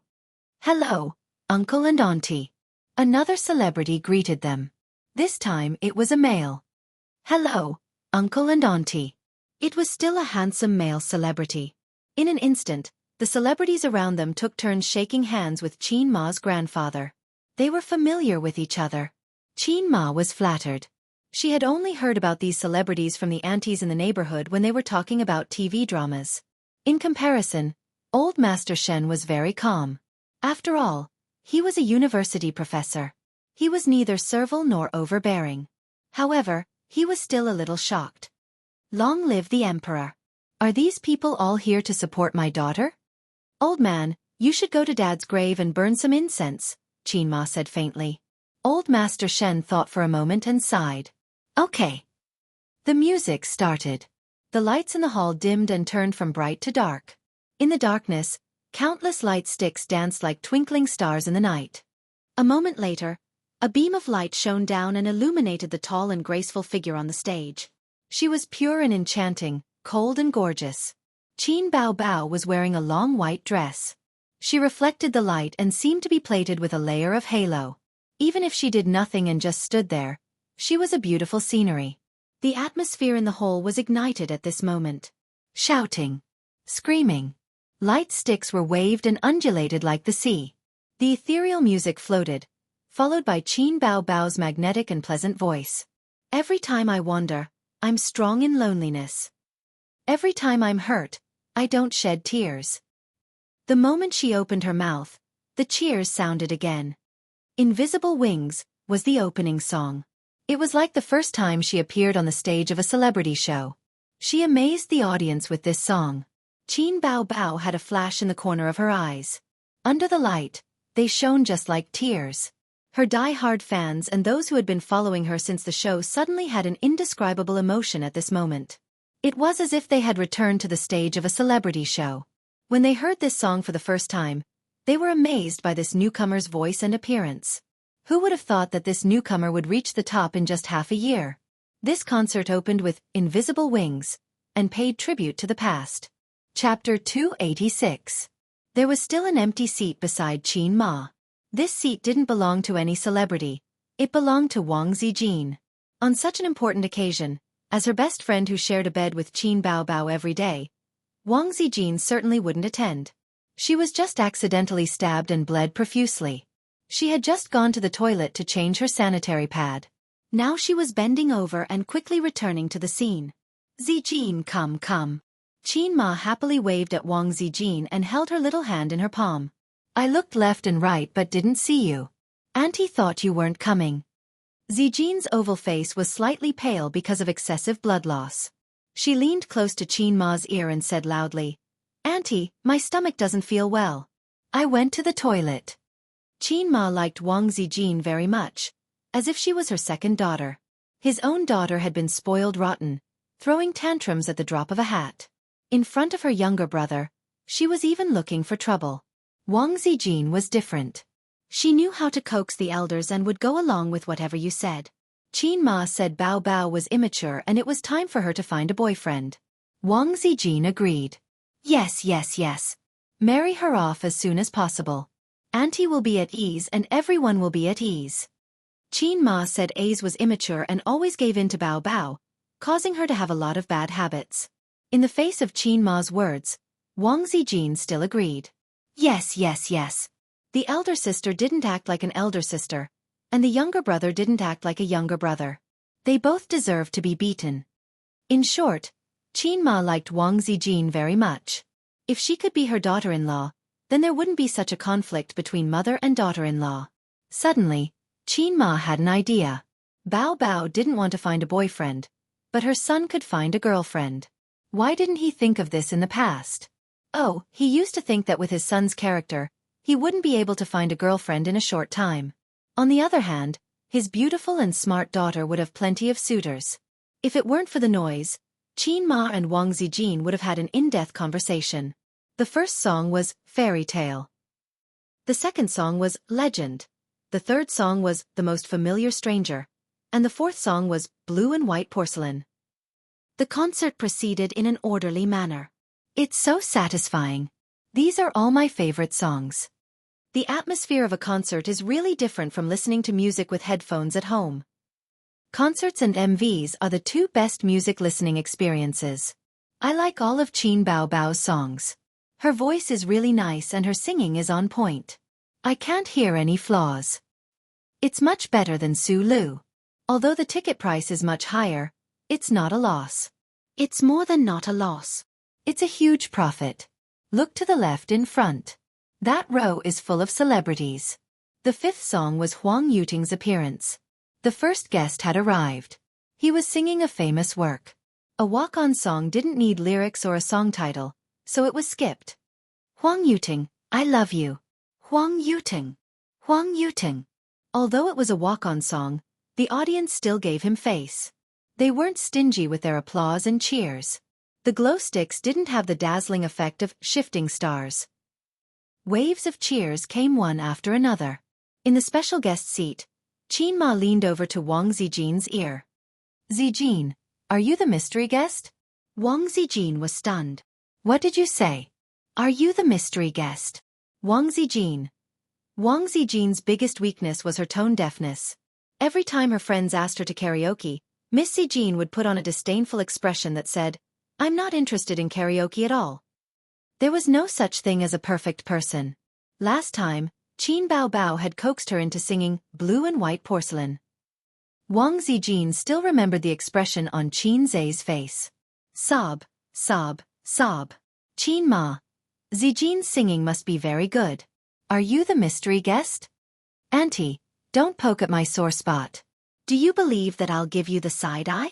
Hello, Uncle and Auntie. Another celebrity greeted them. This time it was a male. Hello, Uncle and Auntie. It was still a handsome male celebrity. In an instant, the celebrities around them took turns shaking hands with Qin Ma's grandfather. They were familiar with each other. Qin Ma was flattered. She had only heard about these celebrities from the aunties in the neighborhood when they were talking about TV dramas. In comparison, old Master Shen was very calm. After all, he was a university professor. He was neither servile nor overbearing. However, he was still a little shocked. Long live the emperor. Are these people all here to support my daughter? Old man, you should go to Dad's grave and burn some incense, Qin Ma said faintly. Old Master Shen thought for a moment and sighed. Okay. The music started. The lights in the hall dimmed and turned from bright to dark. In the darkness, countless light sticks danced like twinkling stars in the night. A moment later, a beam of light shone down and illuminated the tall and graceful figure on the stage. She was pure and enchanting, cold and gorgeous. Qin Bao Bao was wearing a long white dress. She reflected the light and seemed to be plated with a layer of halo. Even if she did nothing and just stood there, she was a beautiful scenery. The atmosphere in the hall was ignited at this moment. Shouting, screaming. Light sticks were waved and undulated like the sea. The ethereal music floated, followed by Qin Bao Bao's magnetic and pleasant voice. Every time I wander, I'm strong in loneliness. Every time I'm hurt, I don't shed tears. The moment she opened her mouth, the cheers sounded again. Invisible Wings was the opening song. It was like the first time she appeared on the stage of a celebrity show. She amazed the audience with this song. Qin Bao Bao had a flash in the corner of her eyes. Under the light, they shone just like tears. Her die-hard fans and those who had been following her since the show suddenly had an indescribable emotion at this moment. It was as if they had returned to the stage of a celebrity show. When they heard this song for the first time, they were amazed by this newcomer's voice and appearance. Who would have thought that this newcomer would reach the top in just half a year? This concert opened with Invisible Wings and paid tribute to the past. Chapter 286. There was still an empty seat beside Qin Ma. This seat didn't belong to any celebrity. It belonged to Wang Zijin. On such an important occasion, as her best friend who shared a bed with Qin Bao Bao every day, Wang Zijin certainly wouldn't attend. She was just accidentally stabbed and bled profusely. She had just gone to the toilet to change her sanitary pad. Now she was bending over and quickly returning to the scene. Zijin, come, come. Qin Ma happily waved at Wang Zijin and held her little hand in her palm. I looked left and right but didn't see you. Auntie thought you weren't coming. Zijin's oval face was slightly pale because of excessive blood loss. She leaned close to Qin Ma's ear and said loudly, Auntie, my stomach doesn't feel well. I went to the toilet. Qin Ma liked Wang Zijin very much, as if she was her second daughter. His own daughter had been spoiled rotten, throwing tantrums at the drop of a hat. In front of her younger brother, she was even looking for trouble. Wang Zijin was different. She knew how to coax the elders and would go along with whatever you said. Qin Ma said Bao Bao was immature and it was time for her to find a boyfriend. Wang Zijin agreed. Yes, yes, yes. Marry her off as soon as possible. Auntie will be at ease and everyone will be at ease. Qin Ma said Ace was immature and always gave in to Bao Bao, causing her to have a lot of bad habits. In the face of Qin Ma's words, Wang Zijin still agreed. Yes, yes, yes. The elder sister didn't act like an elder sister, and the younger brother didn't act like a younger brother. They both deserved to be beaten. In short, Qin Ma liked Wang Zijin very much. If she could be her daughter-in-law, then there wouldn't be such a conflict between mother and daughter-in-law. Suddenly, Qin Ma had an idea. Bao Bao didn't want to find a boyfriend, but her son could find a girlfriend. Why didn't he think of this in the past? Oh, he used to think that with his son's character, he wouldn't be able to find a girlfriend in a short time. On the other hand, his beautiful and smart daughter would have plenty of suitors. If it weren't for the noise, Qin Ma and Wang Zijin would have had an in-depth conversation. The first song was Fairy Tale. The second song was Legend. The third song was The Most Familiar Stranger. And the fourth song was Blue and White Porcelain. The concert proceeded in an orderly manner. It's so satisfying. These are all my favorite songs. The atmosphere of a concert is really different from listening to music with headphones at home. Concerts and MVs are the two best music listening experiences. I like all of Qin Bao Bao's songs. Her voice is really nice and her singing is on point. I can't hear any flaws. It's much better than Su Lu. Although the ticket price is much higher, it's not a loss. It's more than not a loss. It's a huge profit. Look to the left in front. That row is full of celebrities. The fifth song was Huang Yuting's appearance. The first guest had arrived. He was singing a famous work. A walk-on song didn't need lyrics or a song title, so it was skipped. Huang Yuting, I love you. Huang Yuting. Huang Yuting. Although it was a walk-on song, the audience still gave him face. They weren't stingy with their applause and cheers. The glow sticks didn't have the dazzling effect of shifting stars. Waves of cheers came one after another. In the special guest seat, Qin Ma leaned over to Wang Zijin's ear. Zijin, are you the mystery guest? Wang Zijin was stunned. What did you say? Are you the mystery guest? Wang Zijin. Wang Zijin's biggest weakness was her tone deafness. Every time her friends asked her to karaoke, Miss Zijin would put on a disdainful expression that said, I'm not interested in karaoke at all. There was no such thing as a perfect person. Last time, Qin Bao Bao had coaxed her into singing Blue and White Porcelain. Wang Zijin still remembered the expression on Qin Zai's face. Sob, sob, sob. Qin Ma. Zijin's singing must be very good. Are you the mystery guest? Auntie, don't poke at my sore spot. Do you believe that I'll give you the side eye?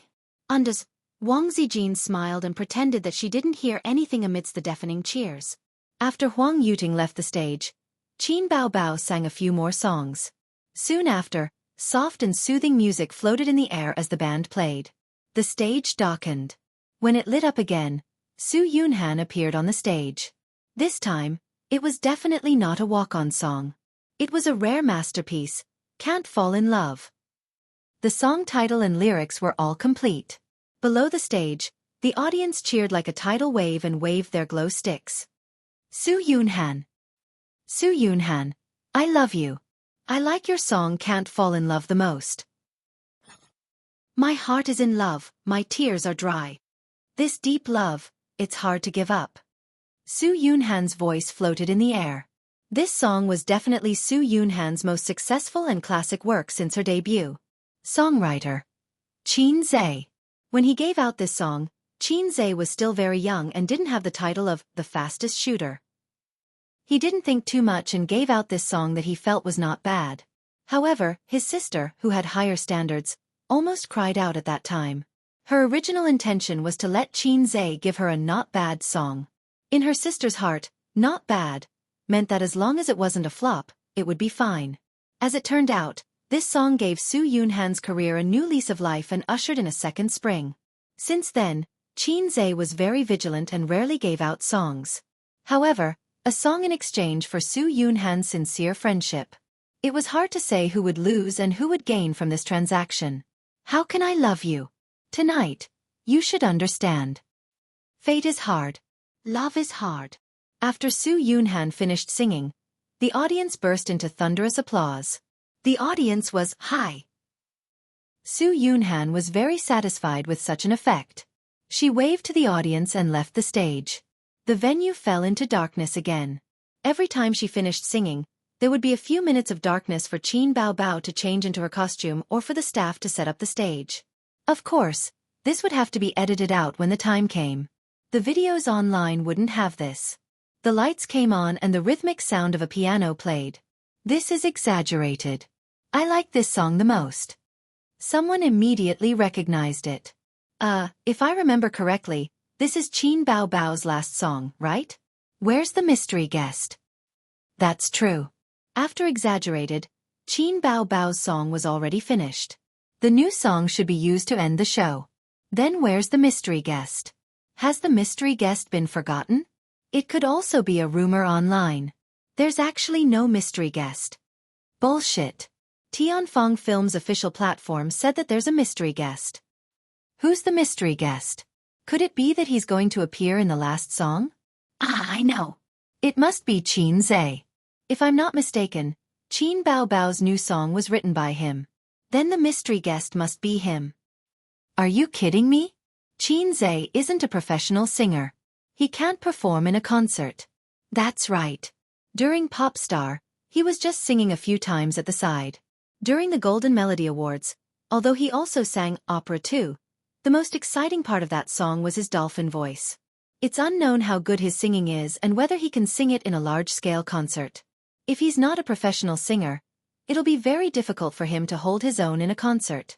Undes. Wang Zijin smiled and pretended that she didn't hear anything amidst the deafening cheers. After Huang Yuting left the stage, Qin Bao Bao sang a few more songs. Soon after, soft and soothing music floated in the air as the band played. The stage darkened. When it lit up again, Su Yunhan appeared on the stage. This time, it was definitely not a walk-on song. It was a rare masterpiece, Can't Fall in Love. The song title and lyrics were all complete. Below the stage, the audience cheered like a tidal wave and waved their glow sticks. Su Yunhan. Su Yunhan, I love you. I like your song Can't Fall in Love the most. My heart is in love, my tears are dry. This deep love, it's hard to give up. Su Yunhan's voice floated in the air. This song was definitely Su Yunhan's most successful and classic work since her debut. Songwriter. Qin Zai. When he gave out this song, Qin Zai was still very young and didn't have the title of the fastest shooter. He didn't think too much and gave out this song that he felt was not bad. However, his sister, who had higher standards, almost cried out at that time. Her original intention was to let Qin Zai give her a not bad song. In her sister's heart, not bad meant that as long as it wasn't a flop, it would be fine. As it turned out, this song gave Su Yunhan's career a new lease of life and ushered in a second spring. Since then, Qin Zai was very vigilant and rarely gave out songs. However, a song in exchange for Su Yunhan's sincere friendship. It was hard to say who would lose and who would gain from this transaction. How can I love you? Tonight, you should understand. Fate is hard. Love is hard. After Su Yunhan finished singing, the audience burst into thunderous applause. The audience was high. Su Yunhan was very satisfied with such an effect. She waved to the audience and left the stage. The venue fell into darkness again. Every time she finished singing, there would be a few minutes of darkness for Qin Bao Bao to change into her costume or for the staff to set up the stage. Of course, This would have to be edited out when the time came. The videos online wouldn't have this. The lights came on and the rhythmic sound of a piano played. This is exaggerated. I like this song the most. Someone immediately recognized it. If I remember correctly, this is Qin Bao Bao's last song, right? Where's the mystery guest? That's true. After exaggerated, Qin Bao Bao's song was already finished. The new song should be used to end the show. Then where's the mystery guest? Has the mystery guest been forgotten? It could also be a rumor online. There's actually no mystery guest. Bullshit. Tianfeng Films' official platform said that there's a mystery guest. Who's the mystery guest? Could it be that he's going to appear in the last song? I know. It must be Qin Zhe. If I'm not mistaken, Qin Bao Bao's new song was written by him. Then the mystery guest must be him. Are you kidding me? Qin Zhe isn't a professional singer. He can't perform in a concert. That's right. During Popstar, he was just singing a few times at the side. During the Golden Melody Awards, although he also sang opera too, the most exciting part of that song was his dolphin voice. It's unknown how good his singing is and whether he can sing it in a large-scale concert. If he's not a professional singer, it'll be very difficult for him to hold his own in a concert.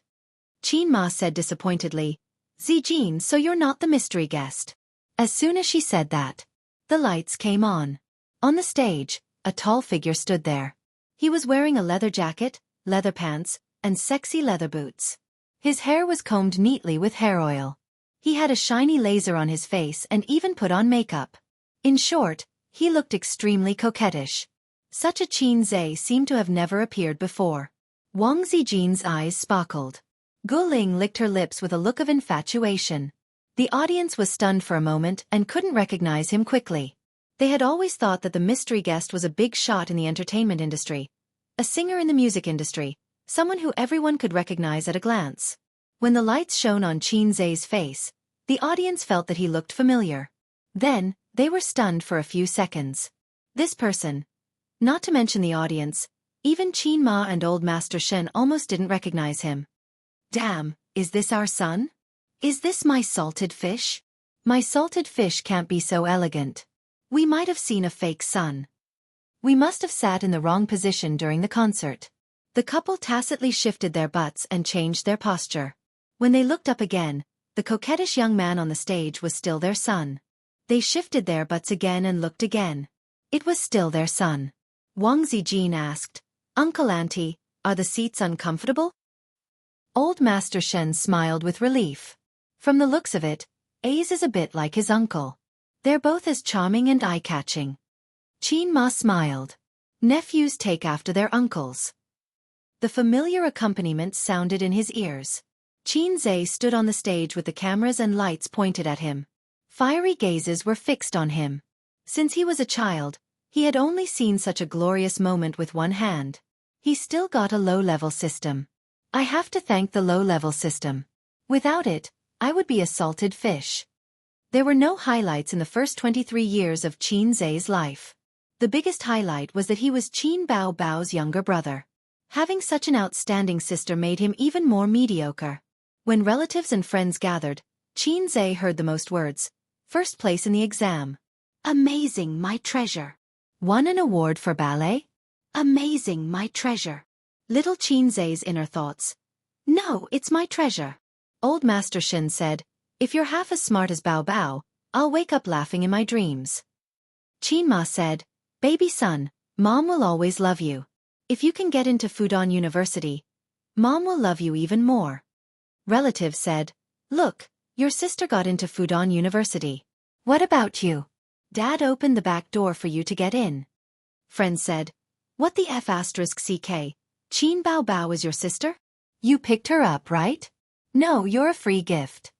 Qin Ma said disappointedly, Zijin, so you're not the mystery guest. As soon as she said that, the lights came on. On the stage, a tall figure stood there. He was wearing a leather jacket, leather pants, and sexy leather boots. His hair was combed neatly with hair oil. He had a shiny laser on his face and even put on makeup. In short, he looked extremely coquettish. Such a Qin Zhe seemed to have never appeared before. Wang Zijin's eyes sparkled. Guling licked her lips with a look of infatuation. The audience was stunned for a moment and couldn't recognize him quickly. They had always thought that the mystery guest was a big shot in the entertainment industry, a singer in the music industry, someone who everyone could recognize at a glance. When the lights shone on Qin Zhe's face, the audience felt that he looked familiar. Then, they were stunned for a few seconds. This person, not to mention the audience, even Qin Ma and Old Master Shen almost didn't recognize him. Damn, is this our son? Is this my salted fish? My salted fish can't be so elegant. We might have seen a fake son. We must have sat in the wrong position during the concert. The couple tacitly shifted their butts and changed their posture. When they looked up again, the coquettish young man on the stage was still their son. They shifted their butts again and looked again. It was still their son. Wang Zijin asked, Uncle Auntie, are the seats uncomfortable? Old Master Shen smiled with relief. From the looks of it, Ace is a bit like his uncle. They're both as charming and eye-catching. Qin Ma smiled. Nephews take after their uncles. The familiar accompaniment sounded in his ears. Qin Zhe stood on the stage with the cameras and lights pointed at him. Fiery gazes were fixed on him. Since he was a child, he had only seen such a glorious moment with one hand. He still got a low-level system. I have to thank the low-level system. Without it, I would be a salted fish. There were no highlights in the first 23 years of Qin Zhe's life. The biggest highlight was that he was Qin Bao Bao's younger brother. Having such an outstanding sister made him even more mediocre. When relatives and friends gathered, Qin Zhe heard the most words. First place in the exam. Amazing, my treasure. Won an award for ballet? Amazing, my treasure. Little Qin Zhe's inner thoughts. No, it's my treasure. Old Master Shen said, if you're half as smart as Bao Bao, I'll wake up laughing in my dreams. Qin Ma said, baby son, Mom will always love you. If you can get into Fudan University, Mom will love you even more. Relatives said, look, your sister got into Fudan University. What about you? Dad opened the back door for you to get in. Friends said, what the F***ck? Qin Bao Bao is your sister? You picked her up, right? No, you're a free gift.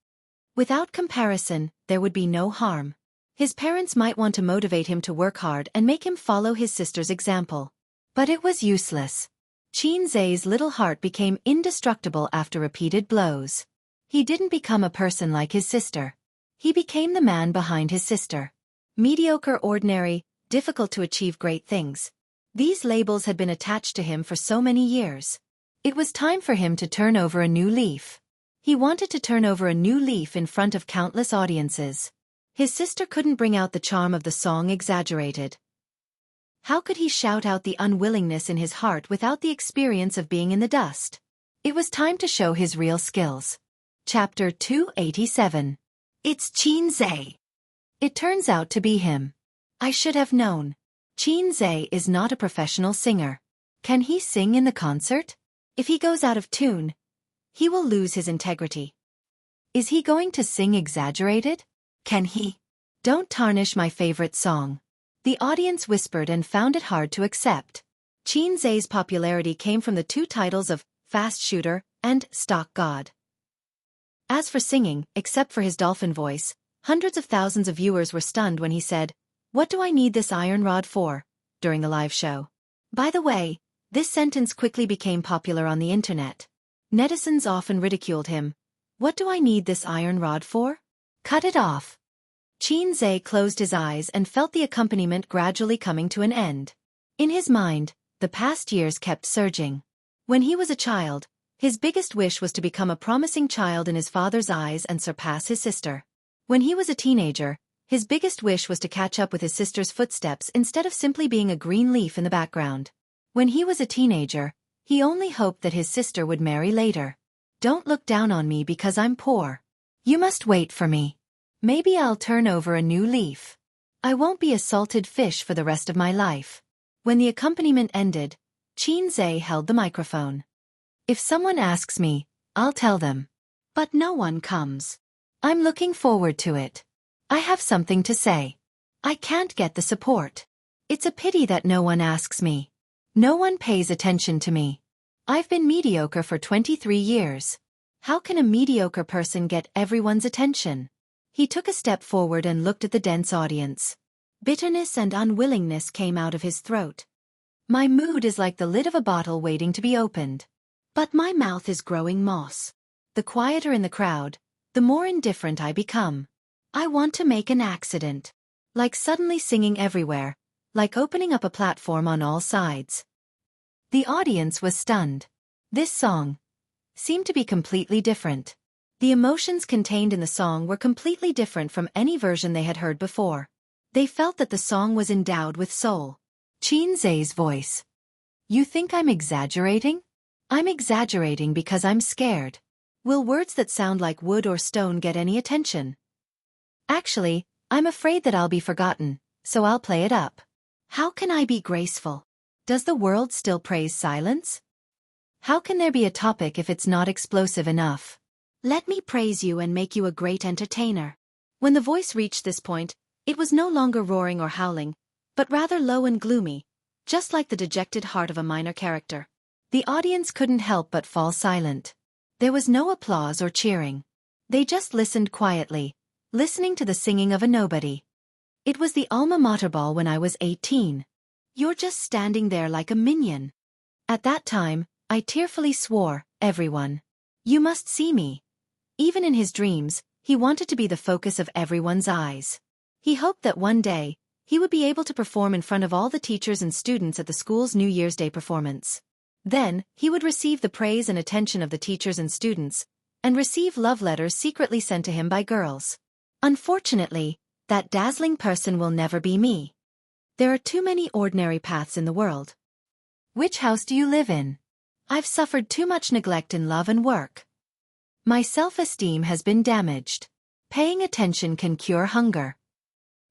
Without comparison, there would be no harm. His parents might want to motivate him to work hard and make him follow his sister's example. But it was useless. Qin Zhe's little heart became indestructible after repeated blows. He didn't become a person like his sister. He became the man behind his sister. Mediocre, ordinary, difficult to achieve great things. These labels had been attached to him for so many years. It was time for him to turn over a new leaf. He wanted to turn over a new leaf in front of countless audiences. His sister couldn't bring out the charm of the song exaggerated. How could he shout out the unwillingness in his heart without the experience of being in the dust? It was time to show his real skills. Chapter 287. It's Qin. It turns out to be him. I should have known. Qin is not a professional singer. Can he sing in the concert? If he goes out of tune, he will lose his integrity. Is he going to sing exaggerated? Can he? Don't tarnish my favorite song. The audience whispered and found it hard to accept. Qin popularity came from the two titles of Fast Shooter and Stock God. As for singing, except for his dolphin voice, hundreds of thousands of viewers were stunned when he said, "What do I need this iron rod for?" during the live show. By the way, this sentence quickly became popular on the internet. Netizens often ridiculed him. What do I need this iron rod for? Cut it off. Qin closed his eyes and felt the accompaniment gradually coming to an end. In his mind, the past years kept surging. When he was a child, his biggest wish was to become a promising child in his father's eyes and surpass his sister. When he was a teenager, his biggest wish was to catch up with his sister's footsteps instead of simply being a green leaf in the background. When he was a teenager, he only hoped that his sister would marry later. Don't look down on me because I'm poor. You must wait for me. Maybe I'll turn over a new leaf. I won't be a salted fish for the rest of my life. When the accompaniment ended, Qin held the microphone. If someone asks me, I'll tell them. But no one comes. I'm looking forward to it. I have something to say. I can't get the support. It's a pity that no one asks me. No one pays attention to me. I've been mediocre for 23 years. How can a mediocre person get everyone's attention? He took a step forward and looked at the dense audience. Bitterness and unwillingness came out of his throat. My mood is like the lid of a bottle waiting to be opened. But my mouth is growing moss. The quieter in the crowd, the more indifferent I become. I want to make an accident. Like suddenly singing everywhere, like opening up a platform on all sides. The audience was stunned. This song seemed to be completely different. The emotions contained in the song were completely different from any version they had heard before. They felt that the song was endowed with soul. Qin's voice. You think I'm exaggerating? I'm exaggerating because I'm scared. Will words that sound like wood or stone get any attention? Actually, I'm afraid that I'll be forgotten, so I'll play it up. How can I be graceful? Does the world still praise silence? How can there be a topic if it's not explosive enough? Let me praise you and make you a great entertainer. When the voice reached this point, it was no longer roaring or howling, but rather low and gloomy, just like the dejected heart of a minor character. The audience couldn't help but fall silent. There was no applause or cheering. They just listened quietly, listening to the singing of a nobody. It was the alma mater ball when I was 18. You're just standing there like a minion. At that time, I tearfully swore, everyone. You must see me. Even in his dreams, he wanted to be the focus of everyone's eyes. He hoped that one day, he would be able to perform in front of all the teachers and students at the school's New Year's Day performance. Then, he would receive the praise and attention of the teachers and students, and receive love letters secretly sent to him by girls. Unfortunately, that dazzling person will never be me. There are too many ordinary paths in the world. Which house do you live in? I've suffered too much neglect in love and work. My self-esteem has been damaged. Paying attention can cure hunger.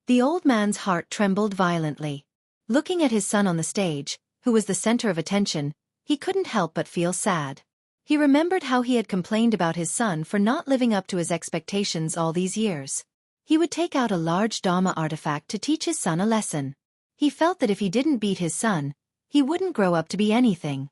The old man's heart trembled violently. Looking at his son on the stage, who was the center of attention, he couldn't help but feel sad. He remembered how he had complained about his son for not living up to his expectations all these years. He would take out a large Dharma artifact to teach his son a lesson. He felt that if he didn't beat his son, he wouldn't grow up to be anything.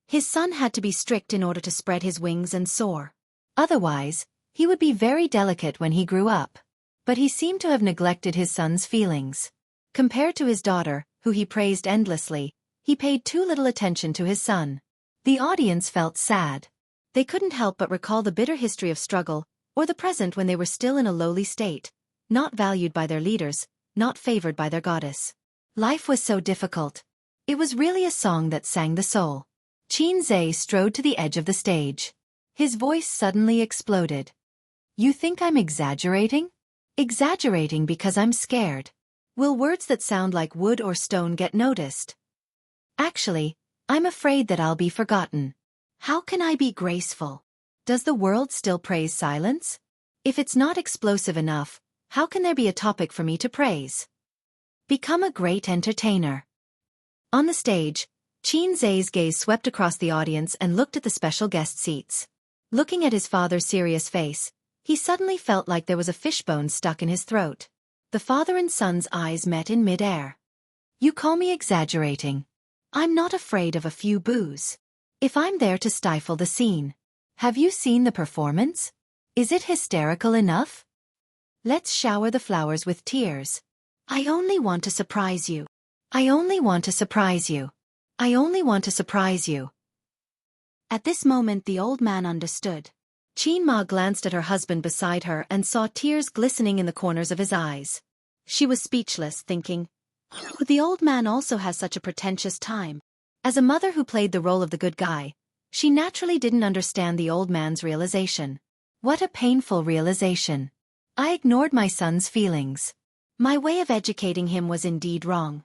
His son had to be strict in order to spread his wings and soar. Otherwise, he would be very delicate when he grew up. But he seemed to have neglected his son's feelings. Compared to his daughter, who he praised endlessly, he paid too little attention to his son. The audience felt sad. They couldn't help but recall the bitter history of struggle, or the present when they were still in a lowly state, not valued by their leaders, not favored by their goddess. Life was so difficult. It was really a song that sang the soul. Qin strode to the edge of the stage. His voice suddenly exploded. You think I'm exaggerating? Exaggerating because I'm scared. Will words that sound like wood or stone get noticed? Actually, I'm afraid that I'll be forgotten. How can I be graceful? Does the world still praise silence? If it's not explosive enough, how can there be a topic for me to praise? Become a great entertainer. On the stage, Qin Zhe's gaze swept across the audience and looked at the special guest seats. Looking at his father's serious face, he suddenly felt like there was a fishbone stuck in his throat. The father and son's eyes met in mid-air. You call me exaggerating. I'm not afraid of a few boos. If I'm there to stifle the scene. Have you seen the performance? Is it hysterical enough? Let's shower the flowers with tears. I only want to surprise you. I only want to surprise you. I only want to surprise you. At this moment the old man understood. Qin Ma glanced at her husband beside her and saw tears glistening in the corners of his eyes. She was speechless, thinking, the old man also has such a pretentious time. As a mother who played the role of the good guy, she naturally didn't understand the old man's realization. What a painful realization. I ignored my son's feelings. My way of educating him was indeed wrong.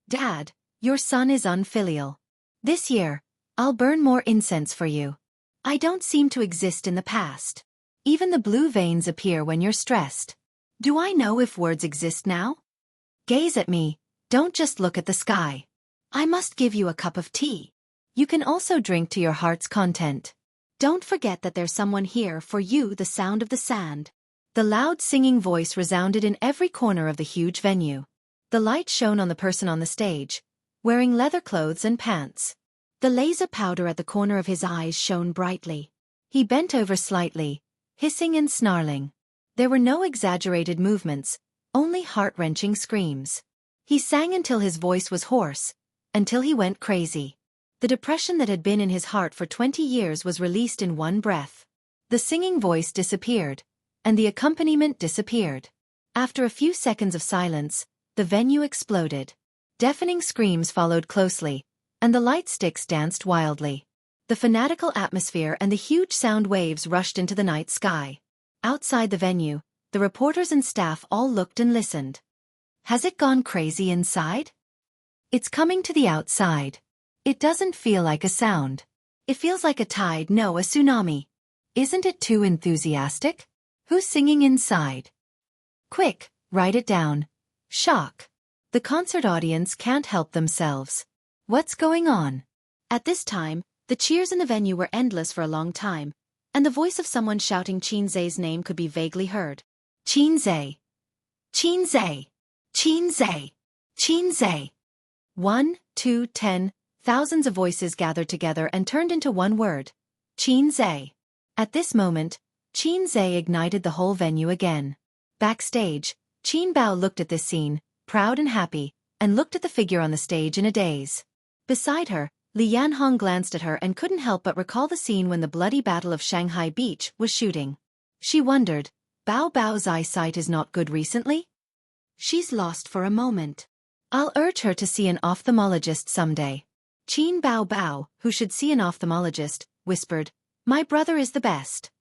Dad, your son is unfilial. This year, I'll burn more incense for you. I don't seem to exist in the past. Even the blue veins appear when you're stressed. Do I know if words exist now? Gaze at me, don't just look at the sky. I must give you a cup of tea. You can also drink to your heart's content. Don't forget that there's someone here for you. The sound of the sand. The loud singing voice resounded in every corner of the huge venue. The light shone on the person on the stage, wearing leather clothes and pants. The laser powder at the corner of his eyes shone brightly. He bent over slightly, hissing and snarling. There were no exaggerated movements, only heart-wrenching screams. He sang until his voice was hoarse, until he went crazy. The depression that had been in his heart for 20 years was released in one breath. The singing voice disappeared, and the accompaniment disappeared. After a few seconds of silence, the venue exploded. Deafening screams followed closely, and the light sticks danced wildly. The fanatical atmosphere and the huge sound waves rushed into the night sky. Outside the venue, the reporters and staff all looked and listened. Has it gone crazy inside? It's coming to the outside. It doesn't feel like a sound. It feels like a tide, no, a tsunami. Isn't it too enthusiastic? Who's singing inside? Quick, write it down. Shock. The concert audience can't help themselves. What's going on? At this time, the cheers in the venue were endless for a long time, and the voice of someone shouting Qin Zhe's name could be vaguely heard. Qin Zhe. Qin Zhe. Qin Zhe. Qin Zhe. 1, 2, 10, thousands of voices gathered together and turned into one word. Qin Zhe. At this moment, Qin Zhe ignited the whole venue again. Backstage, Qin Bao looked at this scene, proud and happy, and looked at the figure on the stage in a daze. Beside her, Li Yanhong glanced at her and couldn't help but recall the scene when the bloody Battle of Shanghai Beach was shooting. She wondered, Bao Bao's eyesight is not good recently? She's lost for a moment. I'll urge her to see an ophthalmologist someday. Qin Bao Bao, who should see an ophthalmologist, whispered, My brother is the best.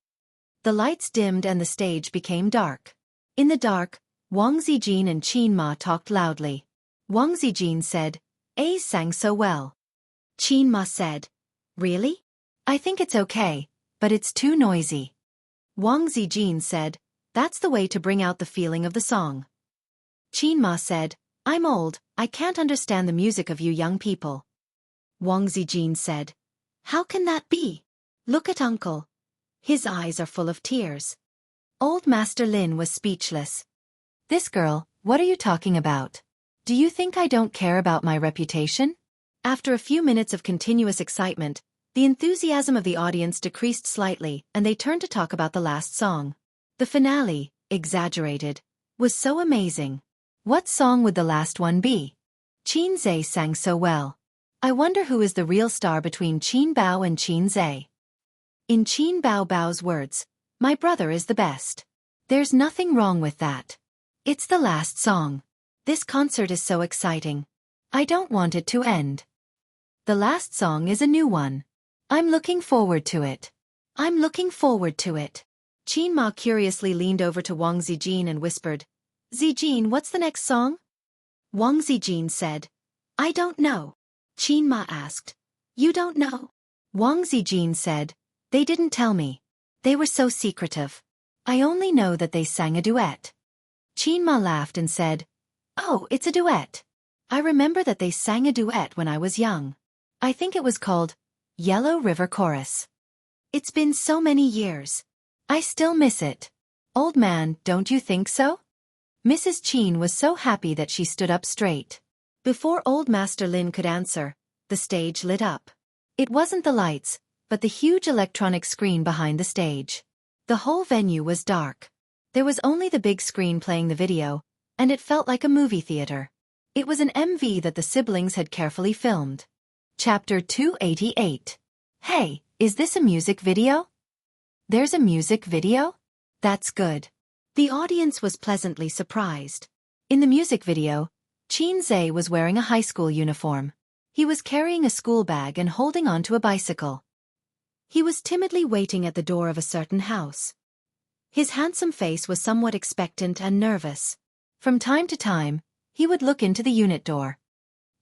The lights dimmed and the stage became dark. In the dark, Wang Zijin and Qin Ma talked loudly. Wang Zijin said, A sang so well. Qin Ma said, Really? I think it's okay, but it's too noisy. Wang Zijin said, That's the way to bring out the feeling of the song. Qin Ma said, I'm old, I can't understand the music of you young people. Wang Zijin said, How can that be? Look at Uncle. His eyes are full of tears. Old Master Lin was speechless. This girl, what are you talking about? Do you think I don't care about my reputation? After a few minutes of continuous excitement, the enthusiasm of the audience decreased slightly and they turned to talk about the last song. The finale, exaggerated, was so amazing. What song would the last one be? Qin Zhe sang so well. I wonder who is the real star between Qin Bao and Qin Zhe. In Qin Bao Bao's words, my brother is the best. There's nothing wrong with that. It's the last song. This concert is so exciting. I don't want it to end. The last song is a new one. I'm looking forward to it. I'm looking forward to it. Qin Ma curiously leaned over to Wang Zijin and whispered, Zijin, what's the next song? Wang Zijin said, I don't know. Qin Ma asked, You don't know? Wang Zijin said, They didn't tell me. They were so secretive. I only know that they sang a duet. Qin Ma laughed and said, Oh, it's a duet. I remember that they sang a duet when I was young. I think it was called Yellow River Chorus. It's been so many years. I still miss it. Old man, don't you think so? Mrs. Qin was so happy that she stood up straight. Before Old Master Lin could answer, the stage lit up. It wasn't the lights, but the huge electronic screen behind the stage. The whole venue was dark. There was only the big screen playing the video, and it felt like a movie theater. It was an MV that the siblings had carefully filmed. Chapter 288. Hey, is this a music video? There's a music video? That's good. The audience was pleasantly surprised. In the music video, Qin Zhe was wearing a high school uniform. He was carrying a school bag and holding onto a bicycle. He was timidly waiting at the door of a certain house. His handsome face was somewhat expectant and nervous. From time to time, he would look into the unit door.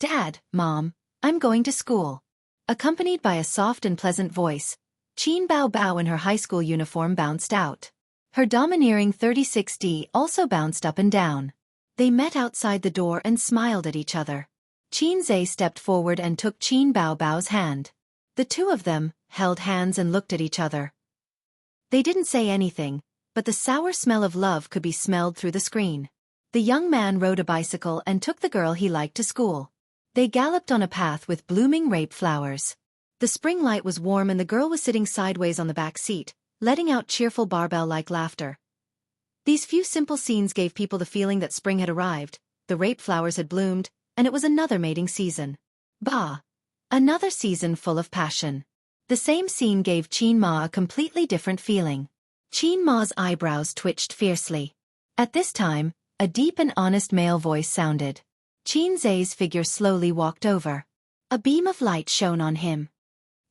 Dad, Mom, I'm going to school. Accompanied by a soft and pleasant voice, Qin Bao Bao in her high school uniform bounced out. Her domineering 36D also bounced up and down. They met outside the door and smiled at each other. Qin Zhe stepped forward and took Qin Bao Bao's hand. The two of them held hands and looked at each other. They didn't say anything, but the sour smell of love could be smelled through the screen. The young man rode a bicycle and took the girl he liked to school. They galloped on a path with blooming rape flowers. The spring light was warm and the girl was sitting sideways on the back seat, letting out cheerful barbell-like laughter. These few simple scenes gave people the feeling that spring had arrived, the rape flowers had bloomed, and it was another mating season. Bah! Another season full of passion. The same scene gave Qin Ma a completely different feeling. Qin Ma's eyebrows twitched fiercely. At this time, a deep and honest male voice sounded. Qin Zhe's figure slowly walked over. A beam of light shone on him.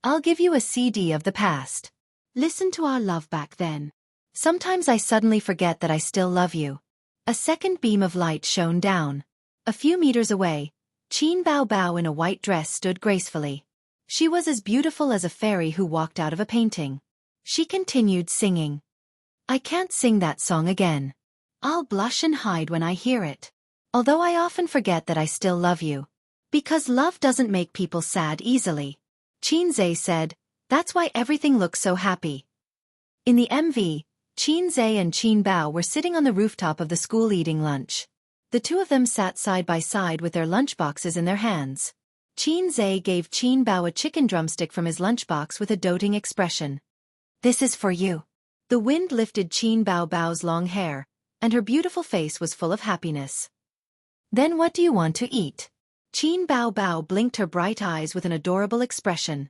I'll give you a CD of the past. Listen to our love back then. Sometimes I suddenly forget that I still love you. A second beam of light shone down. A few meters away, Qin Bao Bao in a white dress stood gracefully. She was as beautiful as a fairy who walked out of a painting. She continued singing. I can't sing that song again. I'll blush and hide when I hear it. Although I often forget that I still love you. Because love doesn't make people sad easily. Qin Zhe said, That's why everything looks so happy. In the MV, Qin Zhe and Qin Bao were sitting on the rooftop of the school eating lunch. The two of them sat side by side with their lunchboxes in their hands. Qin Zhe gave Qin Bao a chicken drumstick from his lunchbox with a doting expression. This is for you. The wind lifted Qin Bao Bao's long hair, and her beautiful face was full of happiness. Then what do you want to eat? Qin Bao Bao blinked her bright eyes with an adorable expression.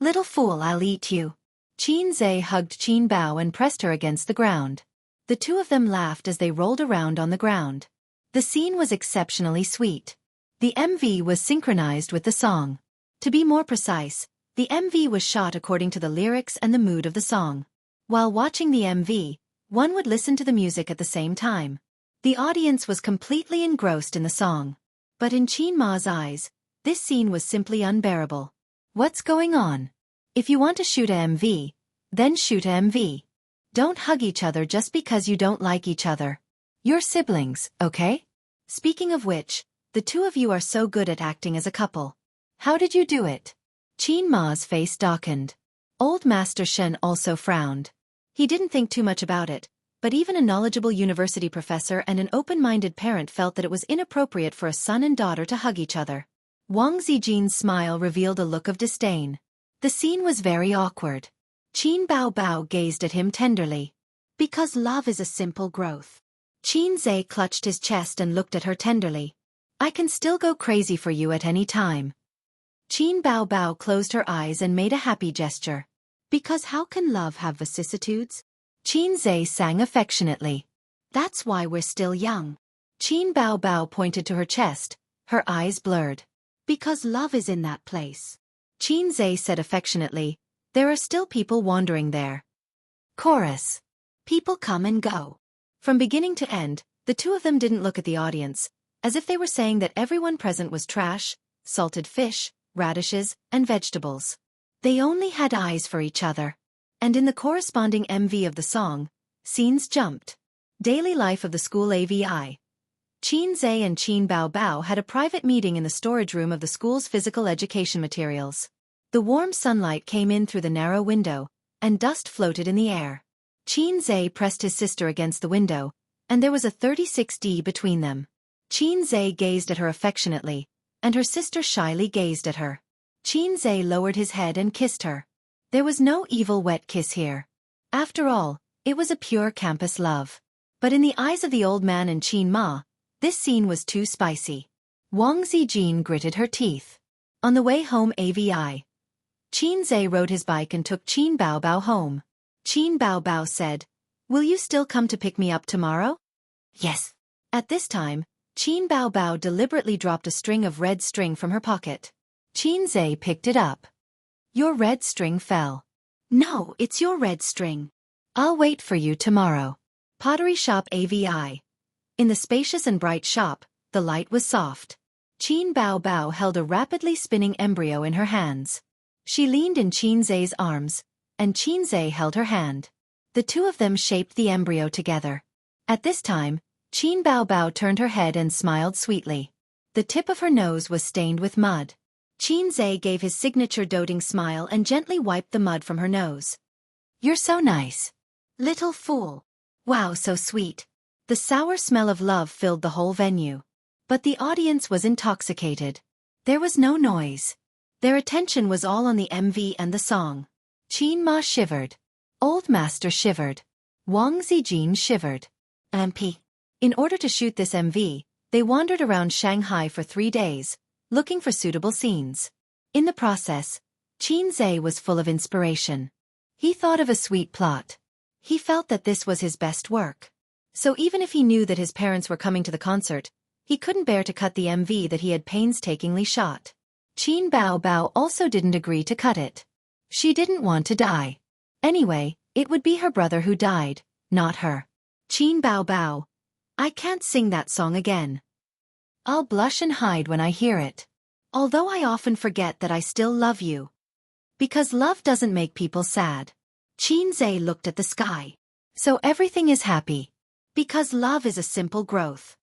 Little fool, I'll eat you. Qin Zhe hugged Qin Bao and pressed her against the ground. The two of them laughed as they rolled around on the ground. The scene was exceptionally sweet. The MV was synchronized with the song. To be more precise, the MV was shot according to the lyrics and the mood of the song. While watching the MV, one would listen to the music at the same time. The audience was completely engrossed in the song. But in Qin Ma's eyes, this scene was simply unbearable. What's going on? If you want to shoot a MV, then shoot a MV. Don't hug each other just because you don't like each other. You're siblings, okay? Speaking of which, the two of you are so good at acting as a couple. How did you do it? Qin Ma's face darkened. Old Master Shen also frowned. He didn't think too much about it, but even a knowledgeable university professor and an open-minded parent felt that it was inappropriate for a son and daughter to hug each other. Wang Zijin's smile revealed a look of disdain. The scene was very awkward. Qin Bao Bao gazed at him tenderly. Because love is a simple growth. Qin Zhe clutched his chest and looked at her tenderly. I can still go crazy for you at any time. Qin Bao Bao closed her eyes and made a happy gesture. Because how can love have vicissitudes? Qin Zhe sang affectionately. That's why we're still young. Qin Bao Bao pointed to her chest, her eyes blurred. Because love is in that place. Qin Zhe said affectionately, There are still people wandering there. Chorus. People come and go. From beginning to end, the two of them didn't look at the audience, as if they were saying that everyone present was trash, salted fish, radishes, and vegetables. They only had eyes for each other. And in the corresponding MV of the song, scenes jumped. Daily life of the school AVI. Qin Zhe and Qin Bao Bao had a private meeting in the storage room of the school's physical education materials. The warm sunlight came in through the narrow window, and dust floated in the air. Qin Zhe pressed his sister against the window, and there was a 36D between them. Qin Zhe gazed at her affectionately, and her sister shyly gazed at her. Qin Zhe lowered his head and kissed her. There was no evil wet kiss here. After all, it was a pure campus love. But in the eyes of the old man and Qin Ma, this scene was too spicy. Wang Zijin gritted her teeth. On the way home AVI. Qin Zhe rode his bike and took Qin Bao Bao home. Qin Bao Bao said, "Will you still come to pick me up tomorrow?" "Yes." At this time, Qin Bao Bao deliberately dropped a string of red string from her pocket. Qin Zhe picked it up. "Your red string fell." "No, it's your red string." "I'll wait for you tomorrow." Pottery Shop AVI. In the spacious and bright shop, the light was soft. Qin Bao Bao held a rapidly spinning embryo in her hands. She leaned in Qin Zhe's arms, and Qin Zhe held her hand. The two of them shaped the embryo together. At this time, Qin Bao Bao turned her head and smiled sweetly. The tip of her nose was stained with mud. Qin Zhe gave his signature doting smile and gently wiped the mud from her nose. "You're so nice. Little fool. Wow, so sweet." The sour smell of love filled the whole venue. But the audience was intoxicated. There was no noise. Their attention was all on the MV and the song. Qin Ma shivered. Old Master shivered. Wang Zijin shivered. MP. In order to shoot this MV, they wandered around Shanghai for 3 days, looking for suitable scenes. In the process, Qin Zhe was full of inspiration. He thought of a sweet plot. He felt that this was his best work. So even if he knew that his parents were coming to the concert, he couldn't bear to cut the MV that he had painstakingly shot. Qin Bao Bao also didn't agree to cut it. She didn't want to die. Anyway, it would be her brother who died, not her. Qin Bao Bao. I can't sing that song again. I'll blush and hide when I hear it. Although I often forget that I still love you. Because love doesn't make people sad. Qin Zhe looked at the sky. So everything is happy. Because love is a simple growth.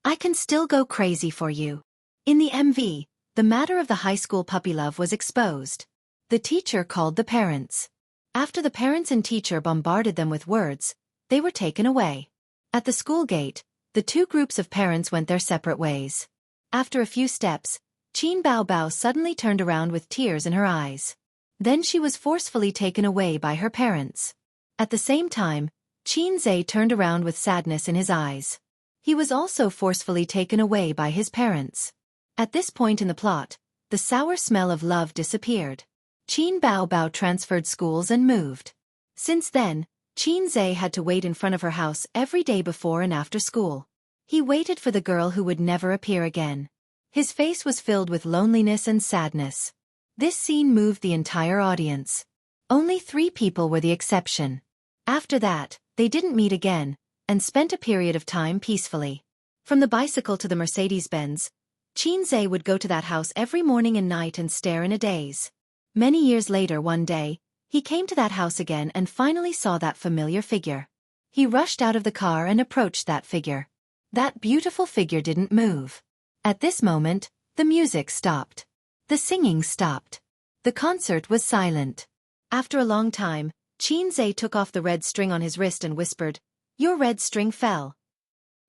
I can still go crazy for you. In the MV, the matter of the high school puppy love was exposed. The teacher called the parents. After the parents and teacher bombarded them with words, they were taken away. At the school gate, the two groups of parents went their separate ways. After a few steps, Qin Bao Bao suddenly turned around with tears in her eyes. Then she was forcefully taken away by her parents. At the same time, Qin Zhe turned around with sadness in his eyes. He was also forcefully taken away by his parents. At this point in the plot, the sour smell of love disappeared. Qin Bao Bao transferred schools and moved. Since then, Qin Zhe had to wait in front of her house every day before and after school. He waited for the girl who would never appear again. His face was filled with loneliness and sadness. This scene moved the entire audience. Only 3 people were the exception. After that, they didn't meet again, and spent a period of time peacefully. From the bicycle to the Mercedes-Benz, Qin Zhe would go to that house every morning and night and stare in a daze. Many years later one day, he came to that house again and finally saw that familiar figure. He rushed out of the car and approached that figure. That beautiful figure didn't move. At this moment, the music stopped. The singing stopped. The concert was silent. After a long time, Qin Zhe took off the red string on his wrist and whispered, "Your red string fell."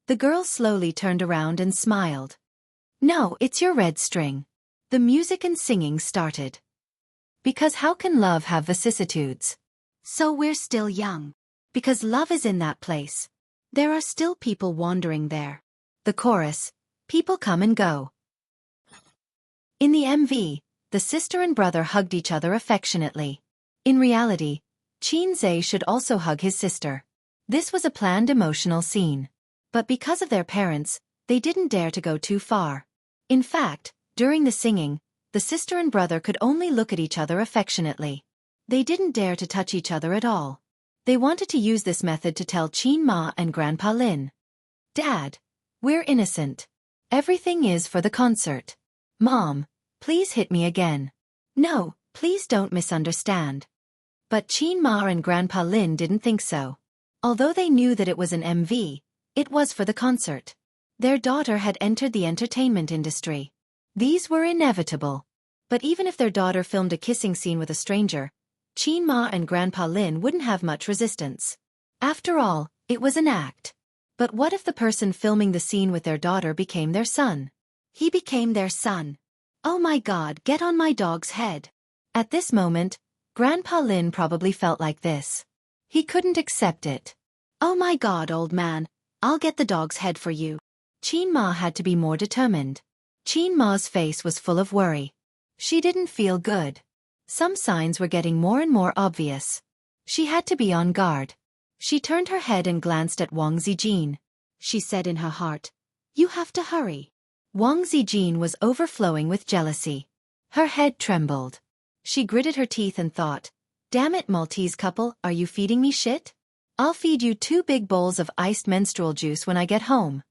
The girl slowly turned around and smiled. "No, it's your red string." The music and singing started. Because how can love have vicissitudes? So we're still young. Because love is in that place. There are still people wandering there. The chorus, people come and go. In the MV, the sister and brother hugged each other affectionately. In reality, Qin Zhe should also hug his sister. This was a planned emotional scene. But because of their parents, they didn't dare to go too far. In fact, during the singing, the sister and brother could only look at each other affectionately. They didn't dare to touch each other at all. They wanted to use this method to tell Qin Ma and Grandpa Lin. Dad, we're innocent. Everything is for the concert. Mom, please hit me again. No, please don't misunderstand. But Qin Ma and Grandpa Lin didn't think so. Although they knew that it was an MV, it was for the concert. Their daughter had entered the entertainment industry. These were inevitable. But even if their daughter filmed a kissing scene with a stranger, Qin Ma and Grandpa Lin wouldn't have much resistance. After all, it was an act. But what if the person filming the scene with their daughter became their son? He became their son. Oh my God, get on my dog's head. At this moment, Grandpa Lin probably felt like this. He couldn't accept it. Oh my God, old man, I'll get the dog's head for you. Qin Ma had to be more determined. Qin Ma's face was full of worry. She didn't feel good. Some signs were getting more and more obvious. She had to be on guard. She turned her head and glanced at Wang Zijin. She said in her heart, "You have to hurry." Wang Zijin was overflowing with jealousy. Her head trembled. She gritted her teeth and thought, "Damn it, Maltese couple, are you feeding me shit? I'll feed you 2 big bowls of iced menstrual juice when I get home."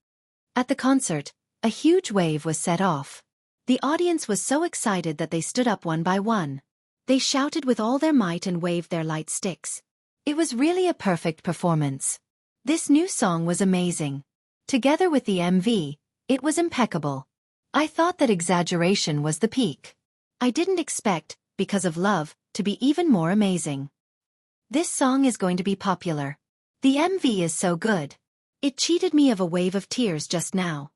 At the concert, a huge wave was set off. The audience was so excited that they stood up one by one. They shouted with all their might and waved their light sticks. It was really a perfect performance. This new song was amazing. Together with the MV, it was impeccable. I thought that exaggeration was the peak. I didn't expect, because of love, to be even more amazing. This song is going to be popular. The MV is so good. It cheated me of a wave of tears just now.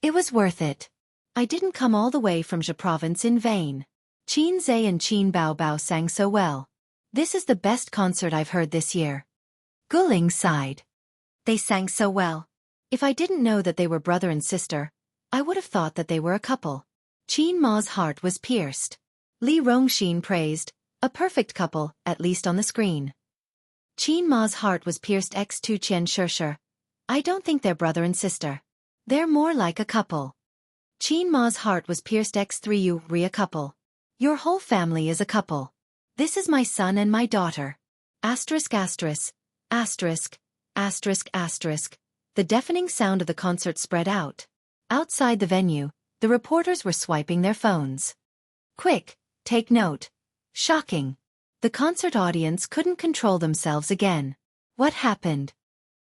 It was worth it. I didn't come all the way from Zhe province in vain. Qin Zhe and Qin Baobao sang so well. This is the best concert I've heard this year. Guling sighed. They sang so well. If I didn't know that they were brother and sister, I would have thought that they were a couple. Qin Ma's heart was pierced. Li Rongxin praised, a perfect couple, at least on the screen. Qin Ma's heart was pierced x Tu Qian Shishir. I don't think they're brother and sister. They're more like a couple. Qin Ma's heart was pierced x3 You re a couple. Your whole family is a couple. This is my son and my daughter. Asterisk asterisk, asterisk, asterisk asterisk. The deafening sound of the concert spread out. Outside the venue, the reporters were swiping their phones. Quick, take note. Shocking. The concert audience couldn't control themselves again. What happened?